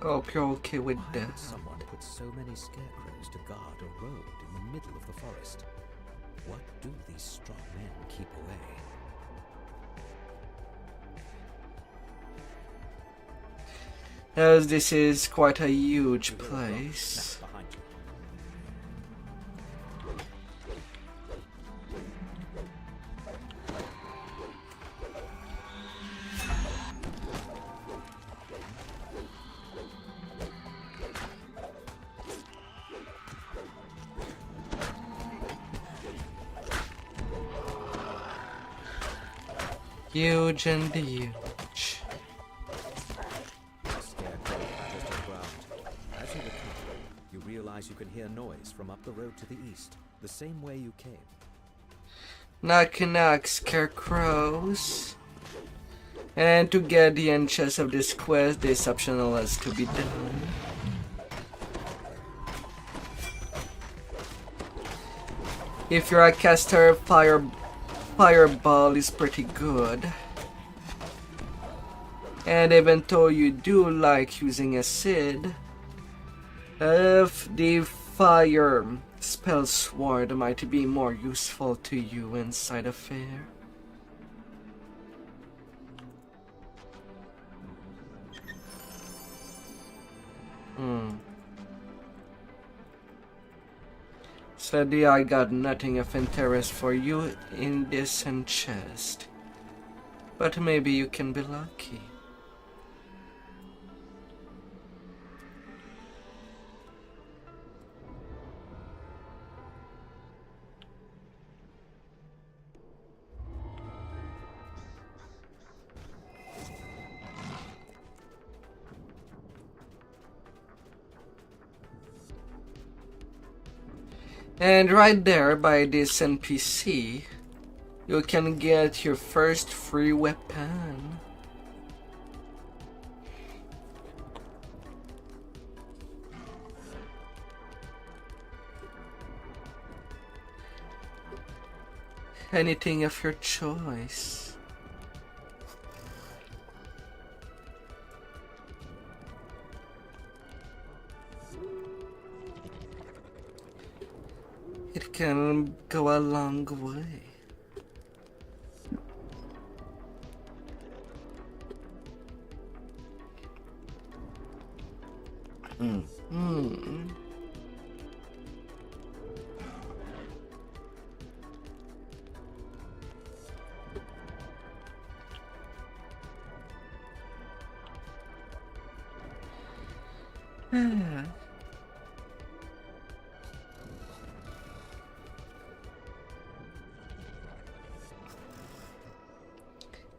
Hope you're okay with Why that. would someone put so many scarecrows to guard a road in the middle of the forest? What do these strong men keep away? as this is quite a huge place. Behind you. Huge and huge. A scarecrow just on the ground. As you recover, you realize you can hear noise from up the road to the east, the same way you came. Knock knock, scarecrows. And to get the end chest of this quest, this optional has to be done. If you're a caster, Fireball is pretty good. And even though you do like using acid, if the fire spell sword might be more useful to you inside a fair. Sadly, I got nothing of interest for you in this chest. But maybe you can be lucky. And right there by this NPC, you can get your first free weapon. Anything of your choice. It can go a long way.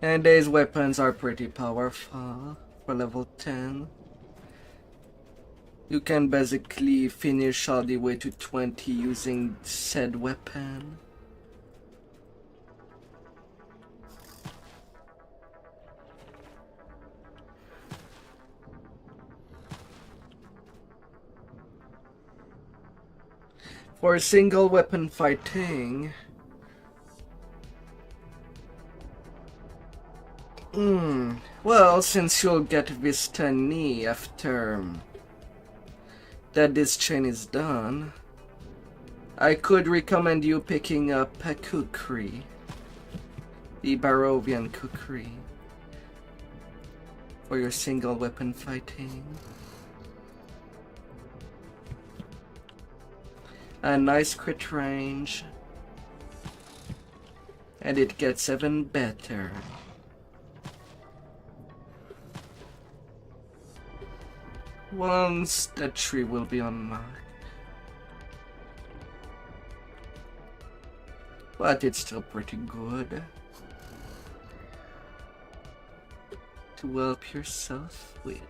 And these weapons are pretty powerful for level 10. You can basically finish all the way to 20 using said weapon. For single weapon fighting, well, since you'll get Vista Knee after that this chain is done, I could recommend you picking up a kukri, the Barovian kukri, for your single weapon fighting. A nice crit range, and it gets even better once that tree will be unlocked. But it's still pretty good to help yourself with.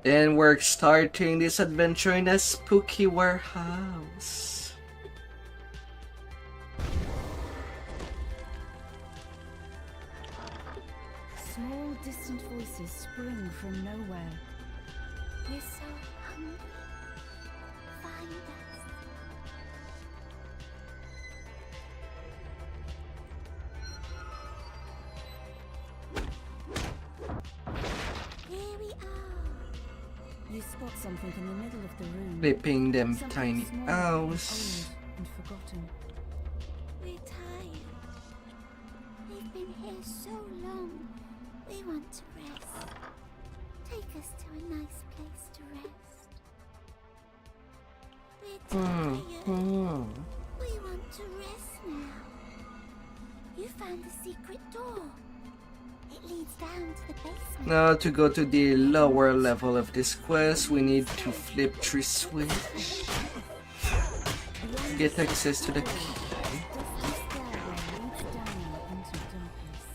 And we're starting this adventure in a spooky warehouse. Small, distant voices spring from nowhere. We're so hungry. find us. Here we are. You spot something in the middle of the room. Flipping them Something tiny small and owls. old and forgotten. We're tired. We've been here so long. We want to rest. Take us to a nice place to rest. We're tired. We want to rest now. You found the secret door. It leads down to the basement. Now to go to the lower level of this quest, we need to flip 3 switch. Get access to the key. Dusty stairway leads down into darkness.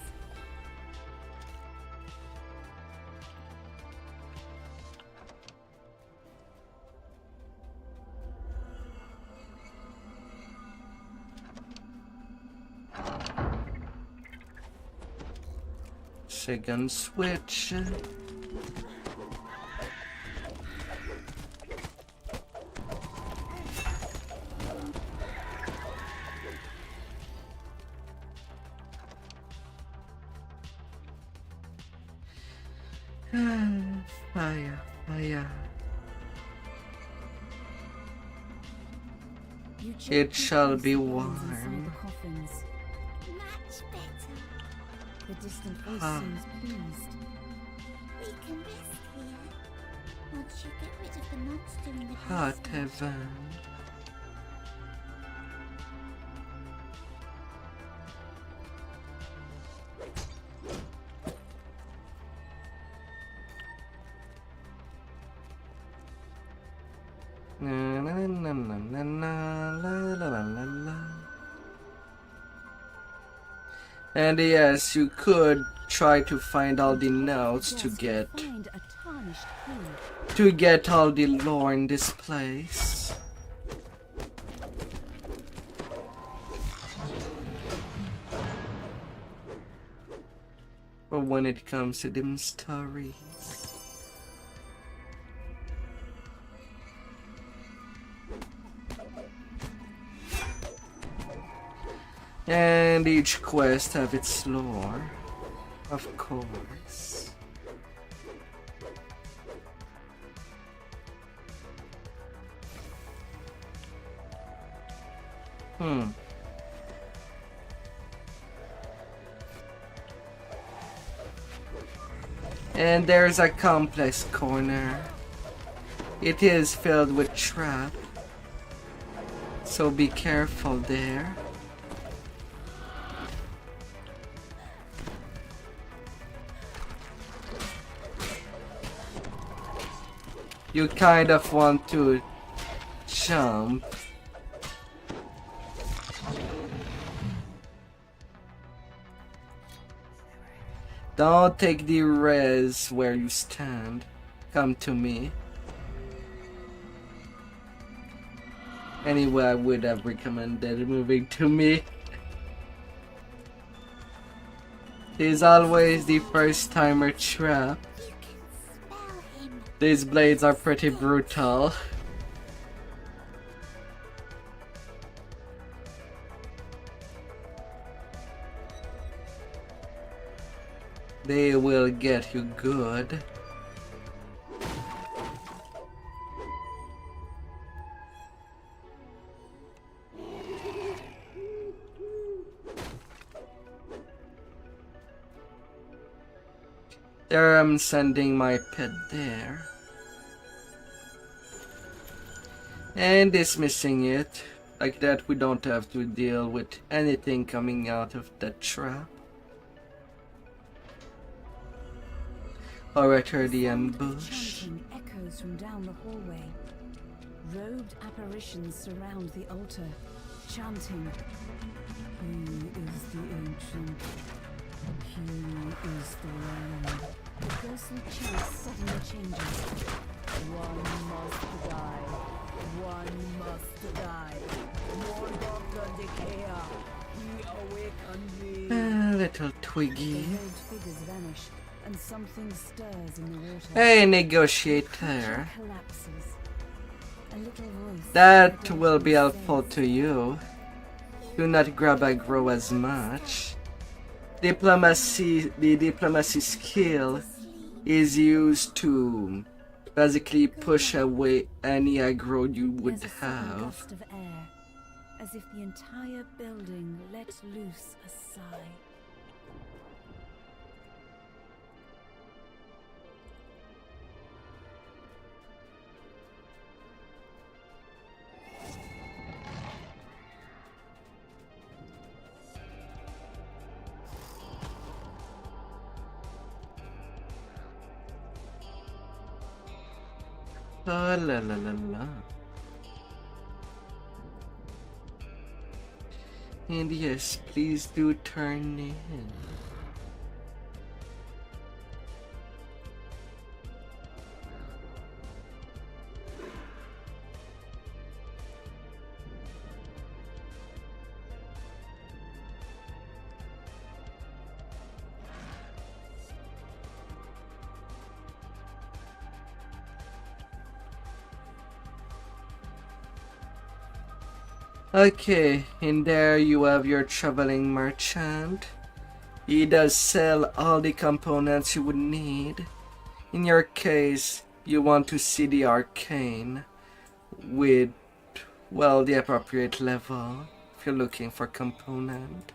Second switch. Fire, fire. You check It the shall be bones warm. inside the coffins. Much better. The distant voice Ah. seems pleased. We can rest here. Once you get rid of the monster in the Hot basement. heaven. Na na na na na na la la la la la. And yes, you could try to find all the notes to Just get find a tarnished key. all the lore in this place. But when it comes to them stories. And each quest have its lore, of course. And there's a complex corner. It is filled with trap, so be careful there. You kind of want to jump. Don't take the res where you stand. Come to me. Anyway, I would have recommended moving to me. There's always the first timer trap. You can spell him. These blades are pretty brutal. They will get you good. There, I'm sending my pet there. And dismissing it. Like that, we don't have to deal with anything coming out of that trap. Or enter the ambush. Chanting echoes from down the hallway. Robed apparitions surround the altar, chanting, "He is the ancient. He is the one." The ghostly chant suddenly changes. One must die. One must die. More Dr. Austrakear. He awakened me. Little The Twiggy. robed figures vanish, and something stirs in the water. Hey, negotiator. Collapses. A little voice. That will be helpful to you. Do not grab aggro as much. The diplomacy skill is used to basically push away any aggro you would There's a sudden have. gust of air, as if the entire building let loose a sigh. Oh, la la la la. And yes, please do turn in. Okay, in there you have your traveling merchant. He does sell all the components you would need. In your case, you want to see the arcane with, well, the appropriate level if you're looking for component.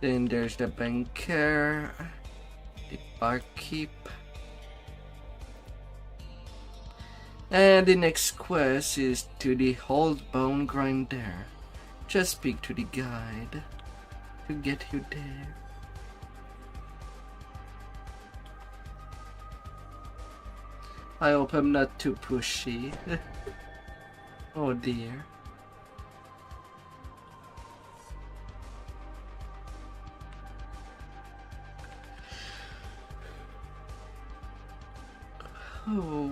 Then there's the banker, the barkeep. And the next quest is to the Hold Bone Grinder. Just speak to the guide to get you there. I hope I'm not too pushy. Oh dear. Oh.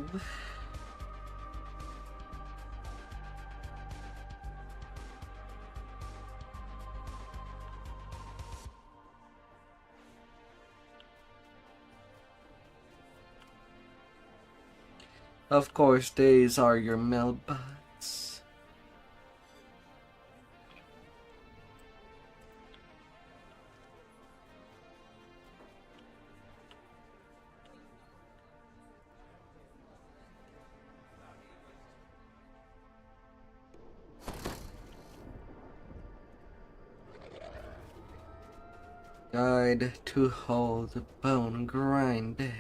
Of course, these are your mailbots. Guide to Hold Bone Grinder.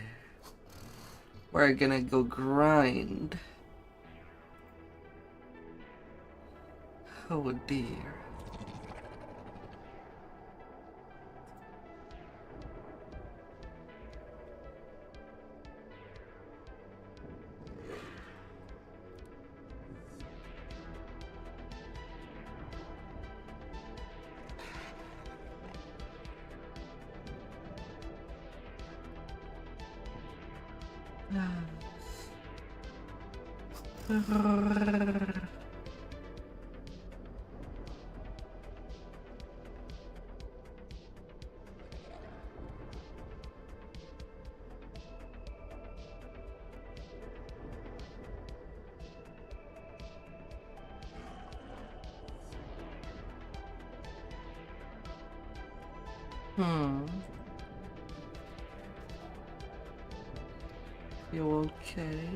We're gonna go grind. Oh dear. You okay?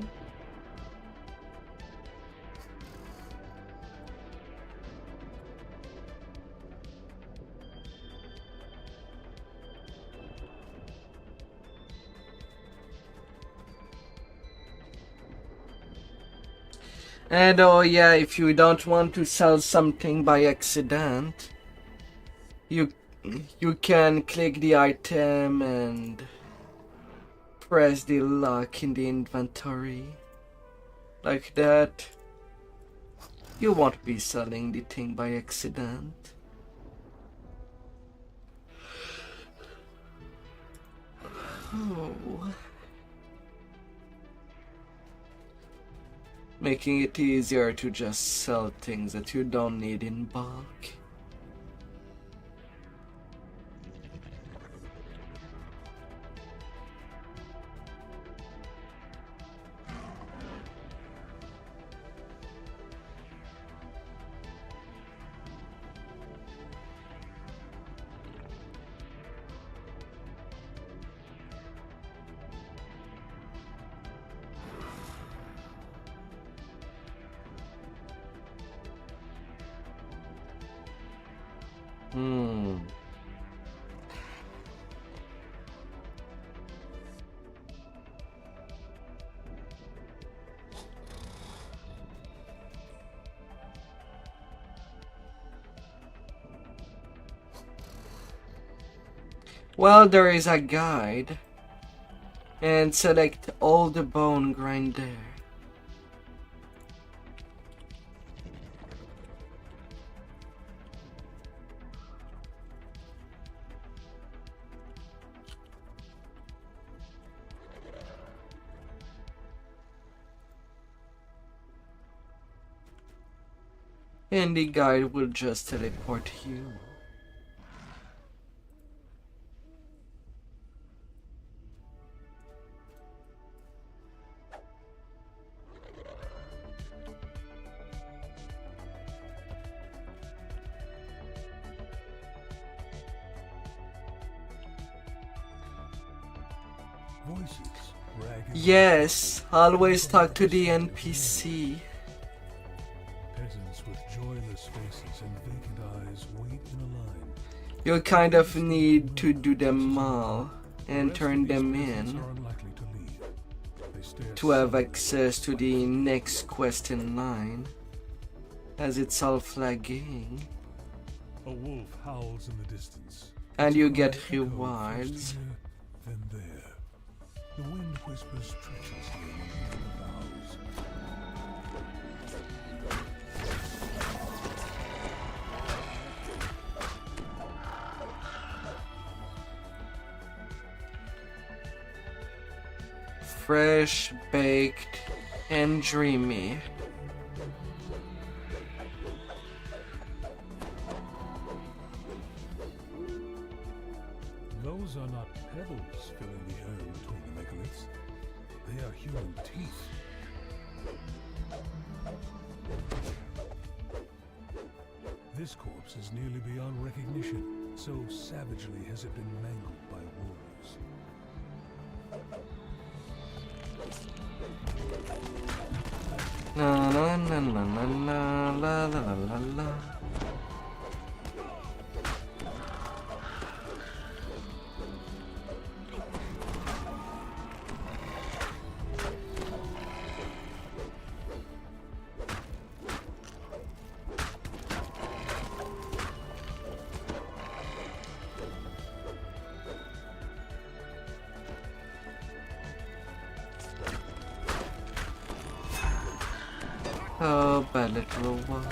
And oh yeah, if you don't want to sell something by accident, you can click the item and press the lock in the inventory. Like that. You won't be selling the thing by accident. Oh. making it easier to just sell things that you don't need in bulk. Well, there is a guide. And select all the bone grinder. And the guide will just teleport you. Voices, ragged. Yes, always talk to the NPC. Peasants with joyless faces and vacant eyes wait in a line. You kind of need to do them all and turn them in Are unlikely to leave. They stare to have access to the next quest in line, as it's all flagging. A wolf howls in the distance. And you get Echo rewards. first here, then there. The wind whispers treacherously among the boughs. Fresh, baked, and dreamy. Those are not pebbles filling the air between the megaliths. They are human teeth. This corpse is nearly beyond recognition, so savagely has it been mangled by wolves. La la la la la la la la la la. Oh, bad little one.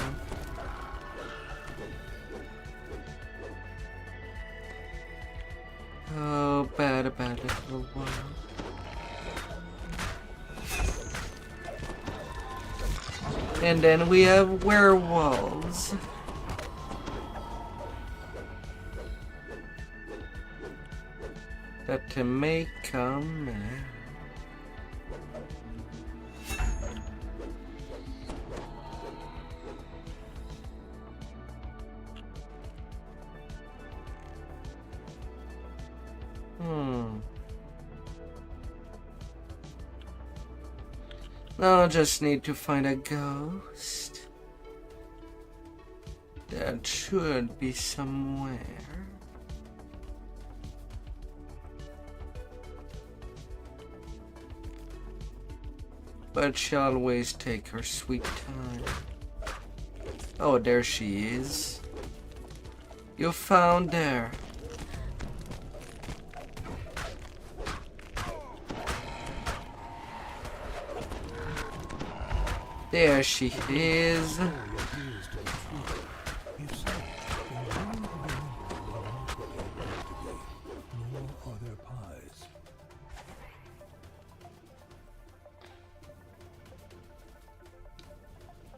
Oh, bad little one. And then we have werewolves. That may come. Now I just need to find a ghost. That should be somewhere. But she always take her sweet time. Oh, there she is. You found her. There she is.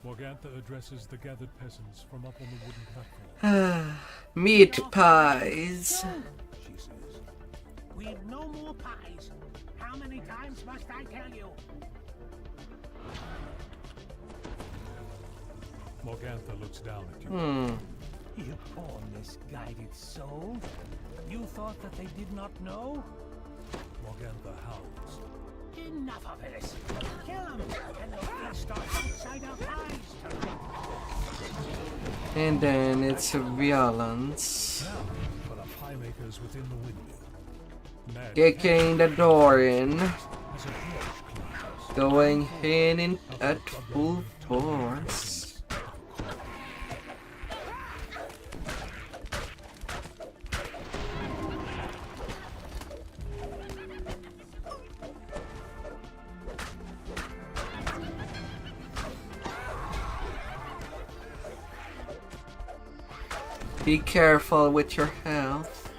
Morgantha addresses the gathered peasants from up on the wooden platform. Meat pies. She says, We've no more pies. How many times must I tell you? Morgantha looks down at you. You poor misguided soul. You thought that they did not know? Morgantha howls. Enough of this. Kill them, and they'll feast on outside-out pies tonight. And then it's violence. Now, for the pie makers within the window. Mad Kicking the door in. as a huge class. Going in at full force. Be careful with your health.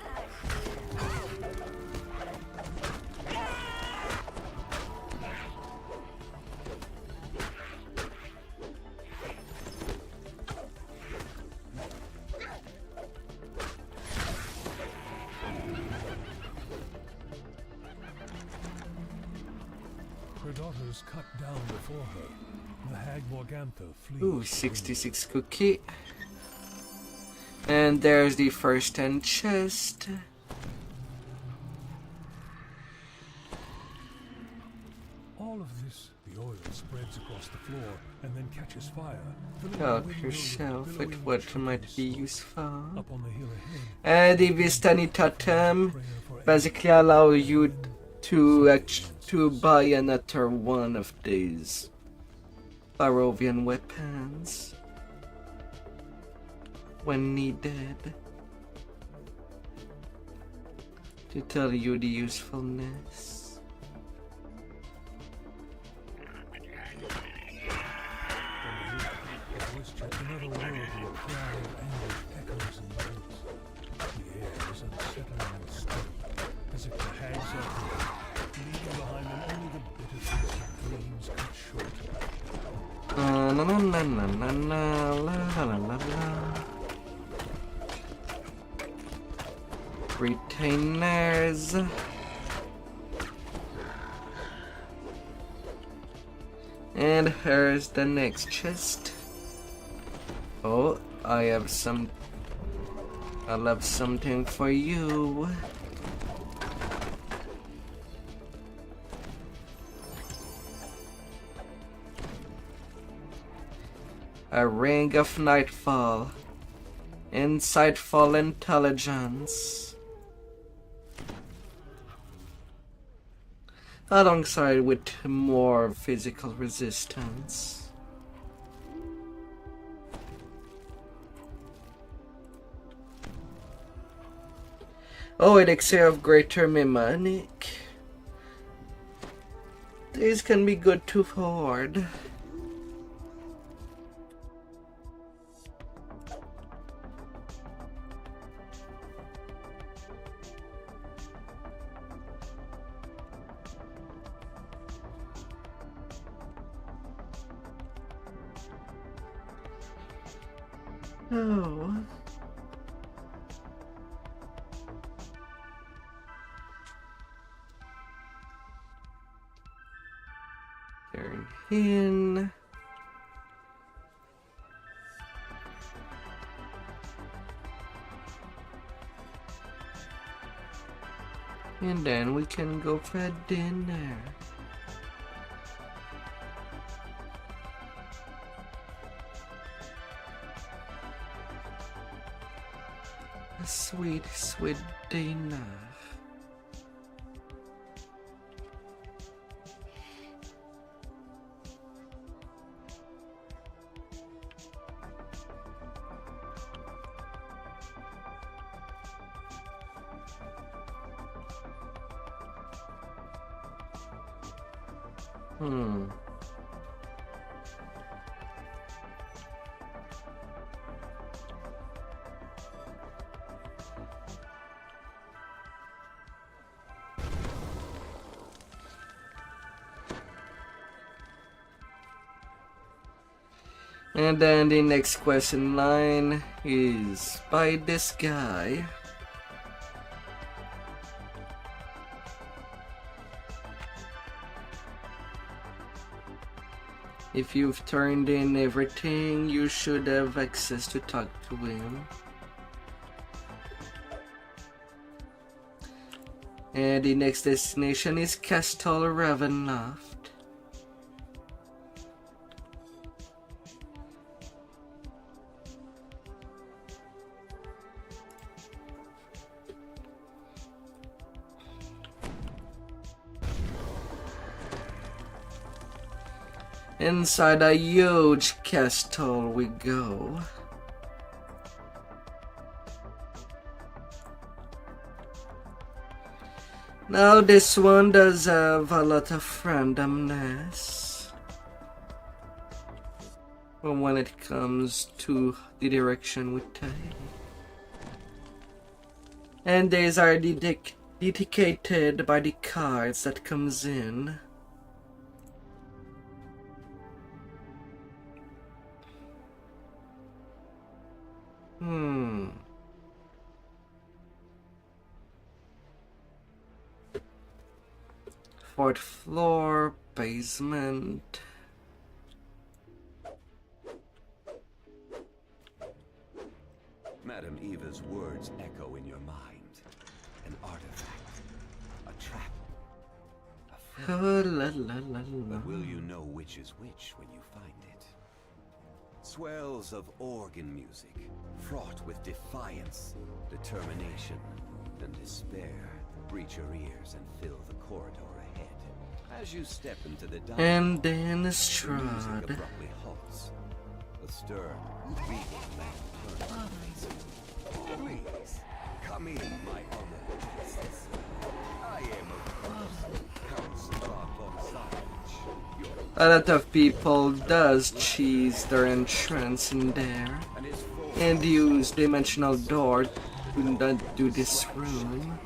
Her daughter's cut down before her. The hag Morgantha flees. Ooh, 66 cookie. And there's the first 10 chest. All of this, the oil spreads across the floor and then catches fire. filling the Help window yourself with with billowing what chunky might be smoke. useful. Up on the hill ahead, The Vistani Totem prayer for basically allow you to buy another one of these Barovian weapons when needed. To tell you the usefulness. the voice checked another world where cry of anguish echoes in the woods. The air is unsettling and still, as if the hags are here, leaving behind them only the bitter taste of dreams cut short. La la la la la la la la la la. Retainers. And here's the next chest. Oh, I'll have something for you. A ring of nightfall. Insightful intelligence. Alongside with more physical resistance. Oh, elixir of greater mnemonic. These can be good to hoard. Oh. Turn in. And then we can go for dinner. A sweet, sweet dinner. And then the next quest in line is by this guy. If you've turned in everything, you should have access to talk to him. And the next destination is Castle Ravenloft. Inside a huge castle we go. Now this one does have a lot of randomness when it comes to the direction we take. And these are dedicated by the cards that comes in. Fourth floor, basement. Madam Eva's words echo in your mind. An artifact. A trap. A friend. Oh, la, la, la, la. But will you know which is which when you find it? Swells of organ music, fraught with defiance, determination, and despair, reach your ears and fill the corridor ahead. As you step into the dining And then the music Strahd. abruptly halts. The stern, regal lamp turns. Please, come in, my honored guests. I am, of course, Count Strahd von Savage, your A lot of people does cheese their entrance in there and his foe. and use dimensional door to not do this room.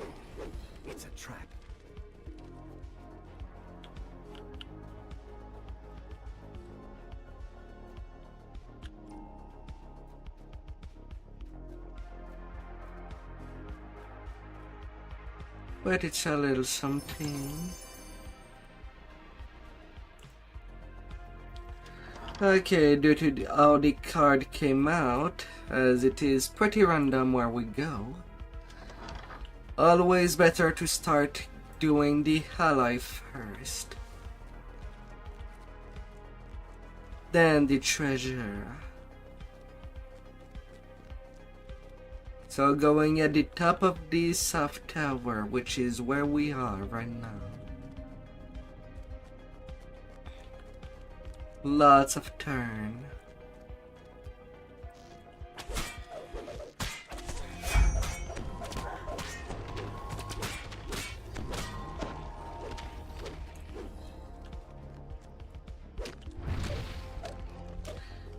It's a trap. But it's a little something. Okay, due to how the card came out, as it is pretty random where we go, always better to start doing the ally first, then the treasure. So going at the top of the soft tower, which is where we are right now. Lots of turn.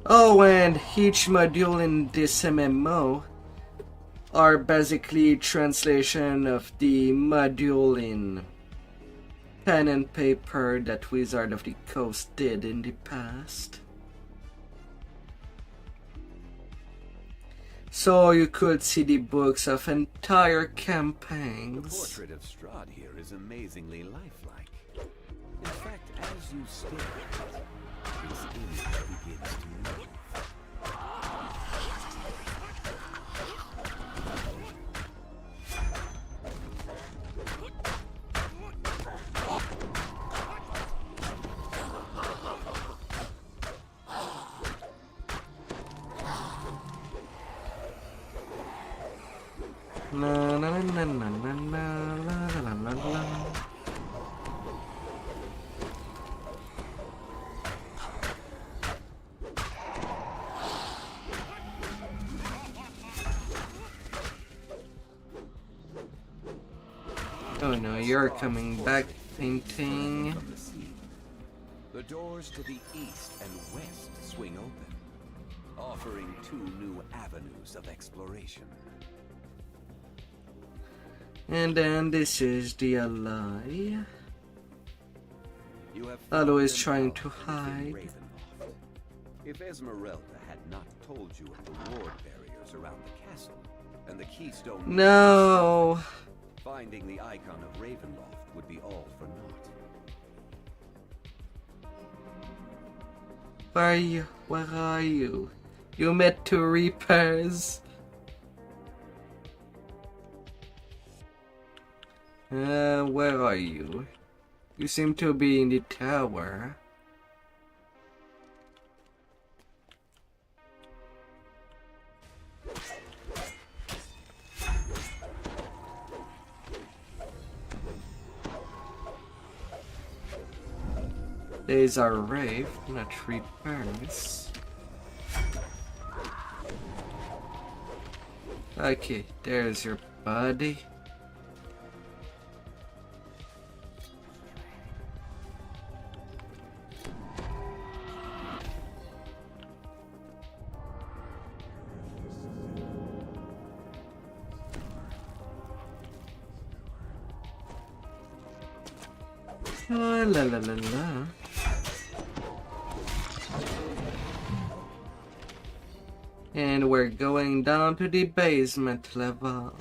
Oh, and each module in this MMO are basically translation of the module in pen and paper that Wizard of the Coast did in the past. So you could see the books of entire The campaigns. portrait of Strahd here is amazingly lifelike. In fact, as you stare at it, this image begins to move. Na na na na na na na la la la la. Oh no, you're coming back, painting. From the sea. The doors to the east and west swing open, offering two new avenues of exploration. And then this is the ally. You have Always found them trying out to within hide. Ravenloft. If Esmeralda had not told you of the ward barriers around the castle and the keystone, No. finding the icon of Ravenloft would be all for naught. Where are you? Where are you? You met two Reapers. Where are you? You seem to be in the tower. These are Wraith, not Reapers. Okay, there's your body. La la la la. And we're going down to the basement level.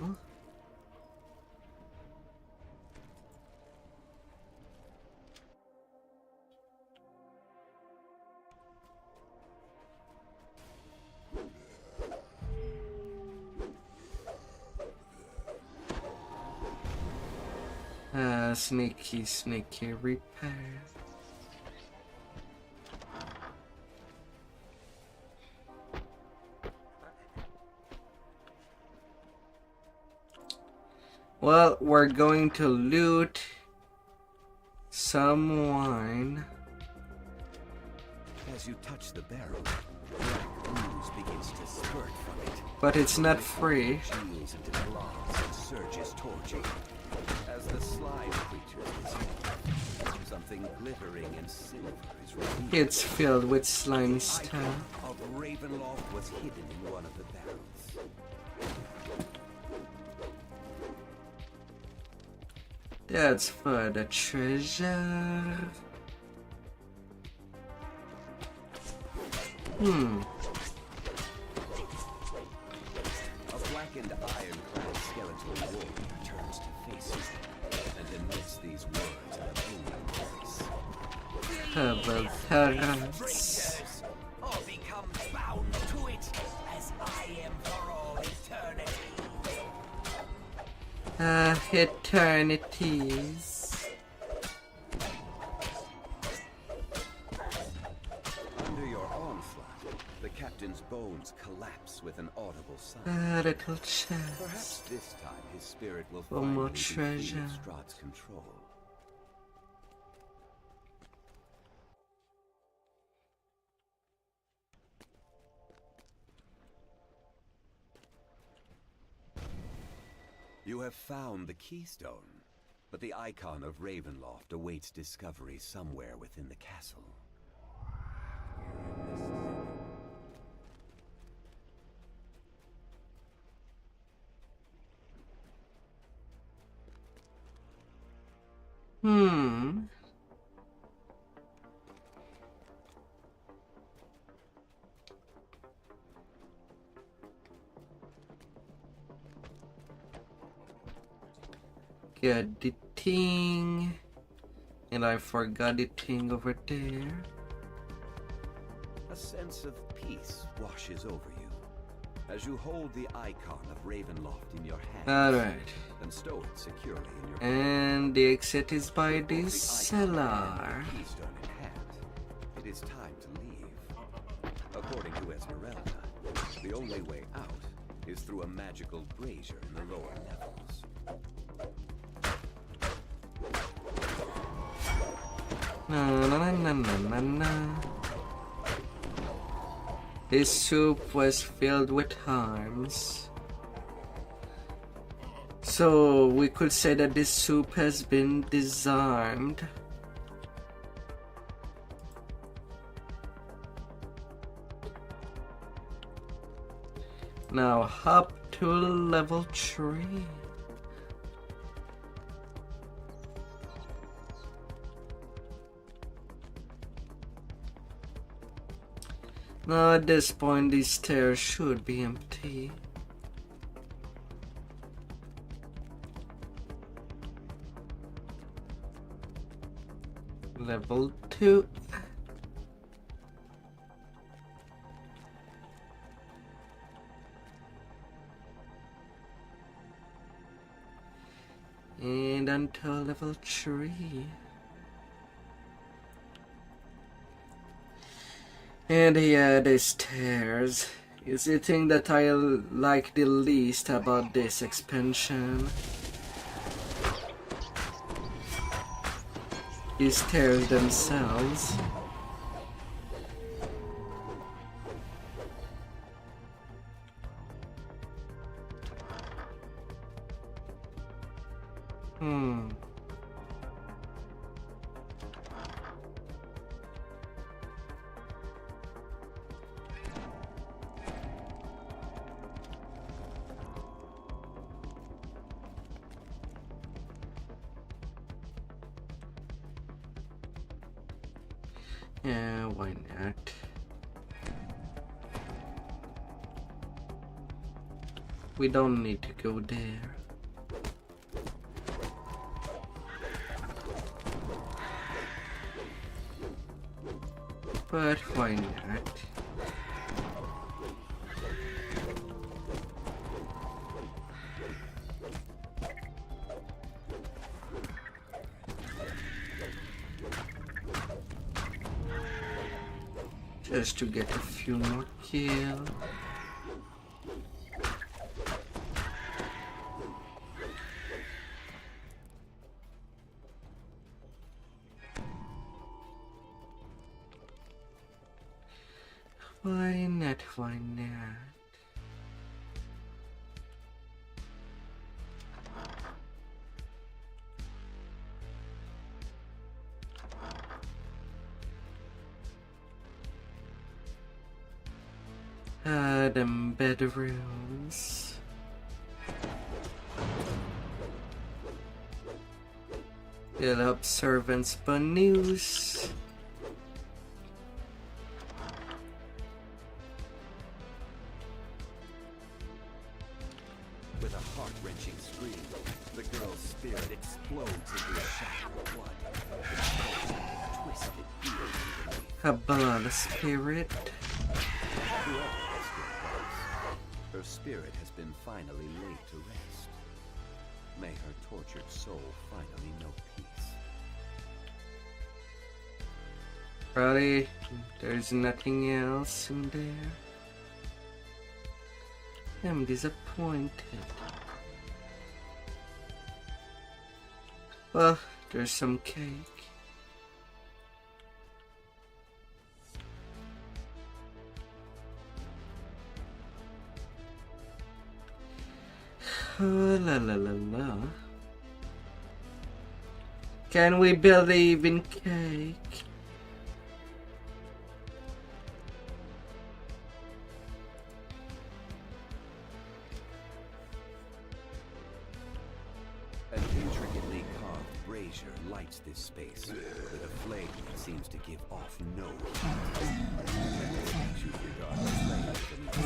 Sneaky, sneaky repair. Well, we're going to loot some wine. As you touch the barrel, black ooze begins to spurt from it. But it's not free. Jewels into globs and surges toward you. As the slime creature dissolves, something glittering and silver is revealed. It's filled with slime stuff. The icon of Ravenloft was hidden in one of the barrels. That's for the treasure. A blackened ironclad skeletal warrior turns to face you and emits these words in a booming voice. Traitors, or become bound to it, as I am for all eternity. Eternities. Under your onslaught, the captain's bones collapse with an audible sigh. A little chest. Perhaps this time his spirit will For more finally be free of treasure. Strahd's control. You have found the keystone, but the icon of Ravenloft awaits discovery somewhere within the castle. Get the thing. And I forgot the thing over there. A sense of peace washes over you as you hold the icon of Ravenloft in your hand. Alright. And stow it securely in your And the exit is by the cellar. keystone in hand. It is time to leave. According to Esmeralda, the only way out is through a magical brazier in the lower levels. Na na na na na na. This soup was filled with harms. So we could say that this soup has been disarmed. Now hop to level 3. Now at this point these stairs should be empty. Level 2. And until level 3. And yeah, the stairs is the thing that I like the least about this expansion. The stairs themselves. Yeah, why not? We don't need to go there. But why not? Just to get a few more kills. Why not? Why not? Them bedrooms. Build up servants for news. With a heart-wrenching scream, the girl's spirit explodes into a shower of blood. Twisted fear. A blood spirit. Her spirit has been finally laid to rest. May her tortured soul finally know peace. Really? There's nothing else in there? I'm disappointed. Well, there's some cake. Oh, la la la la. Can we believe in cake? An intricately carved brazier lights this space with a flame that seems to give off no heat.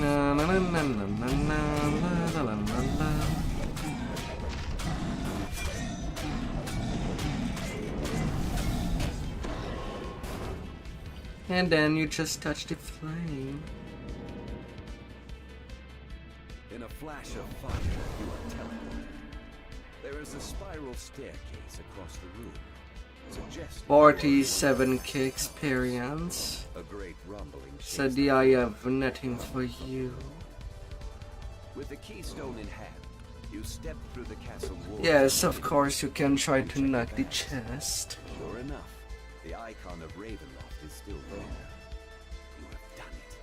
Na na na na na na na la la la la. And then you just touch the flame. In a flash of fire, you are teleported. There is a spiral staircase across the room. 47k experience. A great rumbling. Sadie, I have nothing for you. With the keystone in hand, you step through the castle wall. Yes, of course you can try to knock the chest. Sure enough, the icon of Ravenloft is still there. You have done it.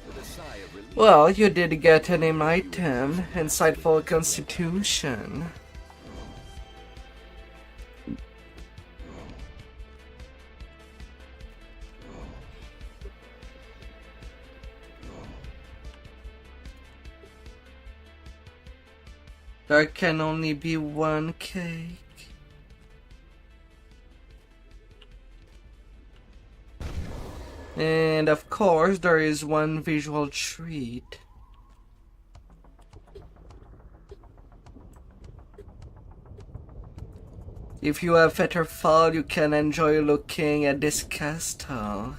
With a sigh of relief. Well, you did get an name item, Insightful Constitution. There can only be one cake. And of course, there is one visual treat. If you have Fetterfall, you can enjoy looking at this castle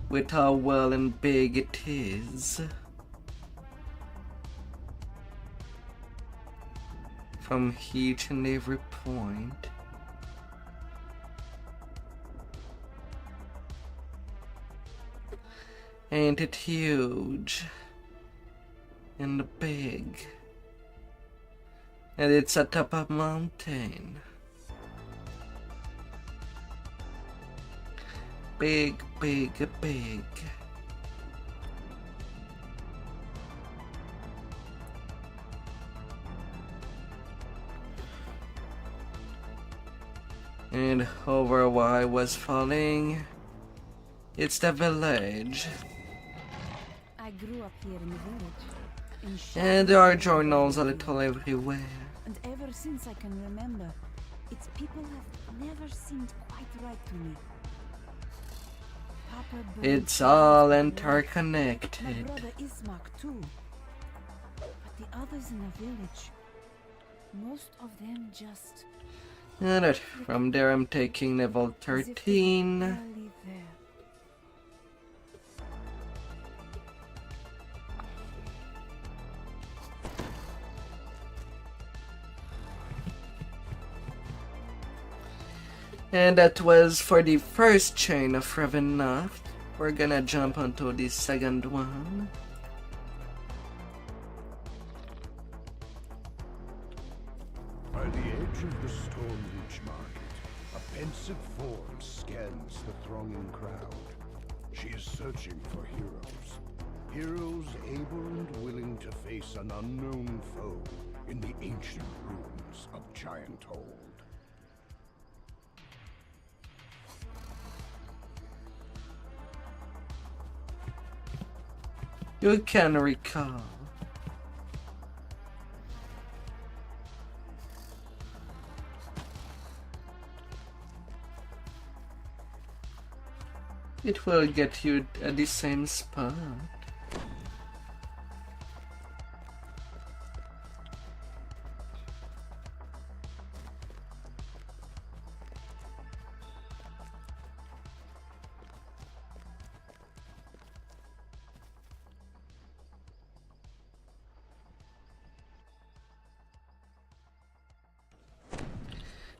with how well and big it is from each and every point. Ain't it huge and big? And it's atop a mountain. Big, big, big. And over where I was falling, it's the village. I grew up here in the village. And there are journals a little everywhere. And ever since I can remember, its people have never seemed quite right to me. Papa burned It's all my interconnected. brother Ismark too. But the others in the village, most of them just And from there I'm taking level as if they were 13. barely there. And that was for the first chain of Ravenloft. We're gonna jump onto the second one. By the edge of the Stormreach Market, a pensive form scans the thronging crowd. She is searching for heroes. Heroes able and willing to face an unknown foe in the ancient ruins of Gianthold. You can recall. It will get you at the same spot.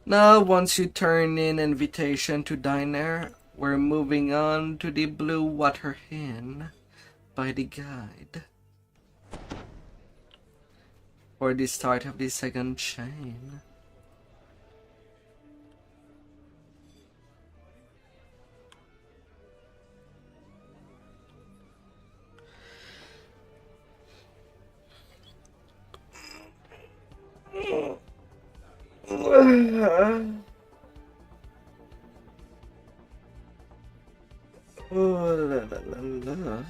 Now, once you turn in invitation to diner, we're moving on to the Blue Water Inn by the guide for the start of the second chain. Oh, la, la, la, la.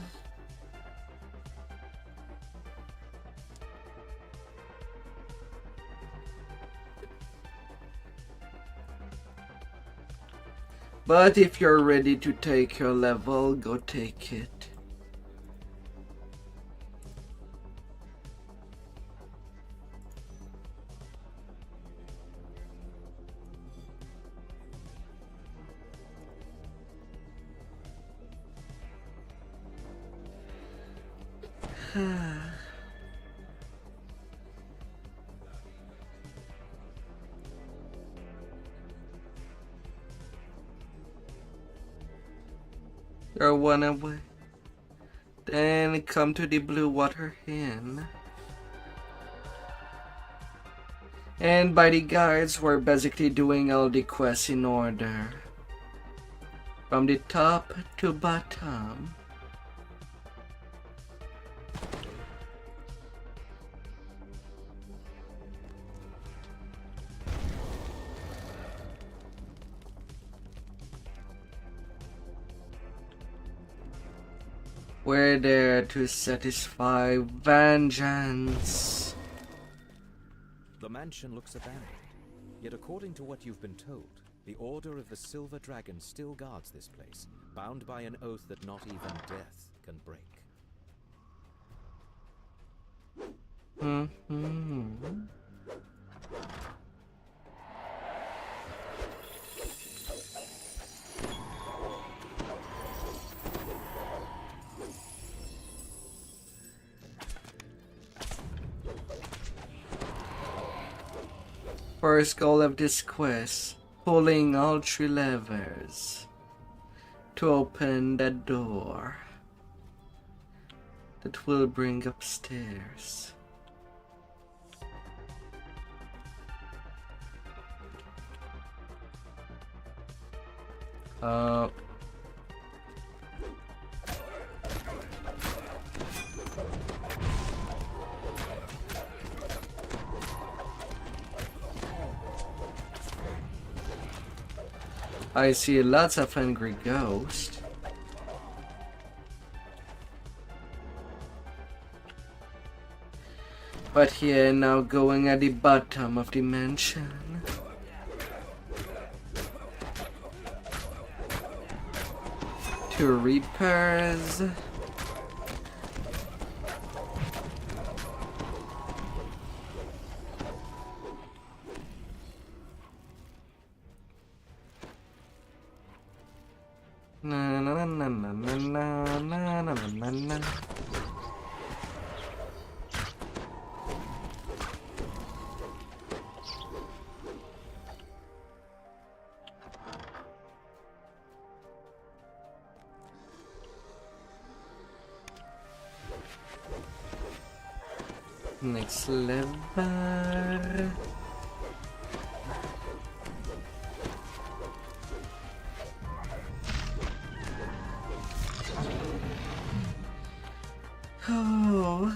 But if you're ready to take your level, go take it. You're one away. Then come to the Blue Water Inn. And by the guides, we're basically doing all the quests in order. From the top to bottom. We're there to satisfy vengeance. The mansion looks abandoned, yet according to what you've been told, The Order of the Silver Dragon still guards this place, bound by an oath that not even death can break. First goal of this quest, pulling all 3 levers to open the door that will bring upstairs. I see lots of angry ghosts. But here now going at the bottom of the mansion. To Reapers. Na na na na na na na na na na. Next level. Oh.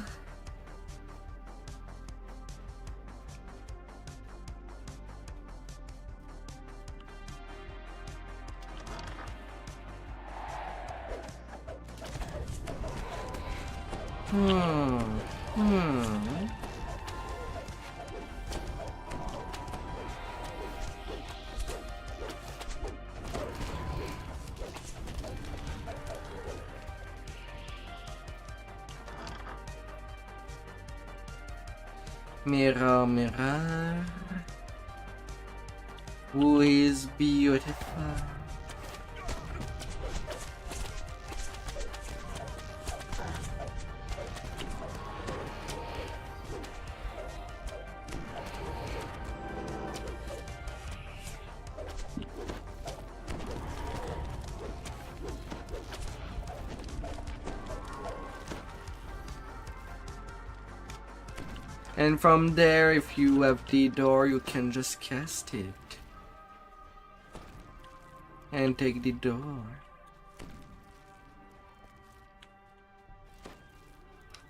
Mirror, mirror, who is beautiful? And from there, if you have the door, you can just cast it. And take the door.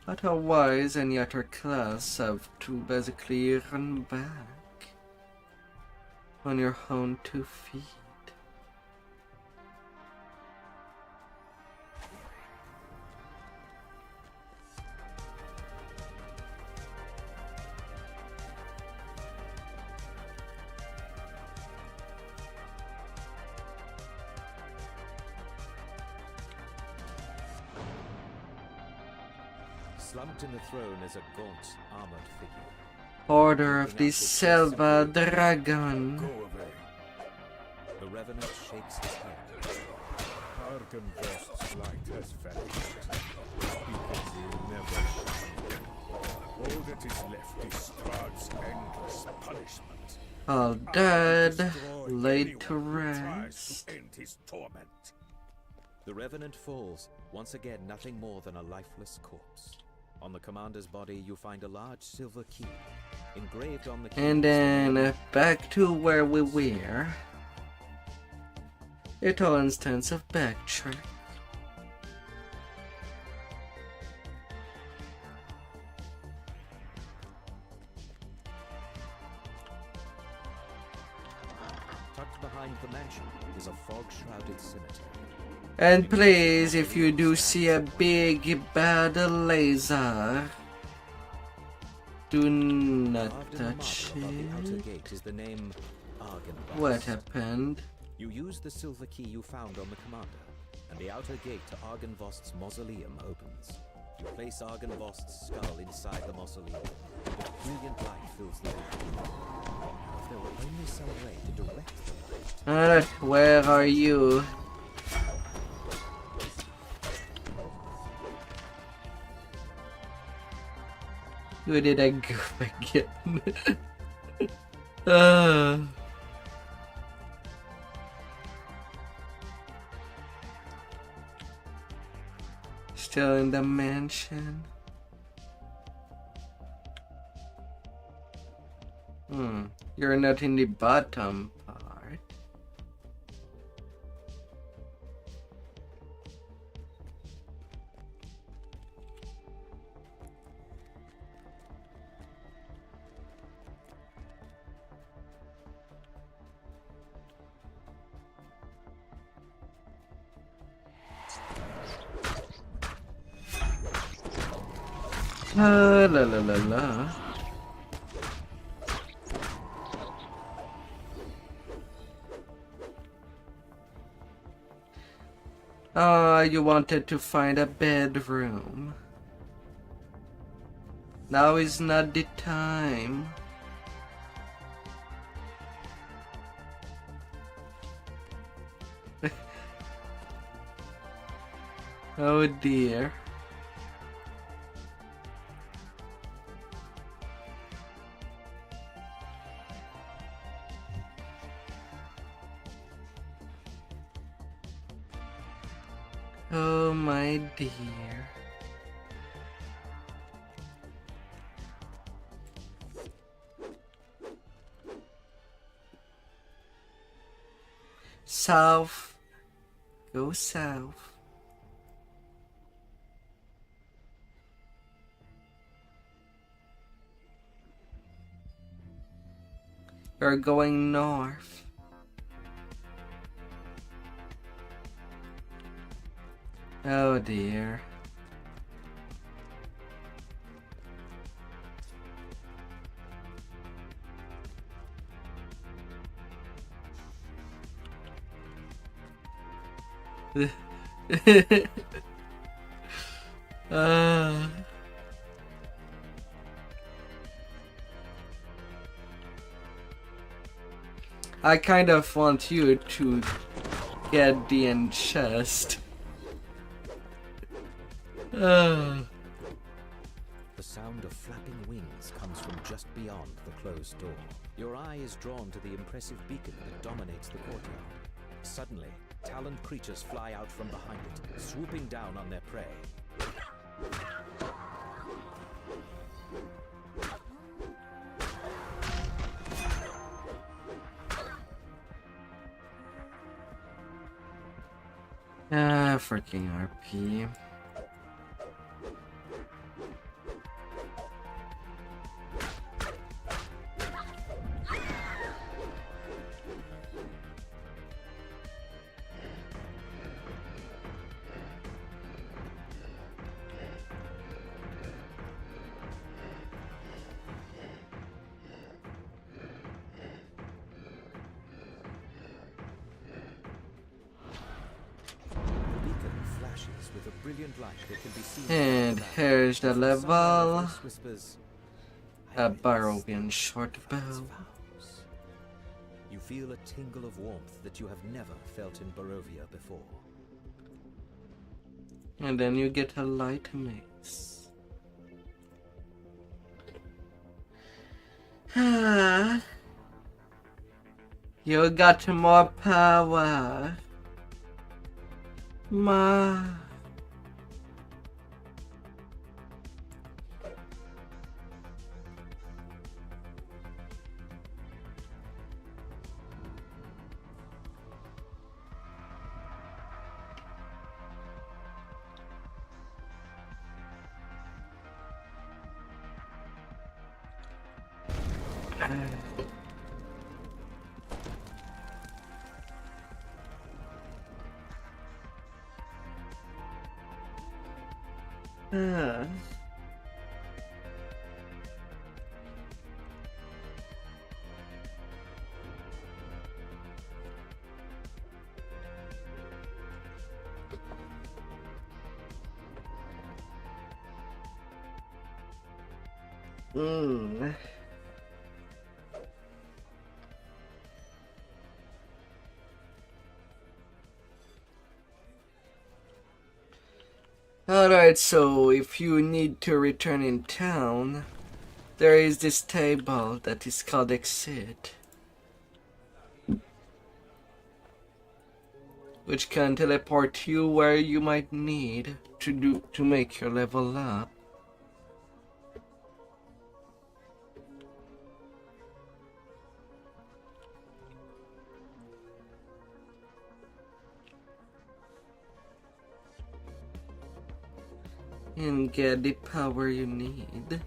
Otherwise, any other class have to basically run back on your own 2 feet. Slumped in the throne is a gaunt, armored figure. Order of the Silver Dragon. Go away. The Revenant shakes his head. Arkenvost's light has vanished. Because will never shine. All that is left is Strahd's endless punishment. All dead, laid to rest. End his torment. The Revenant falls, once again nothing more than a lifeless corpse. On the commander's body, you find a large silver key. Engraved on the key. And then back to where we were. It all instance of backtrack. Tucked behind the mansion is a fog-shrouded cemetery. And please, if you do see a big bad laser, do not touch The outer it. gate is the name Argynvost. What happened? You use the silver key you found on the commander, and the outer gate to Argynvost's mausoleum opens. You place Argynvost's skull inside the mausoleum, and a brilliant light fills the room. Now, if there were only some way to direct the light... Alright, where are you? Where did I go again? Still in the mansion. You're not in the bottom part. La la la la. You wanted to find a bedroom. Now is not the time. Oh dear. Oh my dear. South. Go south. You're going north. Oh dear. I kind of want you to get the end chest. The sound of flapping wings comes from just beyond the closed door. Your eye is drawn to the impressive beacon that dominates the courtyard. Suddenly, taloned creatures fly out from behind it, swooping down on their prey. Freaking RP. And here's the level. A Barovian short bow. You feel a tingle of warmth that you have never felt in Barovia before. And then you get a light mace. You got more power. Ma. Hmm. Alright, so if you need to return in town, there is this table that is called exit, which can teleport you where you might need to make your level up. And get the power you need.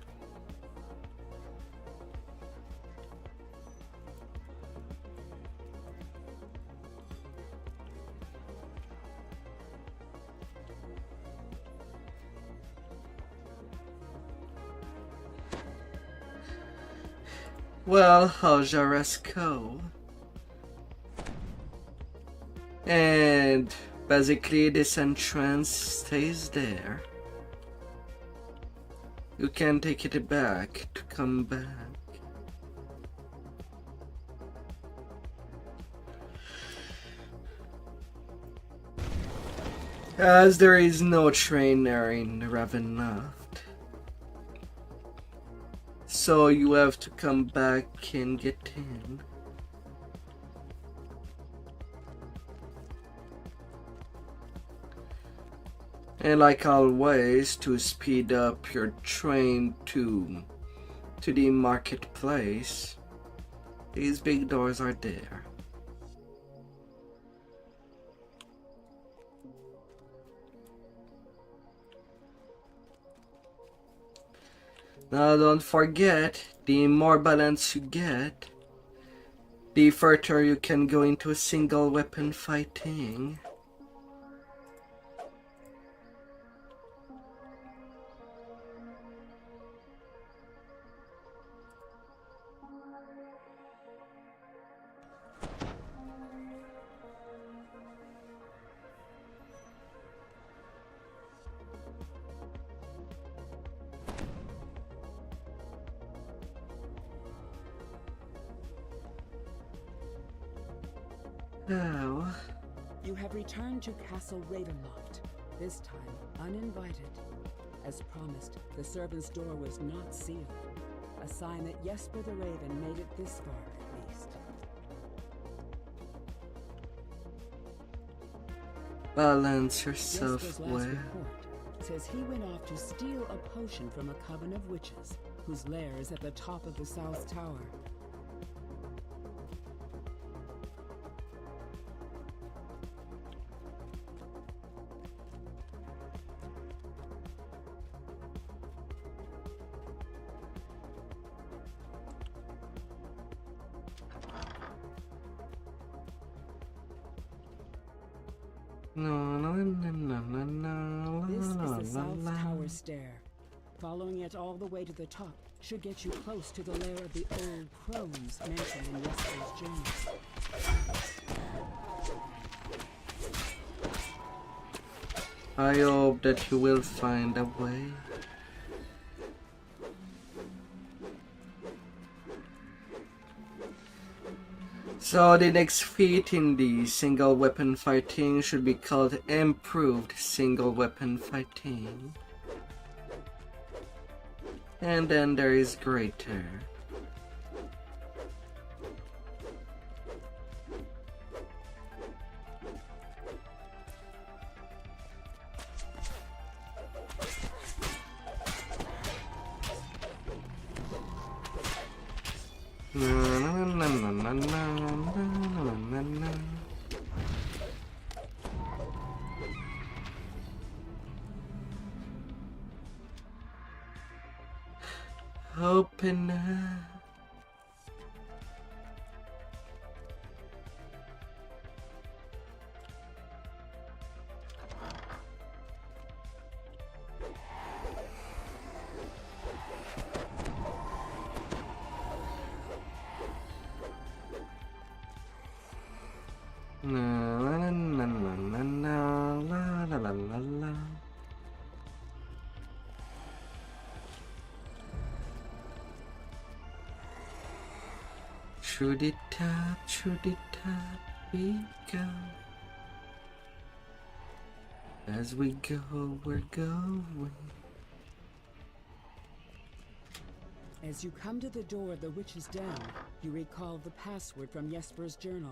Well, how's your Rasco? And basically this entrance stays there. You can take it back to come back. As there is no trainer in Ravenloft, so you have to come back and get in. And like always, to speed up your train to the marketplace, these big doors are there. Now don't forget, the more balance you get, the further you can go into single weapon fighting. Oh. You have returned to Castle Ravenloft, this time uninvited. As promised, the servant's door was not sealed, a sign that Jesper the Raven made it this far at least. Balance yourself Jesper's last well. report says he went off to steal a potion from a coven of witches, whose lair is at the top of the South Tower. This is the South Tower stair. Following it all the way to the top should get you close to the lair of the old crones mentioned in yesterday's journey. I hope that you will find a way. So the next feat in the single weapon fighting should be called improved single weapon fighting. And then there is greater. Open up. through the top we go. As we go, we're going. As you come to the door of the witch's den, you recall the password from Jesper's journal.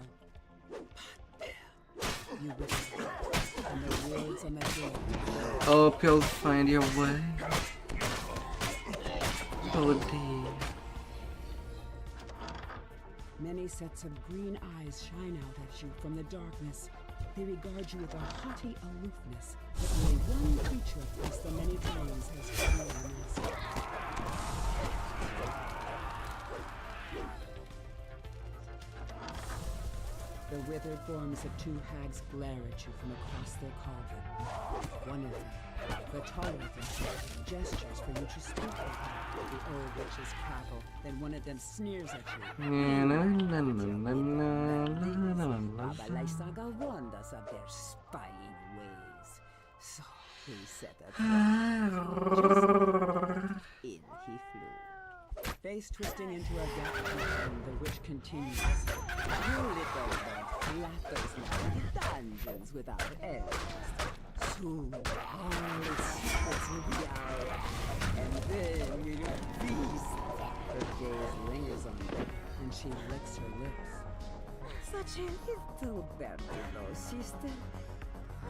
You whisper, and the words on the door. Hope you'll find your way. Oh dear. Many sets of green eyes shine out at you from the darkness. They regard you with a haughty aloofness that only one creature across the many planes has truly mastered. The withered forms of two hags glare at you from across their cauldron. One of them, the taller of them, gestures for you to speak with her. The old witches cackle, then one of them sneers at you. Babalaisaga warned us of their spying ways. So he set a trap. In he flew. Face twisting into a gap between, the witch continues. You little bird flatters now in dungeons without end. Soon all its secrets will be out, and then we will feast. Her gaze lingers on you, and she licks her lips. Such a little bird, little sister.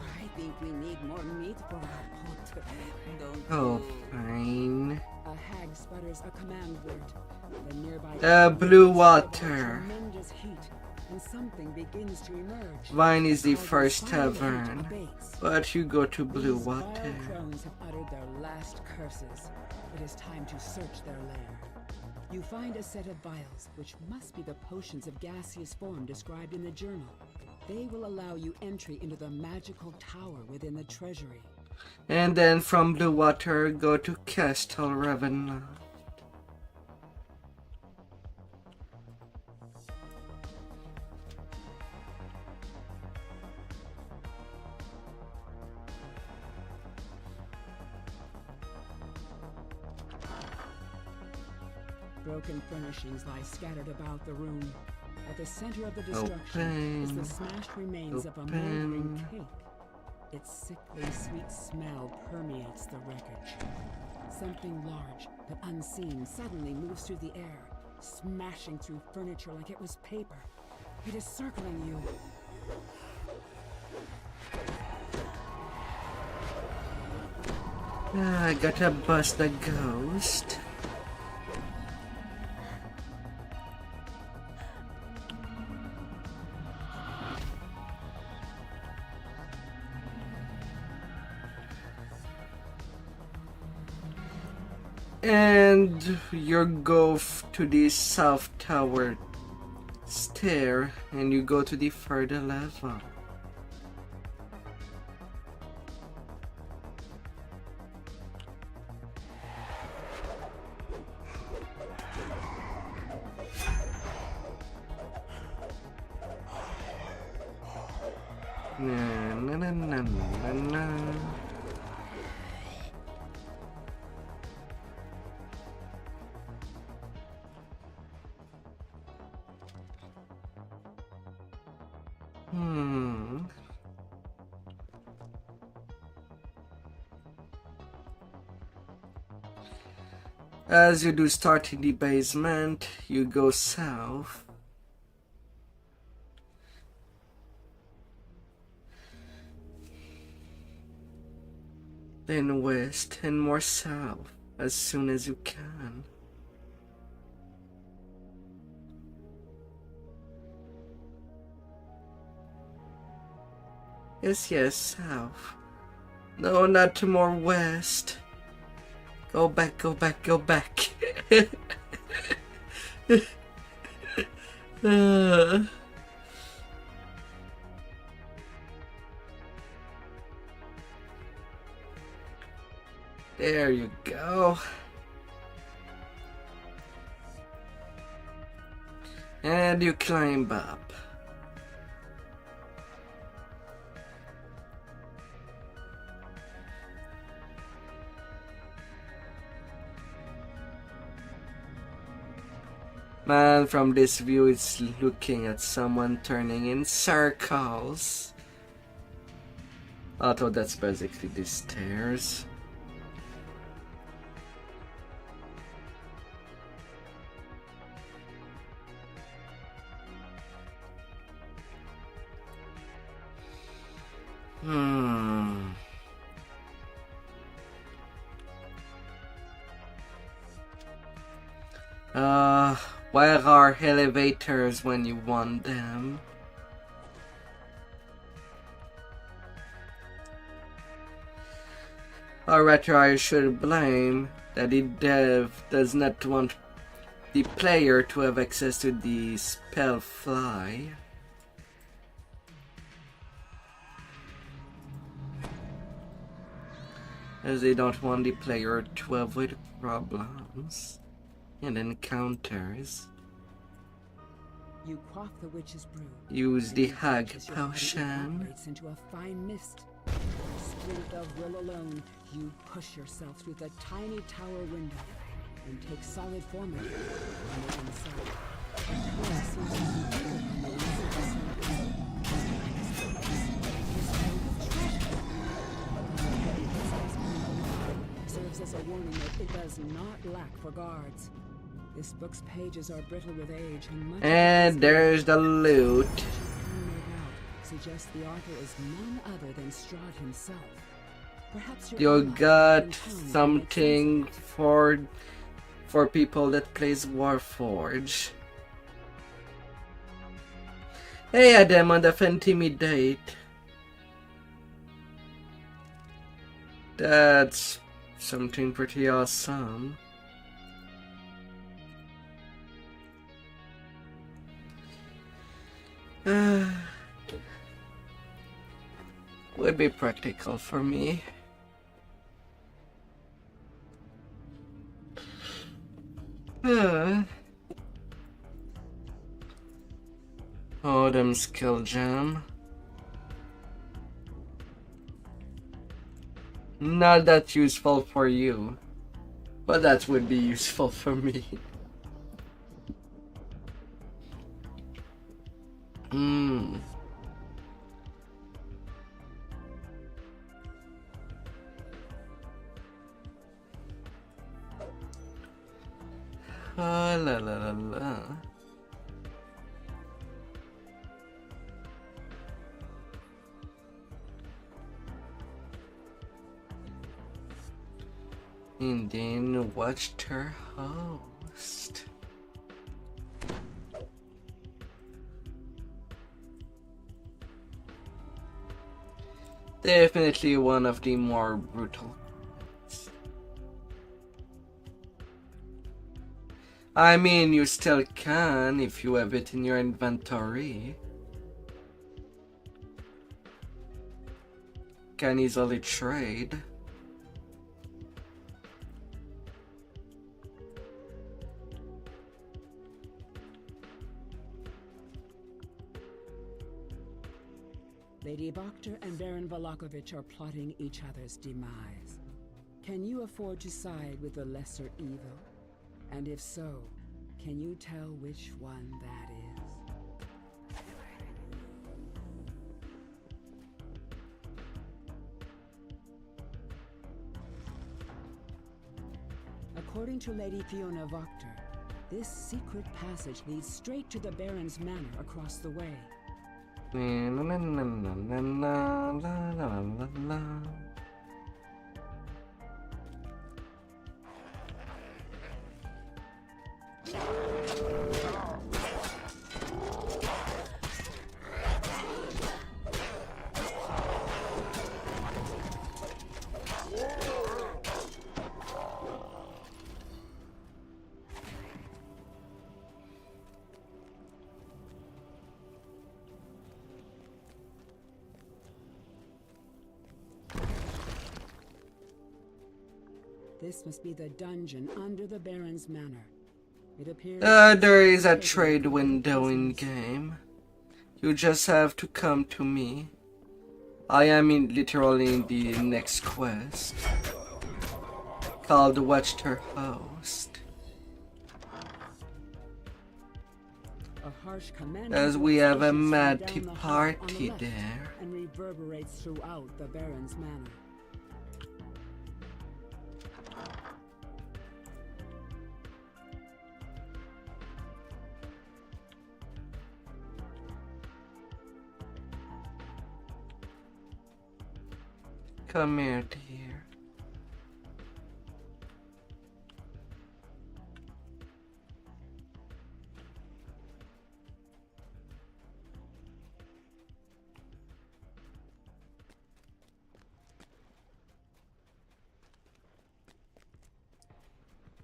I think we need more meat for our pot. Don't Oh, fine. A hag sputters a command word. The nearby blue water. Tremendous heat, and something begins to emerge. Vine is the first tavern, but you go to blue These water. vile crones have uttered their last curses. It is time to search their lair. You find a set of vials, which must be the potions of gaseous form described in the journal. They will allow you entry into the magical tower within the treasury. And then from blue water, go to Castle Ravenloft. Broken furnishings lie scattered about the room. At the center of the destruction is the smashed remains of a moldering cake. Its sickly sweet smell permeates the wreckage. Something large but unseen suddenly moves through the air, smashing through furniture like it was paper. It is circling you. I gotta bust the ghost. And you go to the south tower stair and you go to the further level. Na na na na na na. As you do start in the basement, you go south. Then west and more south as soon as you can. Yes, south. No, not to more west. Go back, go back, go back. There you go. And you climb up. Man, from this view, it's looking at someone turning in circles. Although that's basically the stairs. Where are elevators when you want them? Or rather, I should blame that the dev does not want the player to have access to the spell fly. As they don't want the player to avoid problems and encounters. You quaff the witch's brew. Use the hag As your body potion. evaporates into a fine mist. With the strength of will alone, you push yourself through the tiny tower window and take solid form again on the inside. Well, seems to be good on the inside. Serves as a warning that it does not lack for guards. This book's pages are brittle with age, and much And there's the loot. Suggests the author is none other than Strahd himself. Perhaps You got something for people that plays Warforged. Hey Adam, on the Intimidate. That's something pretty awesome. Would be practical for me. Oh, them skill gem. Not that useful for you, but that would be useful for me. La la la la. And then watched her host. Definitely one of the more brutal. I mean, you still can if you have it in your inventory. Can easily trade. Lady Boktor and Baron Volakovich are plotting each other's demise. Can you afford to side with the lesser evil? And if so, can you tell which one that is? According to Lady Fiona Voktor, this secret passage leads straight to the Baron's manor across the way. La la la la la la la la la. This must be the dungeon under the Baron's manor. It appears There is a trade window in game. You just have to come to me. I am literally in the next quest called Watch Her Host. harsh command as we have a stations mad down tea the hall on party the left there. and reverberates throughout the Baron's manor. Come here, dear.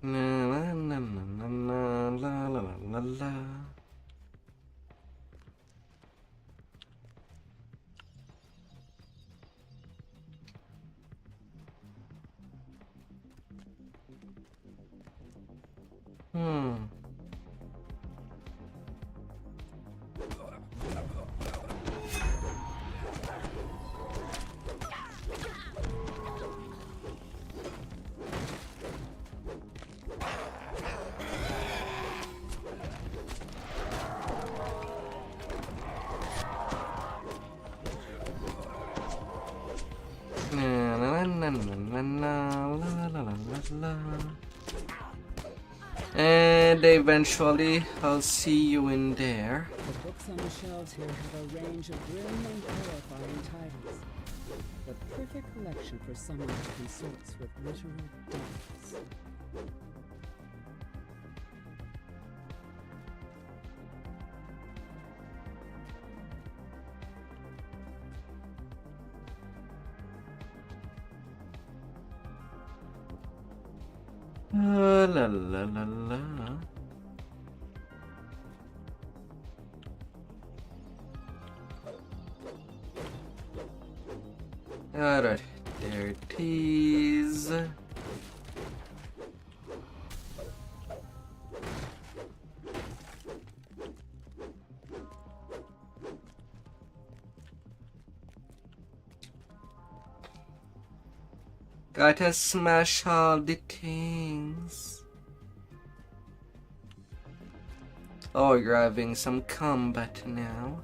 La la la la la la la la la. Hmm. La la la la la la la la la. And eventually I'll see you in there. The books on the shelves here have a range of grim and horrifying titles. The perfect collection for someone who consorts with literal devils. La la la la. Alright, there it is. Gotta smash all the things. Oh, you're having some combat now.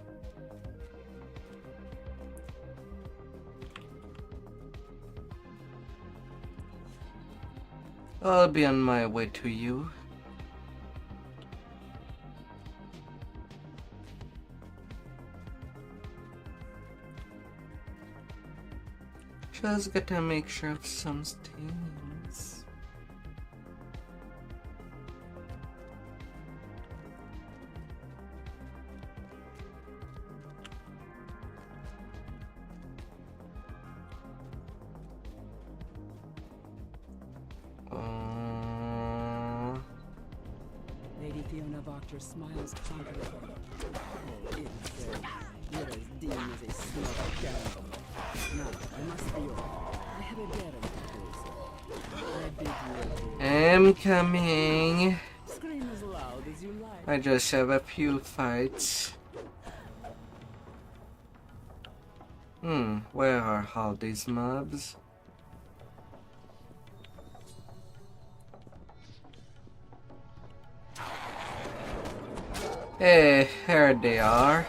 I'll be on my way to you. Just gotta make sure of some things. Lady Fiona Proctor smiles confidently. It's you're as dim as a smoke candle. Now, I must be off. I have a errand to do, so I bid you adieu. I'm coming. Scream as loud as you like. I just have a few fights. Where are all these mobs? Hey, here they are.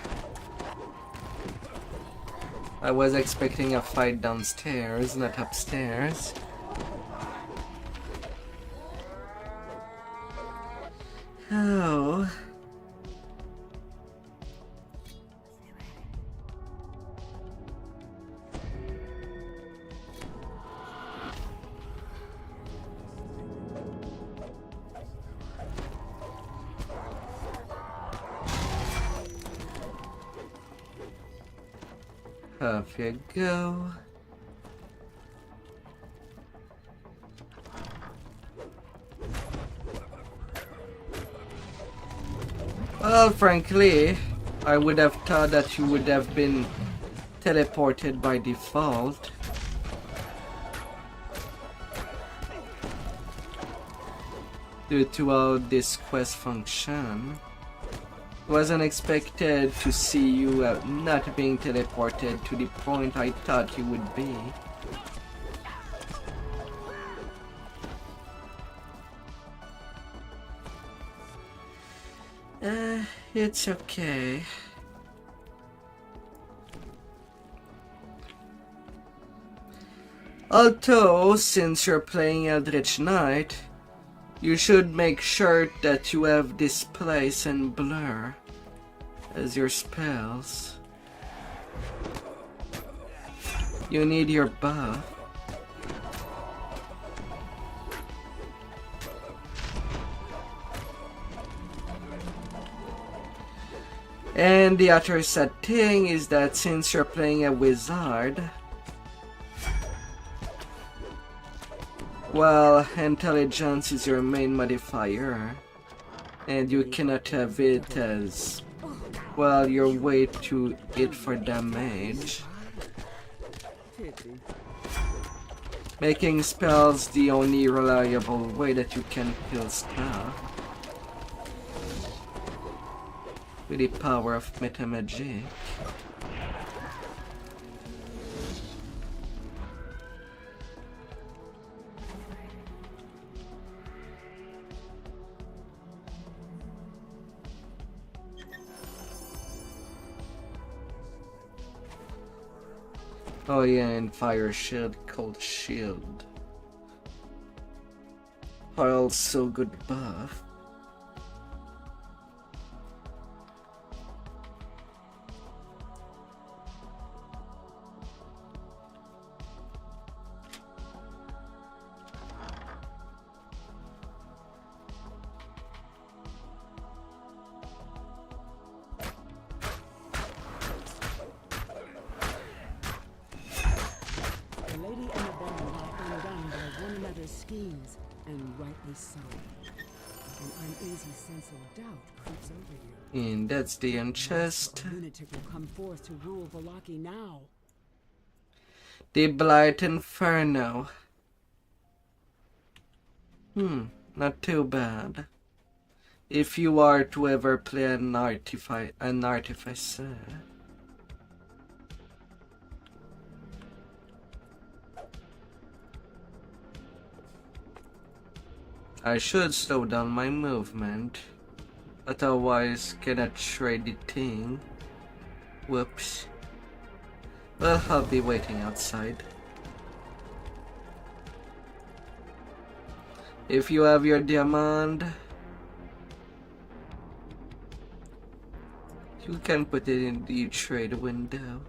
I was expecting a fight downstairs, not upstairs. Oh. Off you go. Well, frankly, I would have thought that you would have been teleported by default. Due to how this quest function. Wasn't expected to see you not being teleported to the point I thought you would be. It's okay. Although, since you're playing Eldritch Knight, you should make sure that you have Displace and Blur as your spells. You need your buff. And the other sad thing is that since you're playing a wizard, well, intelligence is your main modifier, and you cannot have it as, well, your way to hit for damage. Making spells the only reliable way that you can kill stuff. With the power of metamagic. Oh yeah, and fire shield, cold shield are also good buff. Schemes, and rightly so. An uneasy sense of doubt creeps over you. And that's the end chest. A lunatic will come forth to rule Vallaki now. The Blight Inferno. Not too bad. If you are to ever play an artificer. I should slow down my movement, otherwise cannot trade the thing. Whoops. Well, I'll be waiting outside. If you have your diamond, you can put it in the trade window.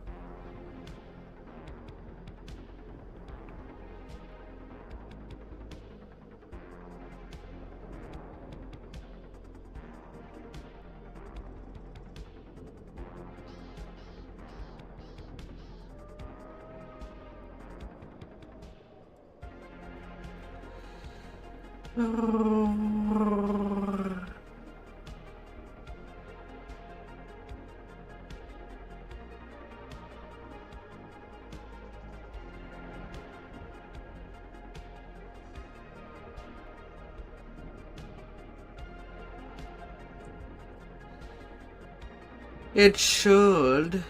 It should.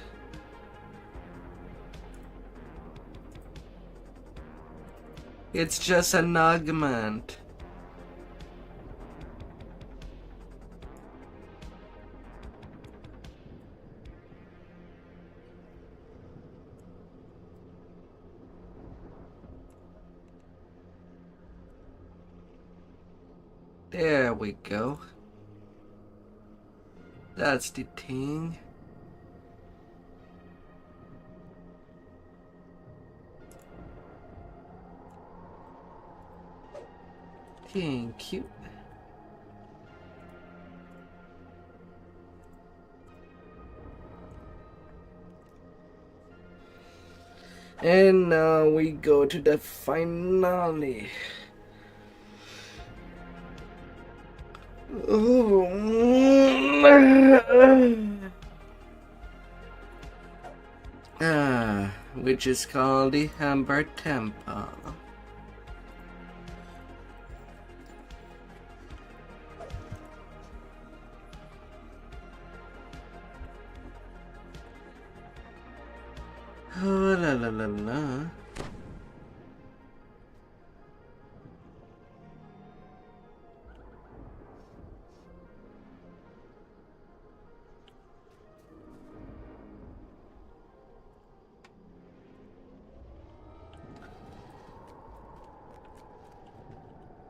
It's just an augment. There we go. That's the thing. Thank you. And now we go to the finale. Which is called the Amber Temple. Oh la la la la.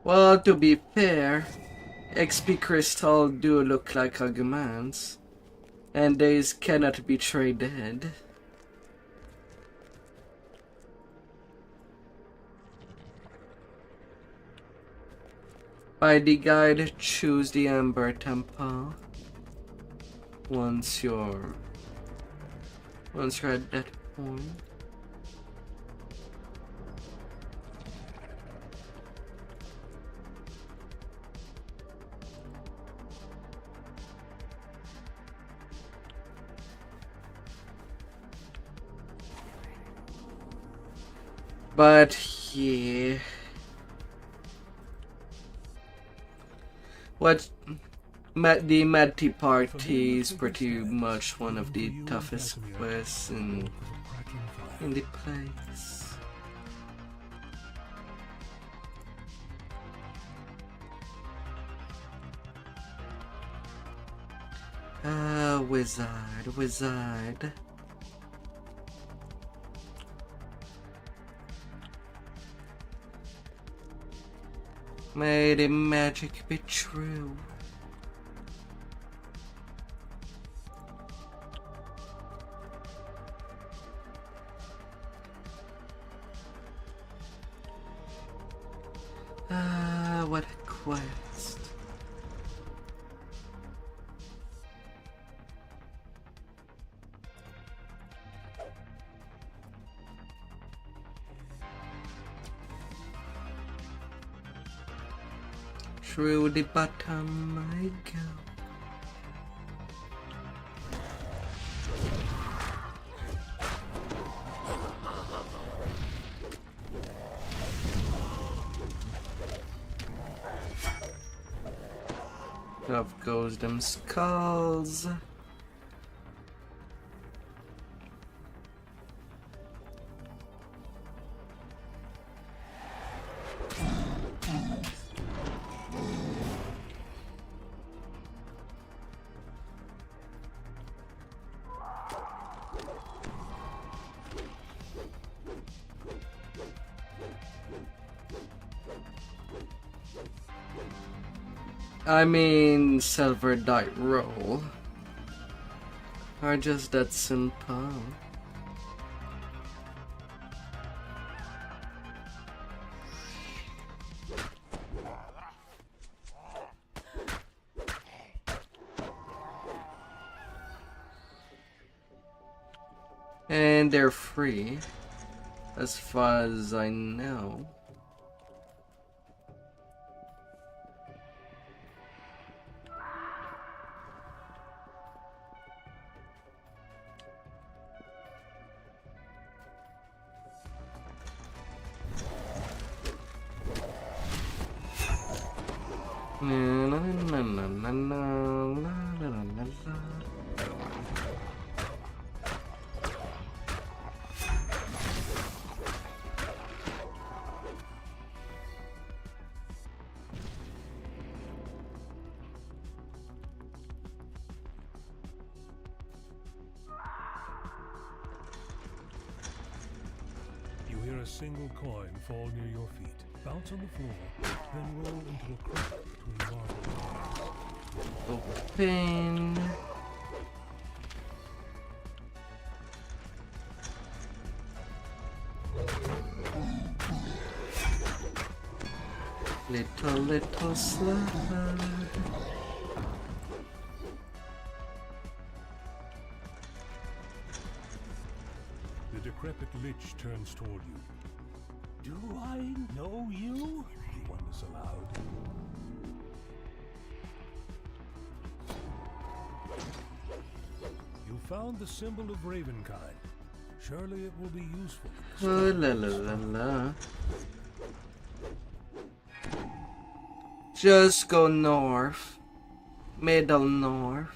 Well, to be fair, XP crystal do look like augments, and these cannot be traded. By the guide, choose the Amber Temple. Once you're at that point. But yeah, the Mad Tea Party is pretty much one of the toughest quests in the place. Wizard. May the magic be true. What a quest. Through the bottom I go. Off goes them skulls. I mean, silver die roll are just that simple. And they're free, as far as I know. You hear a single coin fall near your feet. Bounce on the floor, then roll into a critic between marble lines. Open. Little slide. The decrepit lich turns toward you. Do I know you? The one is allowed. You found the symbol of Ravenkind. Surely it will be useful. Oh la la la la. Just go north. Middle north.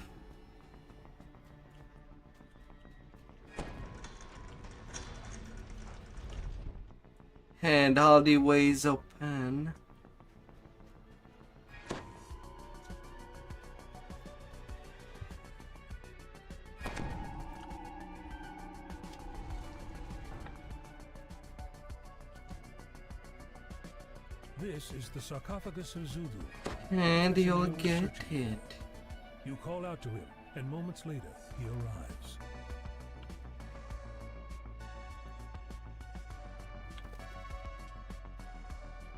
And all the ways open. This is the sarcophagus of Zulu. And you'll Fascinating get research. it. You call out to him, and moments later, he arrives.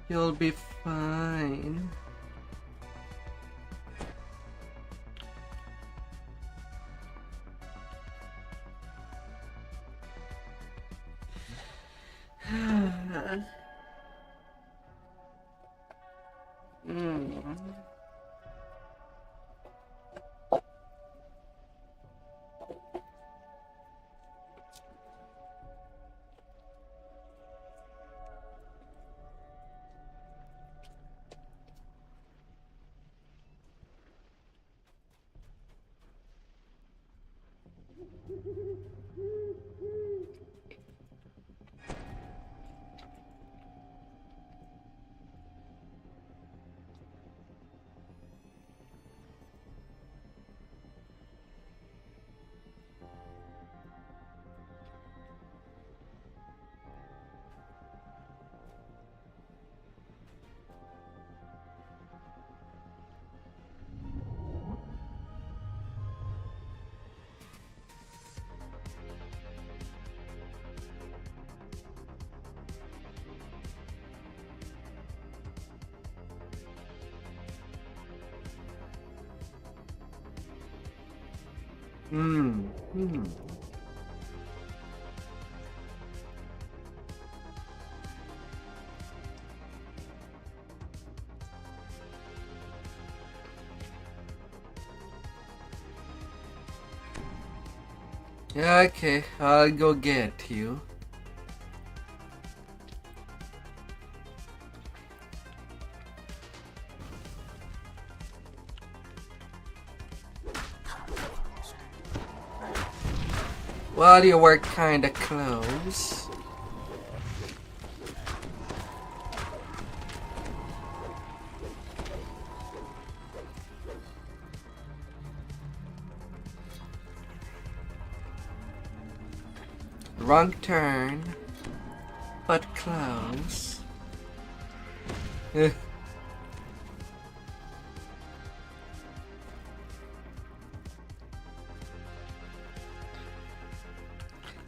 You'll be fine. Okay, I'll go get you. Well, you were kinda close. Wrong turn, but close.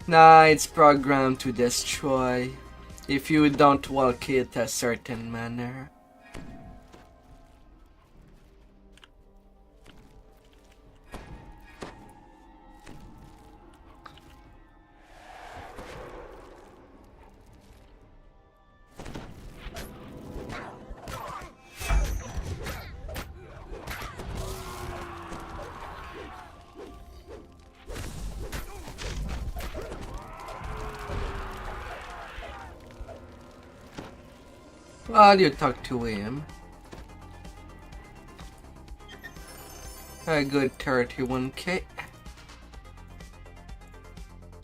Nah, it's programmed to destroy if you don't walk it a certain manner. While you talk to him. A good 31k.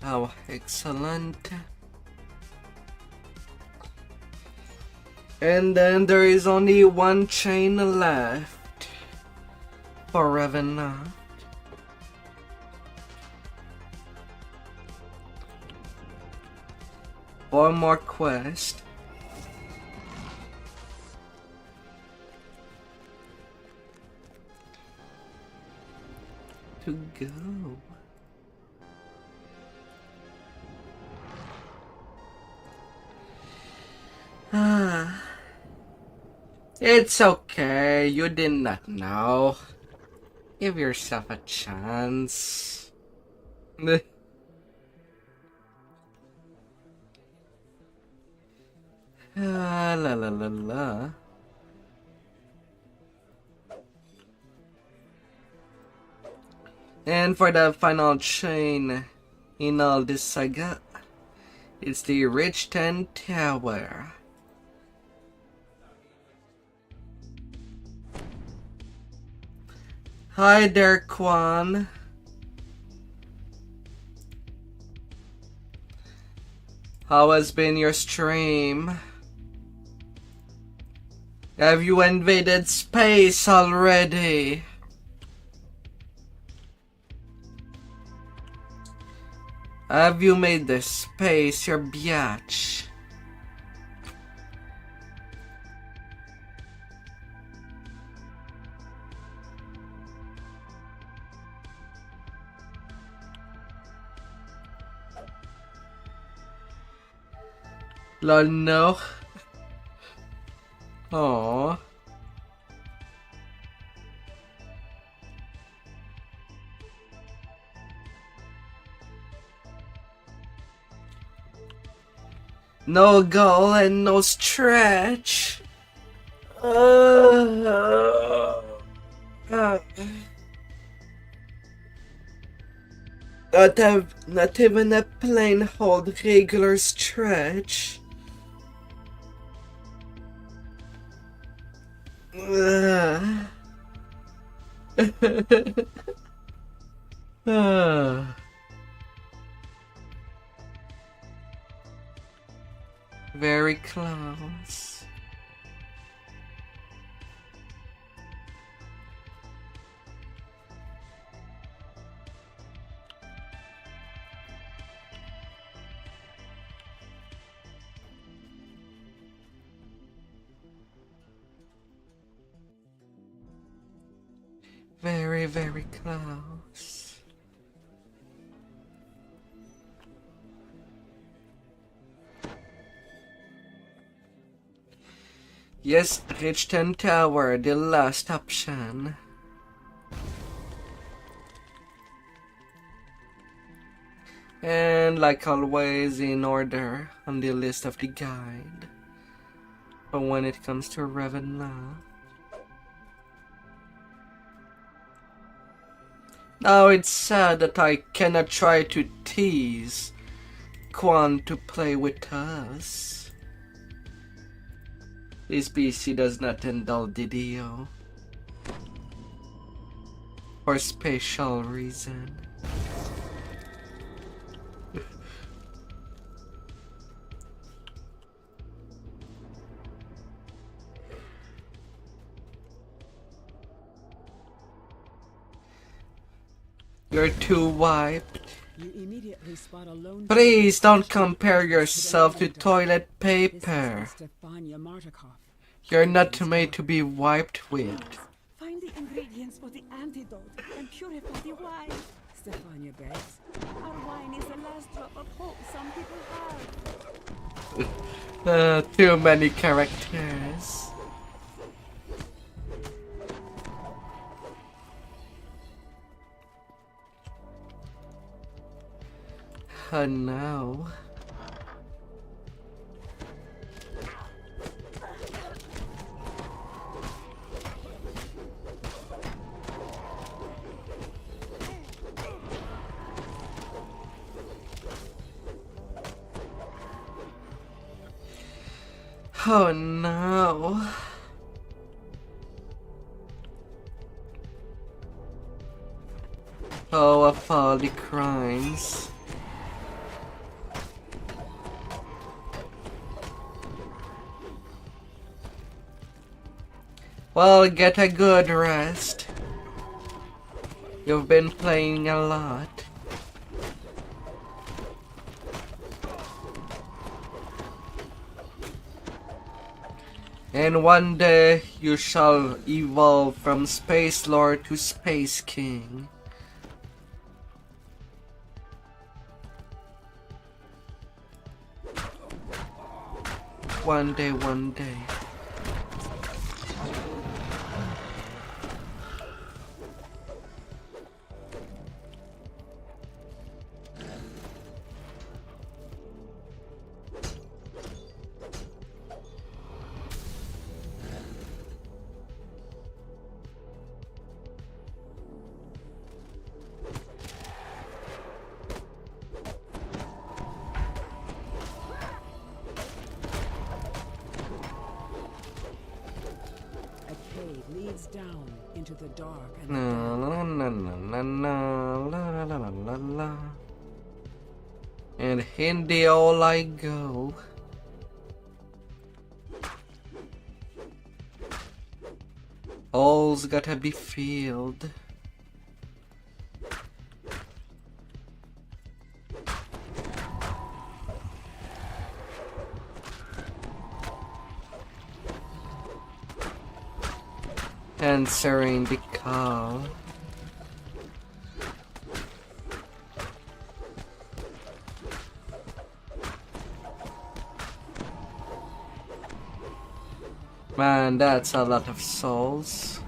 Oh, excellent. And then there is only one chain left for Revenant. One more quest. To go. It's okay, you did not know. Give yourself a chance. La la la la. And for the final chain in all this saga, it's the Rich 10 Tower. Hi there, Quan. How has been your stream? Have you invaded space already? Have you made the space your biatch? Lol, no. Aww. No goal and no stretch. Not even a plain hold regular stretch. Very close. Very, very close. Yes, reach 10 tower, the last option. And like always, in order on the list of the guide. But when it comes to Ravenloft, now it's sad that I cannot try to tease Quan to play with us. This PC does not handle DDO for special reason. You're too wiped. You immediately spot a lone Please don't compare yourself to toilet paper. You're not made to be wiped with. Find the ingredients for the antidote and purify the wine. Stefania begs. Our wine is the last drop of hope some people have. Too many characters. Oh no. Oh no. Oh, of all the crimes. Well, get a good rest. You've been playing a lot. And one day you shall evolve from Space Lord to Space King. One day, one day. Down into the dark and La la la la la la la la la la. And Hindi all I go. All's gotta be filled. Answering the call. Man, that's a lot of souls.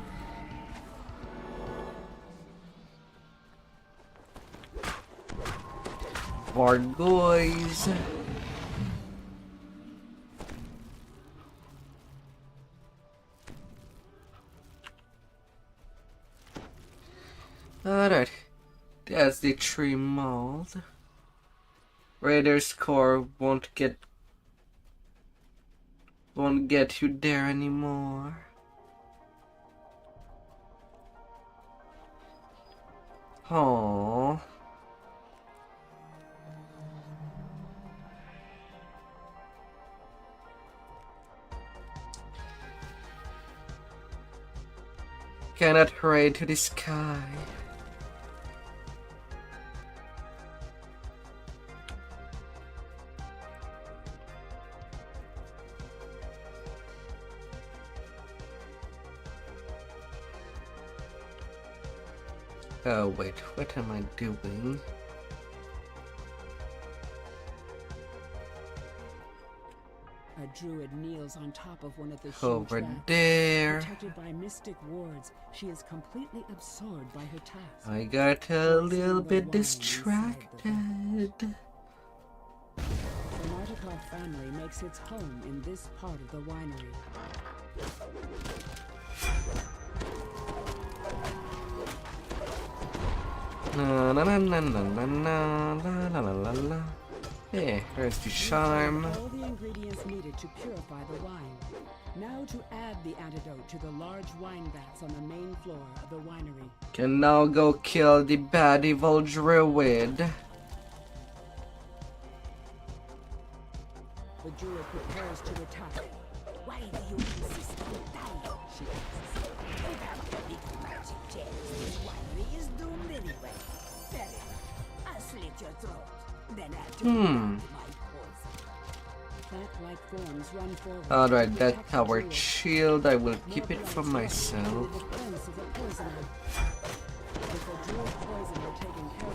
Gargoyles. Alright, that's the tree mold. Raiders core won't get you there anymore. Aww. Cannot raid to the sky. Oh wait, what am I doing? A druid kneels on top of one of the huge Over rats. there. Protected by mystic wards, she is completely absorbed by her task. I got a little bit distracted. The Austrakear family makes its home in this part of the winery. Na na na na na na na la la la la. Yeah, there's the charm. All the ingredients needed to purify the wine. Now to add the antidote to the large wine vats on the main floor of the winery. Can now go kill the bad evil druid. The druid prepares to attack. Why do you insist on dying? She asks. Without the little magic gels, this winery is doomed anyway. Fair enough. I'll slit your throat. Then after my poison. Plant-like forms run forward. Alright, that powered shield, I will keep it for myself. With the defense of the poisoner. With the druid poisoner taken care of,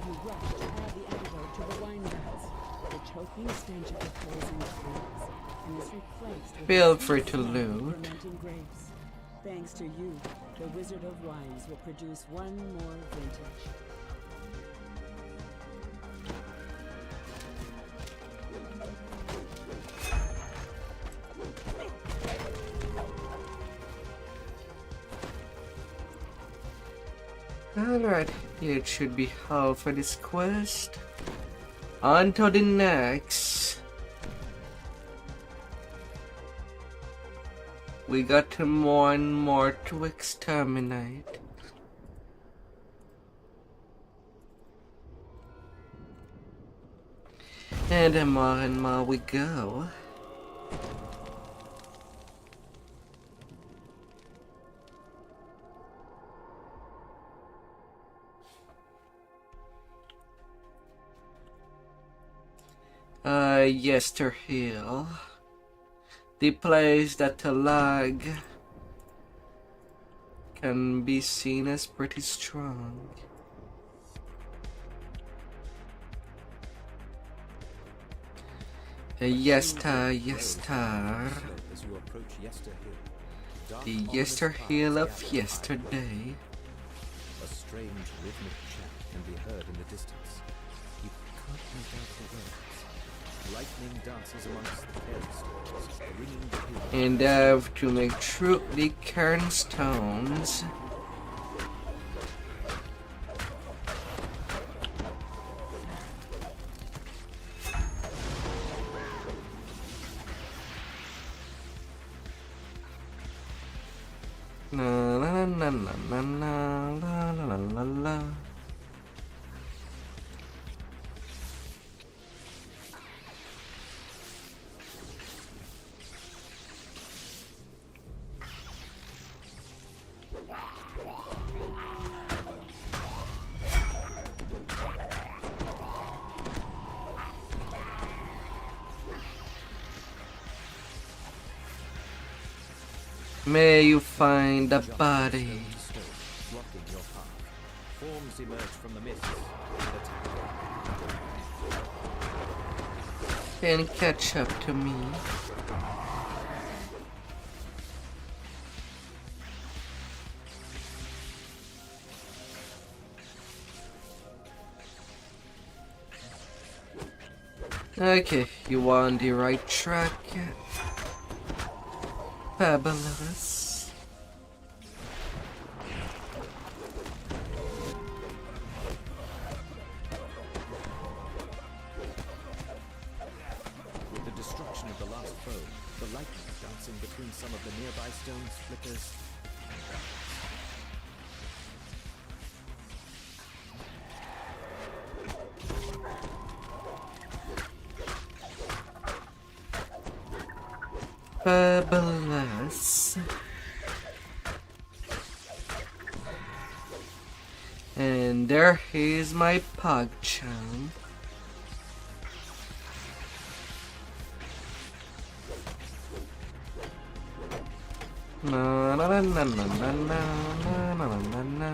you rush to add the antidote to the wine vats. The choking stench of the poison flees and is replaced with Feel the free to smell of loot. fermenting grapes. Thanks to you, the Wizard of Wines will produce one more vintage. Alright, it should be all for this quest. On to the next. We got more and more to exterminate. And more we go. Yester Hill. The place that the lag can be seen as pretty strong. Yester. As you approach Yester Hill, The Yester Hill of yesterday. a strange rhythmic chant can be heard in the distance. You can't make out the words. Lightning dances amongst the cairnstones, ringing the hill. And I have to make through the cairnstones. La la la la la la la la la la. May you find a body. Blocking your path. Forms emerge from the mist and attack. Can catch up to me. Okay, you on the right track. Fabulous. With the destruction of the last foe, the lightning dancing between some of the nearby stones flickers. Fabulous. And there is my Pogchamp. Na na na na na na na na na na.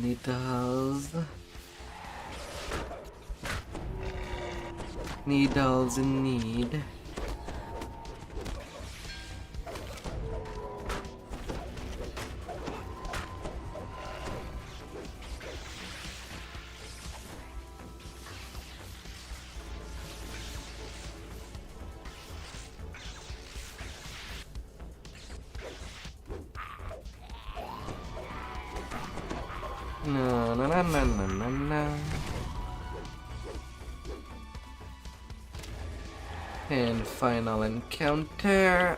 Needles. Needles in need. No, no, no, no, no, no, no. And final encounter.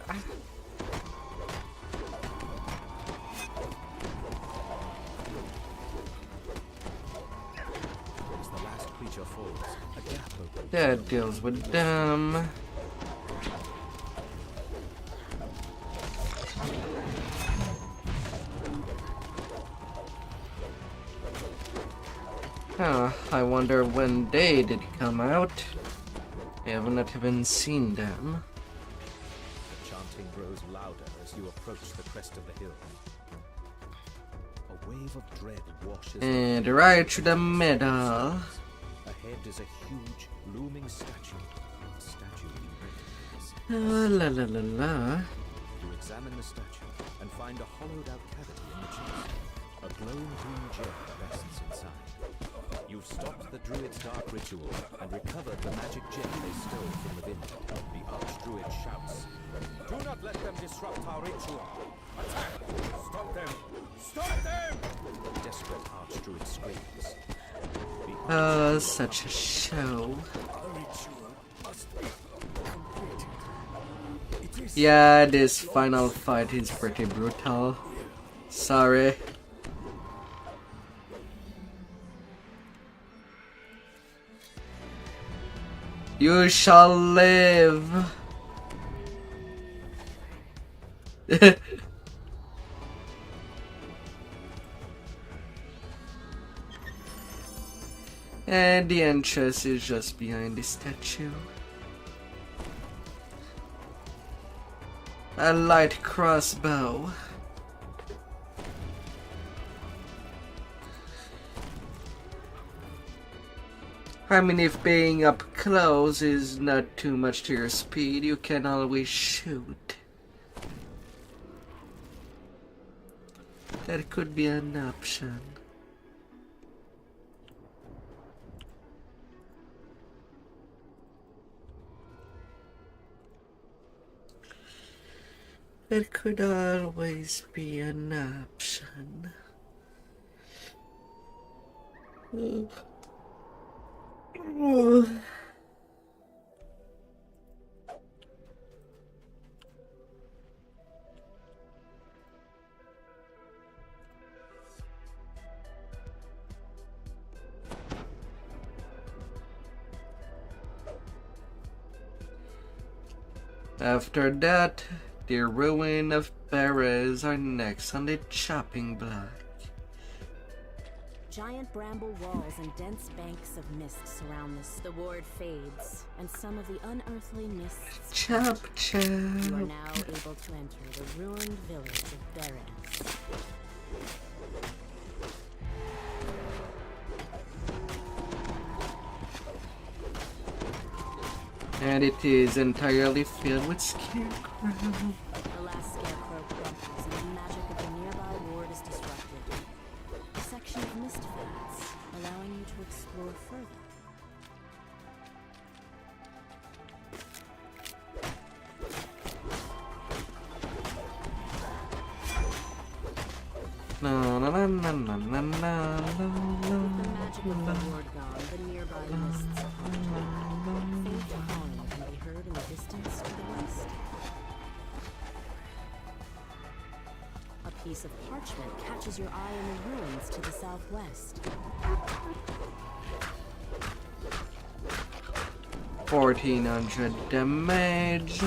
As the last creature falls, a gap opens. That deals with them. Huh, I wonder when they did come out. I have not even seen them. The chanting grows louder as you approach the crest of the hill. A wave of dread washes And right to the middle. Ahead is a huge, looming statue. A statue you recognize. La la la la. You examine the statue and find a hollowed-out cavity in the chest. A glowing green gem rests inside. You've stopped the druid's dark ritual and recovered the magic gem they stole from the vineyard. The archdruid shouts, "Do not let them disrupt our ritual! Attack! Stop them! Stop them!" The desperate archdruid screams. Such a show. Yeah, this final fight is pretty brutal. Sorry. You shall live. And the entrance is just behind the statue. A light crossbow. I mean, if being up close is not too much to your speed, you can always shoot. That could be an option. That could always be an option. After that, the ruin of Perez are next on the chopping block. Giant bramble walls and dense banks of mist surround this. The ward fades, and some of the unearthly mists. Chop chop. You are now able to enter the ruined village of Berens. And it is entirely filled with scarecrow. The last scarecrow crumples and the magic of the nearby ward is disrupted. A section of mist fades, allowing you to explore further. Na na na na na na na With the magic of the ward gone, the nearby mists part. Faint hum can be heard in the distance to the west. A piece of parchment catches your eye in the ruins to the southwest. 1400 damage.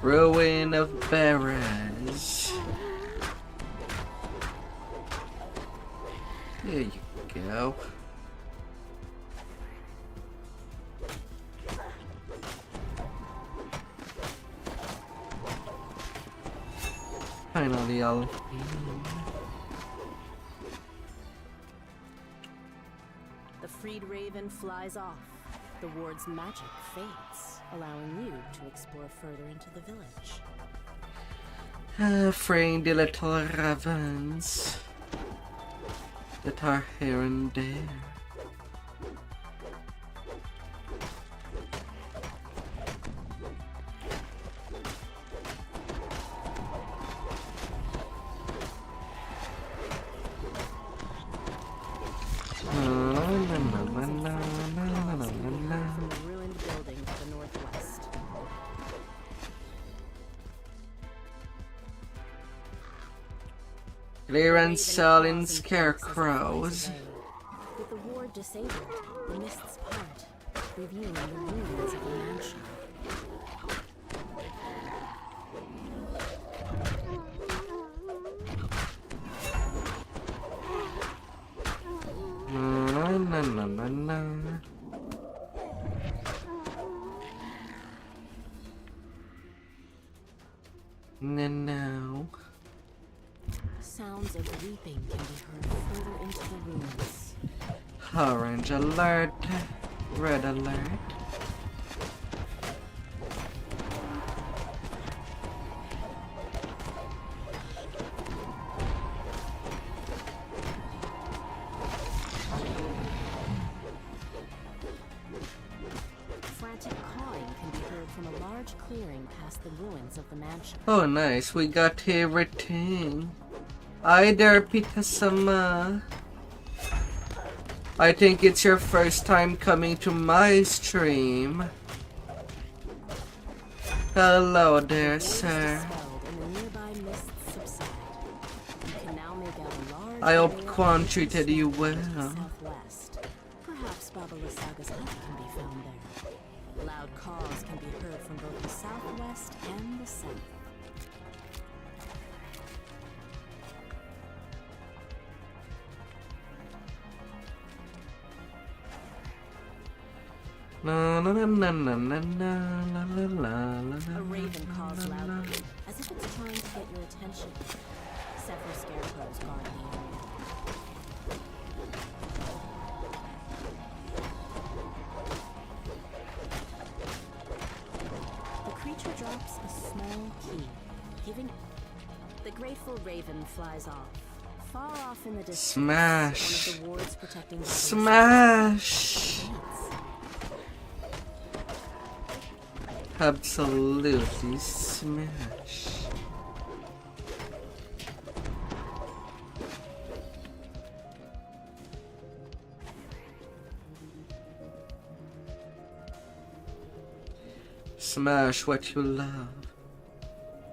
Ruin of Berens. There you go. Finally, I'll. The freed raven flies off. The ward's magic fades, allowing you to explore further into the village. Freeing the little ravens that are here and there. From the ruined building to the northwest. Clearance selling scarecrows. With the ward disabled, the mists part, revealing the ruins of the mansion. Na na na na na. And now. Sounds of weeping can be heard further into the ruins. Orange alert. Red alert. Frantic cawing can be heard from a large clearing past the ruins of the mansion. Oh, nice. We got everything. Hi there, Pita-sama. I think it's your first time coming to my stream. Hello there, sir. I hope Quan treated you well. Southwest. Perhaps Baba Lasaga's hut can be found there. Loud calls can be heard from both the southwest and the south. Na na na na na na na la la la la. A raven calls loudly, as if it's trying to get your attention. Several scarecrows guard the area. The creature drops a small key, giving. The grateful raven flies off. Far off in the distance, Smash. one of the wards protecting the Smash. Absolutely smash. Smash what you love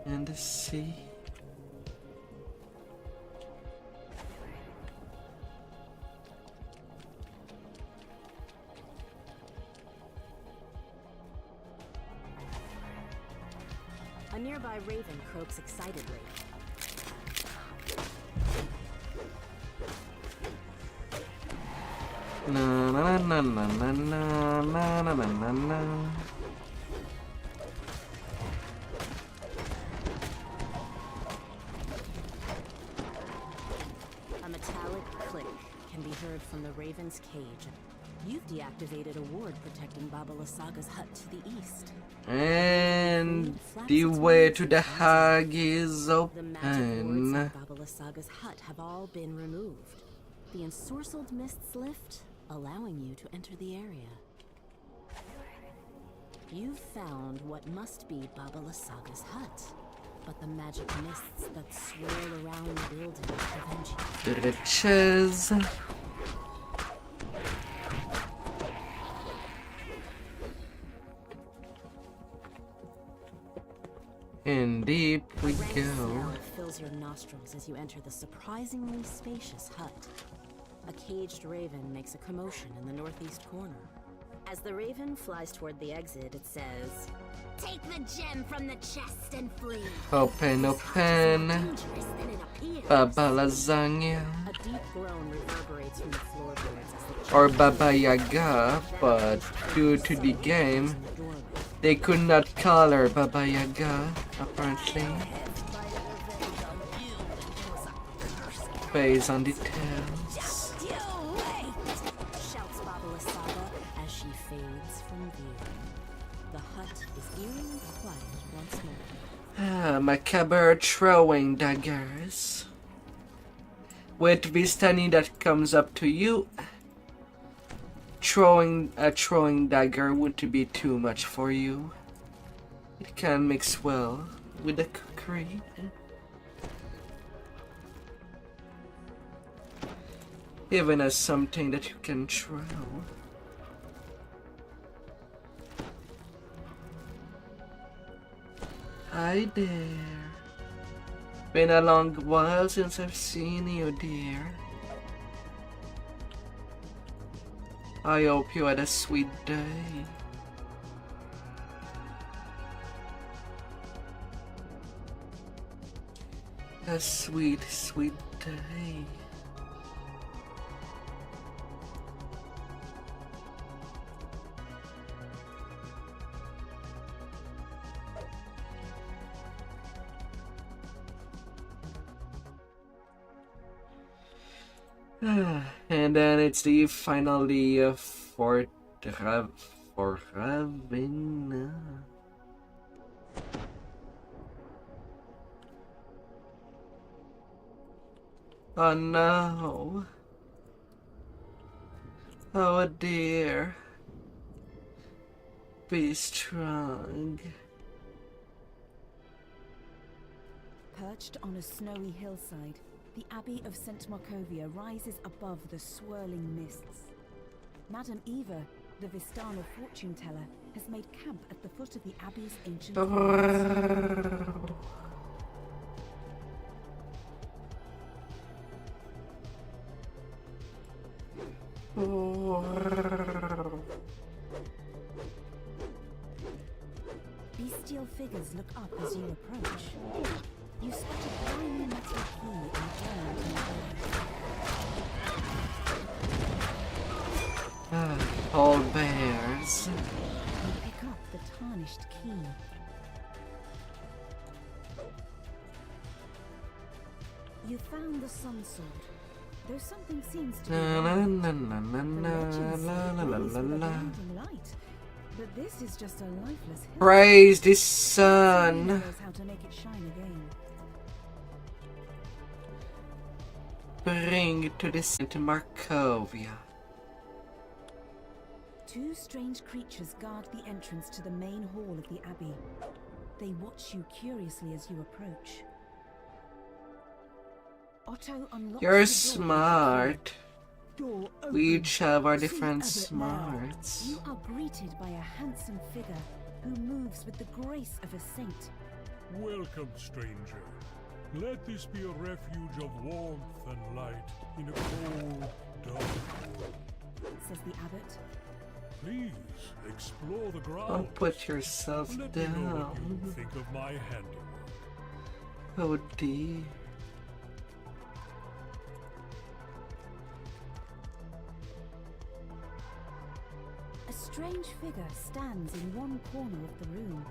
in the sea. nearby raven croaks excitedly. Na na na na na na na na na na. A metallic click can be heard from the raven's cage. You've deactivated a ward protecting Baba Lasaga's hut to the east. And the way to the hag is The magic wards open. of Baba Lasaga's hut have all been removed. The ensorcelled mists lift, allowing you to enter the area. You've found what must be Baba Lasaga's hut, but the magic mists that swirl around the building prevent you. The riches. And deep we Rank go. smell fills your nostrils as you enter the surprisingly spacious hut. A caged raven makes a commotion in the northeast corner. As the raven flies toward the exit, it says, Take the gem from the chest and flee. Open, open. Dangerous than it appears. Baba Lasagna. a deep groan reverberates from the floorboards as the Or Baba Yaga, but due to the game, they could not call her Baba Yaga, apparently. Based on details. shouts Baba Lasaga as she fades from view. The hut is eerily quiet once more. Macabre throwing daggers. With Vistani that comes up to you, throwing a throwing dagger wouldn't be too much for you. It can mix well with the cookery. Even as something that you can throw. Hi there. Been a long while since I've seen you, dear. I hope you had a sweet day. A sweet, sweet day. And then it's the finally for Ravina. Oh no. Oh dear. Be strong. Perched on a snowy hillside, the Abbey of St. Markovia rises above the swirling mists. Madame Eva, the Vistana fortune teller, has made camp at the foot of the Abbey's ancient walls. Bestial figures look up as you approach. You spot a tiny metal key engraved in the wall. All bears. You pick up the tarnished key. You found the sun sword. Though something seems to be wrong. The legends say it blaze with a blinding light. But this is just a lifeless hill. Praise the Someone sun. knows how to make it shine again. Bring to the St. Markovia. Two strange creatures guard the entrance to the main hall of the Abbey. They watch you curiously as you approach. Otto unlocks You're the door. smart. Door We each have our See different Abbot now. smarts. You are greeted by a handsome figure who moves with the grace of a saint. Welcome, stranger. Let this be a refuge of warmth and light in a cold, dark world. Says the abbot. Please explore the ground. Don't put yourself Let me know what down. you think of my handiwork. Oh dear. A strange figure stands in one corner of the room,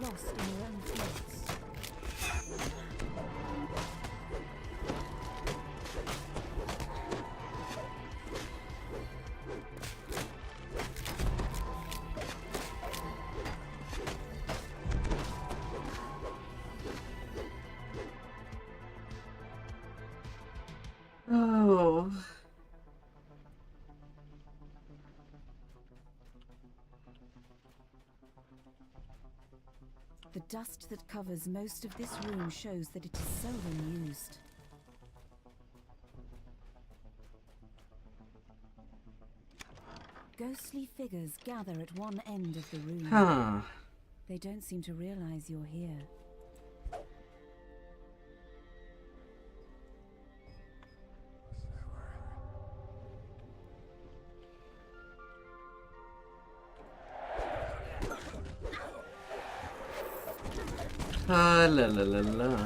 lost in her own thoughts. Oh. The dust that covers most of this room shows that it is seldom used. Ghostly figures gather at one end of the room. Huh. They don't seem to realize you're here. Ah, la la la la.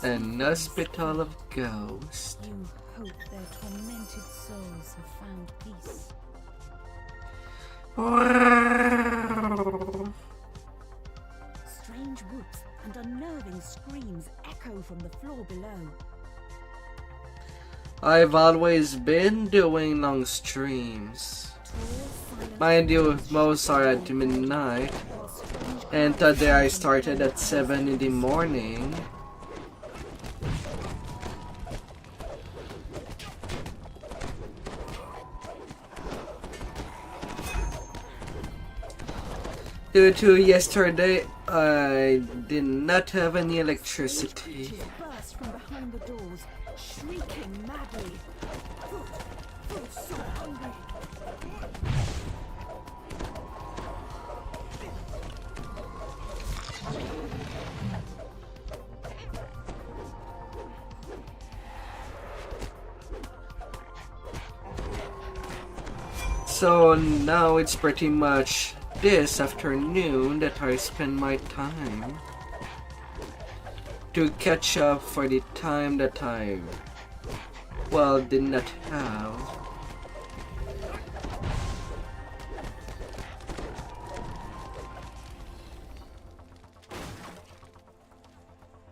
An hospital of ghosts. You hope their tormented souls have found peace. Strange whoops and unnerving screams echo from the floor below. I've always been doing long streams. Mind you, most are at midnight. And today I started at 7 in the morning. Due to yesterday, I did not have any electricity. Burst from behind the doors, shrieking madly. Food so hungry. So now it's pretty much this afternoon that I spend my time to catch up for the time that I, well, did not have.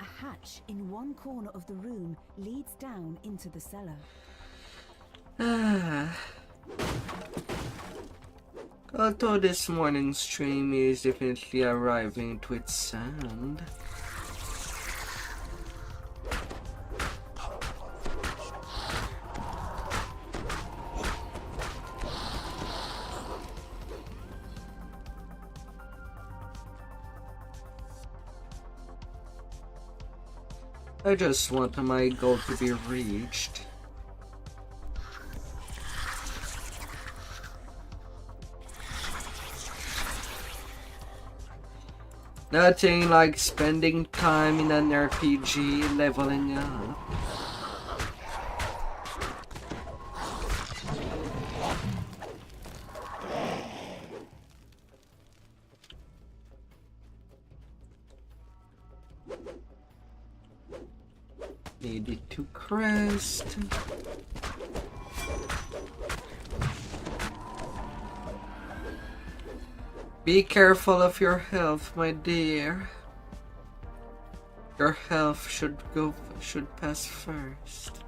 A hatch in one corner of the room leads down into the cellar. Although this morning's stream is definitely arriving to its end. I just want my goal to be reached. Nothing like spending time in an RPG leveling up. Needed to crest. Be careful of your health, my dear. Your health should pass first.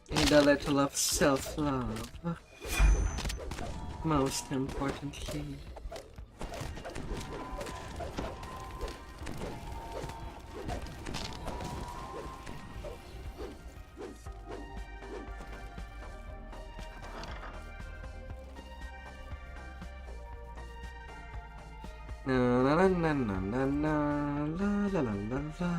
And a little of self-love. Most importantly. Na na na na na na la la la la la.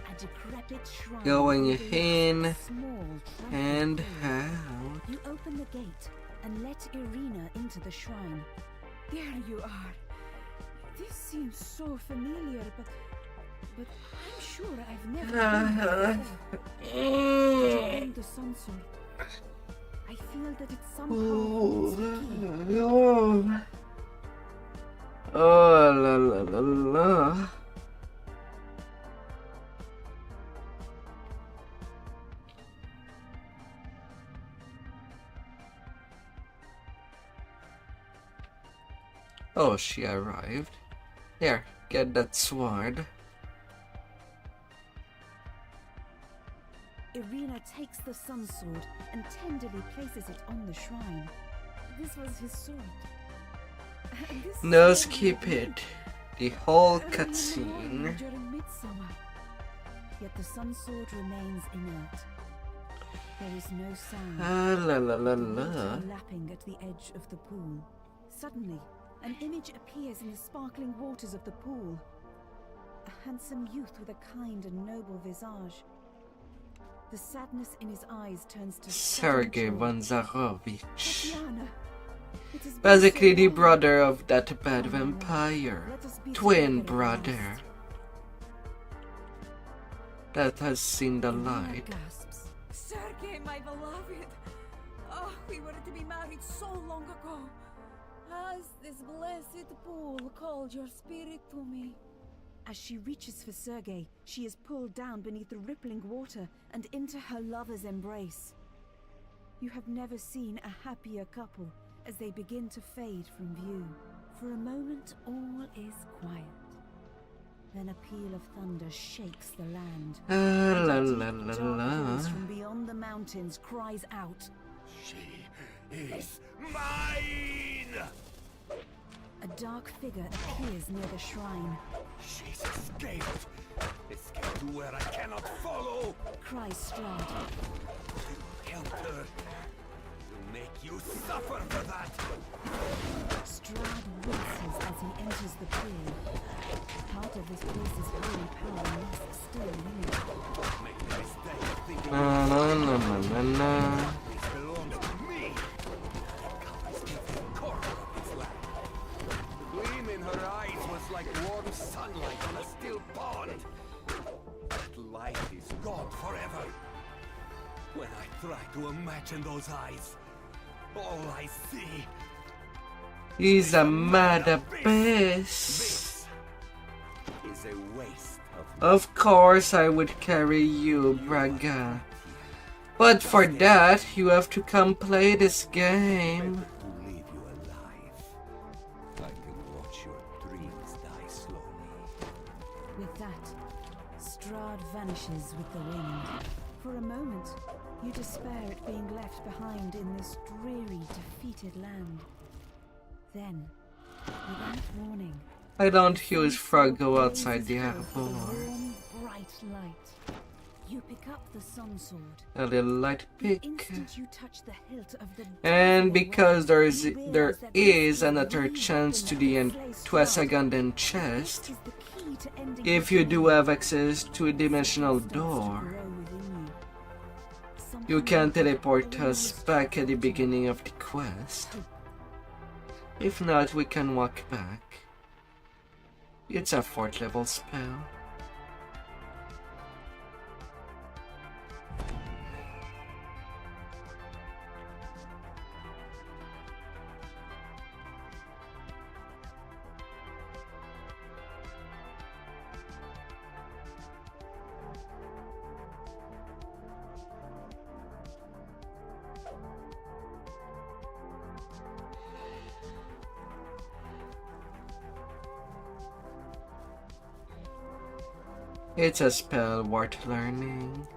A decrepit shrine Going with a in small and truncated out. You open the gate and let Irina into the shrine. There you are. This seems so familiar, but I'm sure I've never been here before. Behind the sun sword, I feel that it somehow holds the key. Oh la la la la. Oh, she arrived. Here, get that sword. Irina takes the sun sword and tenderly places it on the shrine. This was his sword. And this No, sword skip was it. The whole early in the morning cutscene. during midsummer. Yet the sun sword remains inert. There is no sound. Ah la la la The water la. lapping at the edge of the pool. Suddenly, an image appears in the sparkling waters of the pool. A handsome youth with a kind and noble visage. The sadness in his eyes turns to Sergei sudden joy. Vanzarovich. Tatiana, it has been Basically so the long. brother of that bad Come on now, vampire. let us be Twin together at last. brother. That has seen the Irina light. gasps. Sergei, my beloved! Oh, we were to be married so long ago. Has this blessed pool called your spirit to me? As she reaches for Sergei, she is pulled down beneath the rippling water and into her lover's embrace. You have never seen a happier couple as they begin to fade from view. For a moment, all is quiet. Then a peal of thunder shakes the land. Ah And la a la deep, la dark la. voice from beyond the mountains cries out. She is mine! A dark figure appears near the shrine. She's escaped! Escaped to where I cannot follow! Cries Strahd. Help her! Will make you suffer for that! Strahd winces as he enters the pool. Part of this place's holy power must still linger. Make the mistake of thinking Na na na na na na. this belongs to me! Covers every corner of this land. The gleam in her eyes was like warm sunlight on a still pond. That light is gone forever. When I try to imagine those eyes, all I see He's a mad abyss. this is a waste of Of course I would carry you, Braga. But for that, you have to come play this game. to leave you alive. I can watch your dreams die slowly. With that, Strahd vanishes with the wind. For a moment, you despair at being left behind in this dreary, defeated land. Then, without warning, I don't use Froggo blazes outside the forth with a arbor. warm, bright light. You pick up the sun sword. A little light The pick. instant you touch the hilt of the And devil because weapon, there you realize is that this another the chance to weapon the that end will slay to a Strahd. second This chest is the key to ending if the you do game. have access to a dimensional Something starts to door. grow within you. You Something can that teleport us almost back at the forgotten. beginning of the quest. If not, we can walk back. It's a 4th level spell. It's a spell worth learning.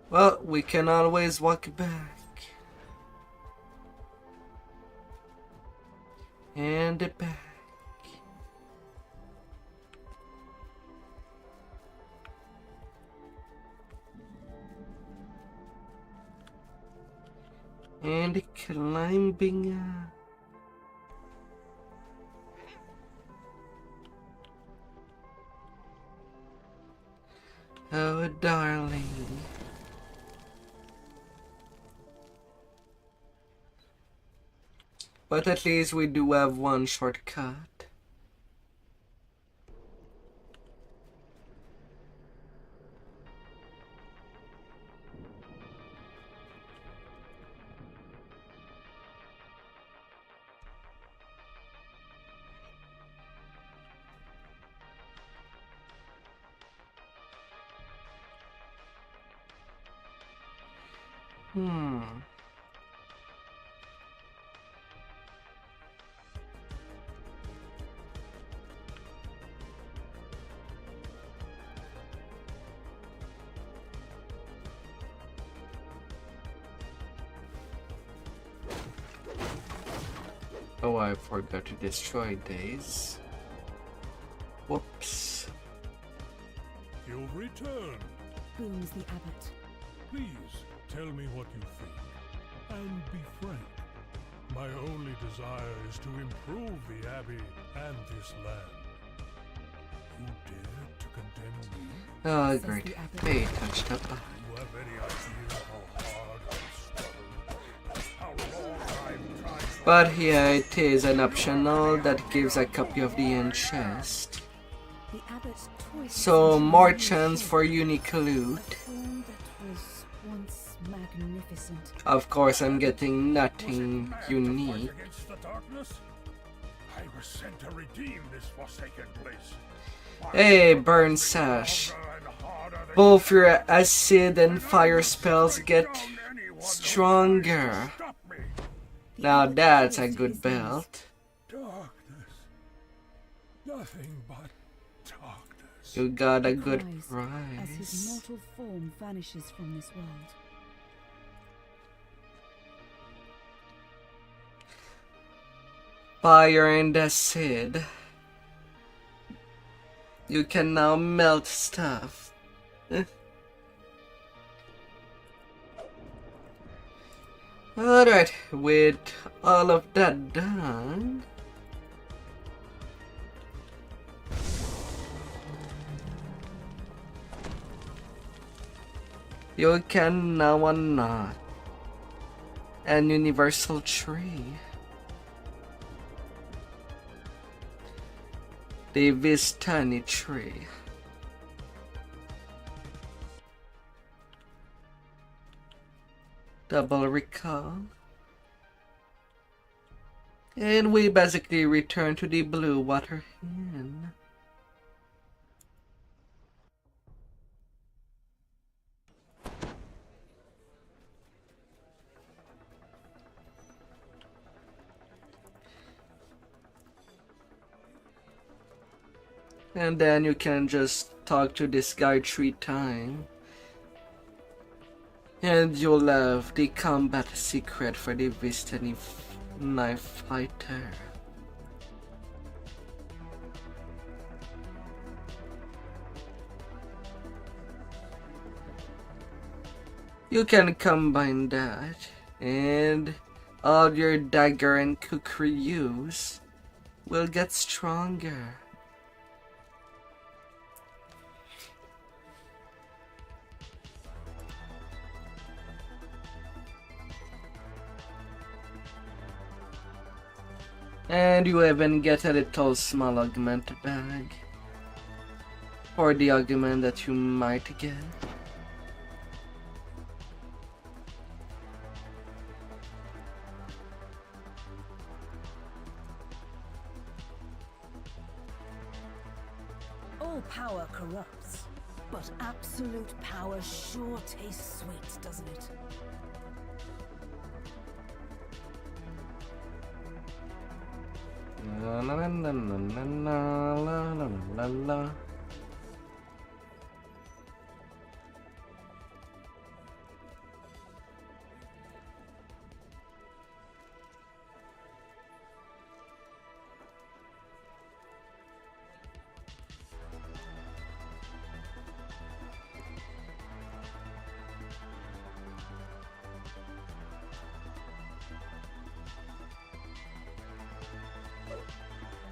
Well, we can always walk back. And back. climbing. Oh, darling. But at least we do have one shortcut. Oh, I forgot to destroy these. Whoops. You've returned. Booms the abbot. Please tell me what you think. And be frank. My only desire is to improve the Abbey and this land. You dare to condemn me? Oh, great. Hey, touched up. Do you have any idea how hard I've struggled? How long I've tried to... But here it is an optional that gives a copy of the end chest. The abbot's choice So more chance for unique loot. a form that was once magnificent. Of course, I'm getting nothing unique. Against the darkness? I was sent to redeem this forsaken place. Hey, Burn Sash. Both your acid and fire spells get stronger. Now that's a good belt. Darkness. Nothing but darkness. You got a good As his price. mortal form vanishes from this world. Fire and acid. You can now melt stuff. Alright, with all of that done, you can now unlock an universal tree. The Vistani tree. Double recall. And we basically return to the Blue Water Inn. And then you can just talk to this guy 3 times. And you'll have the combat secret for the Vistani knife fighter. You can combine that, and all your dagger and kukri use will get stronger. And you even get a little small augment bag for the augment that you might get. All power corrupts, but absolute power sure tastes sweet, doesn't it? La la la la la la la la la.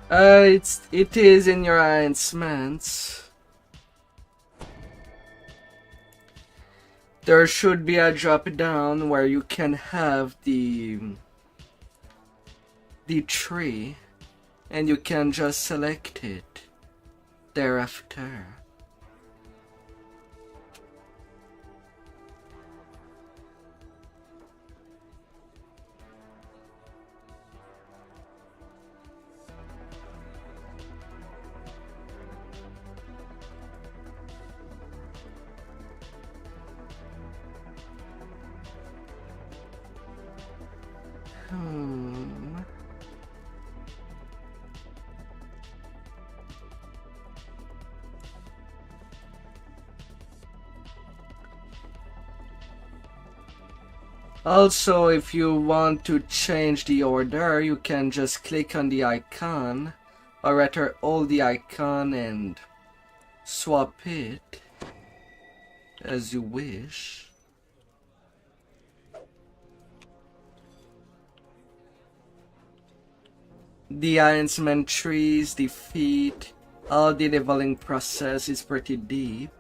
It is in your enhancements. There should be a drop down where you can have the tree, and you can just select it thereafter. Also, if you want to change the order, you can just click on the icon, or rather hold the icon and swap it as you wish. The enhancement trees, the feet, all the leveling process is pretty deep.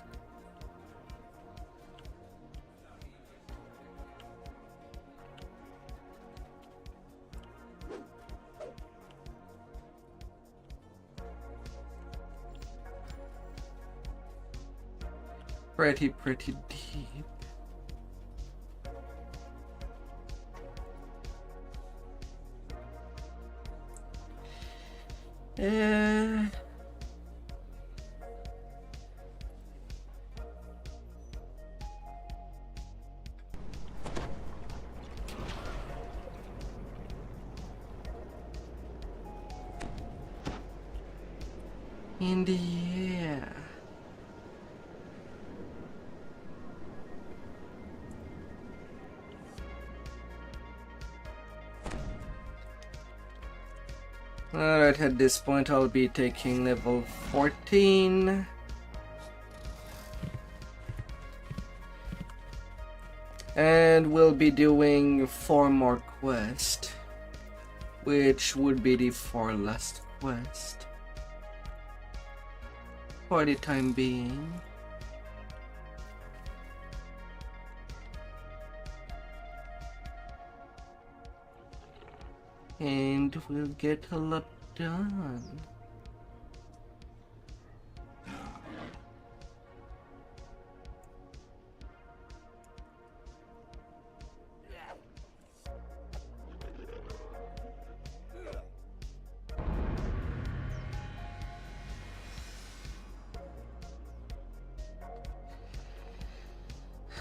Pretty deep. In the air. Alright, at this point I'll be taking level 14. And we'll be doing 4 more quests, which would be the 4 last quests for the time being. And we'll get a lot done.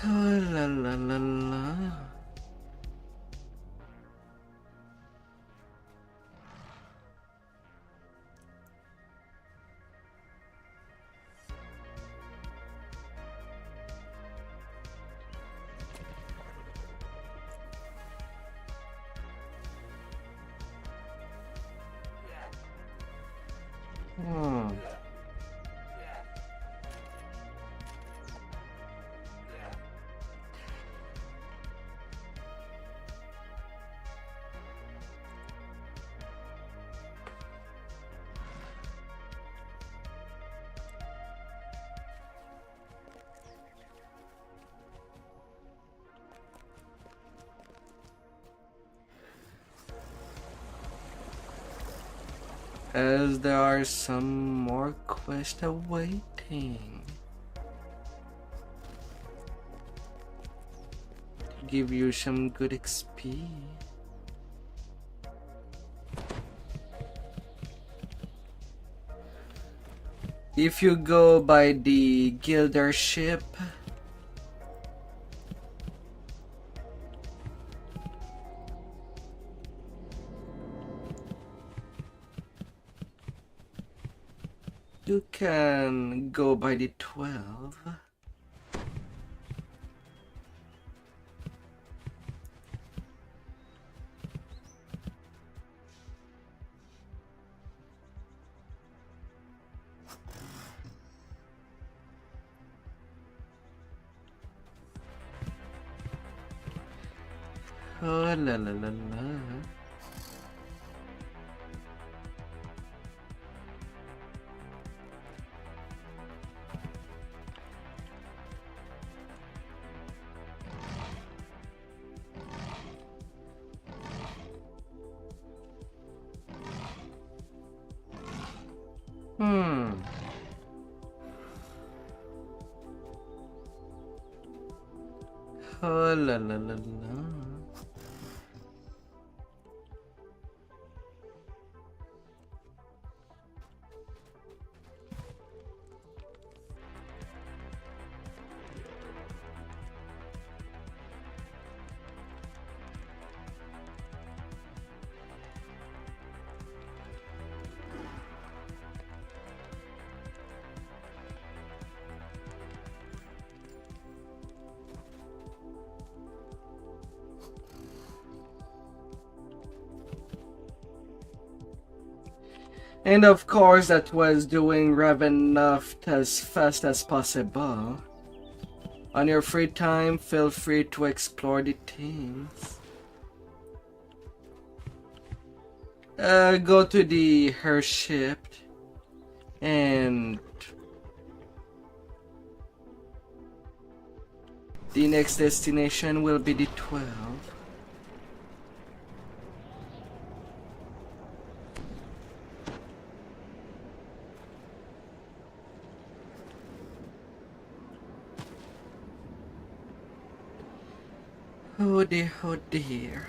Oh, la la la la. As there are some more quests awaiting to give you some good XP. If you go by the Gilder ship, you can go by the 12. Oh la la la la. Oh la la la la. And of course, that was doing Ravenloft as fast as possible. On your free time, feel free to explore the things. Go to the airship and the next destination will be the 12. Oh dear, oh dear.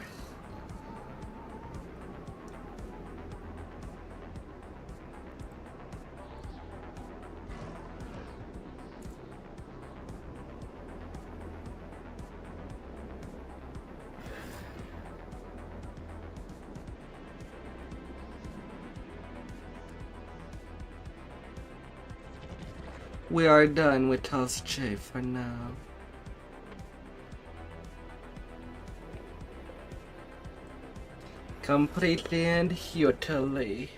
We are done with House J for now. Completely and utterly.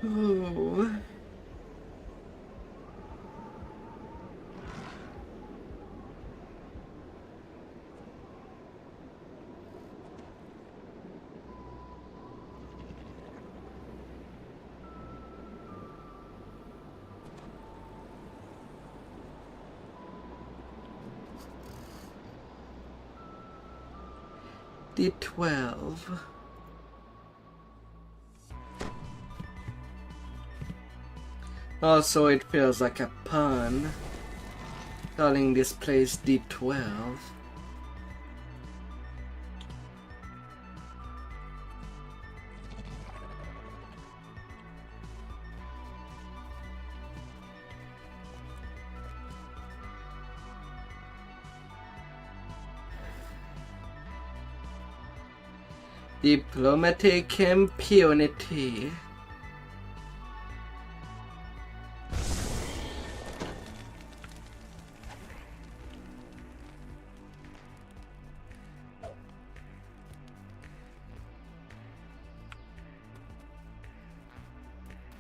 Oh. The 12. Also, it feels like a pun, calling this place D12. Diplomatic impunity.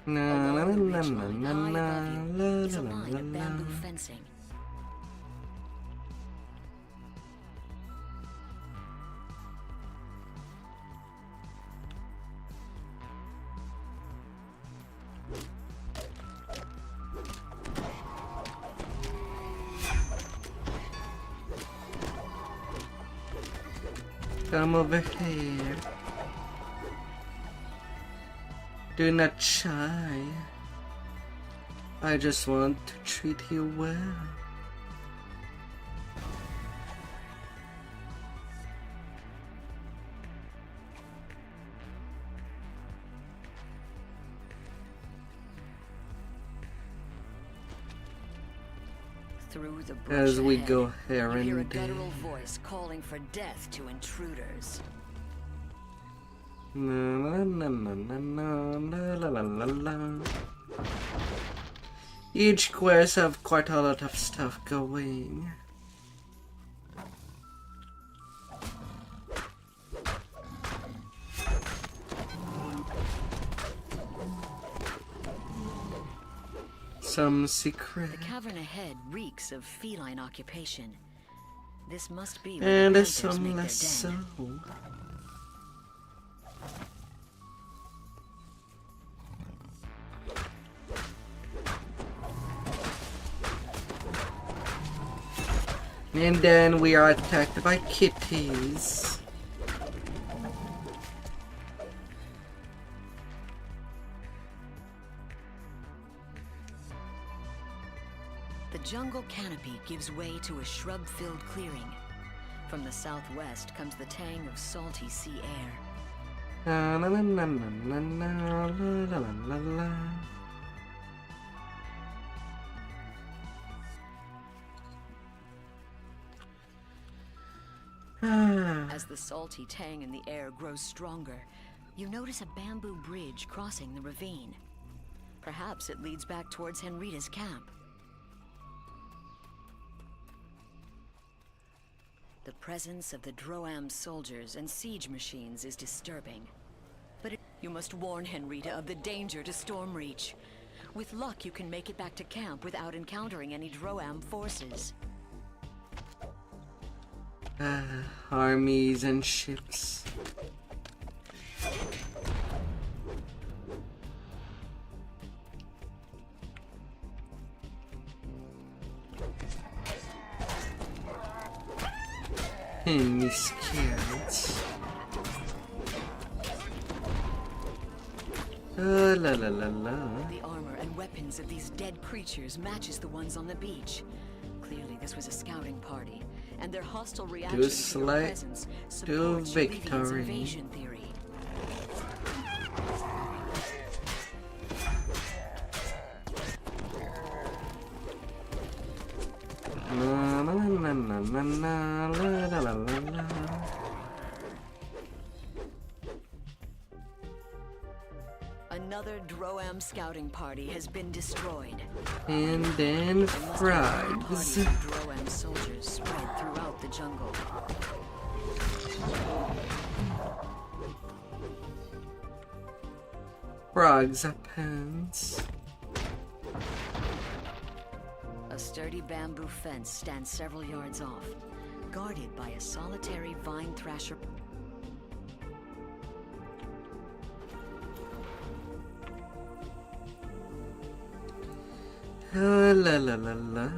Na na na na na na It's a line of bamboo fencing. Come over here. Do not shy. I just want to treat you well. Through the brush As we ahead, go here you hear a and there. guttural voice calling for death to intruders. Na, na, na, na, na, la, la, la, la. Each quest have quite a lot of stuff going. Some secret. The cavern ahead reeks of feline occupation. This must be where And the there's panthers some make their less so. den. And then we are attacked by kitties. The jungle canopy gives way to a shrub-filled clearing. From the southwest comes the tang of salty sea air. La la la la la la la la la. As the salty tang in the air grows stronger, you notice a bamboo bridge crossing the ravine. Perhaps it leads back towards Henrita's camp. The presence of the Droam soldiers and siege machines is disturbing. But you must warn Henrita of the danger to Stormreach. With luck, you can make it back to camp without encountering any Droam forces. Armies and ships. Enemy scouts. La la la la. The armor and weapons of these dead creatures matches the ones on the beach. Clearly, this was a scouting party, and their hostile reaction to your presence supports Levian's invasion theory. La la la la la la la la la. Another Droam scouting party has been destroyed. And then frogs. Droam soldiers spread throughout the jungle. Frogs up hands. A sturdy bamboo fence stands several yards off, guarded by a solitary vine thrasher. La la la la la.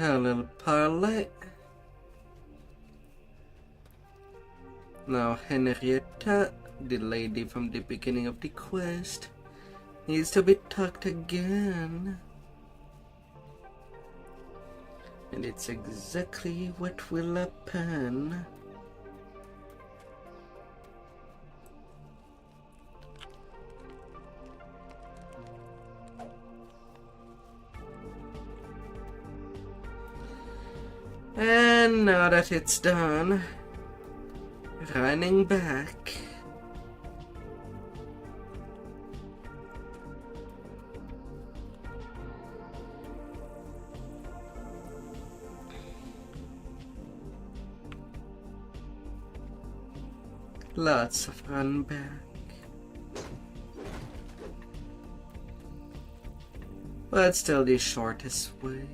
A little parlay. Now Henrietta, the lady from the beginning of the quest, needs to be talked again. And it's exactly what will happen. And now that it's done, running back. Lots of run back. But still the shortest way.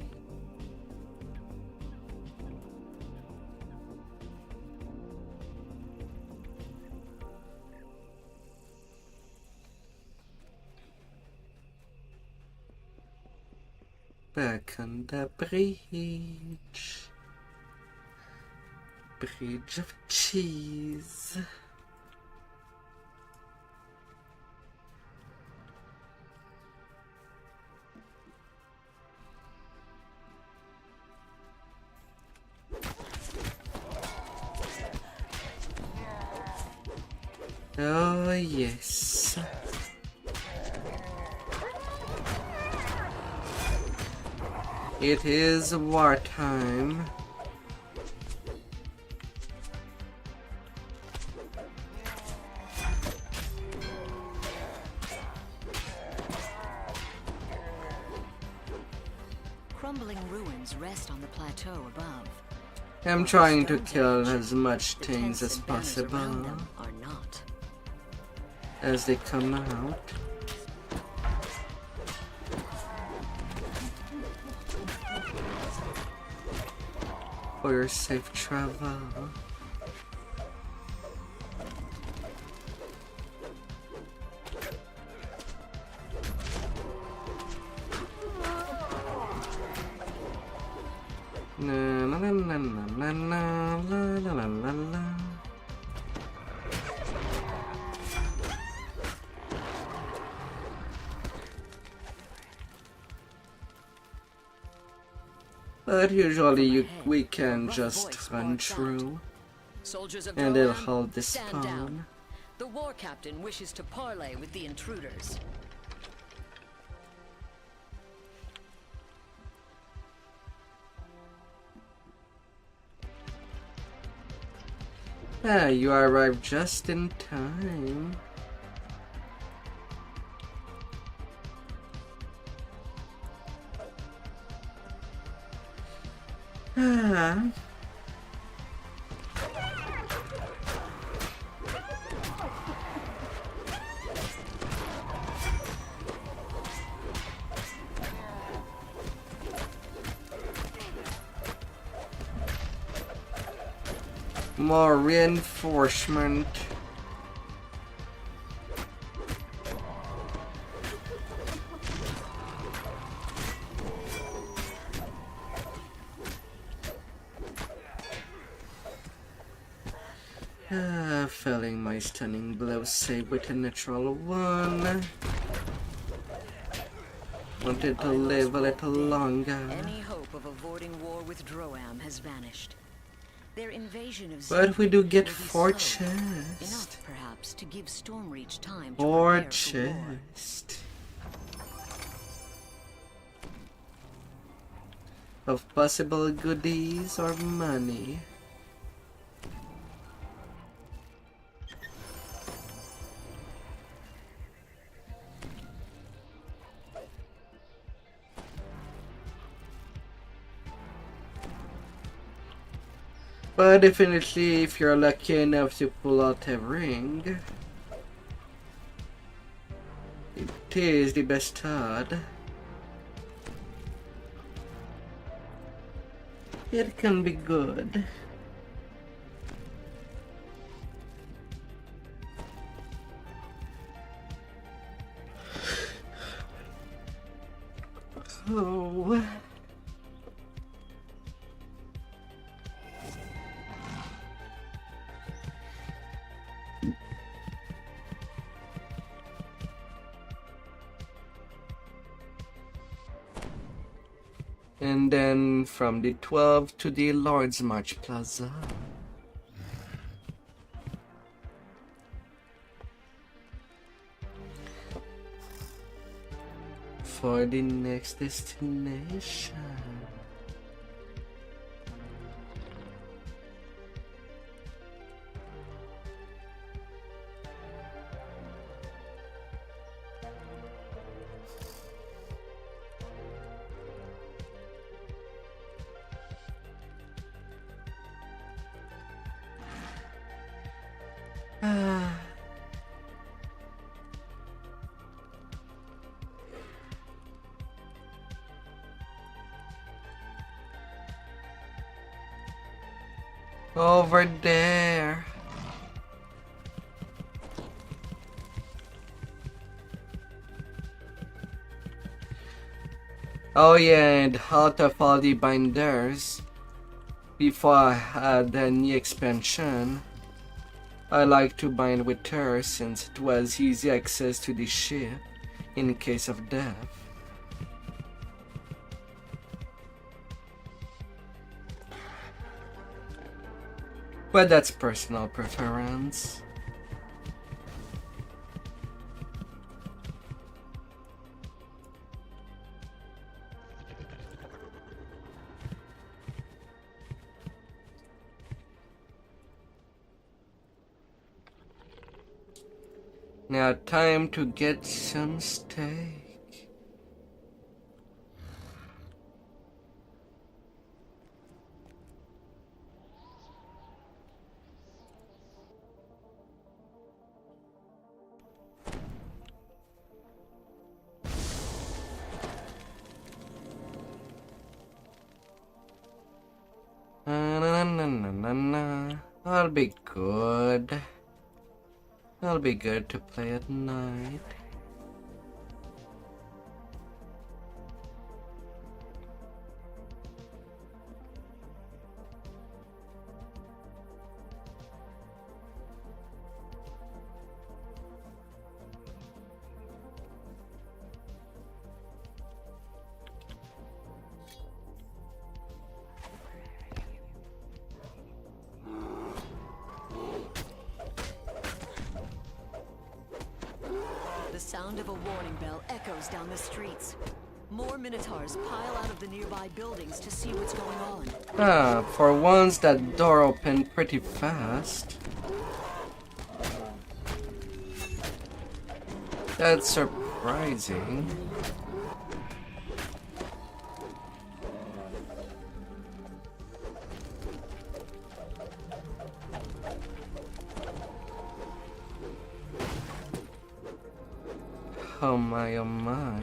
Back on the bridge. Bridge of cheese. Oh yes. It is wartime. Crumbling ruins rest on the plateau above. I'm trying to kill as much things as possible Are not. as they come out. for your safe travel. Na na na na na na la la la la. But usually we can just run through Soldiers of and it'll Droam, hold the stand spawn. down. The war captain wishes to parley with the intruders. Ah, you arrived just in time. Ah. More reinforcement. Failing my stunning blow save with a natural one. Wanted to live a little longer. Any hope of avoiding war with Droam has vanished. Their invasion of But we do get will be 4 slow, chests. enough perhaps to give Stormreach time to 4 prepare for war. chests of possible goodies or money. But definitely, if you're lucky enough to pull out a ring, it is the best card. It can be good. Oh. And then from the 12 to the Lord's March Plaza. For the next destination. Over there. Oh yeah, and out of all the binders, before I had the new expansion, I like to bind with her since it was easy access to the ship in case of death. But that's personal preference. Now time to get some steak. Na Na. I'll be good. I'll be good to play at night. The sound of a warning bell echoes down the streets. More Minotaurs pile out of the nearby buildings to see what's going on. Ah, for once that door opened pretty fast. That's surprising. Oh my, oh my.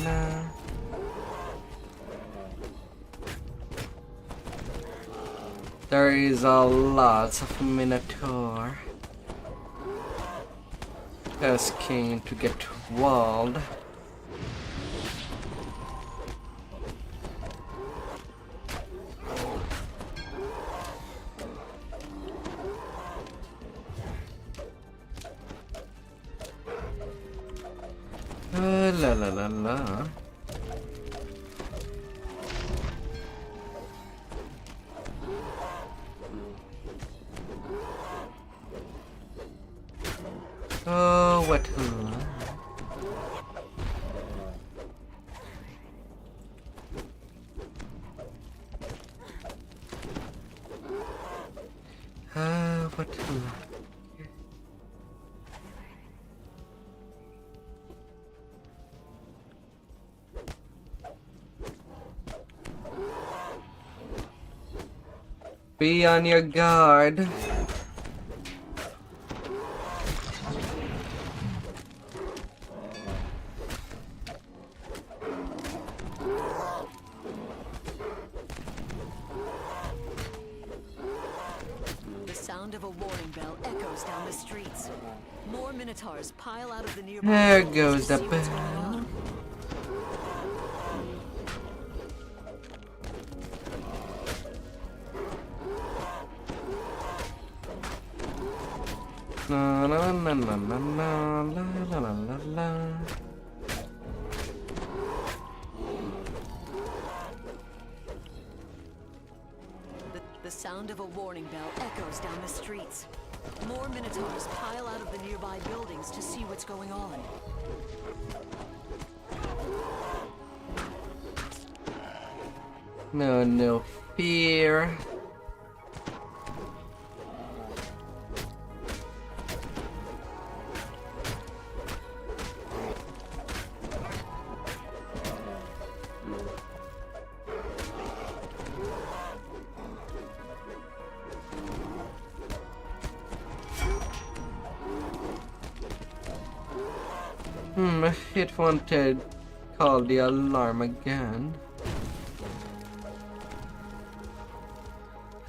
Na. There is a lot of Minotaur asking to get walled. La. Oh, what? What? Be on your guard. The sound of a warning bell echoes down the streets. More Minotaurs pile out of the nearby There buildings goes to the see what's going bell. on. La. The sound of a warning bell echoes down the streets. More Minotaurs pile out of the nearby buildings to see what's going on. No fear. It wanted call the alarm again.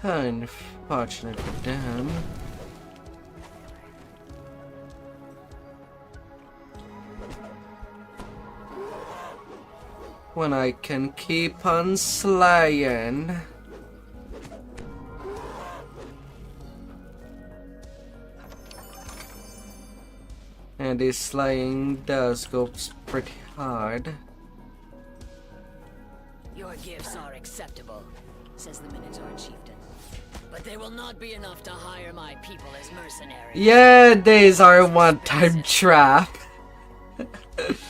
Unfortunate for them. When I can keep on slaying. And this slaying does go pretty hard. Your gifts are acceptable, says the Minotaur chieftain. But they will not be enough to hire my people as mercenaries. Yeah, these are one-time trap. Mercenaries?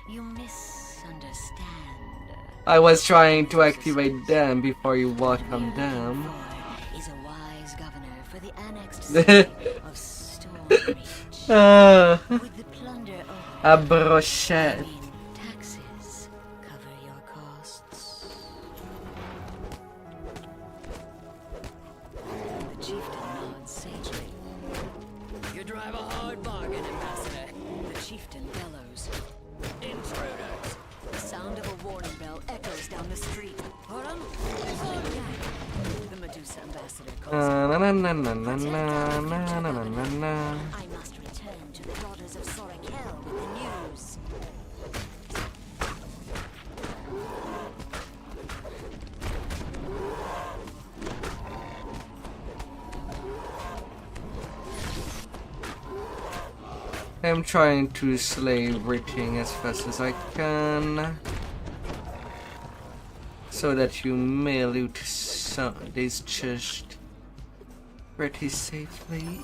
You misunderstand. I was trying to activate them before you welcome them. Is a wise governor for the annexed city of Stormreach. With the plunder a brochette. taxes cover your na na na na na na na na na na. I must return to the daughters of Austrakear with the news. I'm trying to slay everything as fast as I can, so that you may loot this chest pretty safely.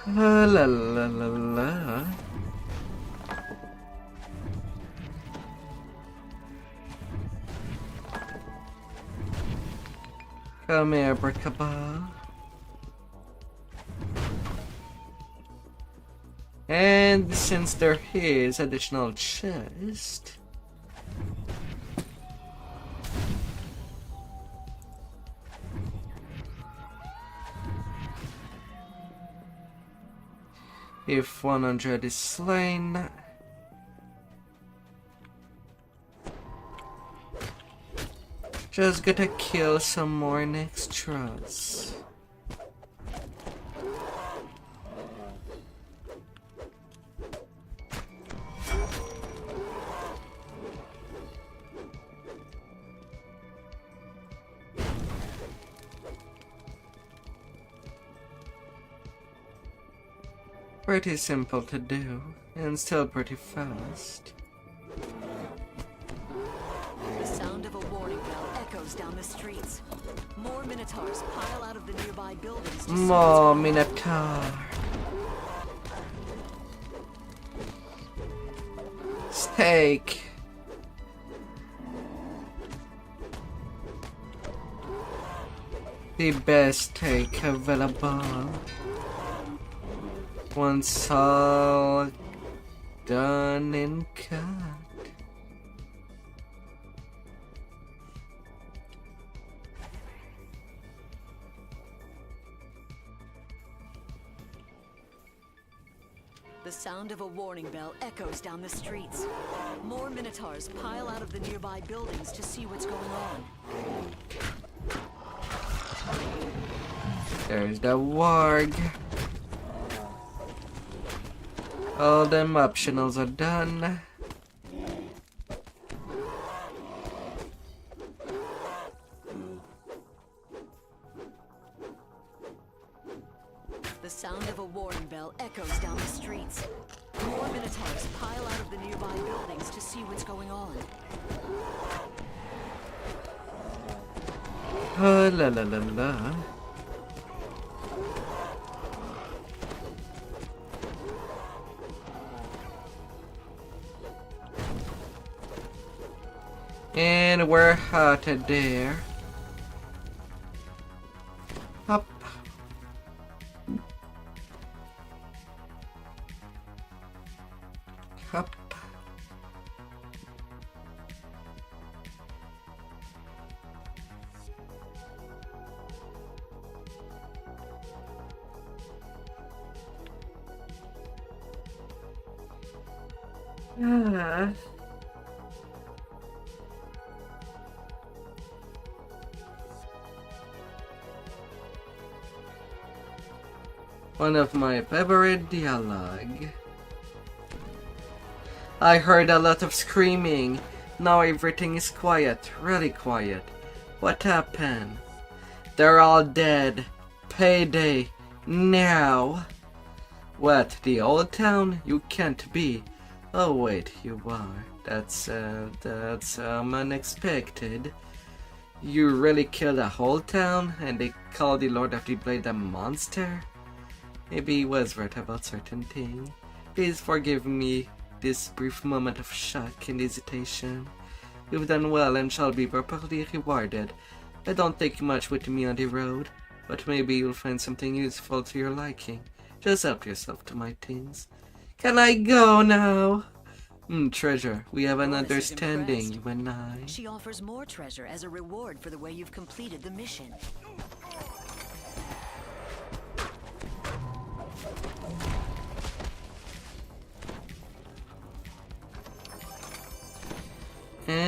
La la la la. Come here, Brickaba. And since there is additional chest, if 100 is slain, just gotta kill some more extras. Pretty simple to do, and still pretty fast. The sound of a warning bell echoes down the streets. More Minotaurs pile out of the nearby buildings. More Minotaur. Steak. The best steak available. Once all done and cut. The sound of a warning bell echoes down the streets. More Minotaurs pile out of the nearby buildings to see what's going on. There's the warg. All them optionals are done. The sound of a warning bell echoes down the streets. More Minotaurs pile out of the nearby buildings to see what's going on. Oh, la la la la. And we're out there. Up. Up. Ah. One of my favorite dialogue. I heard a lot of screaming. Now everything is quiet, really quiet. What happened? They're all dead. Payday. Now. What, the old town? You can't be. Oh wait, you are. That's unexpected. You really killed a whole town and they call the Lord of the Blade a monster? Maybe he was right about certain things. Please forgive me this brief moment of shock and hesitation. You've done well and shall be properly rewarded. I don't take much with me on the road, but maybe you'll find something useful to your liking. Just help yourself to my things. Can I go now? Treasure, we have an understanding, you and I. She offers more treasure as a reward for the way you've completed the mission.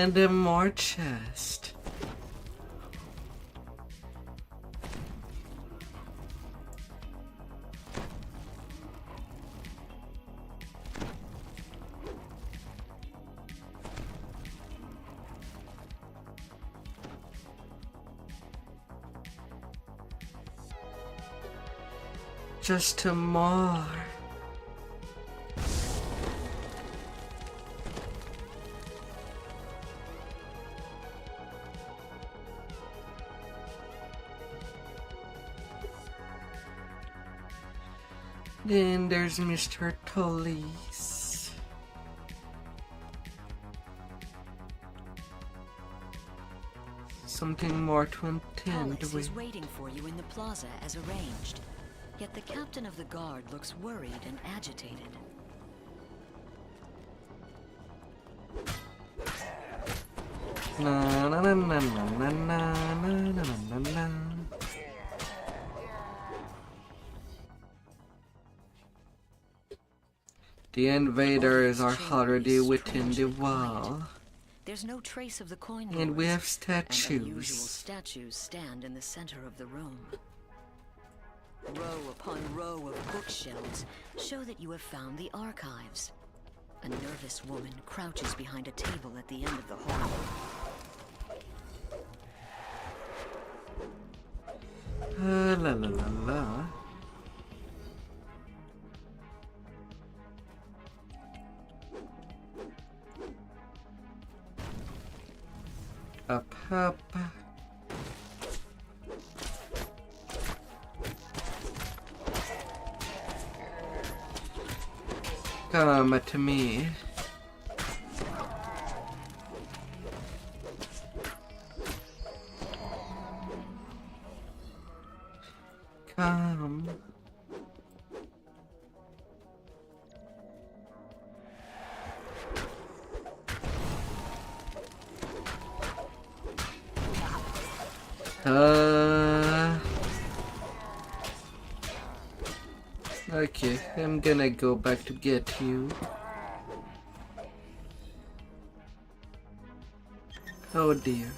And more chest. Just two more. Then there's Mr. Tully's. Something more to intend Hollis with. is waiting for you in the plaza as arranged. Yet the captain of the guard looks worried and agitated. Na na na na na na na na na na. The invaders are already within the wall. There's no trace of the coin And we have lords, and unusual statues. statues stand in the center of the room. Row upon row of bookshelves show that you have found the archives. A nervous woman crouches behind a table at the end of the hall. La la la la. Up, up. Come to me. Come. Okay, I'm gonna go back to get you. Oh dear.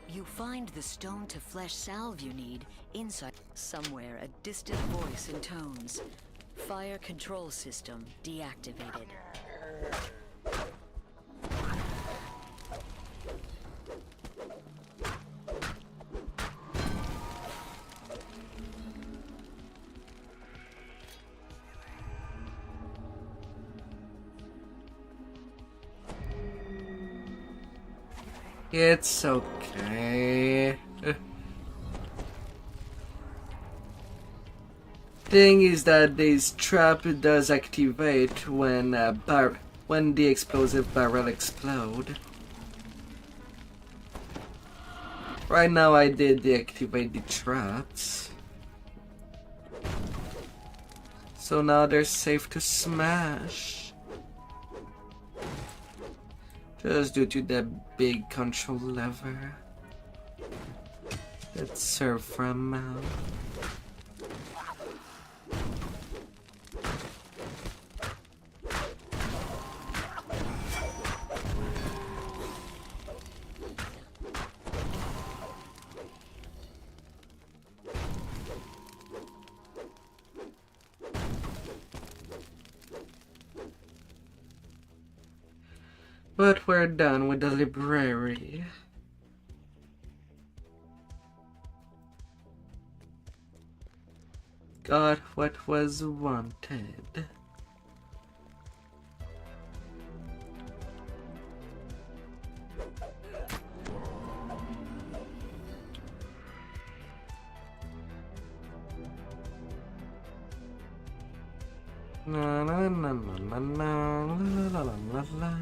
You find the stone to flesh salve you need inside. Somewhere, a distant voice intones. Fire control system deactivated. It's okay. Thing is that this trap does activate when when the explosive barrel explode. Right now I did deactivate the traps. So now they're safe to smash. Just due to that big control lever. Let's serve for a mount. But we're done with the library. Got what was wanted. Na na na na na na la la la la.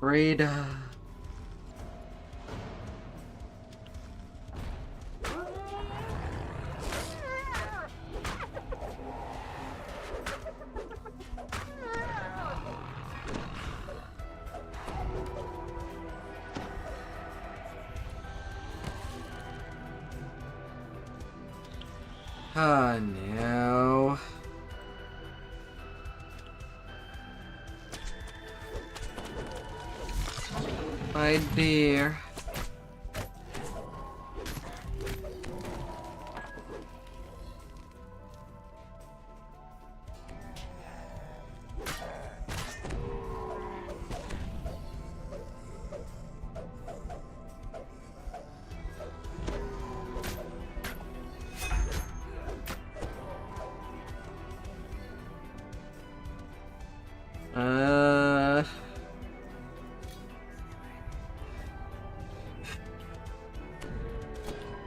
Rada. Ah, no. My dear.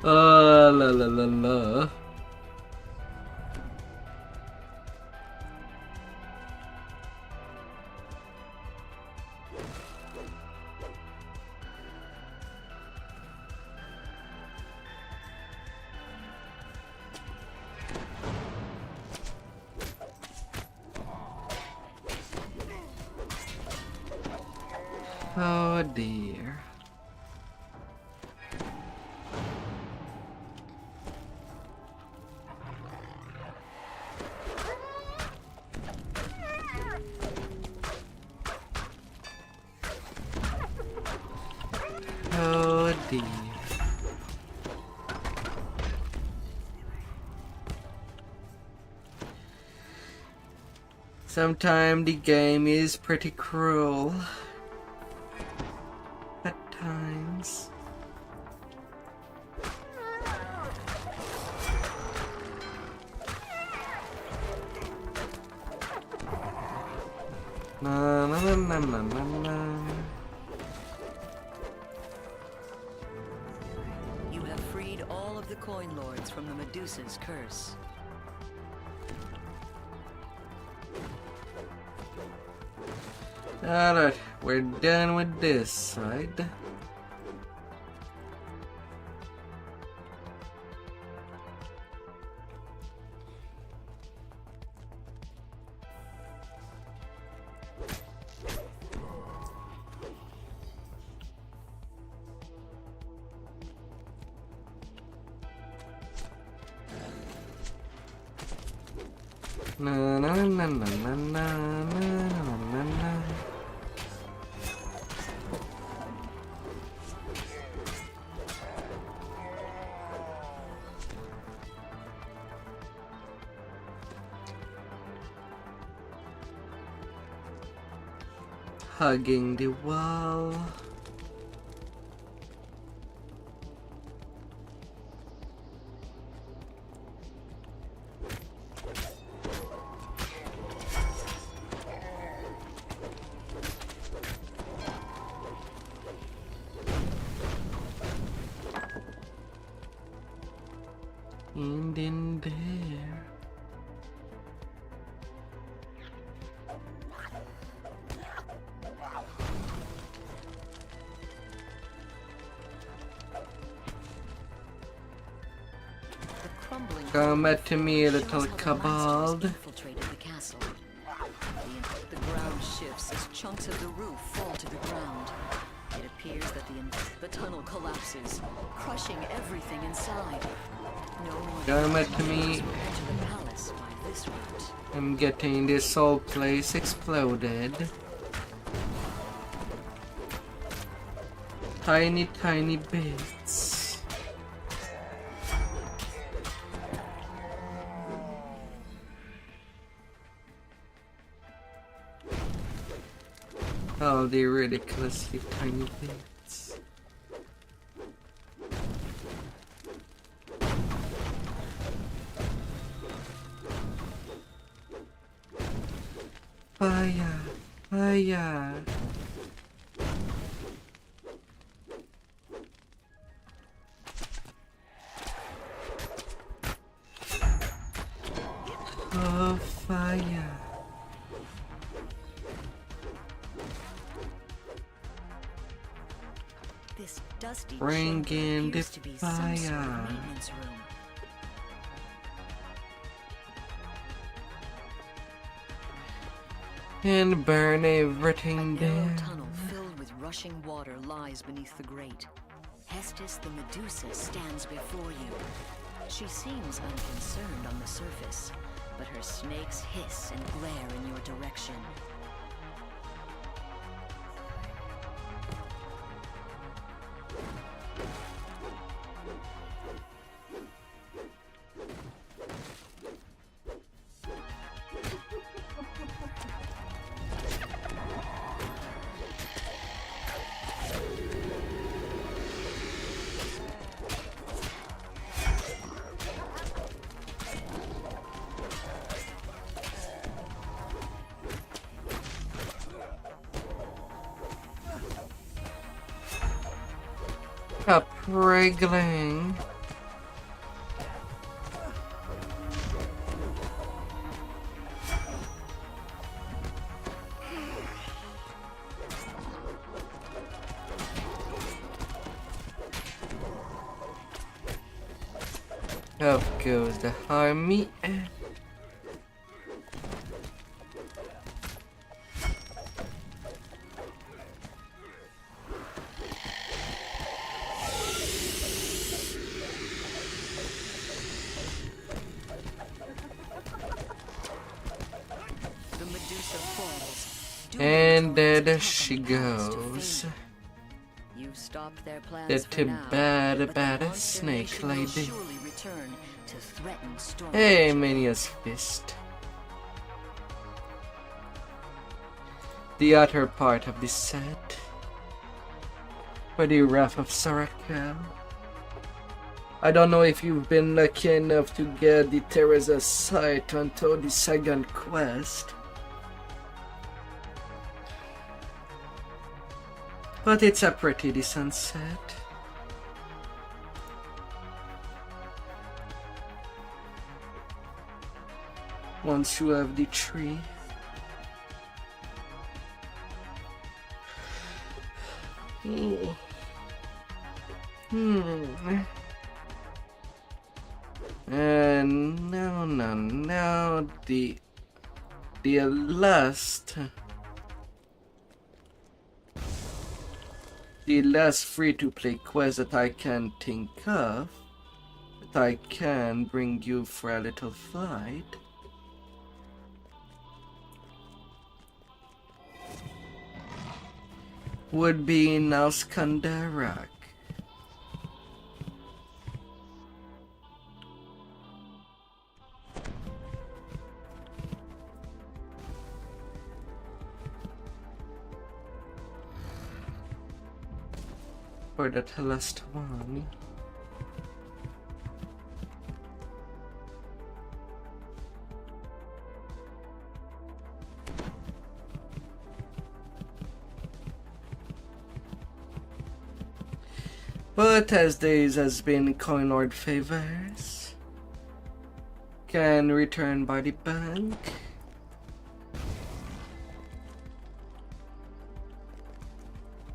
La la la la. Oh dear. Oh dear. Sometimes the game is pretty cruel. At times. Na na na na na na na. You have freed all of the coin lords from the Medusa's curse. Alright, we're done with this side. Na na na na na na na na na. Hugging the wall. And in there. Come back to me, little kobold. Infiltrated the castle. The ground shifts as chunks of the roof fall to the ground. It appears that the tunnel collapses, crushing everything inside. No one Come back to me. enter the palace by this route. I'm getting this whole place exploded. Tiny, tiny bits. Oh, the ridiculously tiny bits. Fire! Fire! Oh, fire! This dusty Bring chamber in the appears to be some sort of fire. maintenance room. And burn everything A narrow down. tunnel filled with rushing water lies beneath the grate. Hestus the Medusa stands before you. She seems unconcerned on the surface, but her snakes hiss and glare in your direction. Stop wriggling. Up goes the army. And there she goes. You've stopped their plans That for now, but bad the monster snake nation will lady. surely return to threaten Storm. Hey, Mania's fist. The other part of this set. For the Wrath of Austrakear. I don't know if you've been lucky enough to get the Teresa's sight until the second quest. But it's a pretty decent set. Once you have the tree. And now the last free-to-play quest that I can think of, that I can bring you for a little fight, would be in Austrakear. For that last one. But as days has been coin lord favors, can return by the bank.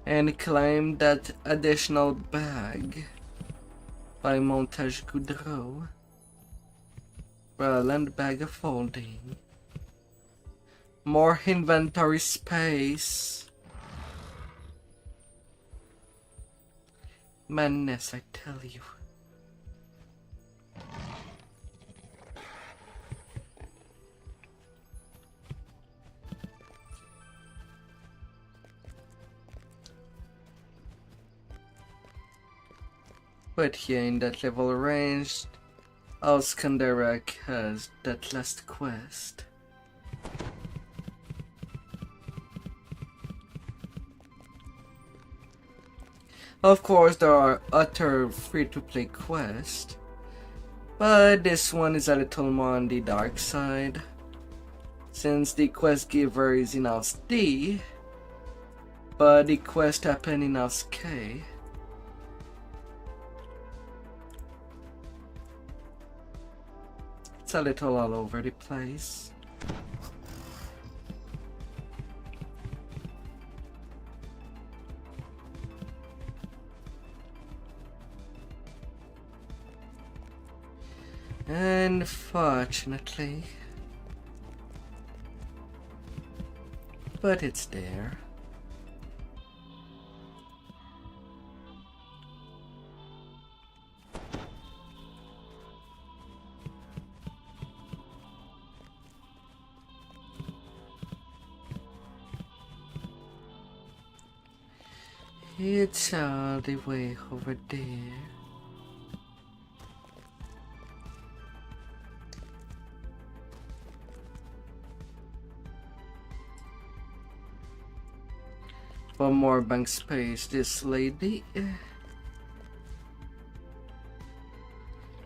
And claim that additional bag by Montage Goudreau. Well, and bag of holding. More inventory space. Madness, I tell you. But here in that level range, Austrakear has that last quest. Of course, there are other free-to-play quests, but this one is a little more on the dark side, since the quest giver is in House D, but the quest happened in House K. It's a little all over the place. Unfortunately. But it's there. It's all the way over there. For more bank space, this lady.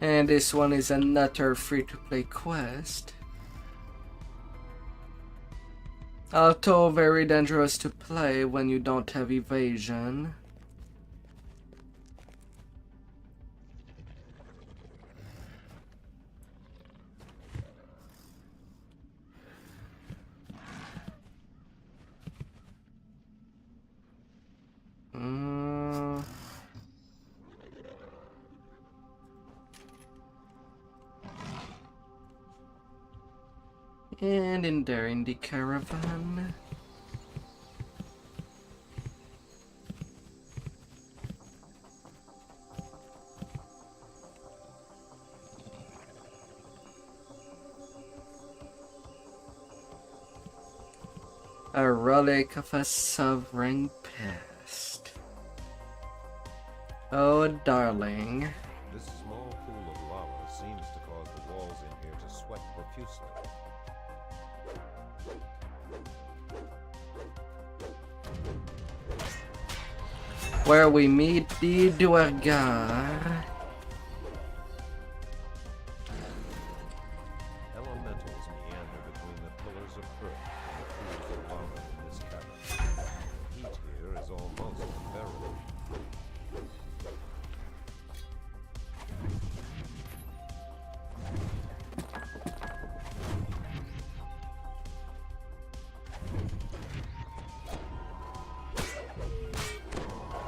And this one is another free-to-play quest. Although very dangerous to play when you don't have evasion. And in there in the caravan. A relic of a sovereign past. Oh, darling. This small pool of lava seems to cause the walls in here to sweat profusely. Where we meet the Duergar. Elementals meander between the pillars of earth and the pools of lava in this cavern. Heat here is almost unbearable.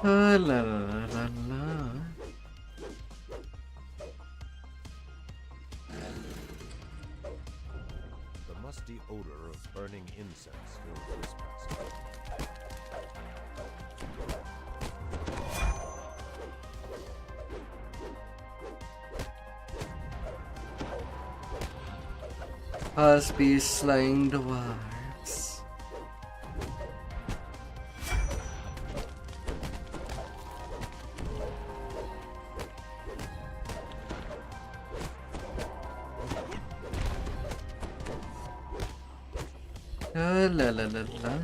Oh, la la la la la. The musty odor of burning incense fills this passage. Us be slaying dwarves. Oh, la la la la.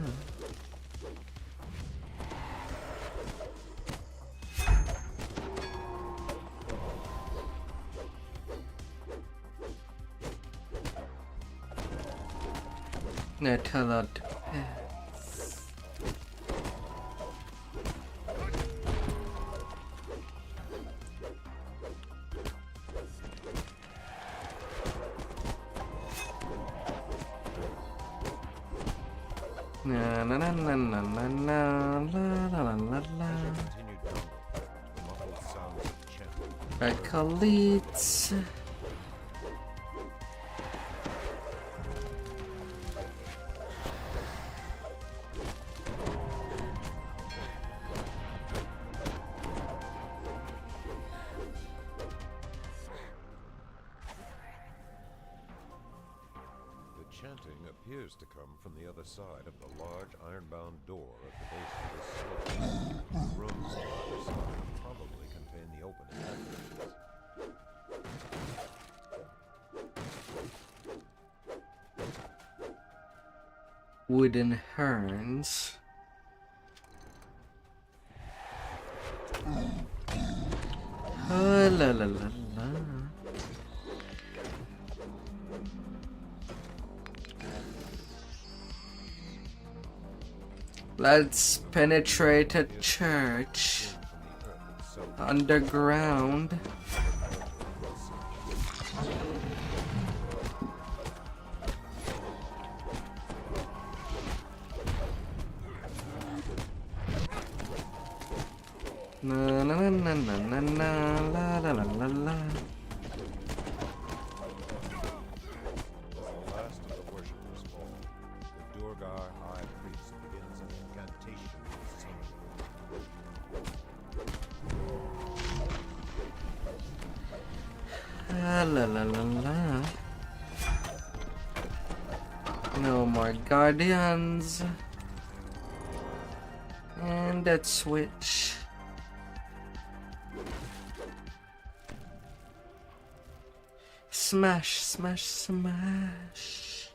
Not a lot to pass. Na na na na na na na la la la la la. Acolytes. Chanting appears to come from the other side of the large iron-bound door at the base of this slope. Rooms to either side probably contain the opening mechanisms. Wooden herns. Oh, la la la la. Let's penetrate a church underground. Na na na na na na na la la la la la. Last of the worshippers fall. The Duergar High Priest begins an incantation of summoning. La la la la. No more guardians. And that switch. Smash, smash, smash.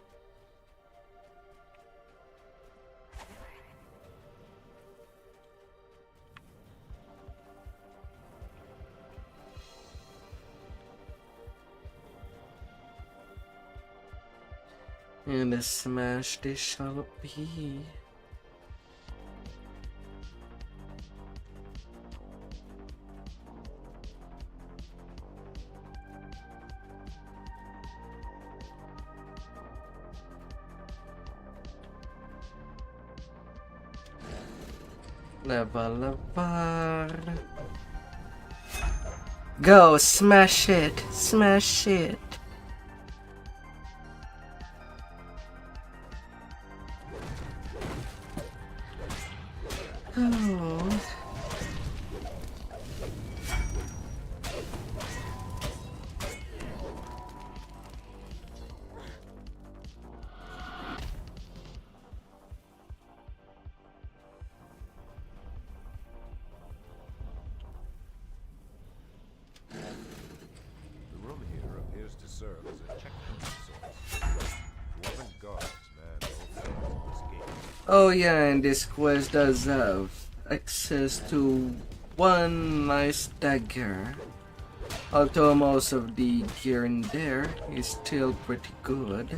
And a smash this shall be. Level. Go, smash it, smash it. Oh. The room here appears to serve as a checkpoint source. Dwarven guards man both sides of this gate. Oh yeah, and this quest does have access to one nice dagger. Although most of the gear in there is still pretty good.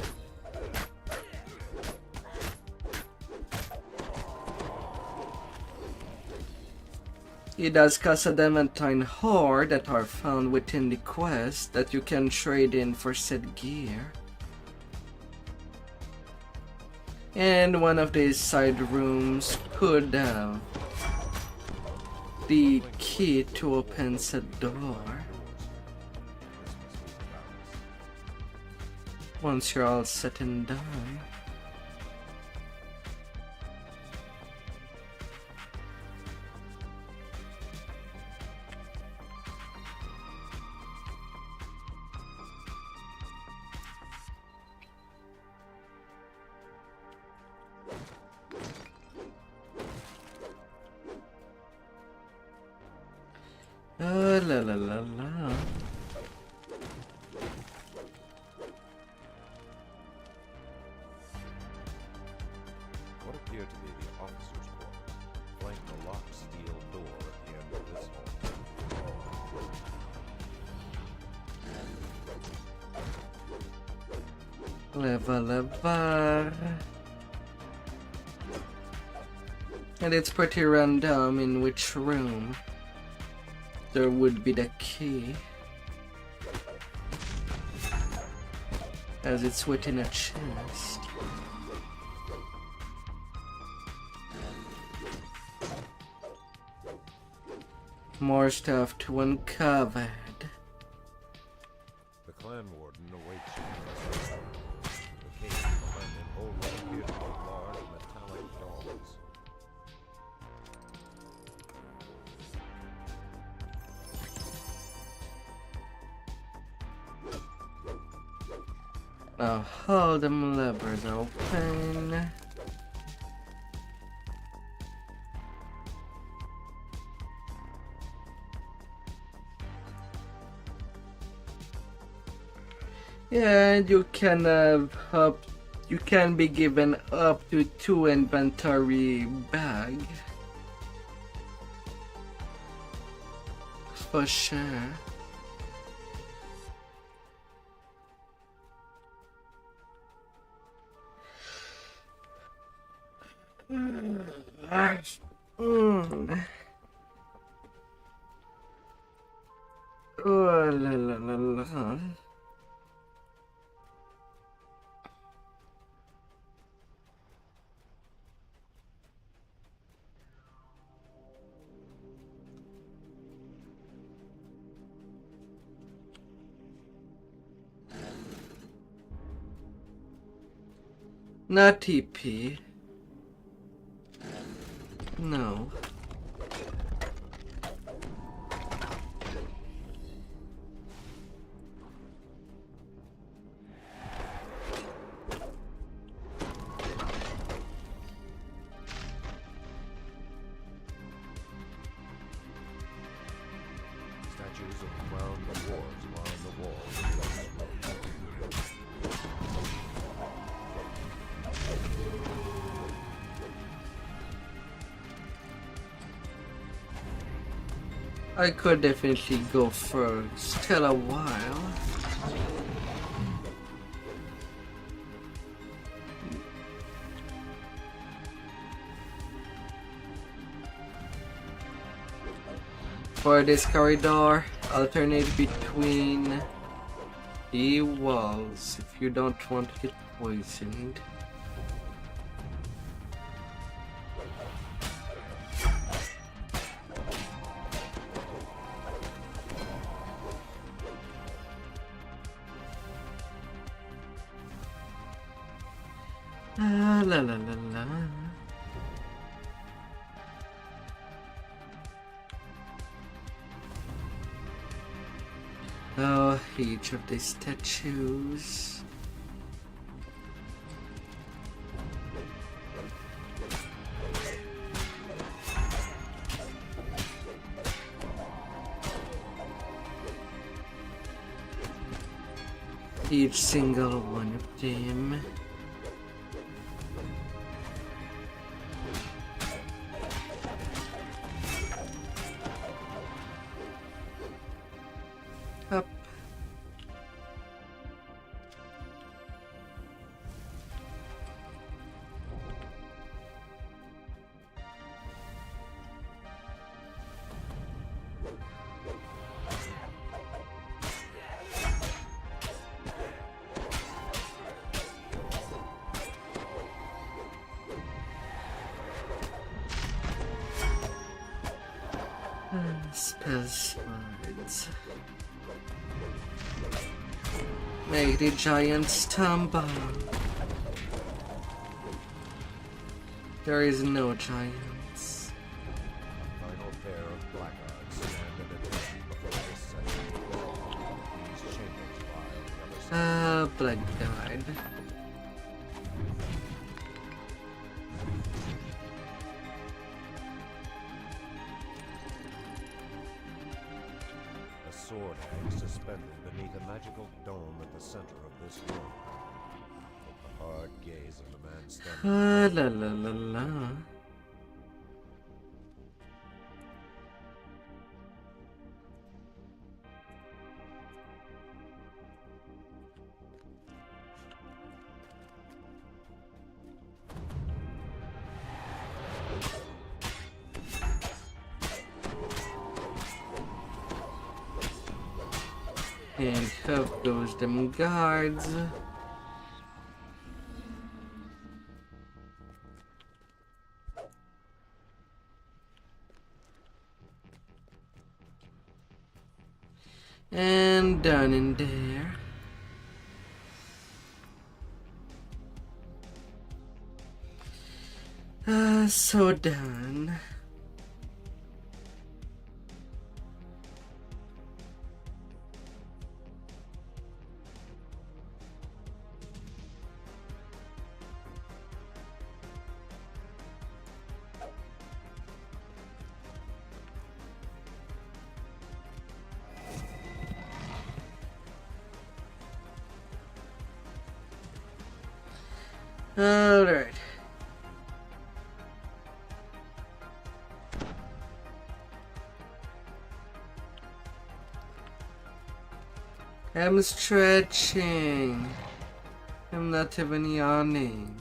It does cost adamantine ore that are found within the quest that you can trade in for said gear. And one of these side rooms could have the key to open said door. Once you're all set and done. La la la la. What appear to be the officer's quarters flank the locked steel door at the end of this hall. Level. And it's pretty random in which room there would be the key, as it's within a chest. More stuff to uncover. The clan warden awaits you. The cage behind him hold what appear to be large metallic dogs. Now hold them levers open. Yeah, you can you can be given up to 2 inventory bag. For sure. Oh la la la la. Not TP. No. of crowned dwarves line the walls of West's I could definitely go for still a while. For this corridor, alternate between the walls if you don't want to get poisoned. La la la la. Oh, each of these statues. Each single one of them. Up. Spell slides. Make the giants tumble. There is no giants. final pair of blackguards stand at attention before this session. These chambers lie on the other side. Blood guide. A sword hangs suspended beneath a magical dome at the center of this room. The hard gaze of the man standing La la la la. And up goes them guards. And done in there. So done. All right. I'm stretching. I'm not even yawning.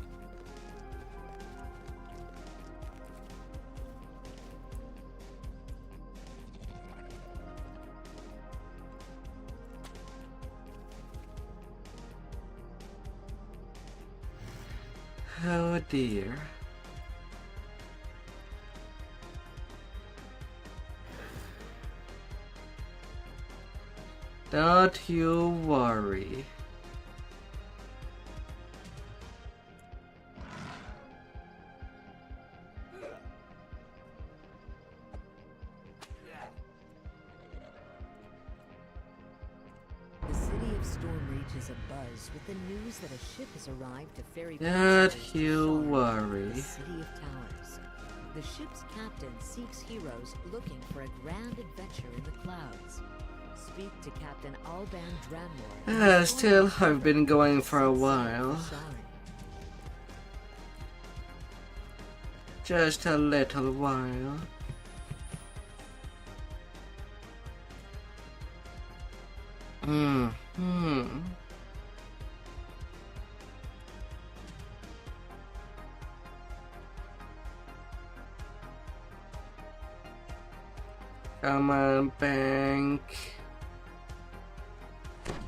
Oh dear. Don't you worry. The city of Stormreach is abuzz with the news that a ship has arrived to ferry Don't passengers to you Sharn, worry. the city of towers. The ship's captain seeks heroes looking for a grand adventure in the clouds. Speak to Captain Alban Dranmore. Still, I've been going for a while. Just a little while. Come on, bank.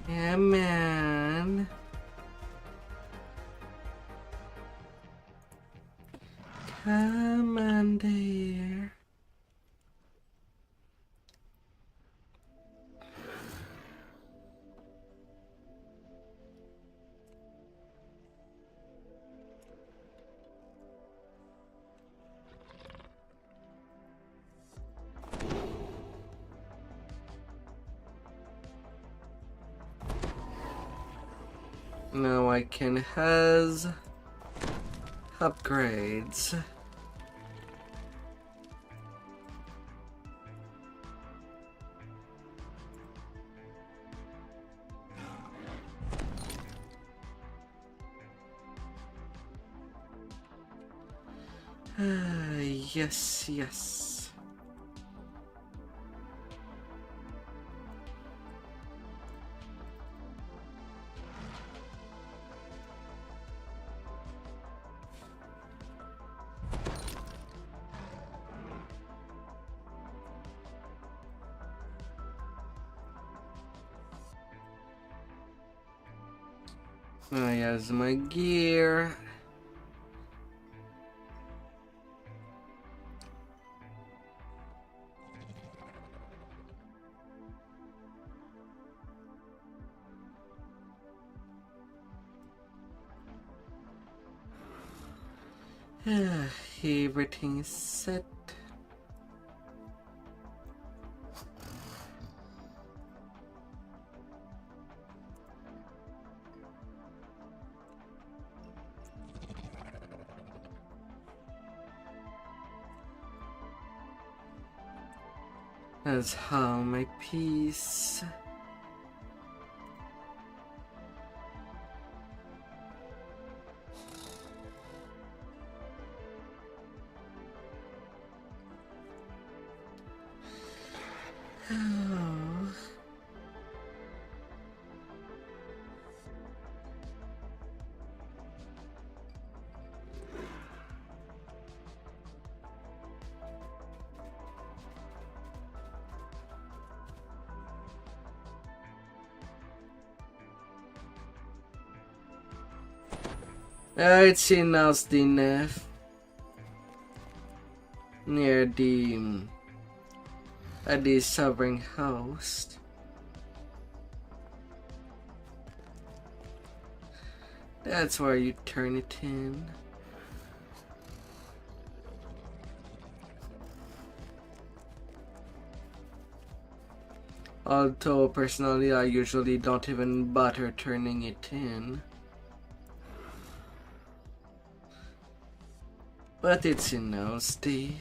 Yeah, man. Come on, dear. Now I can has upgrades. Yes, yes. Here's my gear. Everything is set. That's how my piece. It's in Austin, near the sovereign host. That's where you turn it in. Although personally I usually don't even bother turning it in. But it's in Austin.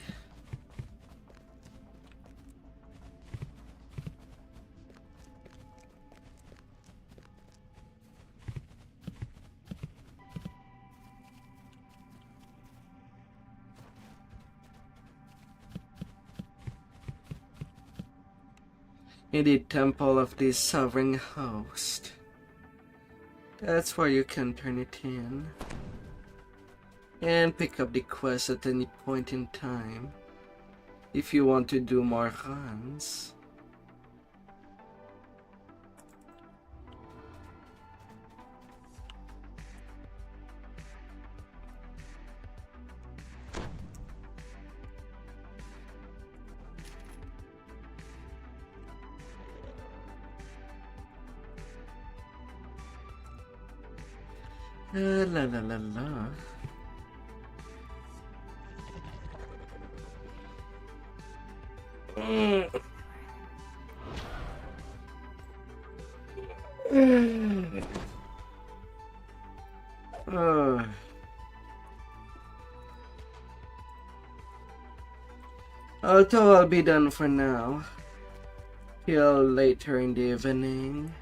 In the temple of the sovereign host. That's where you can turn it in. And pick up the quest at any point in time. If you want to do more runs. La la la la. Although I'll be done for now. till later in the evening.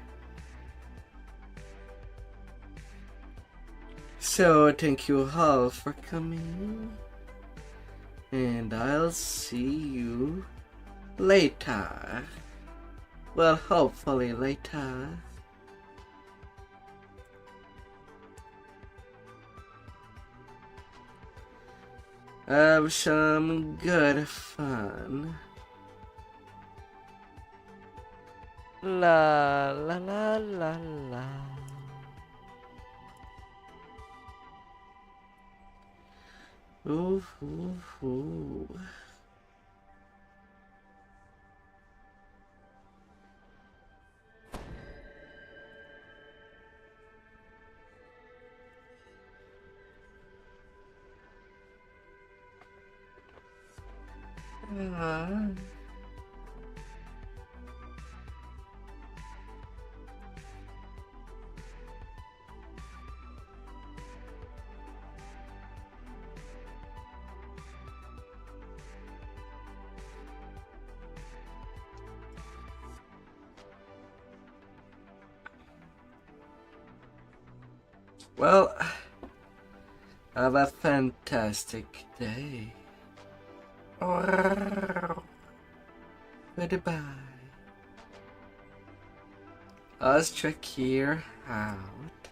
So thank you all for coming, and I'll see you later. Well, hopefully later. Have some good fun. La la la la la. Ooh, ooh, ooh. Well, have a fantastic day. Goodbye. Austrakear out.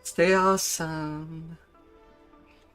Stay awesome.